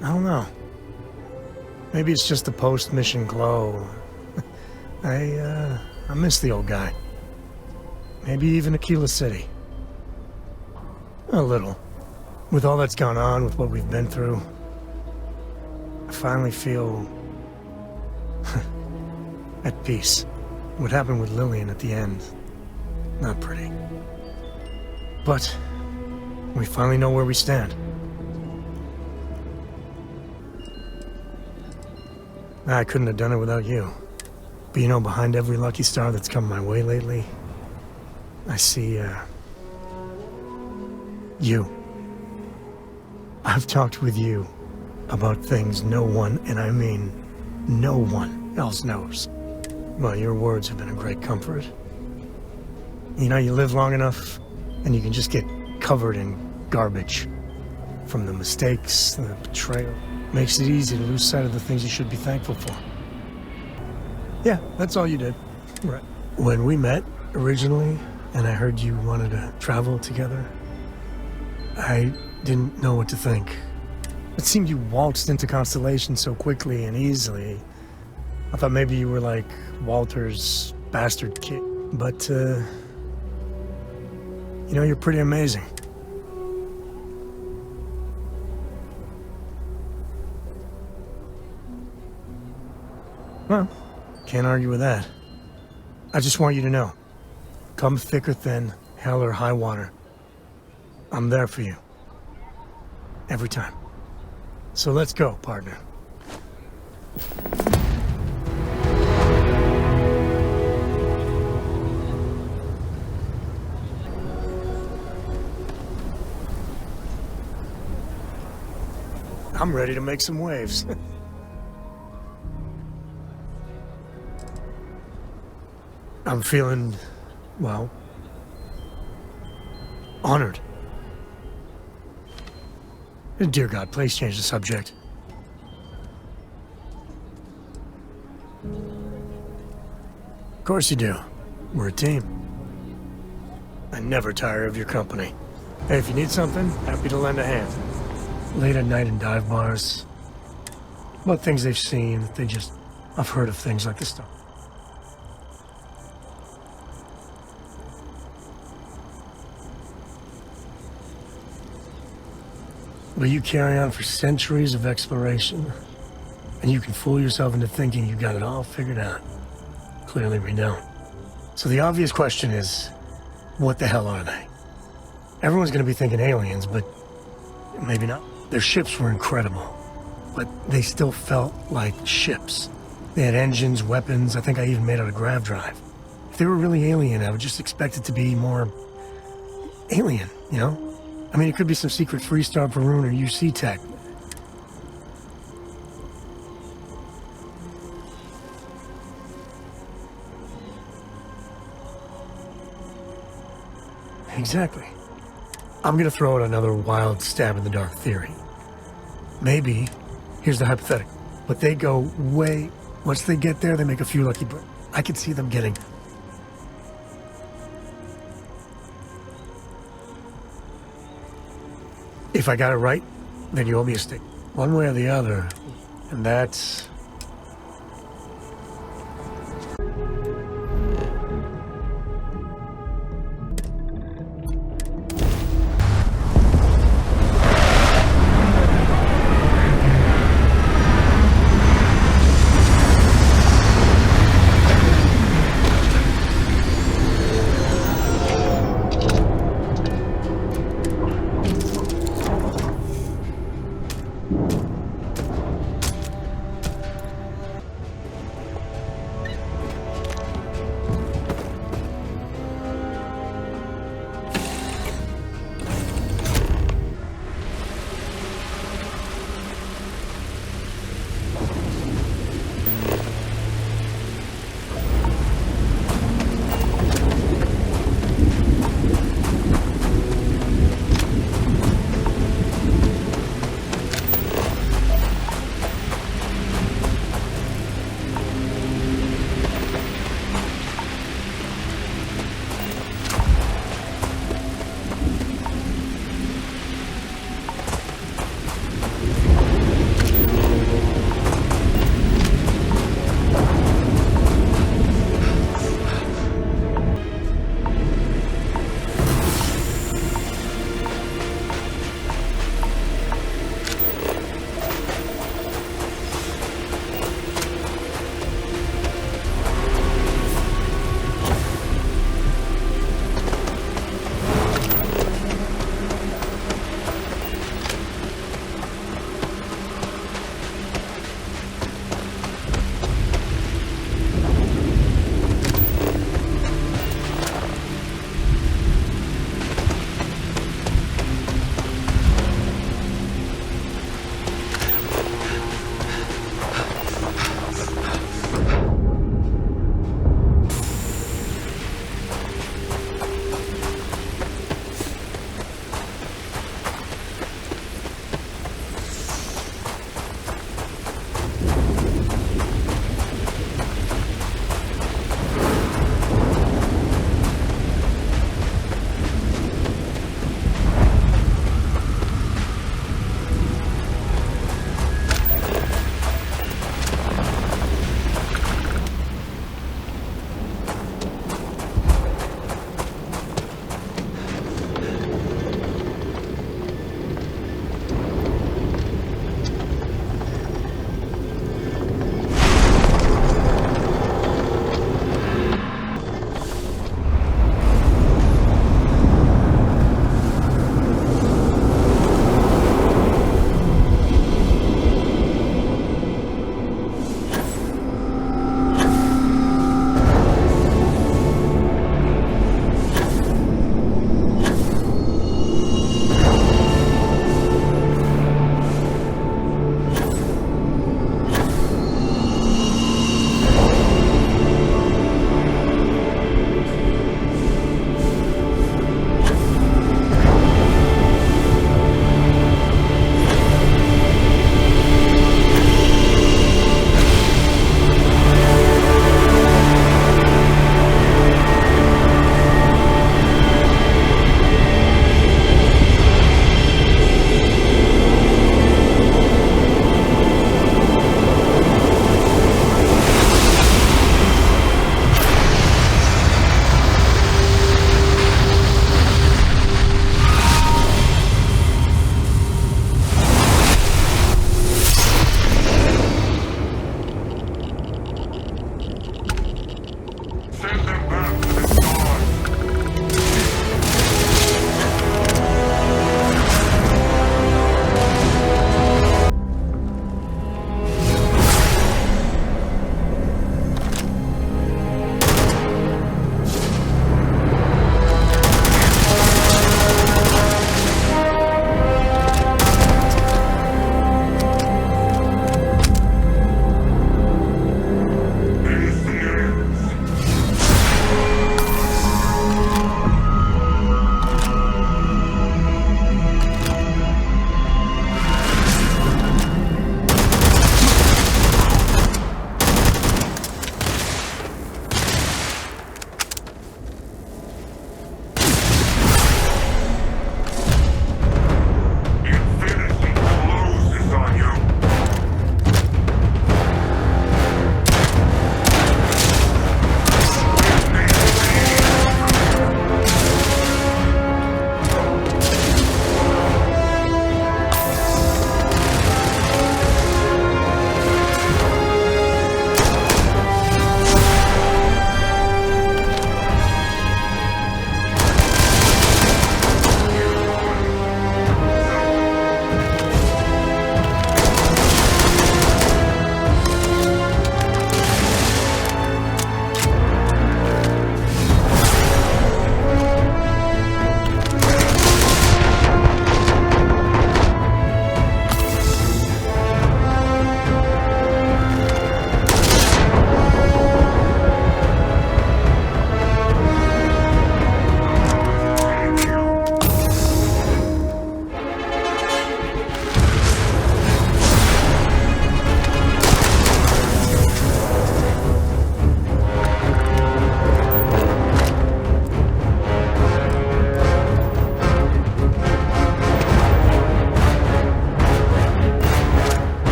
don't know. Maybe it's just the post-mission glow. I miss the old guy. Maybe even Aquila City. A little. With all that's gone on, with what we've been through, I finally feel at peace. What happened with Lillian at the end, not pretty. But we finally know where we stand. I couldn't have done it without you. But you know, behind every lucky star that's come my way lately, I see, you. I've talked with you about things no one, and I mean no one, else knows. Well, your words have been a great comfort. You know, you live long enough, and you can just get covered in garbage. From the mistakes, the betrayal. Makes it easy to lose sight of the things you should be thankful for. Yeah, that's all you did. Right. When we met, originally, and I heard you wanted to travel together, I didn't know what to think. It seemed you waltzed into Constellation so quickly and easily. I thought maybe you were like Walter's bastard kid. But, you know, you're pretty amazing. Well, can't argue with that. I just want you to know, come thick or thin, hell or high water, I'm there for you. Every time. So let's go, partner. I'm ready to make some waves. I'm feeling, well, honored. Dear God, please change the subject. Of course you do. We're a team. I never tire of your company. Hey, if you need something, happy to lend a hand. Late at night in dive bars. About things they've seen, I've heard of things like this stuff. But you carry on for centuries of exploration, and you can fool yourself into thinking you got it all figured out. Clearly we don't. So the obvious question is, what the hell are they? Everyone's gonna be thinking aliens, but maybe not. Their ships were incredible, but they still felt like ships. They had engines, weapons, I think I even made out a grav drive. If they were really alien, I would just expect it to be more alien, you know? I mean, it could be some secret Freestar Perun or UC tech. Exactly. I'm gonna throw out another wild stab-in-the-dark theory. Maybe, here's the hypothetical, but they go way, once they get there, they make a few lucky breaks. I could see them getting If I got it right, then you owe me a stick. One way or the other. And that's...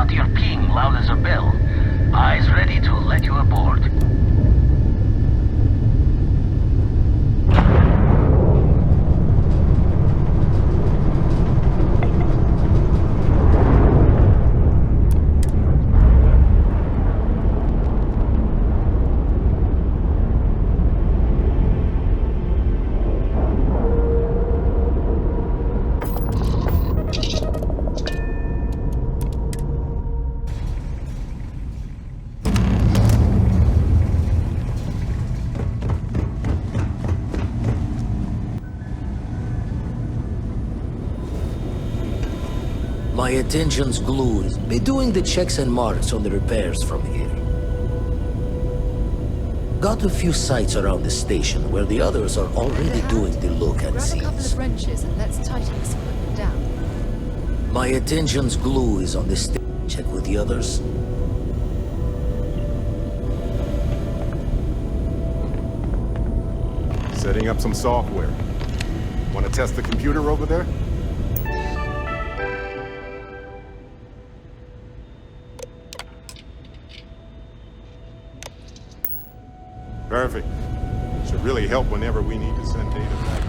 got your ping loud as a bell. Eyes ready to let you aboard. My attention's glued. Be doing the checks and marks on the repairs from here. Got a few sites around the station where the others are already doing the look and Grab a couple sees. of wrenches and let's tighten this equipment down. My attention's glue is on the station. Check with the others. Setting up some software. Want to test the computer over there? Perfect. Should really help whenever we need to send data back.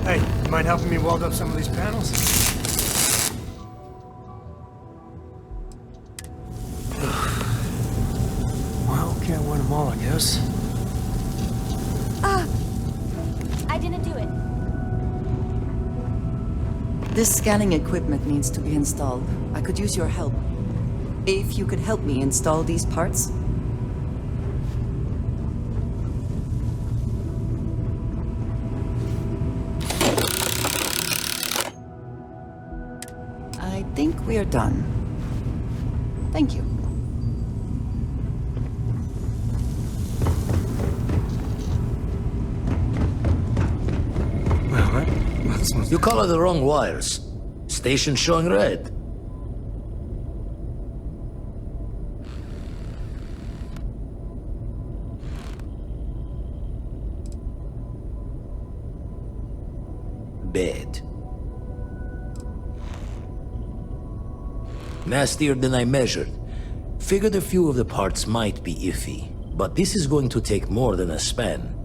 Hey, you mind helping me weld up some of these panels? Well, can't win them all, I guess. I didn't do it. This scanning equipment needs to be installed. I could use your help. If you could help me install these parts. I think we are done. Thank you. You color the wrong wires. Station showing red. Bad. Nastier than I measured. Figured a few of the parts might be iffy, but this is going to take more than a span.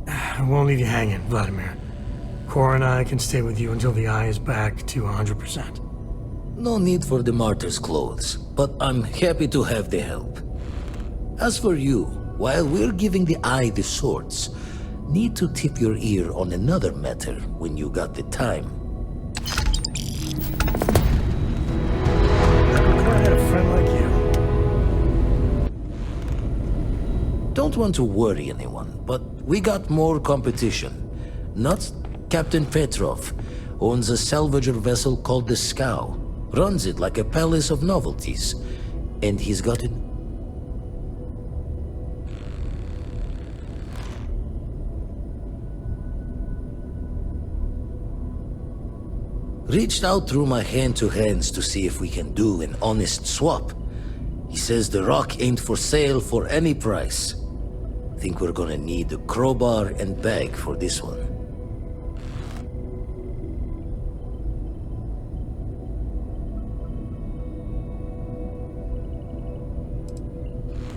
I won't leave you hanging, Vladimir. Cora and I can stay with you until the eye is back to 100%. No need for the martyr's clothes, but I'm happy to have the help. As for you, while we're giving the eye the sorts, need to tip your ear on another matter when you got the time. I had a friend like you. Don't want to worry anyone, but we got more competition. Not Captain Petrov owns a salvager vessel called the Scow. Runs it like a palace of novelties. And he's got it. Reached out through my hand-to-hands to see if we can do an honest swap. He says the rock ain't for sale for any price. Think we're gonna need a crowbar and bag for this one.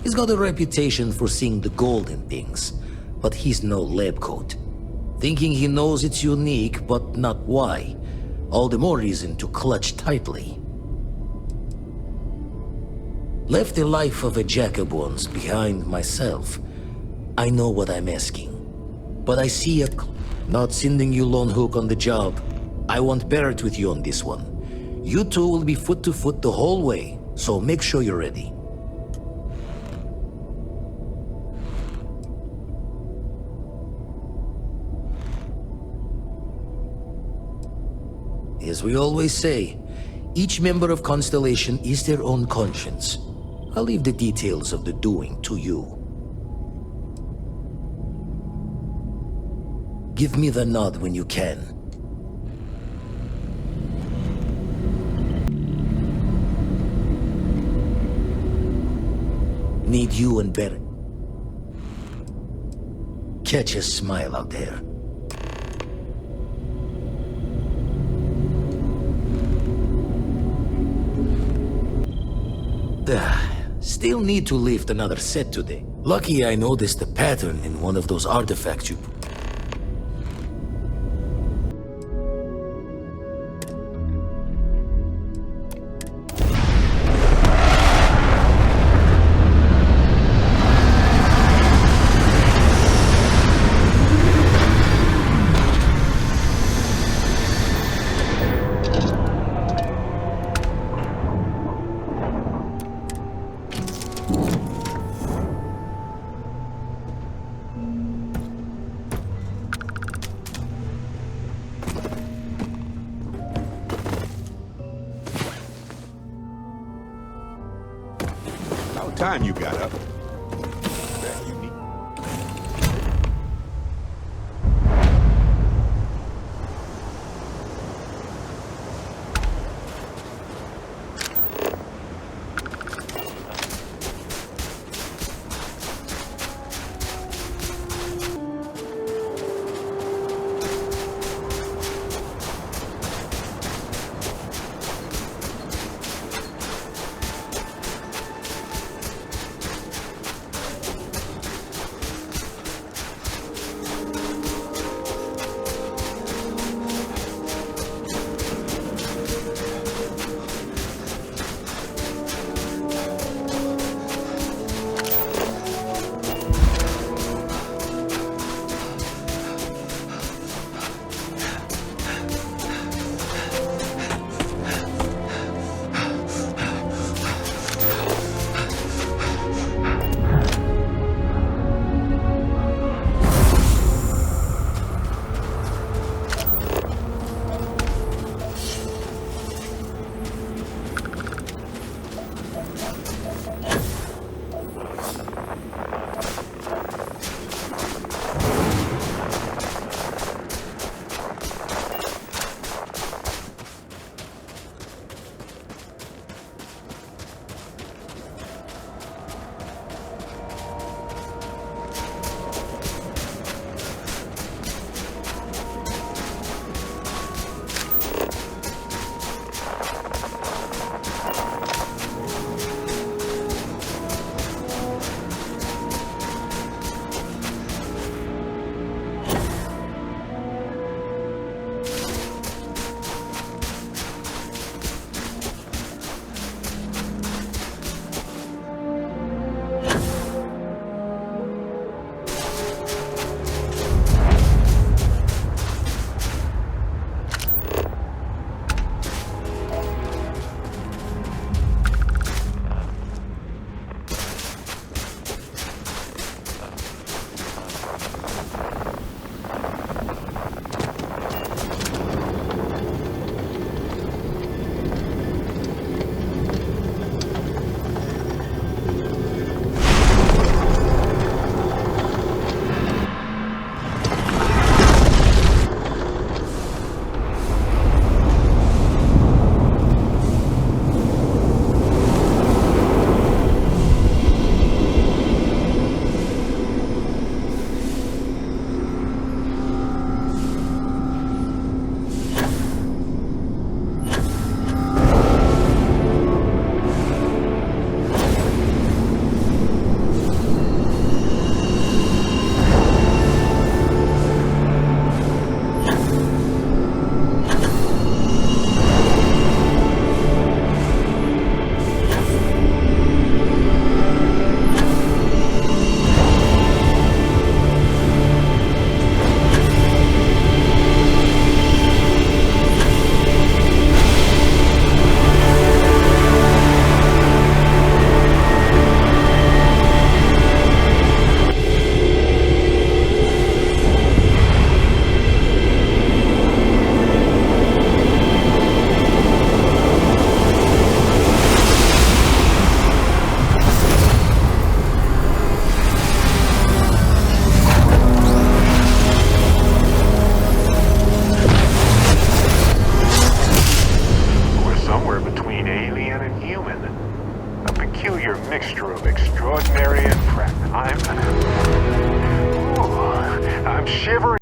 He's got a reputation for seeing the gold in things, but he's no lab coat. Thinking he knows it's unique, but not why. All the more reason to clutch tightly. Left the life of a jack-of-ones behind myself. I know what I'm asking. But I see not sending you lone hook on the job. I want Barrett with you on this one. You two will be foot to foot the whole way, so make sure you're ready. As we always say, each member of Constellation is their own conscience. I'll leave the details of the doing to you. Give me the nod when you can. Need you and Barrett. Catch a smile out there. Still need to lift another set today. Lucky I noticed a pattern in one of those artifacts you... About time you got up. Bet you need... I'm shivering.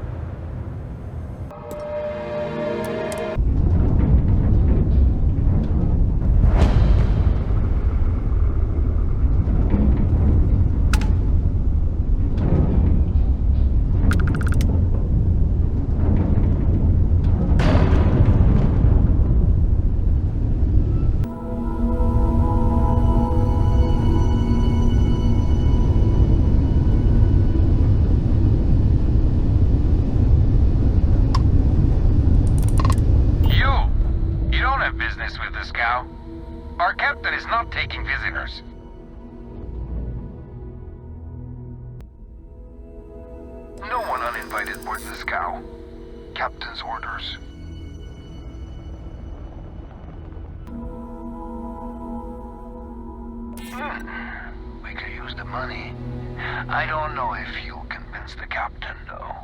Our captain is not taking visitors. No one uninvited boards the scow. Captain's orders. We could use the money. I don't know if you'll convince the captain, though.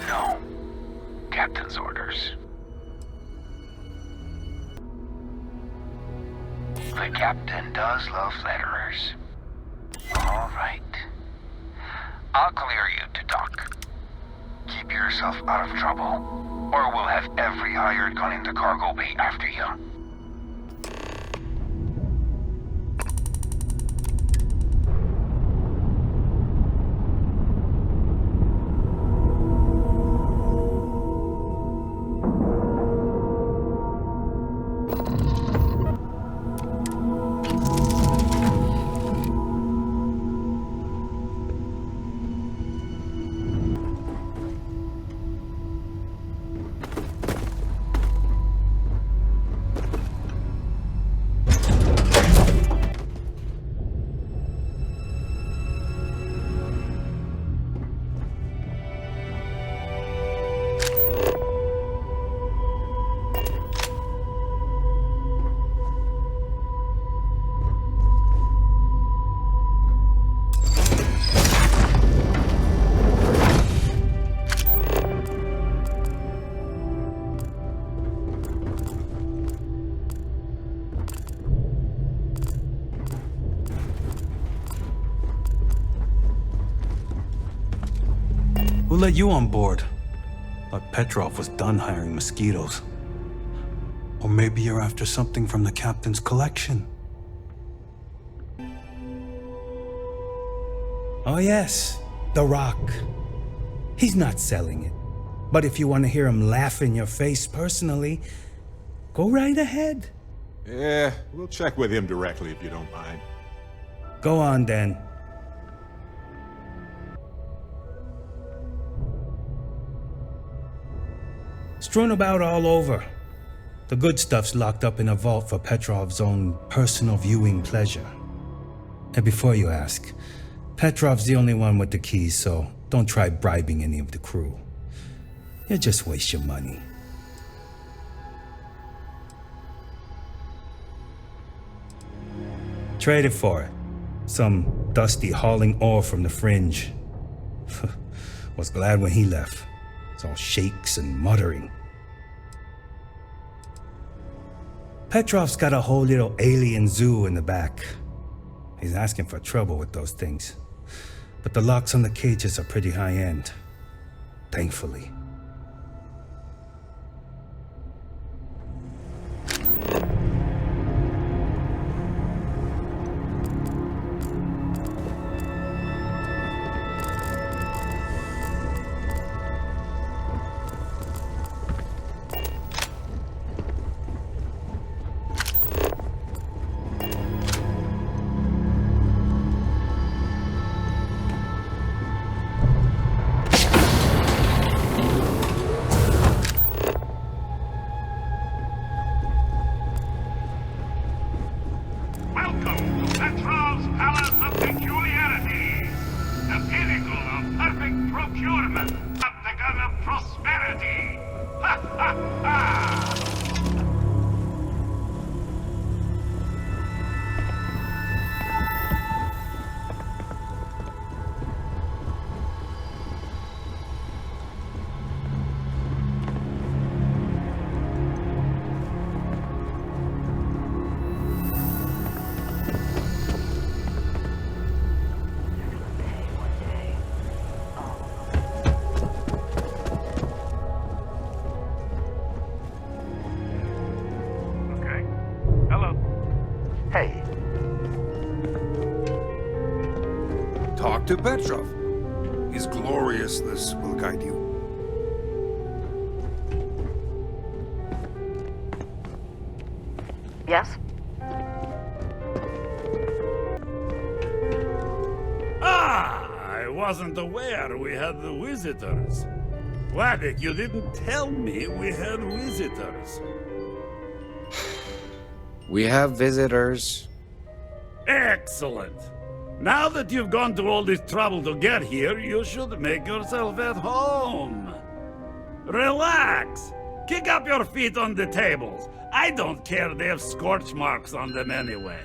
No. Captain's orders. The captain does love letterers. All right. I'll clear you to dock. Keep yourself out of trouble, or we'll have every hired gun in the cargo bay after you. Who let you on board? Thought Petrov was done hiring mosquitoes. Or maybe you're after something from the captain's collection. Oh yes, the Rock. He's not selling it. But if you want to hear him laugh in your face personally, go right ahead. Yeah, we'll check with him directly if you don't mind. Go on then. Strewn about all over. The good stuff's locked up in a vault for Petrov's own personal viewing pleasure. And before you ask, Petrov's the only one with the keys, so don't try bribing any of the crew. You'll just waste your money. Trade it for it. Some dusty hauling ore from the fringe. Was glad when he left. It's all shakes and muttering. Petrov's got a whole little alien zoo in the back. He's asking for trouble with those things. But the locks on the cages are pretty high-end. Thankfully. Hey. Talk to Petrov. His gloriousness will guide you. Yes? I wasn't aware we had the visitors. Wadik, you didn't tell me we had visitors. We have visitors. Excellent. Now that you've gone to all this trouble to get here, you should make yourself at home. Relax. Kick up your feet on the tables. I don't care they have scorch marks on them anyway.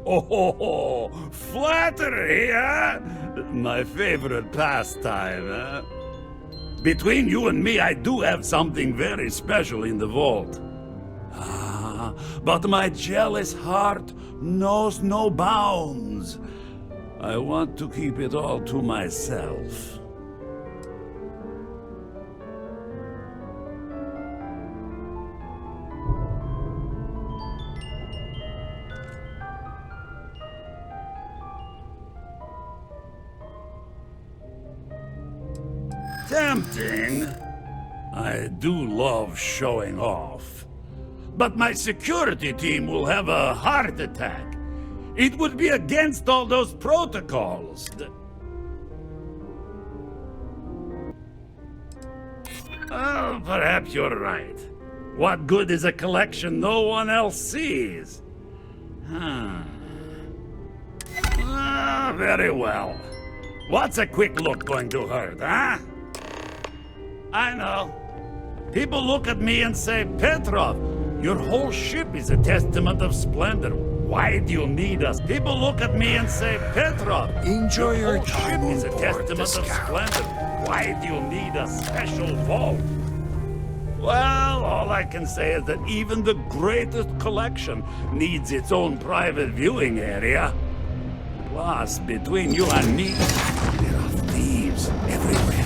Oh, flattery, huh? My favorite pastime, huh? Between you and me, I do have something very special in the vault. But my jealous heart knows no bounds. I want to keep it all to myself. Tempting. I do love showing off. But my security team will have a heart attack. It would be against all those protocols. Oh, perhaps you're right. What good is a collection no one else sees? Very well. What's a quick look going to hurt, huh? I know. People look at me and say, Petrov, your whole ship is a testament of splendor. Why do you need us? People look at me and say, Petrov, enjoy your whole time ship is a on board testament the of Scout. splendor. Why do you need a special vault? Well, all I can say is that even the greatest collection needs its own private viewing area. Plus, between you and me, there are thieves everywhere.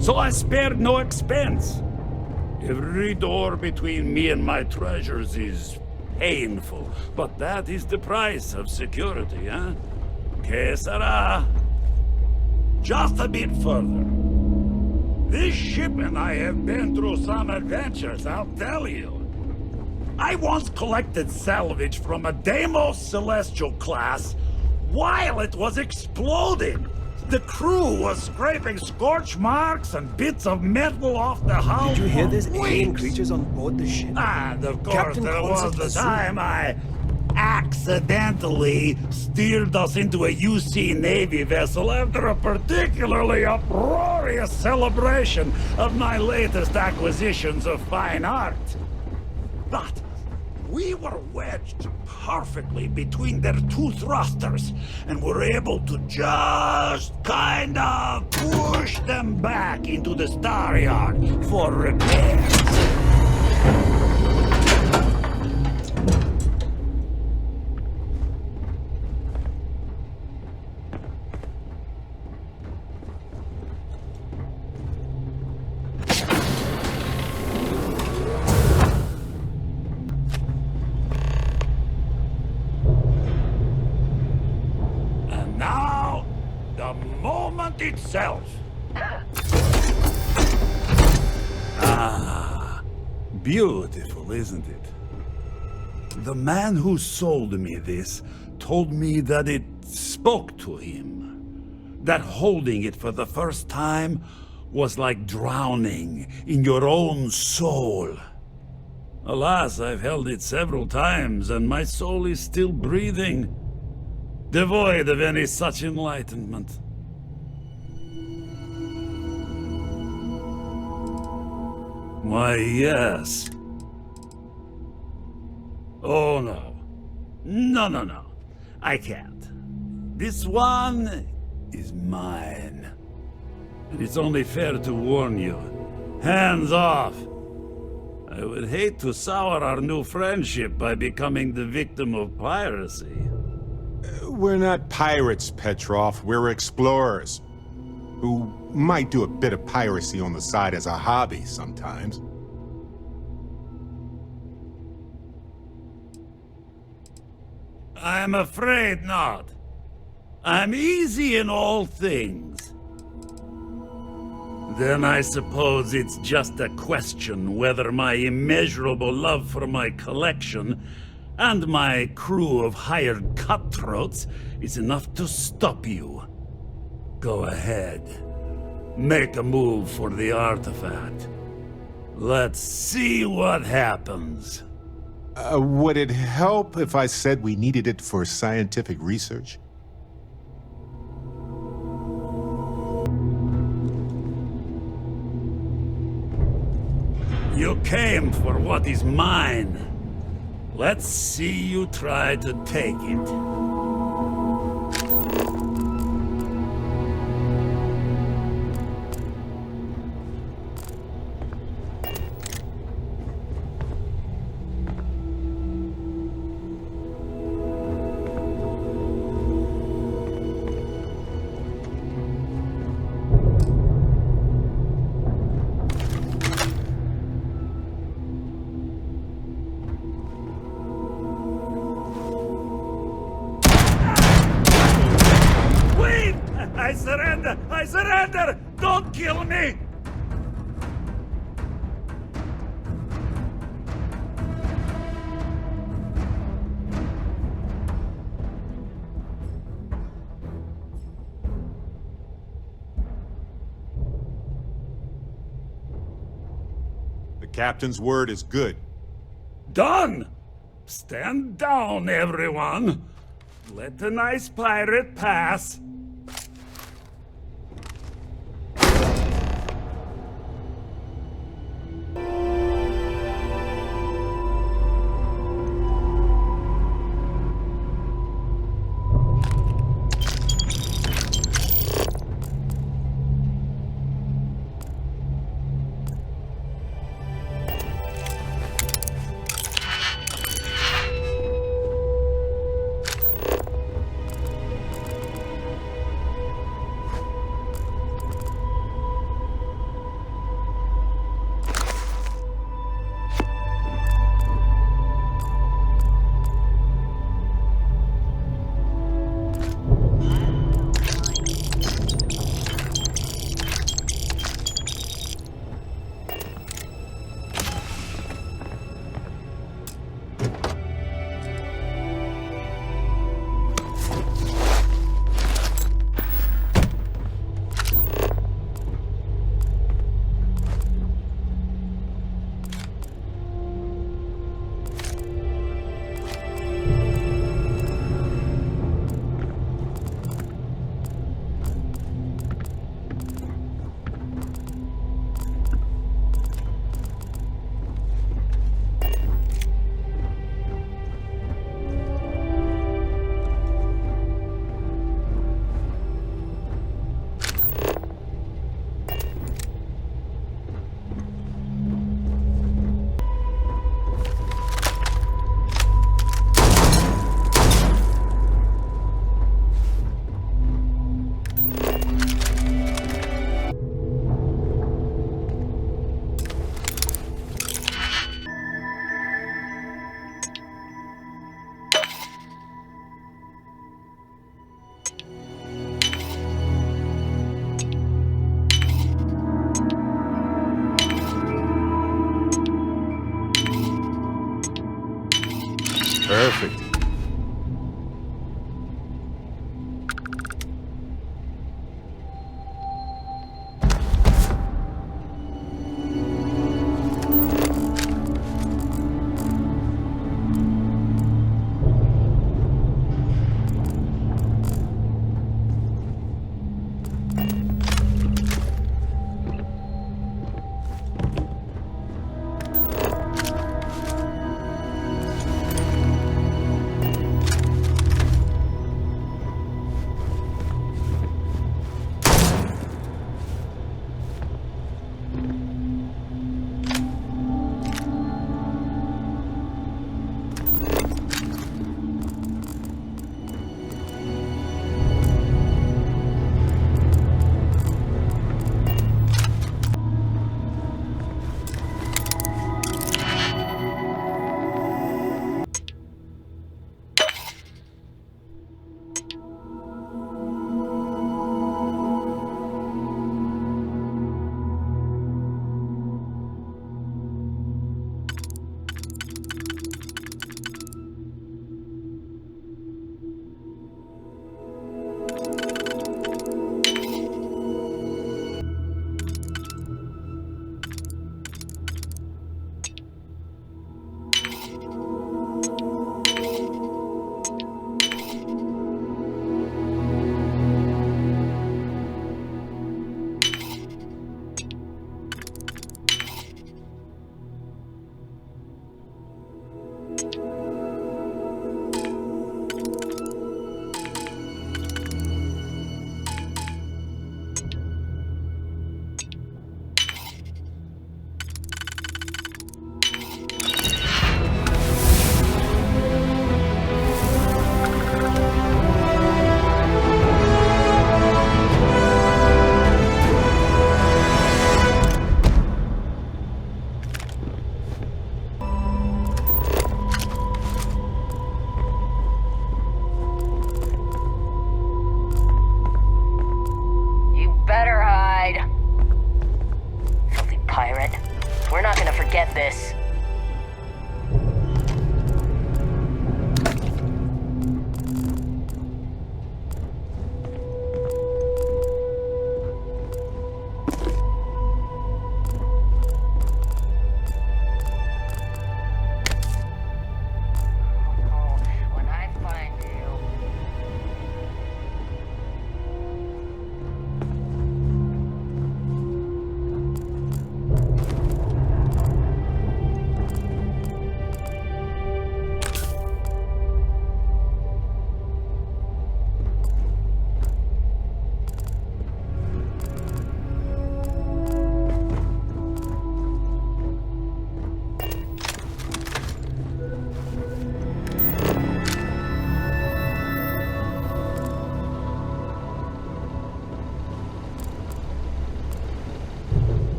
So I spared no expense. Every door between me and my treasures is painful, but that is the price of security, huh? Que sera? Just a bit further. This ship and I have been through some adventures, I'll tell you. I once collected salvage from a Deimos Celestial class while it was exploding. The crew was scraping scorch marks and bits of metal off the hull. Did you hear for there's alien weeks. creatures on board the ship? And of course, Captain there Concept was the assumed- time I accidentally steered us into a UC Navy vessel after a particularly uproarious celebration of my latest acquisitions of fine art. But we were wedged perfectly between their two thrusters and were able to just kind of push them back into the star yard for repairs. And now, the moment itself. Ah, beautiful, isn't it? The man who sold me this told me that it spoke to him. That holding it for the first time was like drowning in your own soul. Alas, I've held it several times, and my soul is still breathing, devoid of any such enlightenment. Why, yes. Oh, no. No. I can't. This one is mine. And it's only fair to warn you. Hands off. I would hate to sour our new friendship by becoming the victim of piracy. We're not pirates, Petrov. We're explorers. Who might do a bit of piracy on the side as a hobby sometimes. I'm afraid not. I'm easy in all things. Then I suppose it's just a question whether my immeasurable love for my collection and my crew of hired cutthroats is enough to stop you. Go ahead. Make a move for the artifact. Let's see what happens. Would it help if I said we needed it for scientific research? You came for what is mine. Let's see you try to take it. I surrender! I surrender! Don't kill me! The captain's word is good. Done! Stand down, everyone! Let the nice pirate pass.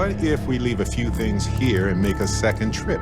What if we leave a few things here and make a second trip?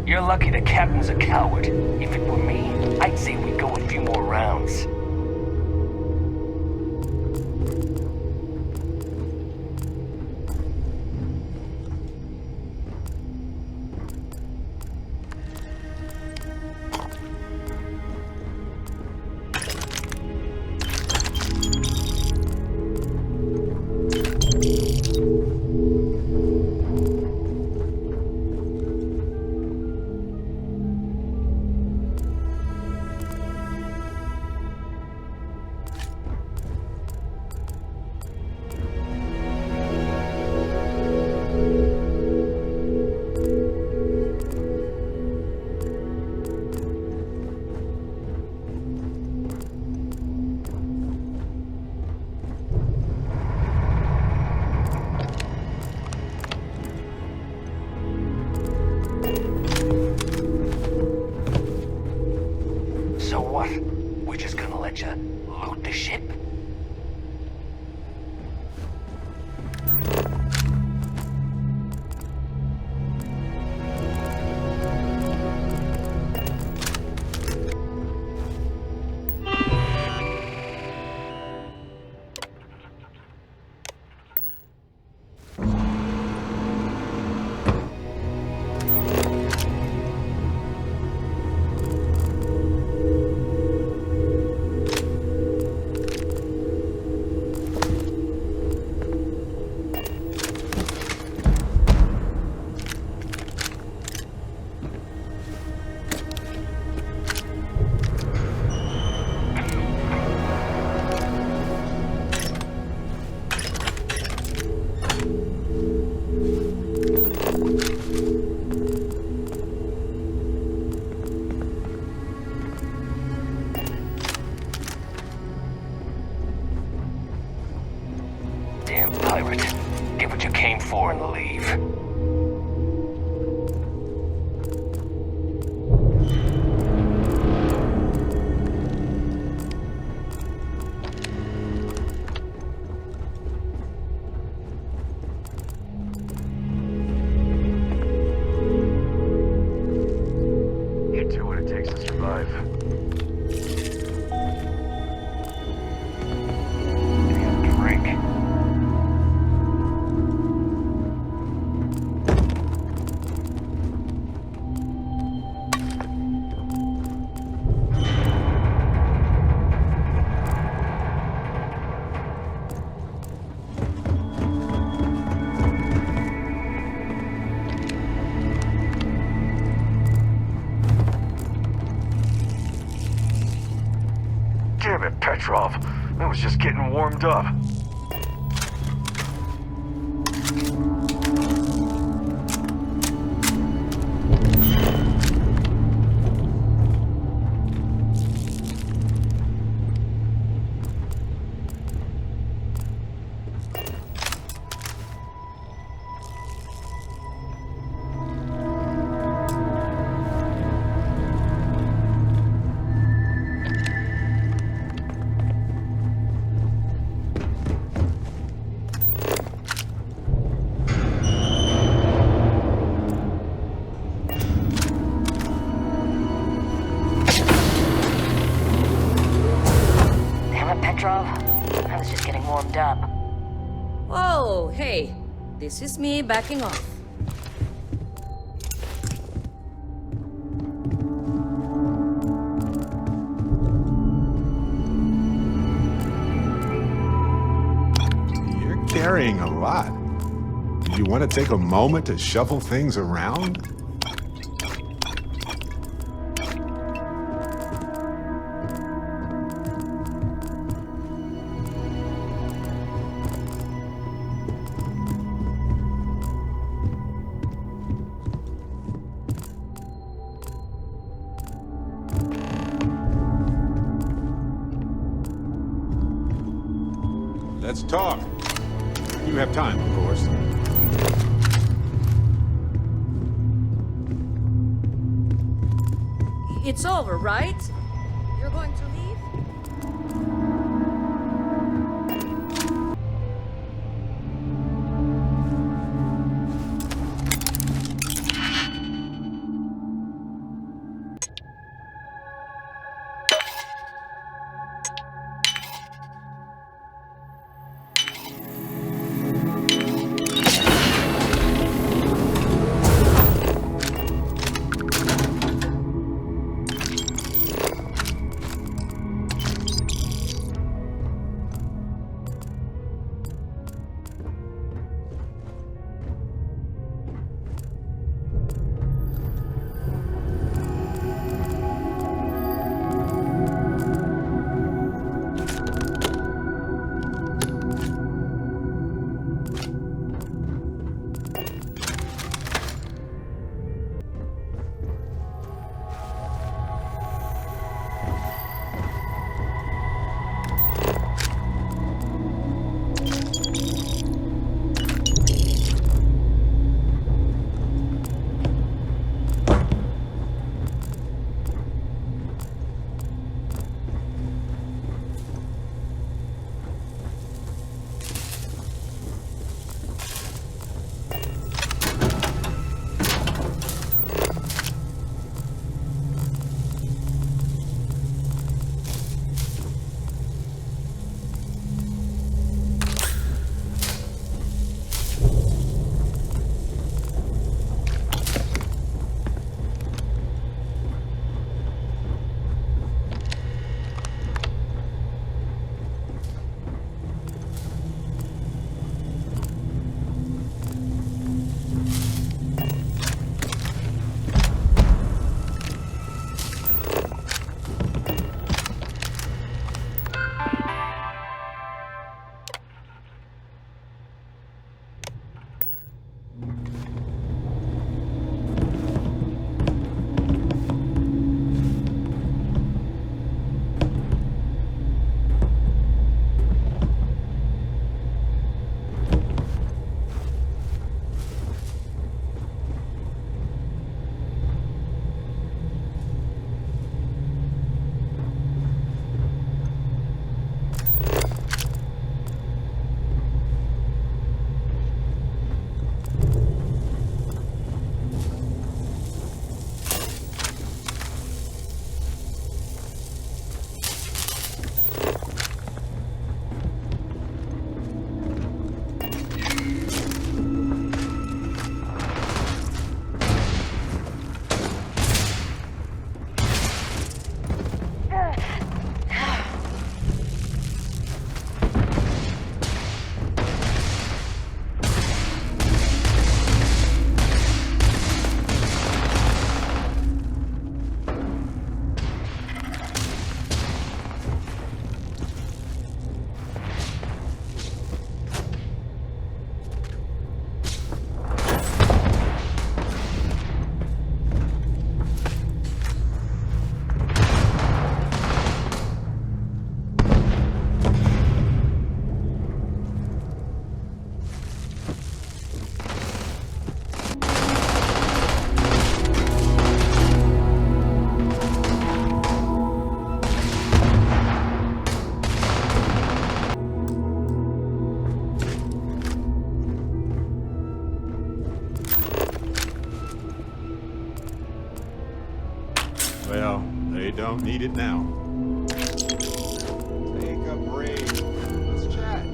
You're lucky the captain's a coward. If it were me, I'd say we go a few more rounds. So what? We're just gonna let you loot the ship? Damn pirate. Get what you came for and leave. You do what it takes to survive. Damn prick. Damn it, Petrov. I was just getting warmed up. I was just getting warmed up. Oh, hey. This is me backing off. carrying a lot. Do you want to take a moment to shuffle things around? Let's talk. You have time, of course. It's over, right? You're going to leave? Well, they don't need it now. Take a break. Let's chat.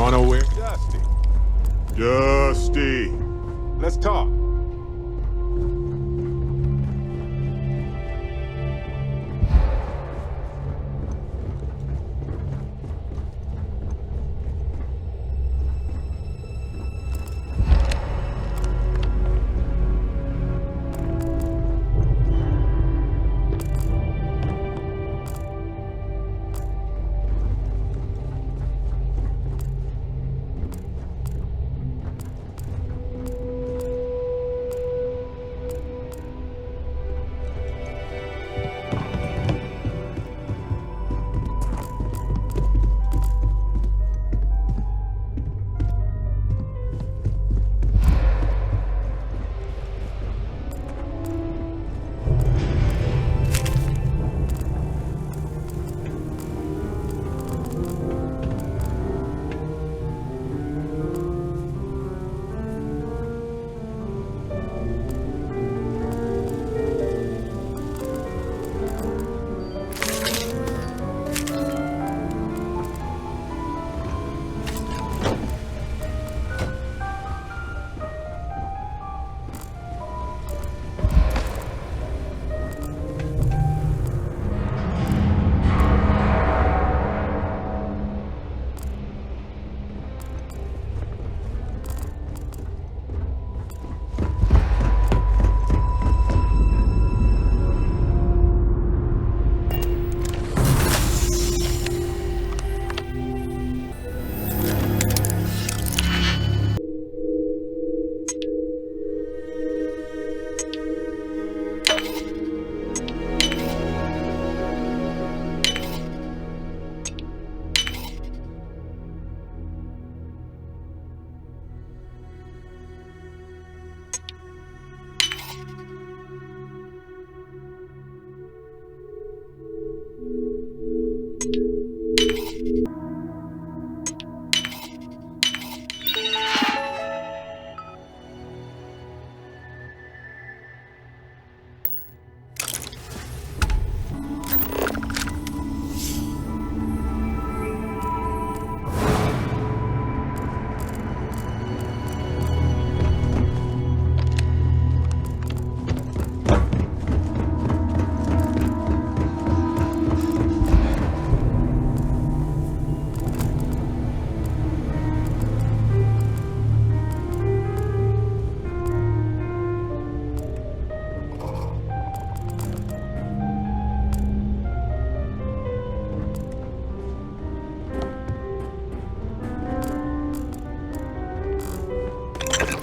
going nowhere. Dusty. Dusty. Let's talk.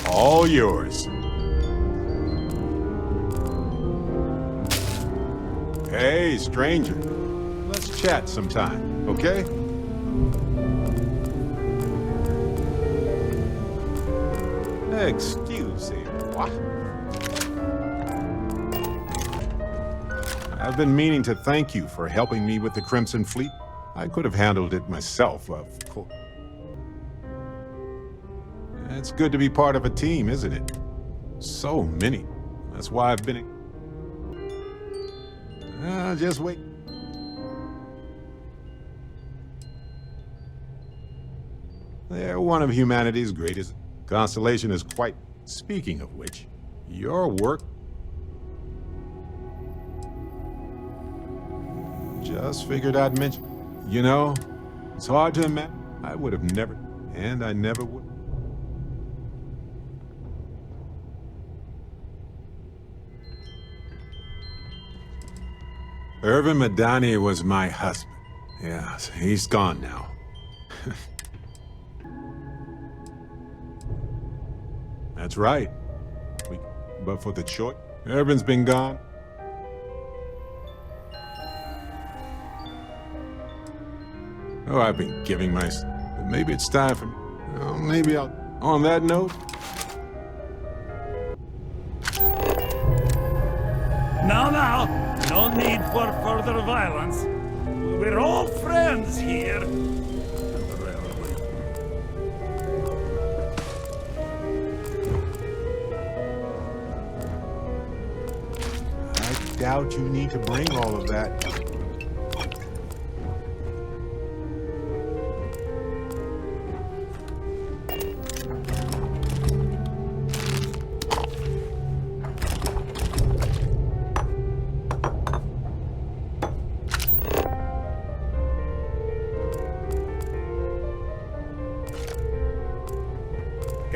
All yours. Hey, stranger. Let's chat sometime, okay? Excuse me, what? I've been meaning to thank you for helping me with the Crimson Fleet. I could have handled it myself, of course. It's good to be part of a team, isn't it? So many. That's why I've been... just wait. They're one of humanity's greatest. Constellation is quite... Speaking of which, your work... Just figured I'd mention. You know, it's hard to imagine. I would have never... And I never would. Irvin Madani was my husband. Yes, he's gone now. That's right. But for the choice, Irvin's been gone. Oh, I've been giving my... But maybe it's time for... Well, maybe I'll... On that note... Now, no need for further violence. We're all friends here. I doubt you need to bring all of that.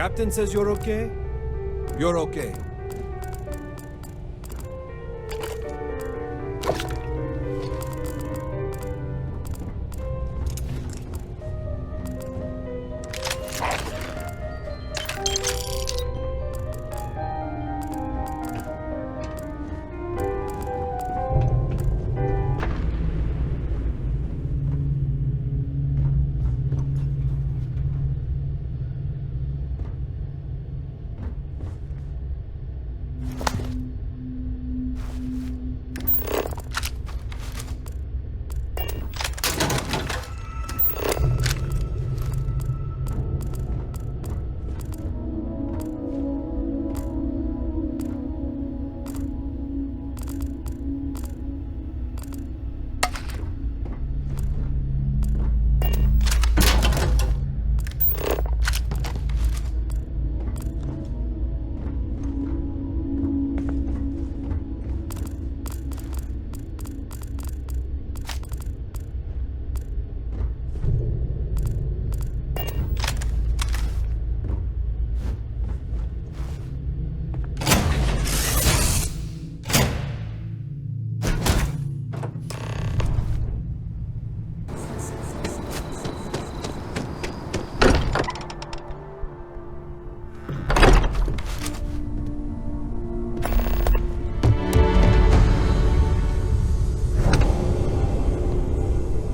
Captain says you're okay, you're okay.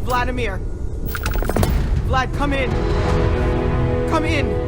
Vladimir! Vlad, come in! Come in!